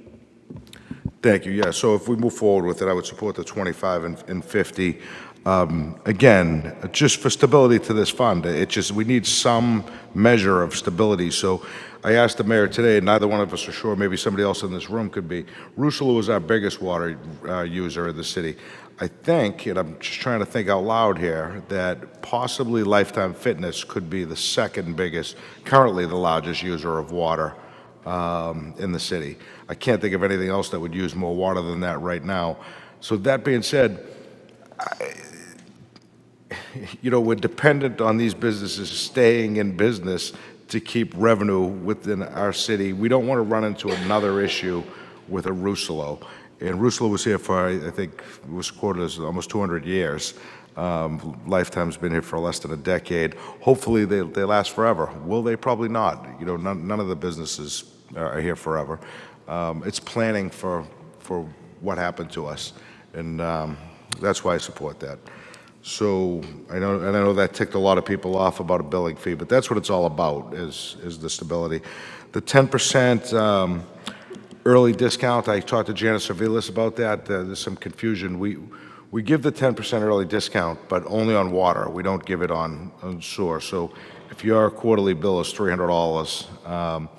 Thank you. Yeah, so if we move forward with it, I would support the 25 and 50. Again, just for stability to this fund, we need some measure of stability. So I asked the mayor today, and neither one of us are sure, maybe somebody else in this room could be. Russell is our biggest water user in the city. I think, and I'm just trying to think out loud here, that possibly Lifetime Fitness could be the second biggest, currently the largest user of water in the city. I can't think of anything else that would use more water than that right now. So that being said, we're dependent on these businesses staying in business to keep revenue within our city. We don't want to run into another issue with a Rousselot. And Rousselot was here for, I think, it was quoted as almost 200 years. Lifetime's been here for less than a decade. Hopefully they last forever. Will they? Probably not. None of the businesses are here forever. It's planning for what happened to us. And that's why I support that. So I know that ticked a lot of people off about a billing fee, but that's what it's all about, is the stability. The 10% early discount, I talked to Janice Servilis about that. There's some confusion. We give the 10% early discount, but only on water. We don't give it on sewer. So if your quarterly bill is $300,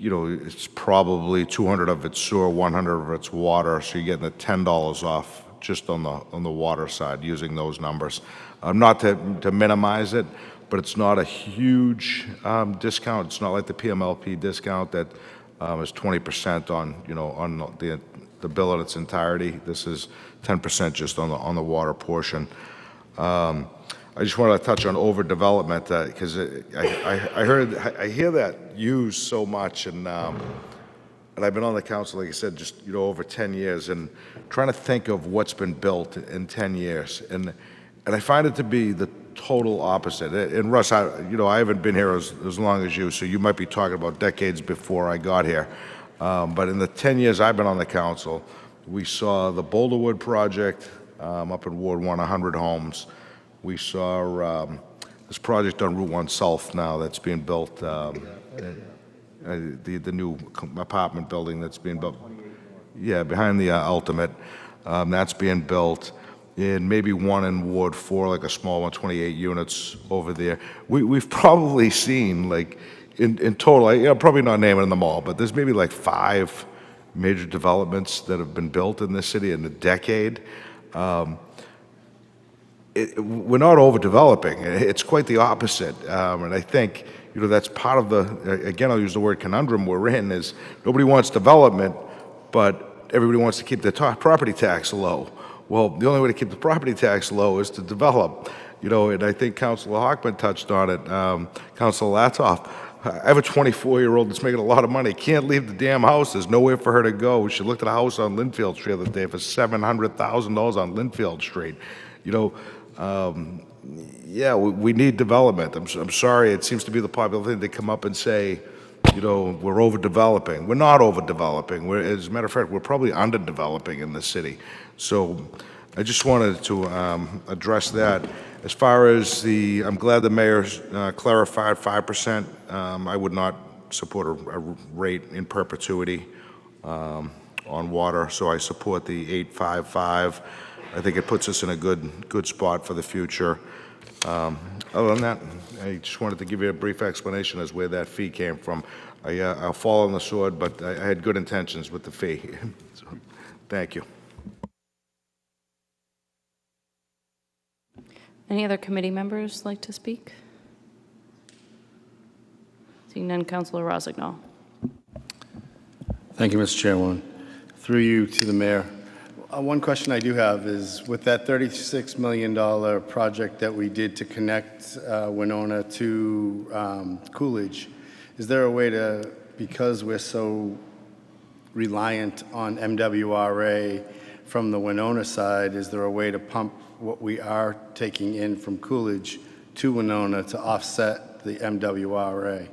it's probably 200 of it's sewer, 100 of it's water. So you're getting the $10 off just on the water side using those numbers. Not to minimize it, but it's not a huge discount. It's not like the PMLP discount that is 20% on the bill in its entirety. This is 10% just on the water portion. I just wanted to touch on overdevelopment because I hear that used so much, and I've been on the council, like I said, just over 10 years, and trying to think of what's been built in 10 years, and I find it to be the total opposite. And Russ, I haven't been here as long as you, so you might be talking about decades before I got here. But in the 10 years I've been on the council, we saw the Boulderwood project up in Ward 1, 100 homes. We saw this project on Route 1 South now that's being built. The new apartment building that's being built. Yeah, behind the Ultimate. That's being built. And maybe one in Ward 4, like a small one, 28 units over there. We've probably seen, like, in total, I'm probably not naming them all, but there's maybe like 5 major developments that have been built in this city in a decade. We're not overdeveloping. It's quite the opposite. And I think that's part of again, I'll use the word conundrum we're in, is nobody wants development, but everybody wants to keep their property tax low. Well, the only way to keep the property tax low is to develop, and I think Councilor Hockman touched on it, Councilor Latoff. I have a 24-year-old that's making a lot of money, can't leave the damn house, there's nowhere for her to go. She looked at a house on Linfield Street the other day for $700,000 on Linfield Street. yeah, we need development. I'm sorry, it seems to be the popular thing. They come up and say, you know, we're overdeveloping. We're not overdeveloping. As a matter of fact, we're probably underdeveloping in the city. So I just wanted to address that. As far as I'm glad the mayor clarified 5%. I would not support a rate in perpetuity on water, so I support the 855. I think it puts us in a good spot for the future. Other than that, I just wanted to give you a brief explanation as where that fee came from. I'll fall on the sword, but I had good intentions with the fee. So, thank you. Any other committee members like to speak? Seeing none, Councilor Rossignol. Thank you, Mr. Chairwoman. Through you to the mayor. One question I do have is, with that $36 million project that we did to connect Winona to Coolidge, is there a way to, because we're so reliant on MWRA from the Winona side, is there a way to pump what we are taking in from Coolidge to Winona to offset the MWRA?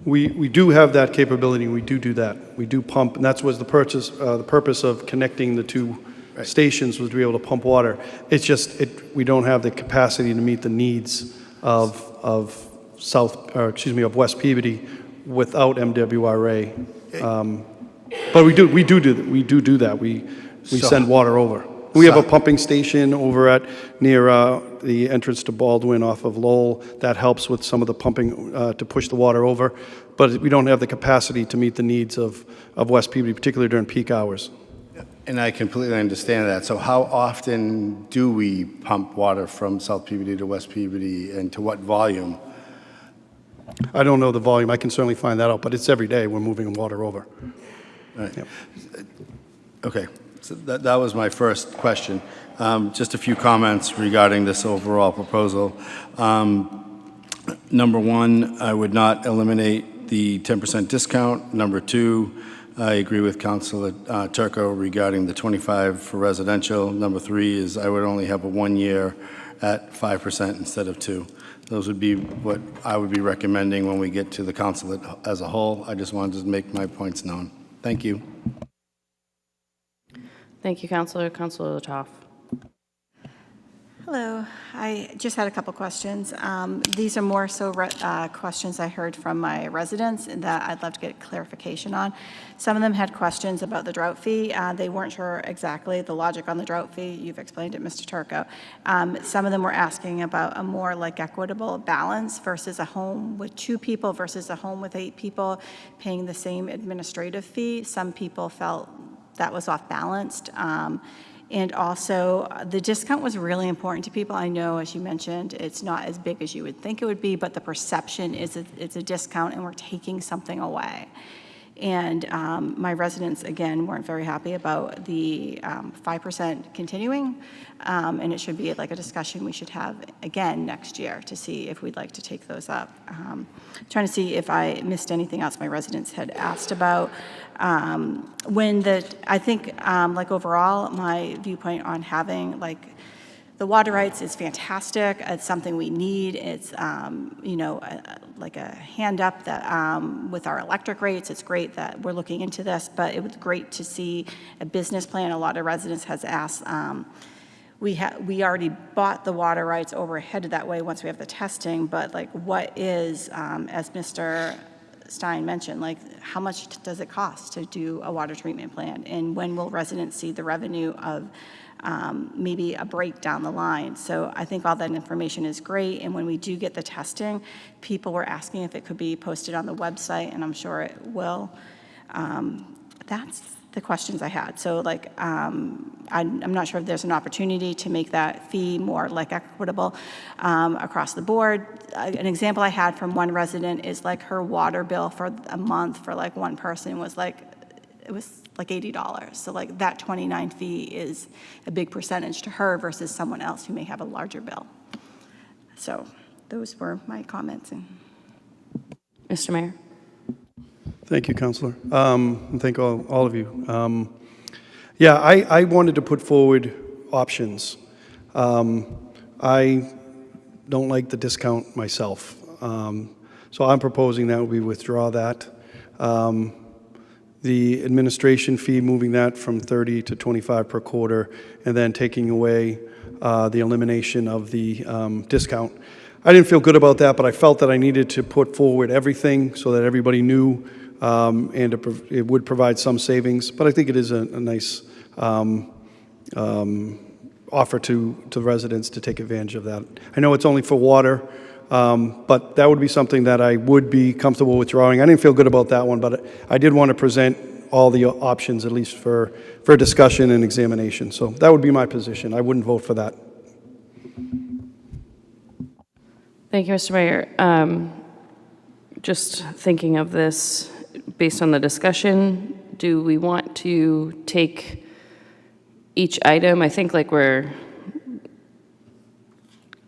We do have that capability. We do that. We do pump, and that was the purpose of connecting the two stations, was to be able to pump water. It's just we don't have the capacity to meet the needs of West Peabody without MWRA. But we do that. We send water over. We have a pumping station over near the entrance to Baldwin off of Lowell. That helps with some of the pumping to push the water over. But we don't have the capacity to meet the needs of West Peabody, particularly during peak hours. And I completely understand that. So how often do we pump water from South Peabody to West Peabody, and to what volume? I don't know the volume. I can certainly find that out, but it's every day we're moving water over. Right. Yep. Okay. So that was my first question. Just a few comments regarding this overall proposal. Number one, I would not eliminate the 10% discount. Number two, I agree with Councilor Turco regarding the 25 for residential. Number three is I would only have a 1 year at 5% instead of 2. Those would be what I would be recommending when we get to the council as a whole. I just wanted to make my points known. Thank you. Thank you, Councilor. Councilor Latoff. Hello. I just had a couple questions. These are more so questions I heard from my residents that I'd love to get clarification on. Some of them had questions about the drought fee. They weren't sure exactly the logic on the drought fee. You've explained it, Mr. Turco. Some of them were asking about a more equitable balance versus a home with 2 people versus a home with 8 people paying the same administrative fee. Some people felt that was off balanced. And also, the discount was really important to people. I know, as you mentioned, it's not as big as you would think it would be, but the perception is it's a discount and we're taking something away. And my residents, again, weren't very happy about the 5% continuing. And it should be a discussion we should have again next year to see if we'd like to take those up. Trying to see if I missed anything else my residents had asked about. I think overall, my viewpoint on having the water rights is fantastic. It's something we need. It's, like a hand up that with our electric rates, it's great that we're looking into this, but it was great to see a business plan. A lot of residents has asked, we already bought the water rights over headed that way once we have the testing, but what is, as Mr. Stein mentioned, how much does it cost to do a water treatment plant? And when will residents see the revenue of maybe a break down the line? So I think all that information is great. And when we do get the testing, people were asking if it could be posted on the website, and I'm sure it will. That's the questions I had. So I'm not sure if there's an opportunity to make that fee more equitable across the board. An example I had from one resident is her water bill for a month for one person was it was $80. So that 29 fee is a big percentage to her versus someone else who may have a larger bill. So those were my comments. Mr. Mayor. Thank you, Counselor. And thank all of you. Yeah, I wanted to put forward options. I don't like the discount myself. So I'm proposing that we withdraw that. The administration fee, moving that from 30 to 25 per quarter, and then taking away the elimination of the discount. I didn't feel good about that, but I felt that I needed to put forward everything so that everybody knew, and it would provide some savings. But I think it is a nice offer to the residents to take advantage of that. I know it's only for water, but that would be something that I would be comfortable withdrawing. I didn't feel good about that one, but I did want to present all the options, at least for discussion and examination. So that would be my position. I wouldn't vote for that. Thank you, Mr. Mayor. Just thinking of this based on the discussion, do we want to take each item? I think I'm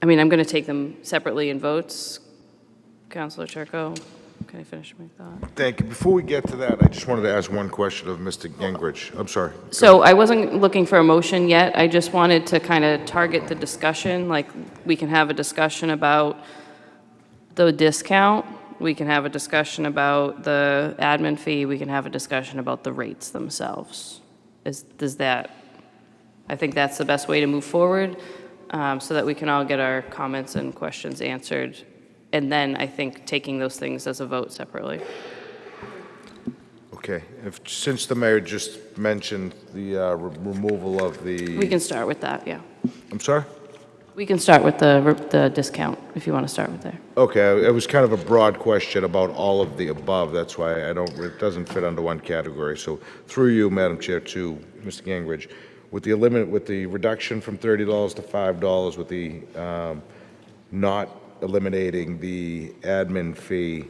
going to take them separately in votes. Councilor Turco, can I finish my thought? Thank you. Before we get to that, I just wanted to ask one question of Mr. Gingrich. I'm sorry. So I wasn't looking for a motion yet. I just wanted to kind of target the discussion. Like, we can have a discussion about the discount. We can have a discussion about the admin fee. We can have a discussion about the rates themselves. I think that's the best way to move forward, so that we can all get our comments and questions answered. And then I think taking those things as a vote separately. Okay. Since the mayor just mentioned the removal of the... We can start with that, yeah. I'm sorry? We can start with the discount, if you want to start with there. Okay, it was kind of a broad question about all of the above. That's why it doesn't fit under one category. So through you, Madam Chair, to Mr. Gingrich, with the reduction from $30 to $5, with the not eliminating the admin fee,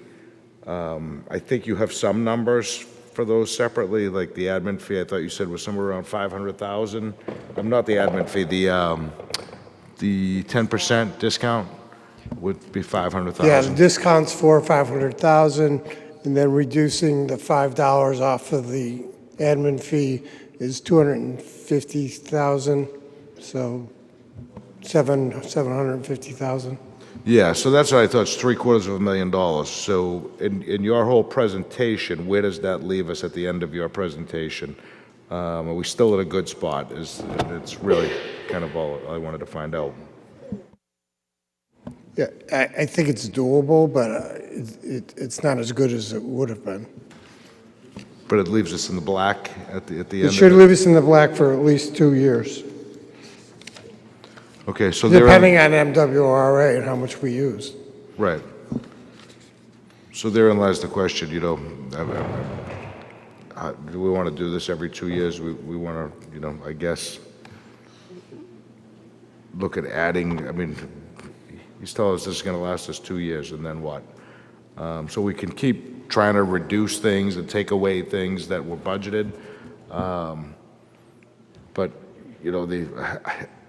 I think you have some numbers for those separately, like the admin fee. I thought you said was somewhere around 500,000. Not the admin fee. The 10% discount would be 500,000. Yeah, the discount's for 500,000, and then reducing the $5 off of the admin fee is 250,000, so 750,000. Yeah, so that's what I thought, it's $750,000. So in your whole presentation, where does that leave us at the end of your presentation? Are we still at a good spot? It's really kind of all I wanted to find out. Yeah, I think it's doable, but it's not as good as it would have been. But it leaves us in the black at the end. It should leave us in the black for at least 2 years. Okay, so depending on MWRA and how much we use. Right. So therein lies the question, do we want to do this every 2 years? We want to, I guess, look at adding, he's telling us this is going to last us 2 years, and then what? So we can keep trying to reduce things and take away things that were budgeted. But,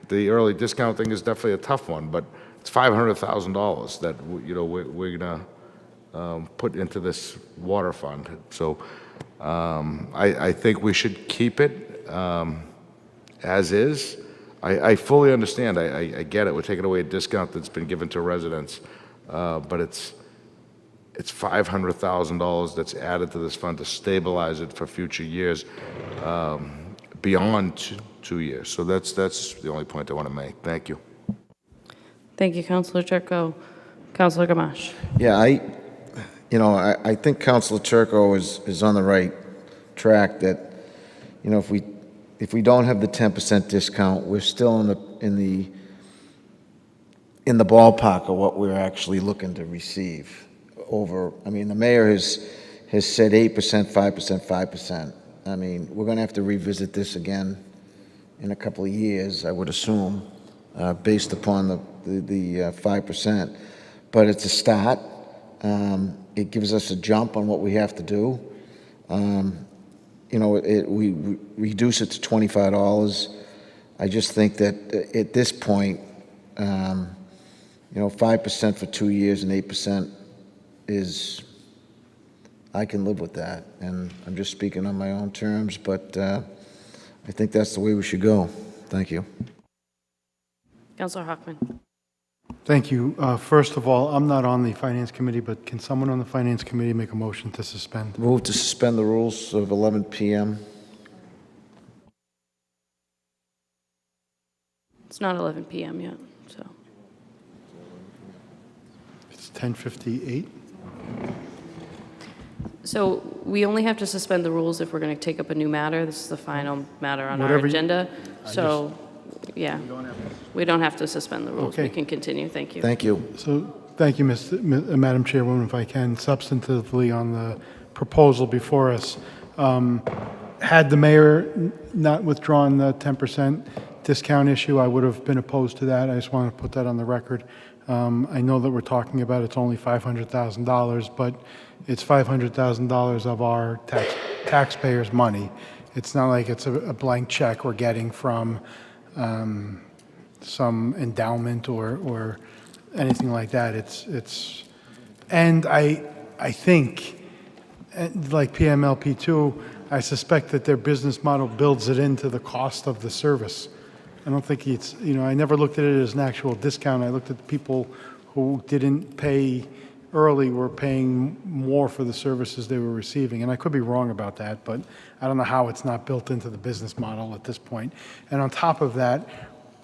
the early discount thing is definitely a tough one, but it's $500,000 that, we're going to put into this water fund. So I think we should keep it as is. I fully understand. I get it. We're taking away a discount that's been given to residents, but it's $500,000 that's added to this fund to stabilize it for future years beyond 2 years. So that's the only point I want to make. Thank you. Thank you, Councilor Turco. Councilor Gamache. Yeah, I think Councilor Turco is on the right track. That if we don't have the 10% discount, we're still in the ballpark of what we're actually looking to receive. The mayor has said 8%, 5%, 5%. We're going to have to revisit this again in a couple of years, I would assume, based upon the 5%. But it's a start. It gives us a jump on what we have to do. We reduce it to $25. I just think that at this point, 5% for 2 years and 8% is I can live with that. And I'm just speaking on my own terms, but I think that's the way we should go. Thank you. Councilor Hockman. Thank you. First of all, I'm not on the Finance Committee, but can someone on the Finance Committee make a motion to suspend? Move to suspend the rules of 11 p.m. It's not 11 p.m. yet, so. It's 10:58. So we only have to suspend the rules if we're going to take up a new matter. This is the final matter on our Whatever you- agenda. So, yeah, we don't have to suspend the rules. We Okay. can continue. Thank you. Thank you. So, thank you, Madam Chairwoman. If I can, substantively on the proposal before us, had the mayor not withdrawn the 10% discount issue, I would have been opposed to that. I just want to put that on the record. I know that we're talking about it's only $500,000, but it's $500,000 of our taxpayers' money. It's not like it's a blank check we're getting from some endowment or anything like that. And I think, like PMLP2, I suspect that their business model builds it into the cost of the service. I don't think it's, I never looked at it as an actual discount. I looked at the people who didn't pay early were paying more for the services they were receiving. And I could be wrong about that, but I don't know how it's not built into the business model at this point. And on top of that,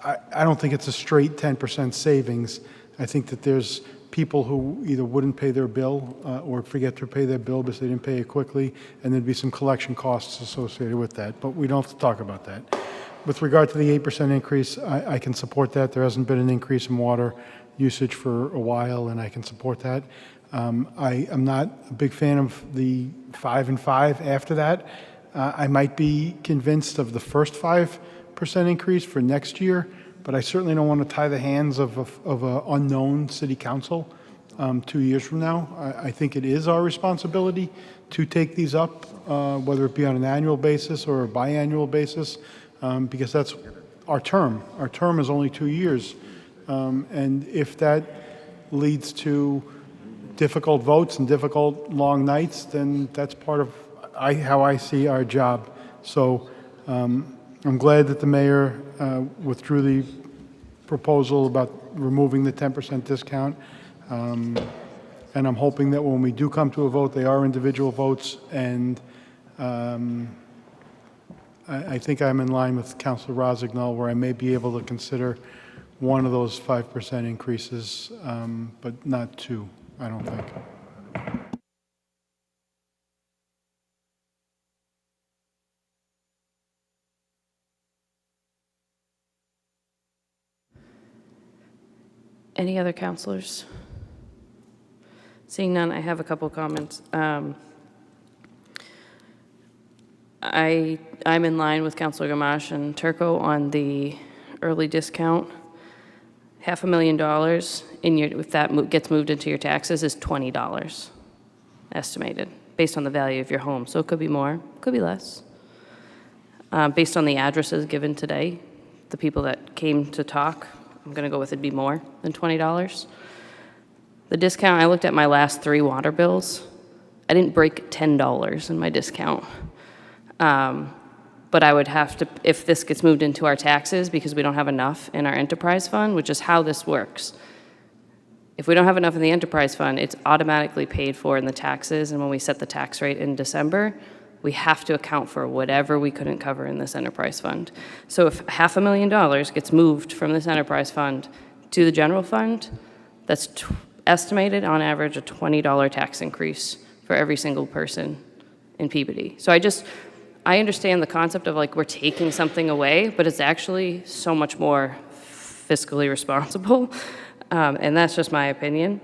I don't think it's a straight 10% savings. I think that there's people who either wouldn't pay their bill or forget to pay their bill because they didn't pay it quickly, and there'd be some collection costs associated with that. But we don't have to talk about that. With regard to the 8% increase, I can support that. There hasn't been an increase in water usage for a while, and I can support that. I am not a big fan of the 5 and 5 after that. I might be convinced of the first 5% increase for next year, but I certainly don't want to tie the hands of an unknown city council 2 years from now. I think it is our responsibility to take these up, whether it be on an annual basis or a biannual basis, because that's our term. Our term is only 2 years. And if that leads to difficult votes and difficult long nights, then that's part of how I see our job. So I'm glad that the mayor withdrew the proposal about removing the 10% discount. And I'm hoping that when we do come to a vote, they are individual votes. And I think I'm in line with Councilor Rossignol, where I may be able to consider one of those 5% increases, but not two, I don't think. Any other councilors? Seeing none, I have a couple comments. I'm in line with Councilor Gamache and Turco on the early discount. $500,000 if that gets moved into your taxes is $20 estimated based on the value of your home. So it could be more, could be less. Based on the addresses given today, the people that came to talk, I'm going to go with it'd be more than $20. The discount, I looked at my last 3 water bills. I didn't break $10 in my discount. But I would have to, if this gets moved into our taxes, because we don't have enough in our enterprise fund, which is how this works. If we don't have enough in the enterprise fund, it's automatically paid for in the taxes, and when we set the tax rate in December, we have to account for whatever we couldn't cover in this enterprise fund. So if $500,000 gets moved from this enterprise fund to the general fund, that's estimated on average a $20 tax increase for every single person in Peabody. So I understand the concept of like we're taking something away, but it's actually so much more fiscally responsible, and that's just my opinion.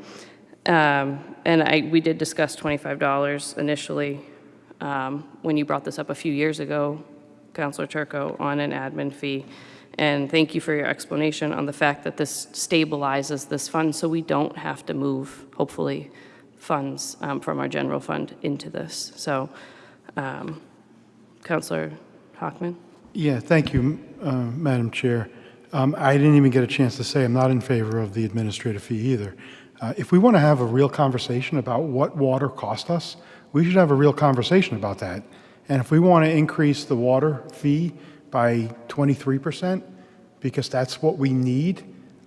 And we did discuss $25 initially when you brought this up a few years ago, Councilor Turco, on an admin fee. And thank you for your explanation on the fact that this stabilizes this fund so we don't have to move, hopefully, funds from our general fund into this. So, Councilor Hockman? Yeah, thank you, Madam Chair. I didn't even get a chance to say I'm not in favor of the administrative fee either. If we want to have a real conversation about what water cost us, we should have a real conversation about that. And if we want to increase the water fee by 23%, because that's what we need,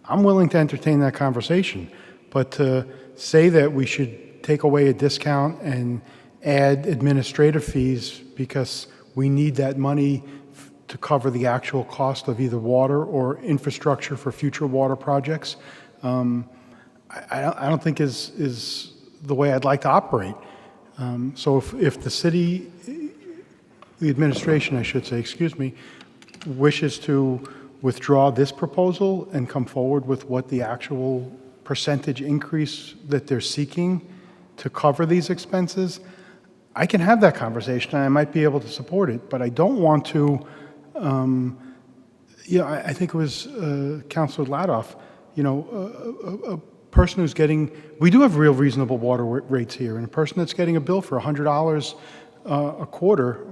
I'm willing to entertain that conversation. But to say that we should take away a discount and add administrative fees because we need that money to cover the actual cost of either water or infrastructure for future water projects, I don't think is the way I'd like to operate. So if the city, the administration, I should say, excuse me, wishes to withdraw this proposal and come forward with what the actual percentage increase that they're seeking to cover these expenses, I can have that conversation and I might be able to support it, but I don't want to, I think it was Councilor Ladoff, a person who's getting, we do have real reasonable water rates here, and a person that's getting a bill for $100 a quarter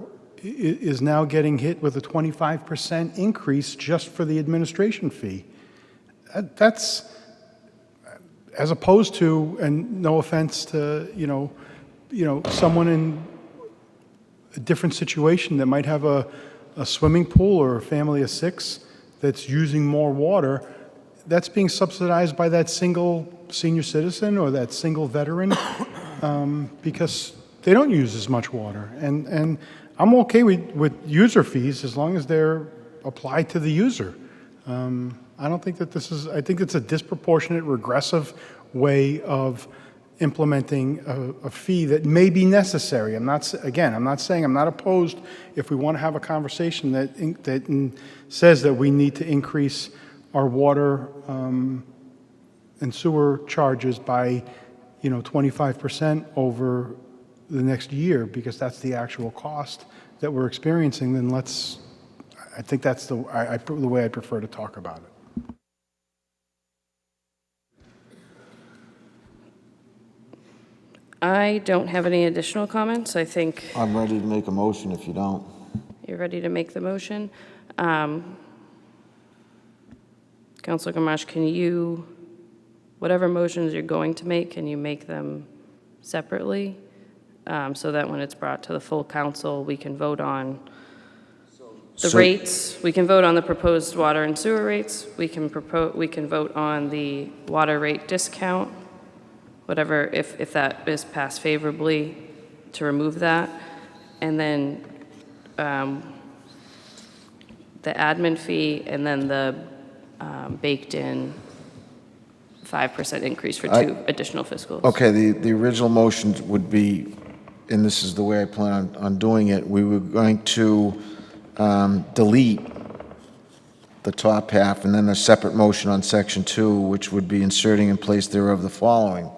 is now getting hit with a 25% increase just for the administration fee. That's, as opposed to, and no offense to, someone in a different situation that might have a swimming pool or a family of 6 that's using more water, that's being subsidized by that single senior citizen or that single veteran because they don't use as much water. And I'm okay with user fees as long as they're applied to the user. I don't think that this is, I think it's a disproportionate, regressive way of implementing a fee that may be necessary. I'm not saying I'm not opposed if we want to have a conversation that says that we need to increase our water and sewer charges by 25% over the next year, because that's the actual cost that we're experiencing. Then I think that's the way I prefer to talk about it. I don't have any additional comments. I think I'm ready to make a motion if you don't. you're ready to make the motion. Councilor Gamache, can you, whatever motions you're going to make, can you make them separately so that when it's brought to the full council, we can vote on the rates, we can vote on the proposed water and sewer rates, we can vote on the water rate discount, whatever, if that is passed favorably, to remove that, and then the admin fee, and then the baked-in 5% increase for 2 additional fiscals. Okay, the original motion would be, and this is the way I plan on doing it, we were going to delete the top half, and then a separate motion on section 2, which would be inserting in place thereof the following.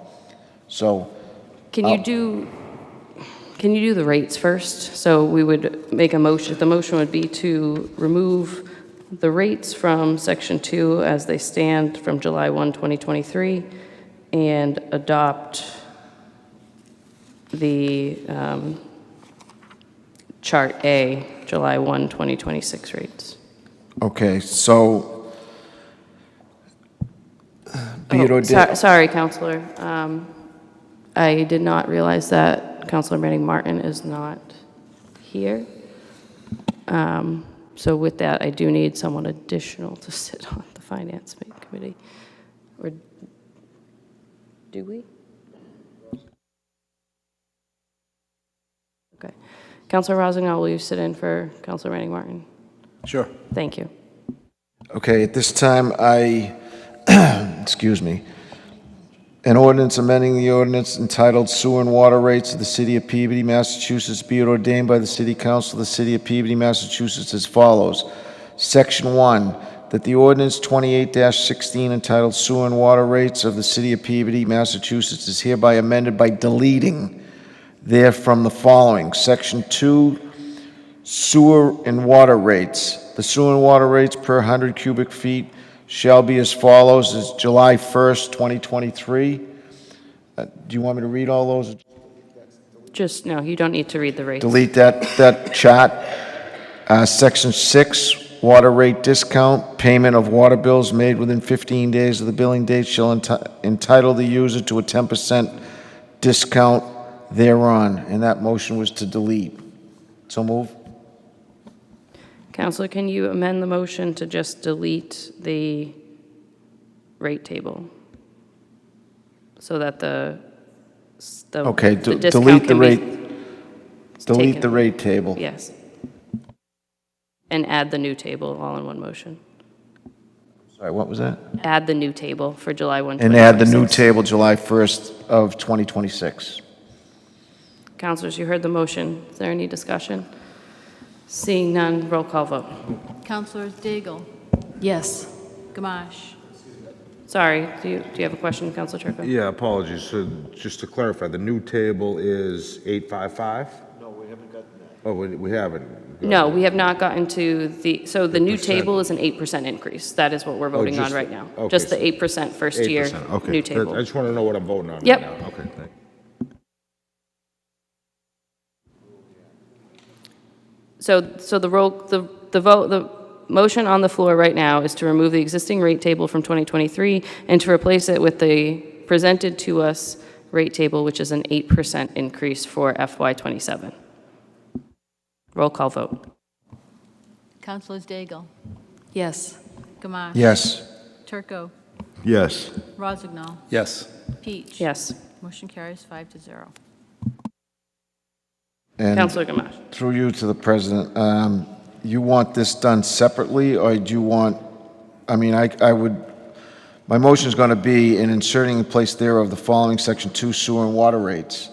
So, Can you do the rates first? So we would make a motion. The motion would be to remove the rates from section 2 as they stand from July 1, 2023, and adopt the Chart A, July 1, 2026 rates. okay, so Sorry, Counselor. I did not realize that Counselor Manning Martin is not here. So with that, I do need someone additional to sit on the Finance Committee. Or do we? Okay. Counselor Rossignol, will you sit in for Counselor Manning Martin? Sure. Thank you. Okay, at this time, excuse me, an ordinance amending the ordinance entitled Sewer and Water Rates of the City of Peabody, Massachusetts, be it ordained by the City Council of the City of Peabody, Massachusetts as follows. Section 1, that the ordinance 28-16 entitled Sewer and Water Rates of the City of Peabody, Massachusetts is hereby amended by deleting therefrom the following. Section 2, Sewer and Water Rates. The sewer and water rates per 100 cubic feet shall be as follows: is July 1st, 2023. Do you want me to read all those? No, you don't need to read the rates. Delete that chart. Section 6, water rate discount. Payment of water bills made within 15 days of the billing date shall entitle the user to a 10% discount thereon, and that motion was to delete. So move. Counselor, can you amend the motion to just delete the rate table? So that the Okay, the discount delete the can be rate, delete taken the away. rate table. Yes. And add the new table all in one motion. Sorry, what was that? Add the new table for July 1, And add the new 2026. table July 1st of 2026. Counselors, you heard the motion. Is there any discussion? Seeing none, roll call vote. Councilors Daigle. Yes. Gamache. Sorry, do you have a question, Counselor Turco? Yeah, apologies. So just to clarify, the new table is 855? No, we haven't gotten that. Oh, we haven't. No, we have not gotten to so the new 8%. table is an 8% increase. That is what we're voting on just right now. okay, Just the so 8% first year 8%. Okay. new table. I just want to know what I'm voting on Yep. right now. Okay, thank you. So the motion on the floor right now is to remove the existing rate table from 2023 and to replace it with the presented to us rate table, which is an 8% increase for FY27. Roll call vote. Councilors Daigle. Yes. Gamache. Yes. Turco. Yes. Rozignol. Yes. Peach. Yes. Motion carries 5-0. And Councilor Gamache. through you to the president, you want this done separately, or do you want, I mean, I would, my motion is going to be in inserting in place thereof the following Section 2 sewer and water rates.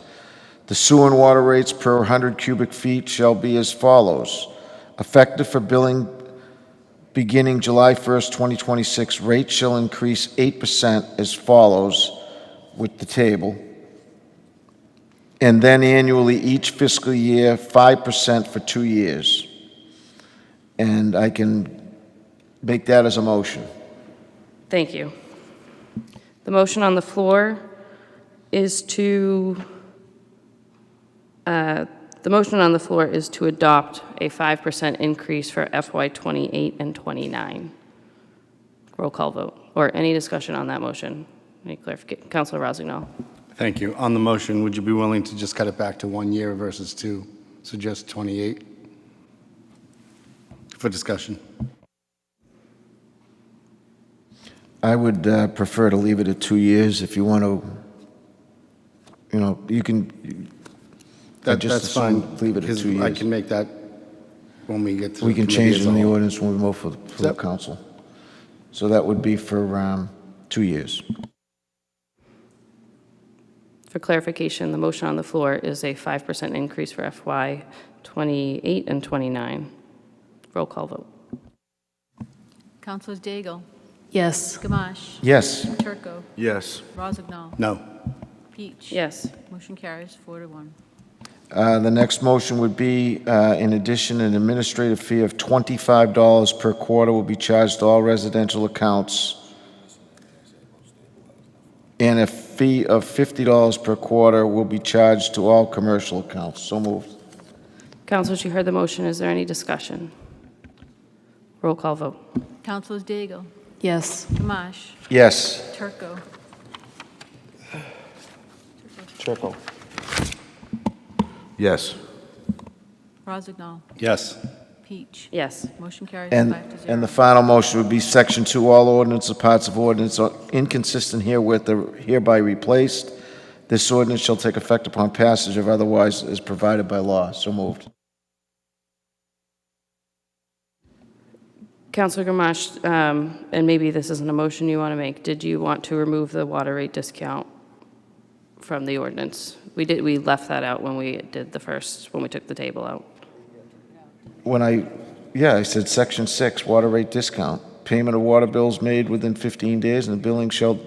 The sewer and water rates per 100 cubic feet shall be as follows. Effective for billing beginning July 1st, 2026, rates shall increase 8% as follows with the table. And then annually each fiscal year, 5% for 2 years. And I can make that as a motion. Thank you. The motion on the floor is to adopt a 5% increase for FY 28 and 29. Roll call vote, or any discussion on that motion? Any clarification? Councilor Rozignol. Thank you. On the motion, would you be willing to just cut it back to 1 year versus 2, so just 28 for discussion? I would prefer to leave it at 2 years. If you want to, you know, you can, That's fine. Leave it at 2 years. I can make that when we get to We the can committee change as it in a the whole. ordinance when we move for the council. So that would be for 2 years. For clarification, the motion on the floor is a 5% increase for FY 28 and 29. Roll call vote. Councilors Daigle. Yes. Gamache. Yes. Turco. Yes. Rozignol. No. Peach. Yes. Motion carries 4-1. The next motion would be, in addition, an administrative fee of $25 per quarter will be charged to all residential accounts, and a fee of $50 per quarter will be charged to all commercial accounts. So moved. Councilors, you heard the motion. Is there any discussion? Roll call vote. Councilors Daigle. Yes. Gamache. Yes. Turco. Turco. Yes. Rozignol. Yes. Peach. Yes. Motion carries And 5-0. the final motion would be Section 2, all ordinances, parts of ordinance inconsistent herewith are hereby replaced. This ordinance shall take effect upon passage if otherwise is provided by law. So moved. Councilor Gamache, and maybe this isn't a motion you want to make, did you want to remove the water rate discount from the ordinance? We left that out when we did when we took the table out. I said Section 6, water rate discount. Payment of water bills made within 15 days, and the billing shall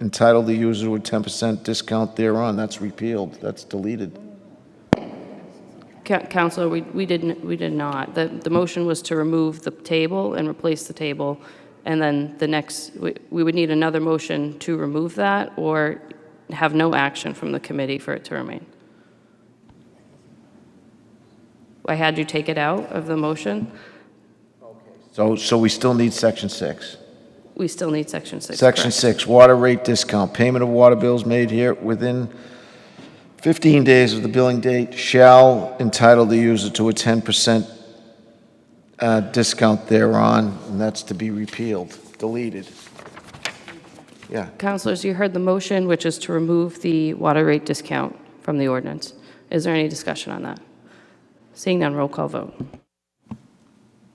entitle the user to a 10% discount thereon. That's repealed. That's deleted. Councilor, we did not. The motion was to remove the table and replace the table, and then we would need another motion to remove that or have no action from the committee for it to remain. I had you take it out of the motion. So we still need Section 6. We still need Section 6. Section correct. 6, water rate discount. Payment of water bills made here within 15 days of the billing date shall entitle the user to a 10% discount thereon, and that's to be repealed, deleted. Yeah. Councilors, you heard the motion, which is to remove the water rate discount from the ordinance. Is there any discussion on that? Seeing none, roll call vote.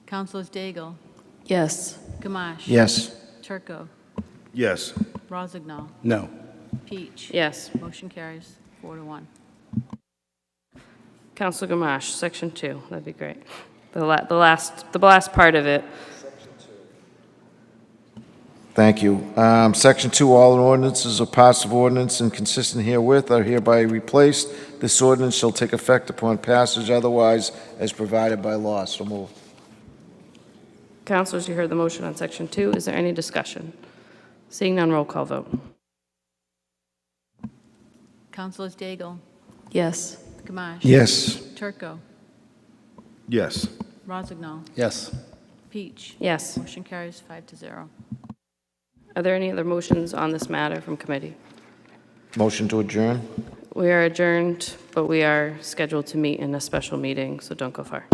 Councilors Daigle. Yes. Gamache. Yes. Turco. Yes. Rozignol. No. Peach. Yes. Motion carries 4-1. Councilor Gamache, Section 2, that'd be great. The last part of it. Thank you. Section 2, all ordinances or parts of ordinance inconsistent herewith are hereby replaced. This ordinance shall take effect upon passage otherwise as provided by law. So move. Councilors, you heard the motion on Section 2. Is there any discussion? Seeing none, roll call vote. Councilors Daigle. Yes. Gamache. Yes. Turco. Yes. Rozignol. Yes. Peach. Yes. Motion carries 5-0. Are there any other motions on this matter from committee? Motion to adjourn? We are adjourned, but we are scheduled to meet in a special meeting, so don't go far.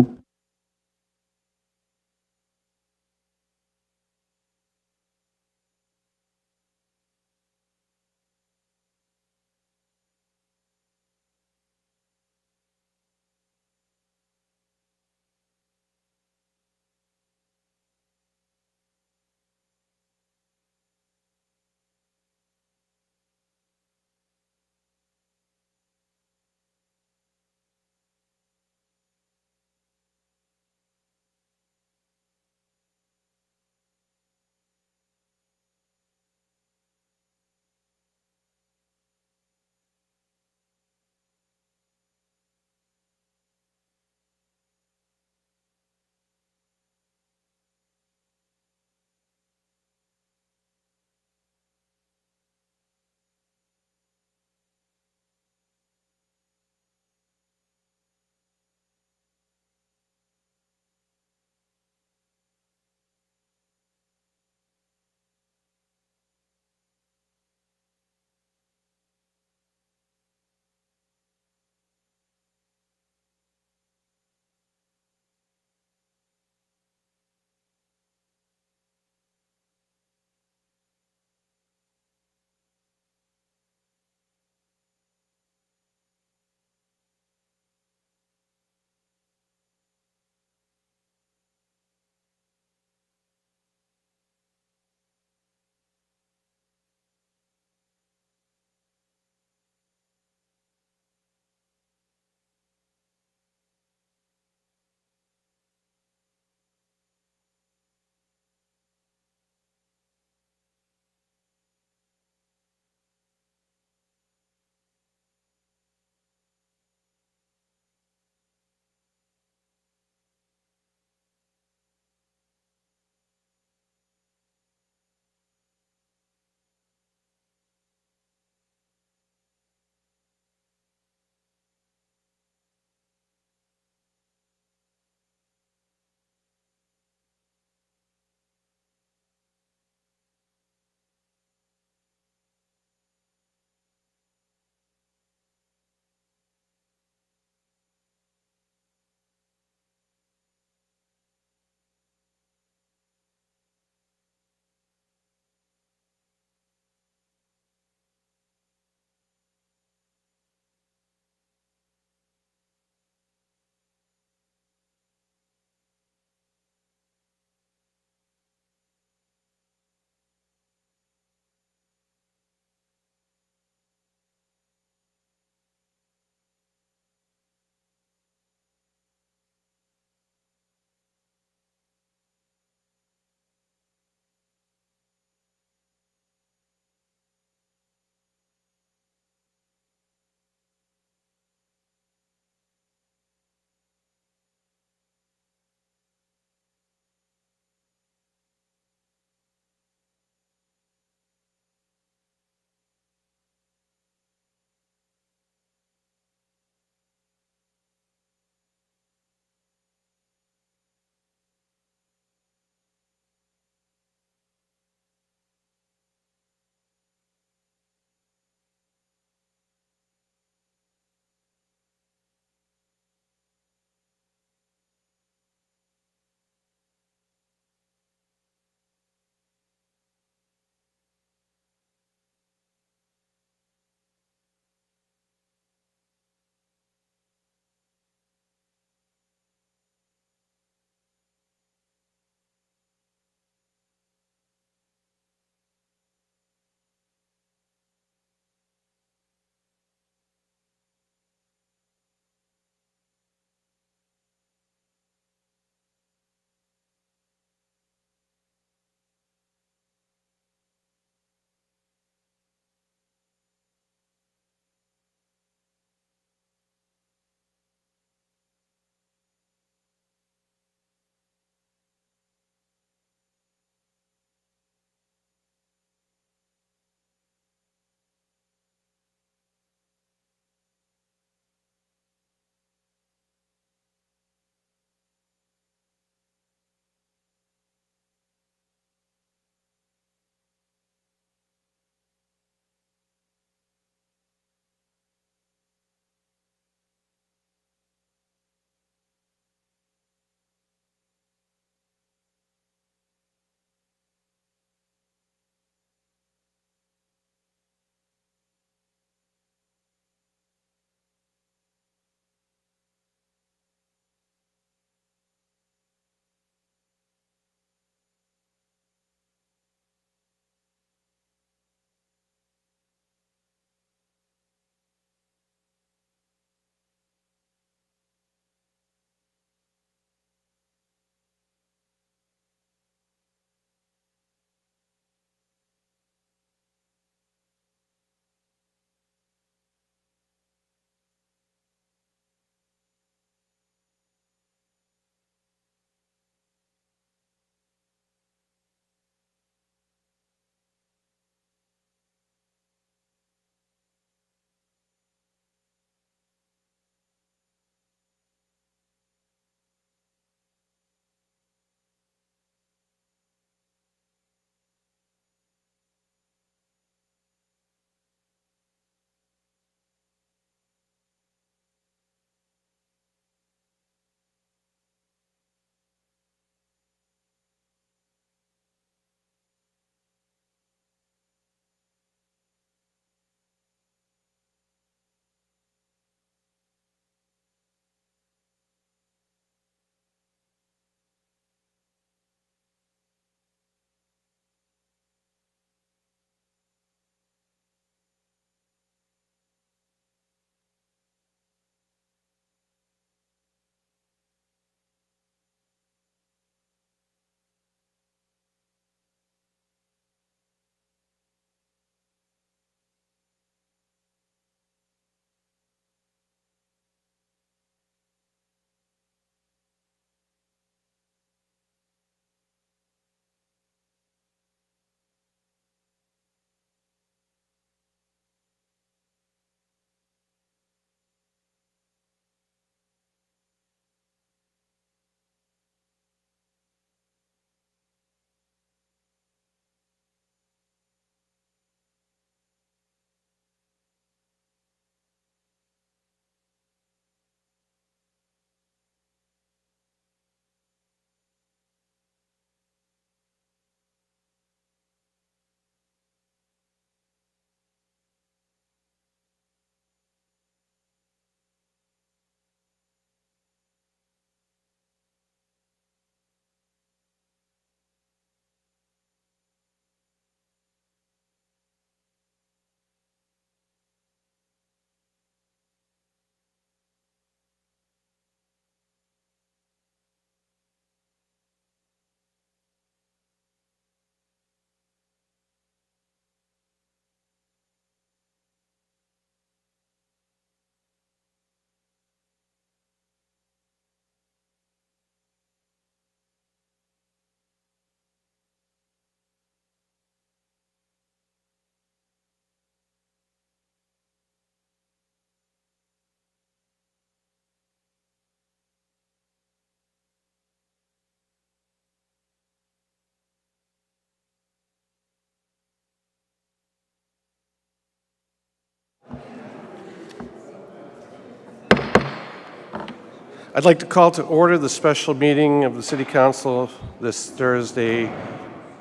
I'd like to call to order the special meeting of the City Council this Thursday,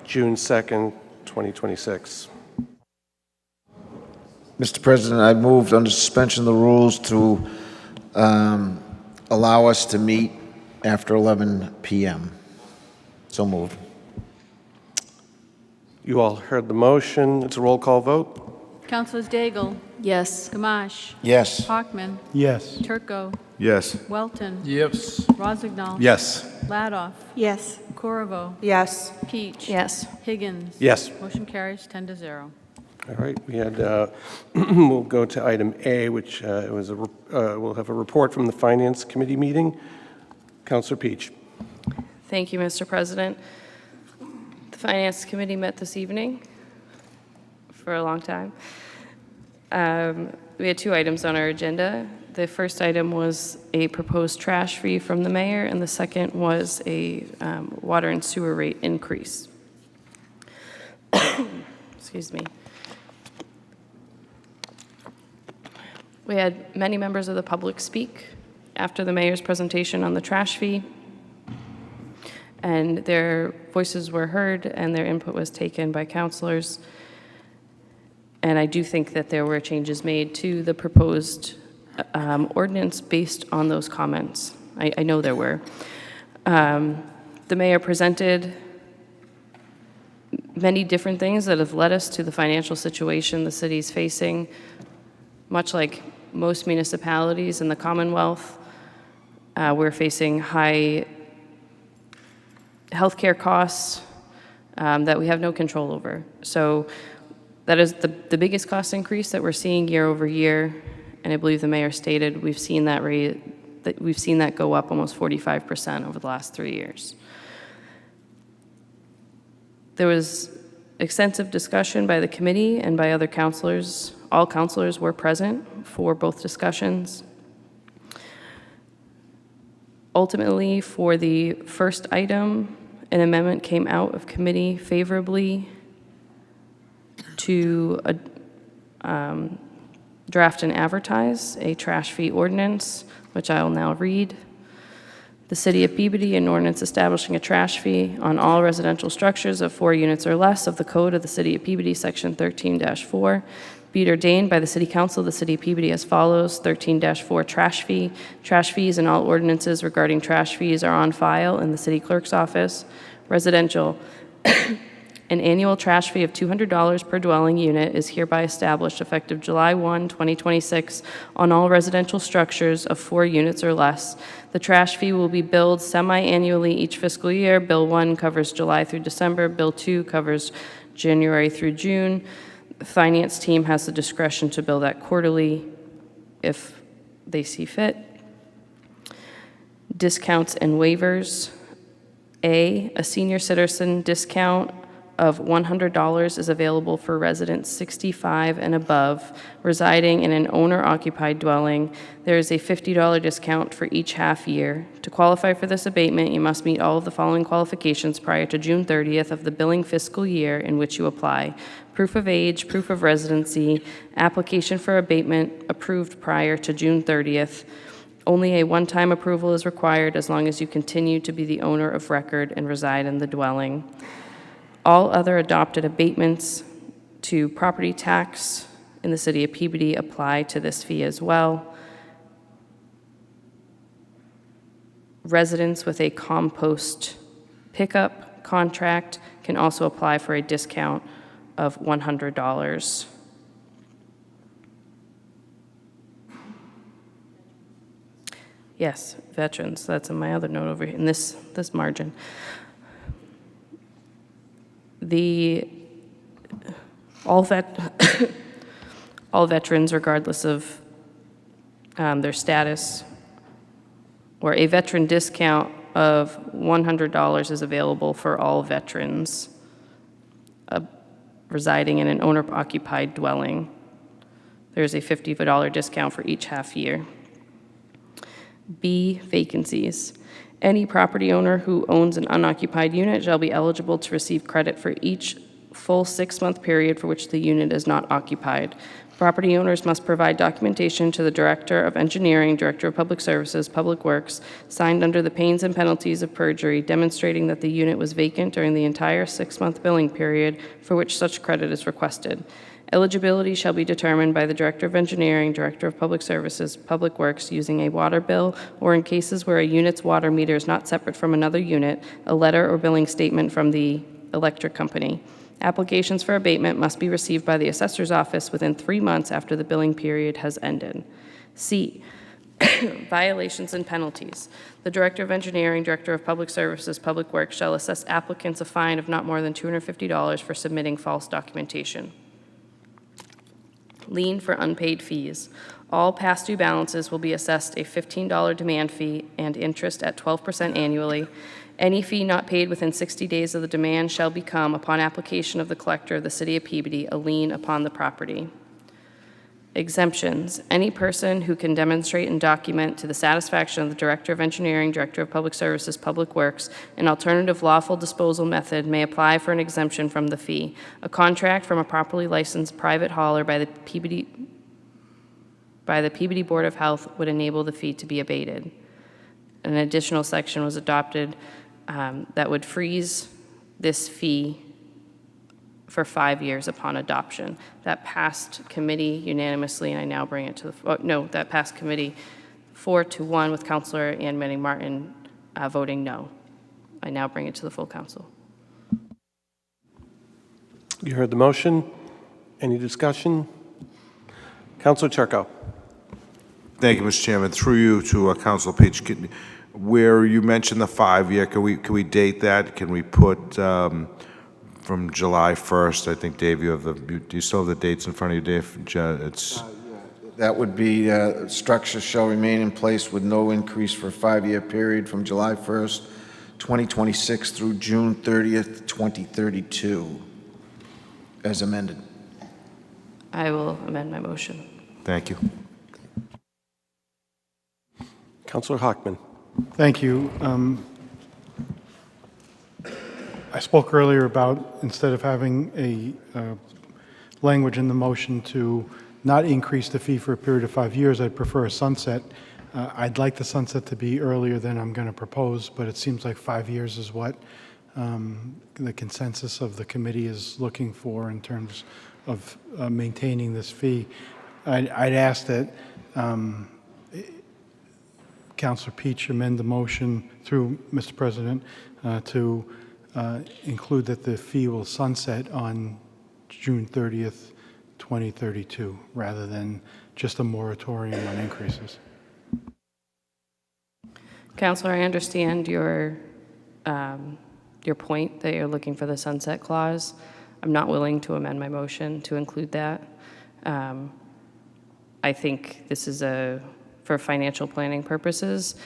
June 2nd, 2026. Mr. President, I moved under suspension of the rules to allow us to meet after 11 p.m. So moved. You all heard the motion. It's a roll call vote. Councilors Daigle. Yes. Gamache. Yes. Hockman. Yes. Turco. Yes. Welton. Yes. Rozignol. Yes. Ladoff. Yes. Corriveau. Yes. Peach. Yes. Higgins. Yes. Motion carries 10-0. All right, we had, we'll go to item A, which we'll have a report from the Finance Committee meeting. Councilor Peach. Thank you, Mr. President. The Finance Committee met this evening for a long time. We had 2 items on our agenda. The first item was a proposed trash fee from the mayor, and the second was a water and sewer rate increase. Excuse me. We had many members of the public speak after the mayor's presentation on the trash fee, and their voices were heard and their input was taken by councilors. And I do think that there were changes made to the proposed ordinance based on those comments. I know there were. The mayor presented many different things that have led us to the financial situation the city's facing. Much like most municipalities in the Commonwealth, we're facing high healthcare costs that we have no control over. So that is the biggest cost increase that we're seeing year over year, and I believe the mayor stated we've seen that go up almost 45% over the last 3 years. There was extensive discussion by the committee and by other councilors. All councilors were present for both discussions. Ultimately, for the first item, an amendment came out of committee favorably to draft and advertise a trash fee ordinance, which I will now read. The City of Peabody, an ordinance establishing a trash fee on all residential structures of 4 units or less of the Code of the City of Peabody, Section 13-4, be it ordained by the City Council of the City of Peabody as follows. 13-4 trash fee. Trash fees and all ordinances regarding trash fees are on file in the City Clerk's office. Residential. An annual trash fee of $200 per dwelling unit is hereby established effective July 1, 2026 on all residential structures of 4 units or less. The trash fee will be billed semi-annually each fiscal year. Bill 1 covers July through December. Bill 2 covers January through June. The finance team has the discretion to bill that quarterly if they see fit. Discounts and waivers. A senior citizen discount of $100 is available for residents 65 and above residing in an owner-occupied dwelling. There is a $50 discount for each half year. To qualify for this abatement, you must meet all of the following qualifications prior to June 30th of the billing fiscal year in which you apply. Proof of age, proof of residency, application for abatement approved prior to June 30th. Only a one-time approval is required as long as you continue to be the owner of record and reside in the dwelling. All other adopted abatements to property tax in the City of Peabody apply to this fee as well. Residents with a compost pickup contract can also apply for a discount of $100. Yes, veterans, that's in my other note over here, in this margin. All veterans, regardless of their status, or a veteran discount of $100 is available for all veterans residing in an owner-occupied dwelling. There's a $50 discount for each half year. B, vacancies. Any property owner who owns an unoccupied unit shall be eligible to receive credit for each full 6-month period for which the unit is not occupied. Property owners must provide documentation to the Director of Engineering, Director of Public Services, Public Works, signed under the pains and penalties of perjury, demonstrating that the unit was vacant during the entire 6-month billing period for which such credit is requested. Eligibility shall be determined by the Director of Engineering, Director of Public Services, Public Works, using a water bill, or in cases where a unit's water meter is not separate from another unit, a letter or billing statement from the electric company. Applications for abatement must be received by the assessor's office within 3 months after the billing period has ended. C, violations and penalties. The Director of Engineering, Director of Public Services, Public Works shall assess applicants a fine of not more than $250 for submitting false documentation. Lien for unpaid fees. All past due balances will be assessed a $15 demand fee and interest at 12% annually. Any fee not paid within 60 days of the demand shall become, upon application of the collector of the City of Peabody, a lien upon the property. Exemptions. Any person who can demonstrate and document to the satisfaction of the Director of Engineering, Director of Public Services, Public Works, an alternative lawful disposal method may apply for an exemption from the fee. A contract from a properly licensed private hauler by the Peabody Board of Health would enable the fee to be abated. An additional section was adopted that would freeze this fee for 5 years upon adoption. That passed committee unanimously, and I now bring it to the, that passed committee 4-1 with Councilor Ann Manning Martin voting no. I now bring it to the full council. You heard the motion. Any discussion? Councilor Turco. Thank you, Mr. Chairman. Through you to Councilor Peach, where you mentioned the 5-year, can we date that? Can we put from July 1st? I think, Dave, do you still have the dates in front of you, Dave? It's That would be, structure shall remain in place with no increase for a 5-year period from July 1st, 2026 through June 30th, 2032, as amended. I will amend my motion. Thank you. Councilor Hockman. Thank you. I spoke earlier about, instead of having a language in the motion to not increase the fee for a period of 5 years, I'd prefer a sunset. I'd like the sunset to be earlier than I'm going to propose, but it seems like 5 years is what the consensus of the committee is looking for in terms of maintaining this fee. I'd ask that Councilor Peach amend the motion through Mr. President to include that the fee will sunset on June 30th, 2032, rather than just a moratorium on increases. Councilor, I understand your point that you're looking for the sunset clause. I'm not willing to amend my motion to include that. I think this is for financial planning purposes,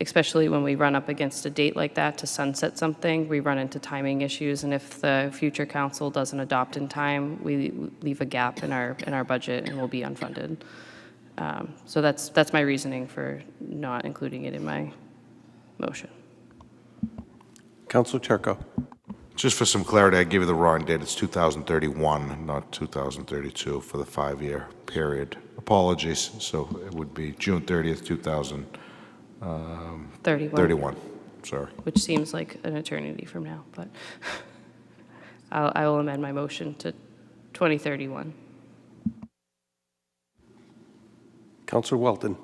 especially when we run up against a date like that to sunset something, we run into timing issues, and if the future council doesn't adopt in time, we leave a gap in our budget and we'll be unfunded. So that's my reasoning for not including it in my motion. Councilor Turco. Just for some clarity, I gave you the wrong date. It's 2031, not 2032 for the 5-year period. Apologies. So it would be June 30th, 2031. Sorry. Which seems like an eternity from now, but I will amend my motion to 2031. Councilor Welton.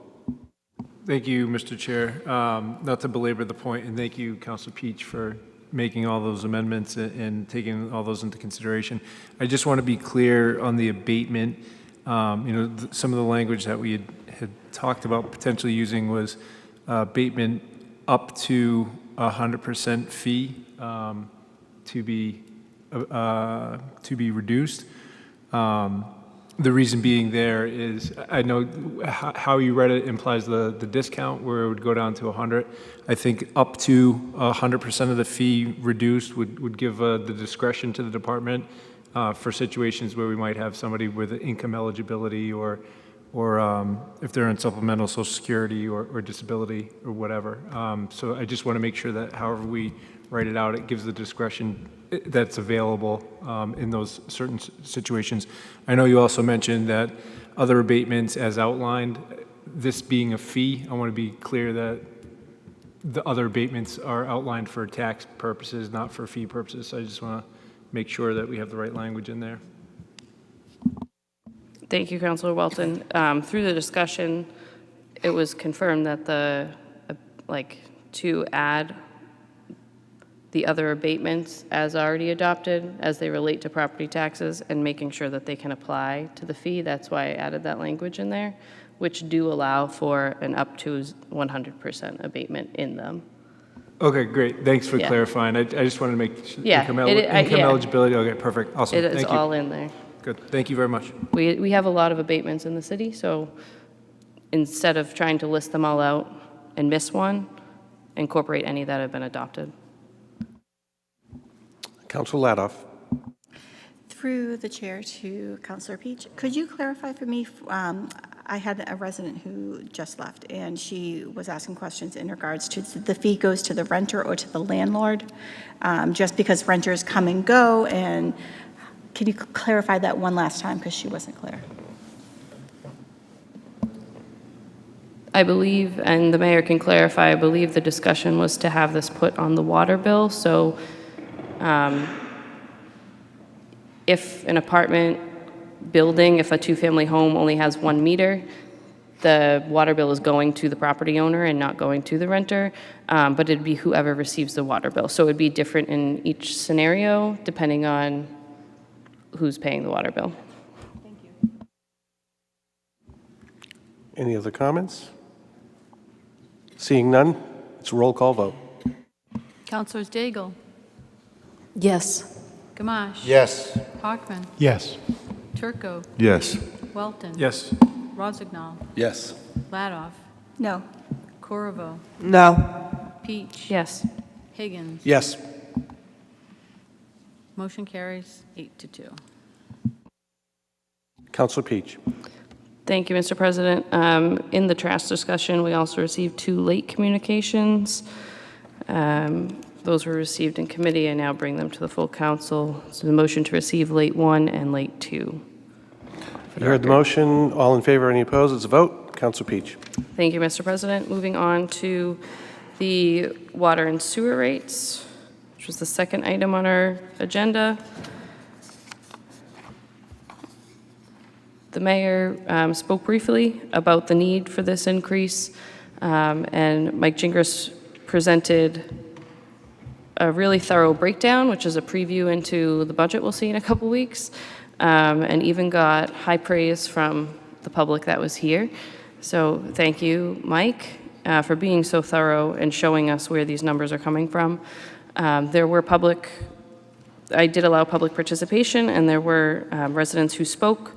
Thank you, Mr. Chair. Not to belabor the point, and thank you, Councilor Peach, for making all those amendments and taking all those into consideration. I just want to be clear on the abatement. Some of the language that we had talked about potentially using was abatement up to 100% fee to be reduced. The reason being there is, I know how you read it implies the discount where it would go down to 100. I think up to 100% of the fee reduced would give the discretion to the department for situations where we might have somebody with income eligibility or if they're on supplemental Social Security or disability or whatever. So I just want to make sure that however we write it out, it gives the discretion that's available in those certain situations. I know you also mentioned that other abatements as outlined, this being a fee, I want to be clear that the other abatements are outlined for tax purposes, not for fee purposes. So I just want to make sure that we have the right language in there. Thank you, Councilor Welton. Through the discussion, it was confirmed that to add the other abatements as already adopted as they relate to property taxes and making sure that they can apply to the fee. That's why I added that language in there, which do allow for an up to 100% abatement in them. Okay, great. Thanks for Yeah. clarifying. I just wanted to make sure. Yeah, Income, yeah. eligibility. Okay, perfect. Awesome. It is Thank you. all in there. Good. Thank you very much. We have a lot of abatements in the city, so instead of trying to list them all out and miss one, incorporate any that have been adopted. Councilor Ladoff. Through the chair to Councilor Peach, could you clarify for me, I had a resident who just left, and she was asking questions in regards to the fee goes to the renter or to the landlord, just because renters come and go, and can you clarify that one last time, because she wasn't clear? I believe, and the mayor can clarify, I believe the discussion was to have this put on the water bill, so if an apartment building, if a two-family home only has 1 meter, the water bill is going to the property owner and not going to the renter, but it'd be whoever receives the water bill. So it'd be different in each scenario, depending on who's paying the water bill. Thank you. Any other comments? Seeing none, it's a roll call vote. Councilors Daigle, Yes. Gamache. Yes. Hockman. Yes. Turco. Yes. Welton. Yes. Rozignol. Yes. Ladoff. No. Corriveau. No. Peach. Yes. Higgins. Yes. Motion carries 8-2. Councilor Peach. Thank you, Mr. President. In the trash discussion, we also received 2 late communications. Those were received in committee. I now bring them to the full council. So the motion to receive late 1 and late 2. You heard the motion. All in favor, any opposed? It's a vote. Councilor Peach. Thank you, Mr. President. Moving on to the water and sewer rates, which was the second item on our agenda. The mayor spoke briefly about the need for this increase, and Mike Gingras presented a really thorough breakdown, which is a preview into the budget we'll see in a couple weeks, and even got high praise from the public that was here. So thank you, Mike, for being so thorough and showing us where these numbers are coming from. I did allow public participation, and there were residents who spoke.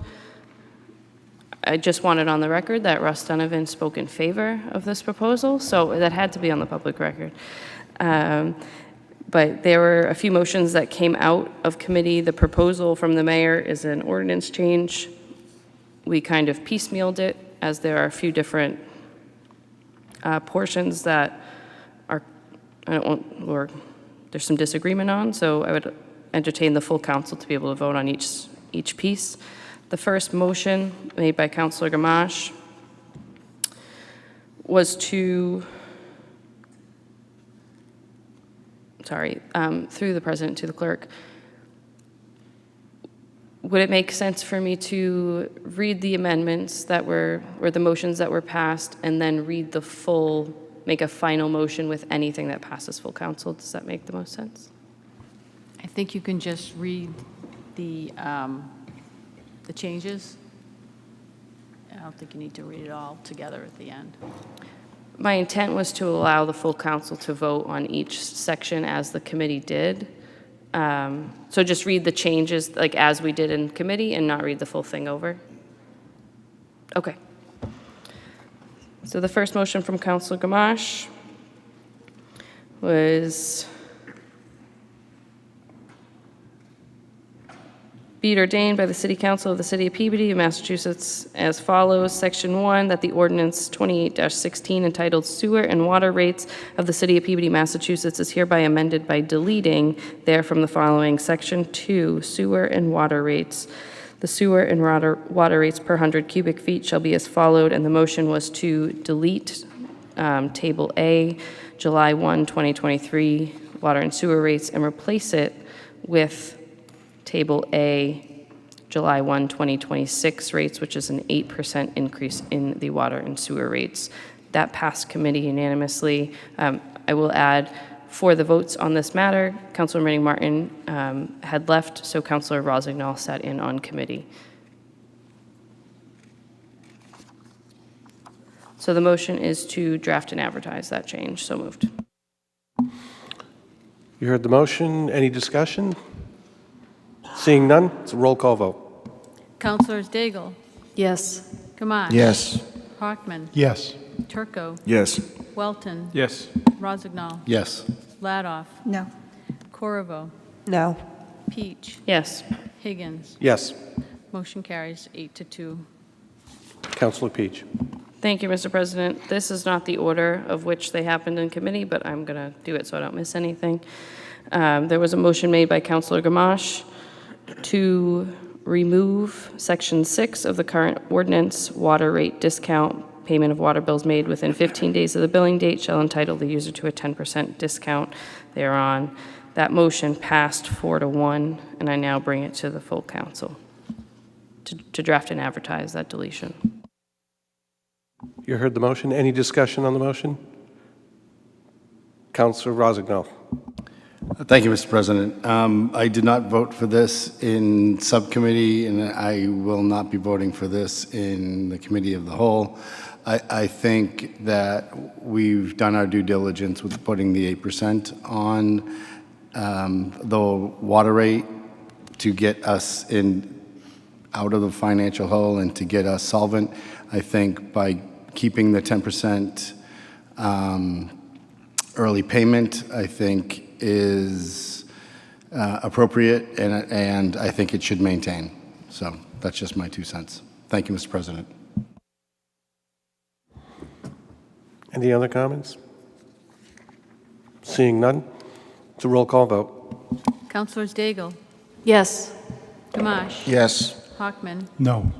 I just wanted on the record that Russ Donovan spoke in favor of this proposal, so that had to be on the public record. But there were a few motions that came out of committee. The proposal from the mayor is an ordinance change. We kind of piecemealed it, as there are a few different portions that are, or there's some disagreement on, so I would entertain the full council to be able to vote on each piece. The first motion made by Councilor Gamache was to, through the president to the clerk, would it make sense for me to read the amendments that were, or the motions that were passed, and then read the full, make a final motion with anything that passes full council? Does that make the most sense? I think you can just read the changes. I don't think you need to read it all together at the end. My intent was to allow the full council to vote on each section as the committee did. So just read the changes like as we did in committee and not read the full thing over. Okay. So the first motion from Councilor Gamache was Be it ordained by the City Council of the City of Peabody, Massachusetts, as follows. Section 1, that the ordinance 28-16 entitled Sewer and Water Rates of the City of Peabody, Massachusetts is hereby amended by deleting therefrom the following. Section 2, Sewer and Water Rates. The sewer and water rates per 100 cubic feet shall be as followed, and the motion was to delete Table A, July 1, 2023, water and sewer rates, and replace it with Table A, July 1, 2026 rates, which is an 8% increase in the water and sewer rates. That passed committee unanimously. I will add, for the votes on this matter, Councilor Manning Martin had left, so Councilor Rossignol sat in on committee. So the motion is to draft and advertise that change. So moved. You heard the motion. Any discussion? Seeing none, it's a roll call vote. Councilors Daigle. Yes. Gamache. Yes. Hockman. Yes. Turco. Yes. Welton. Yes. Rossignol. Yes. Ladoff. No. Corriveau. No. Peach. Yes. Higgins. Yes. Motion carries 8-2. Councilor Peach. Thank you, Mr. President. This is not the order of which they happened in committee, but I'm going to do it so I don't miss anything. There was a motion made by Councilor Gamache to remove Section 6 of the current ordinance, water rate discount. Payment of water bills made within 15 days of the billing date shall entitle the user to a 10% discount thereon. That motion passed 4-1, and I now bring it to the full council to draft and advertise that deletion. You heard the motion. Any discussion on the motion? Councilor Rossignol. Thank you, Mr. President. I did not vote for this in subcommittee, and I will not be voting for this in the committee of the whole. I think that we've done our due diligence with putting the 8% on the water rate to get us out of the financial hole and to get us solvent. I think by keeping the 10% early payment, I think is appropriate, and I think it should maintain. So that's just my 2 cents. Thank you, Mr. President. Any other comments? Seeing none, it's a roll call vote. Councilors Daigle. Yes. Gamache. Yes. Hockman. No.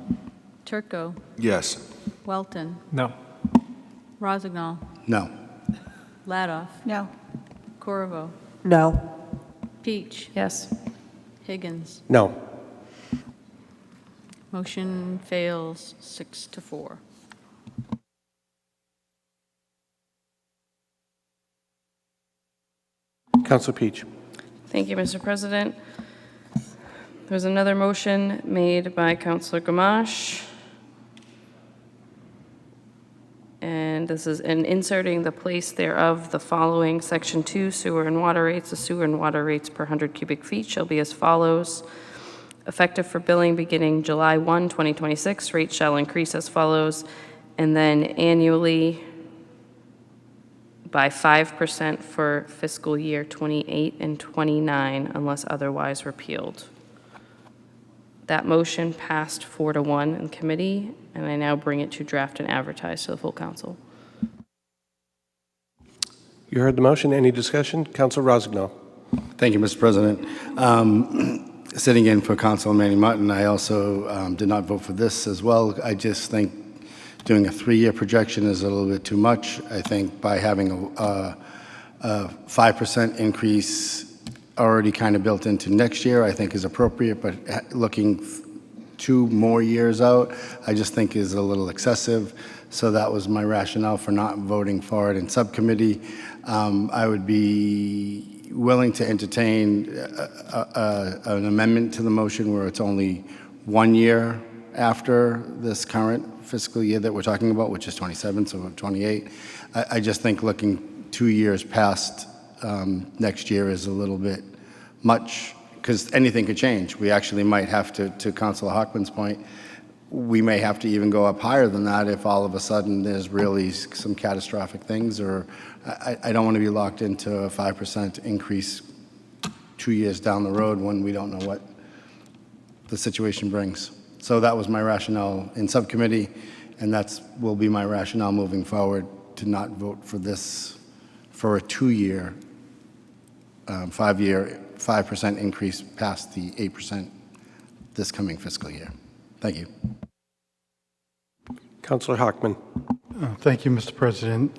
Turco. Yes. Welton. No. Rossignol. No. Ladoff. No. Corriveau. No. Peach. Yes. Higgins. No. Motion fails 6-4. Councilor Peach. Thank you, Mr. President. There's another motion made by Councilor Gamache. And this is in inserting the place thereof the following. Section 2, sewer and water rates. The sewer and water rates per 100 cubic feet shall be as follows. Effective for billing beginning July 1, 2026, rates shall increase as follows. And then annually by 5% for fiscal year 28 and 29 unless otherwise repealed. That motion passed 4-1 in committee, and I now bring it to draft and advertise to the full council. You heard the motion. Any discussion? Councilor Rossignol. Thank you, Mr. President. Sitting in for Councilor Manning Martin, I also did not vote for this as well. I just think doing a 3-year projection is a little bit too much. I think by having a 5% increase already kind of built into next year, I think is appropriate, but looking 2 more years out, I just think is a little excessive. So that was my rationale for not voting for it in subcommittee. I would be willing to entertain an amendment to the motion where it's only 1 year after this current fiscal year that we're talking about, which is 27, so 28. I just think looking 2 years past next year is a little bit much, because anything could change. We actually might have to Councilor Hockman's point, we may have to even go up higher than that if all of a sudden there's really some catastrophic things, or I don't want to be locked into a 5% increase 2 years down the road when we don't know what the situation brings. So that was my rationale in subcommittee, and will be my rationale moving forward, to not vote for this for a 2-year, 5-year, 5% increase past the 8% this coming fiscal year. Thank you. Councillor Hockman. Thank you, Mr. President.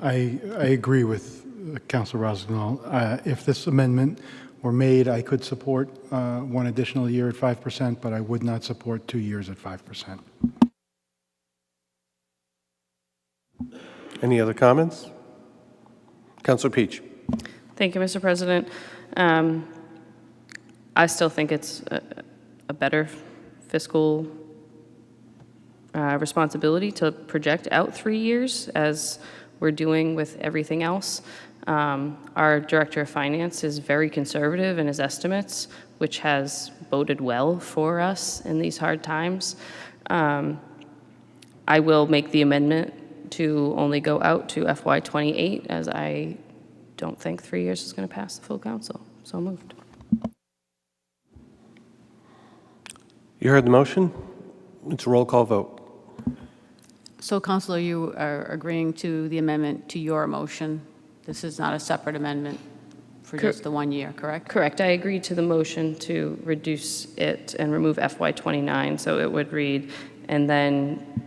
I agree with Councilor Rossignol. If this amendment were made, I could support 1 additional year at 5%, but I would not support 2 years at 5%. Any other comments? Councillor Peach. Thank you, Mr. President. I still think it's a better fiscal responsibility to project out 3 years, as we're doing with everything else. Our Director of Finance is very conservative in his estimates, which has boded well for us in these hard times. I will make the amendment to only go out to FY28, as I don't think 3 years is going to pass the full council. So moved. You heard the motion. It's a roll call vote. So, Councillor, you are agreeing to the amendment to your motion. This is not a separate amendment for just the 1 year, correct? Correct. I agreed to the motion to reduce it and remove FY29, so it would read, and then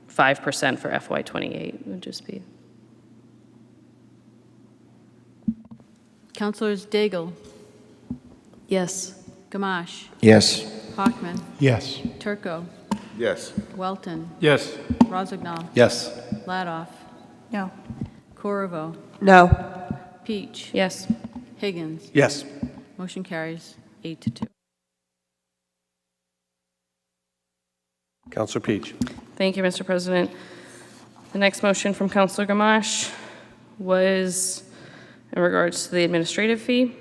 5% for FY28 would just be. Councillors Daigle. Yes. Gamache. Yes. Hockman. Yes. Turco. Yes. Welton. Yes. Rossignol. Yes. Ladoff. No. Corriveau. No. Peach. Yes. Higgins. Yes. Motion carries 8-2. Councillor Peach. Thank you, Mr. President. The next motion from Councillor Gamache was in regards to the administrative fee.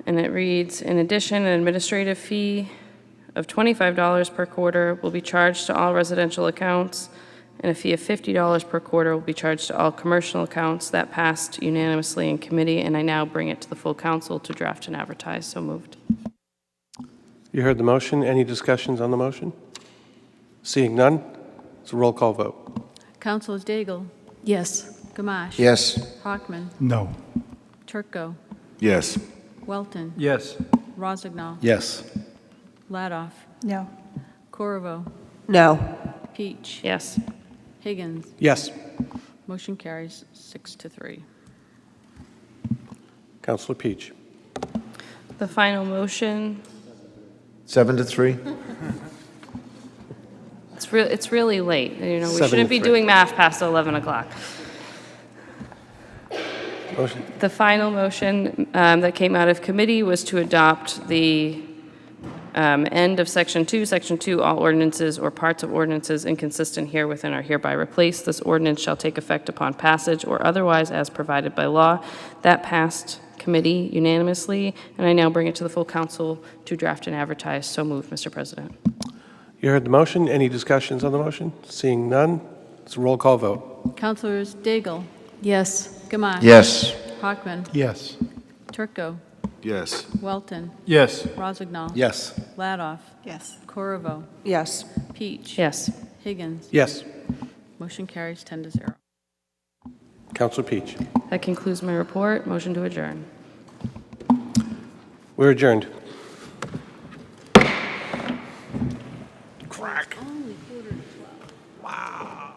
And it reads, in addition, an administrative fee of $25 per quarter will be charged to all residential accounts, and a fee of $50 per quarter will be charged to all commercial accounts. That passed unanimously in committee, and I now bring it to the full council to draft and advertise. So moved. You heard the motion. Any discussions on the motion? Seeing none, it's a roll call vote. Councillors Daigle. Yes. Gamache. Yes. Hockman. No. Turco. Yes. Welton. Yes. Rossignol. Yes. Ladoff. No. Corriveau. No. Peach. Yes. Higgins. Yes. Motion carries 6-3. Councillor Peach. The final motion, 7-3. it's really late. You know, we 7-3. shouldn't be doing math past 11 o'clock. Motion. The final motion that came out of committee was to adopt the end of Section 2. Section 2, all ordinances or parts of ordinances inconsistent herewith and are hereby replaced. This ordinance shall take effect upon passage or otherwise as provided by law. That passed committee unanimously, and I now bring it to the full council to draft and advertise. So moved, Mr. President. You heard the motion. Any discussions on the motion? Seeing none, it's a roll call vote. Councillors Daigle. Yes. Gamache. Yes. Hockman. Yes. Turco. Yes. Welton. Yes. Rossignol. Yes. Ladoff. Yes. Corriveau. Yes. Peach. Yes. Higgins. Yes. Motion carries 10-0. Councillor Peach. That concludes my report. Motion to adjourn. We're adjourned. Crack. Only 11:45. Wow.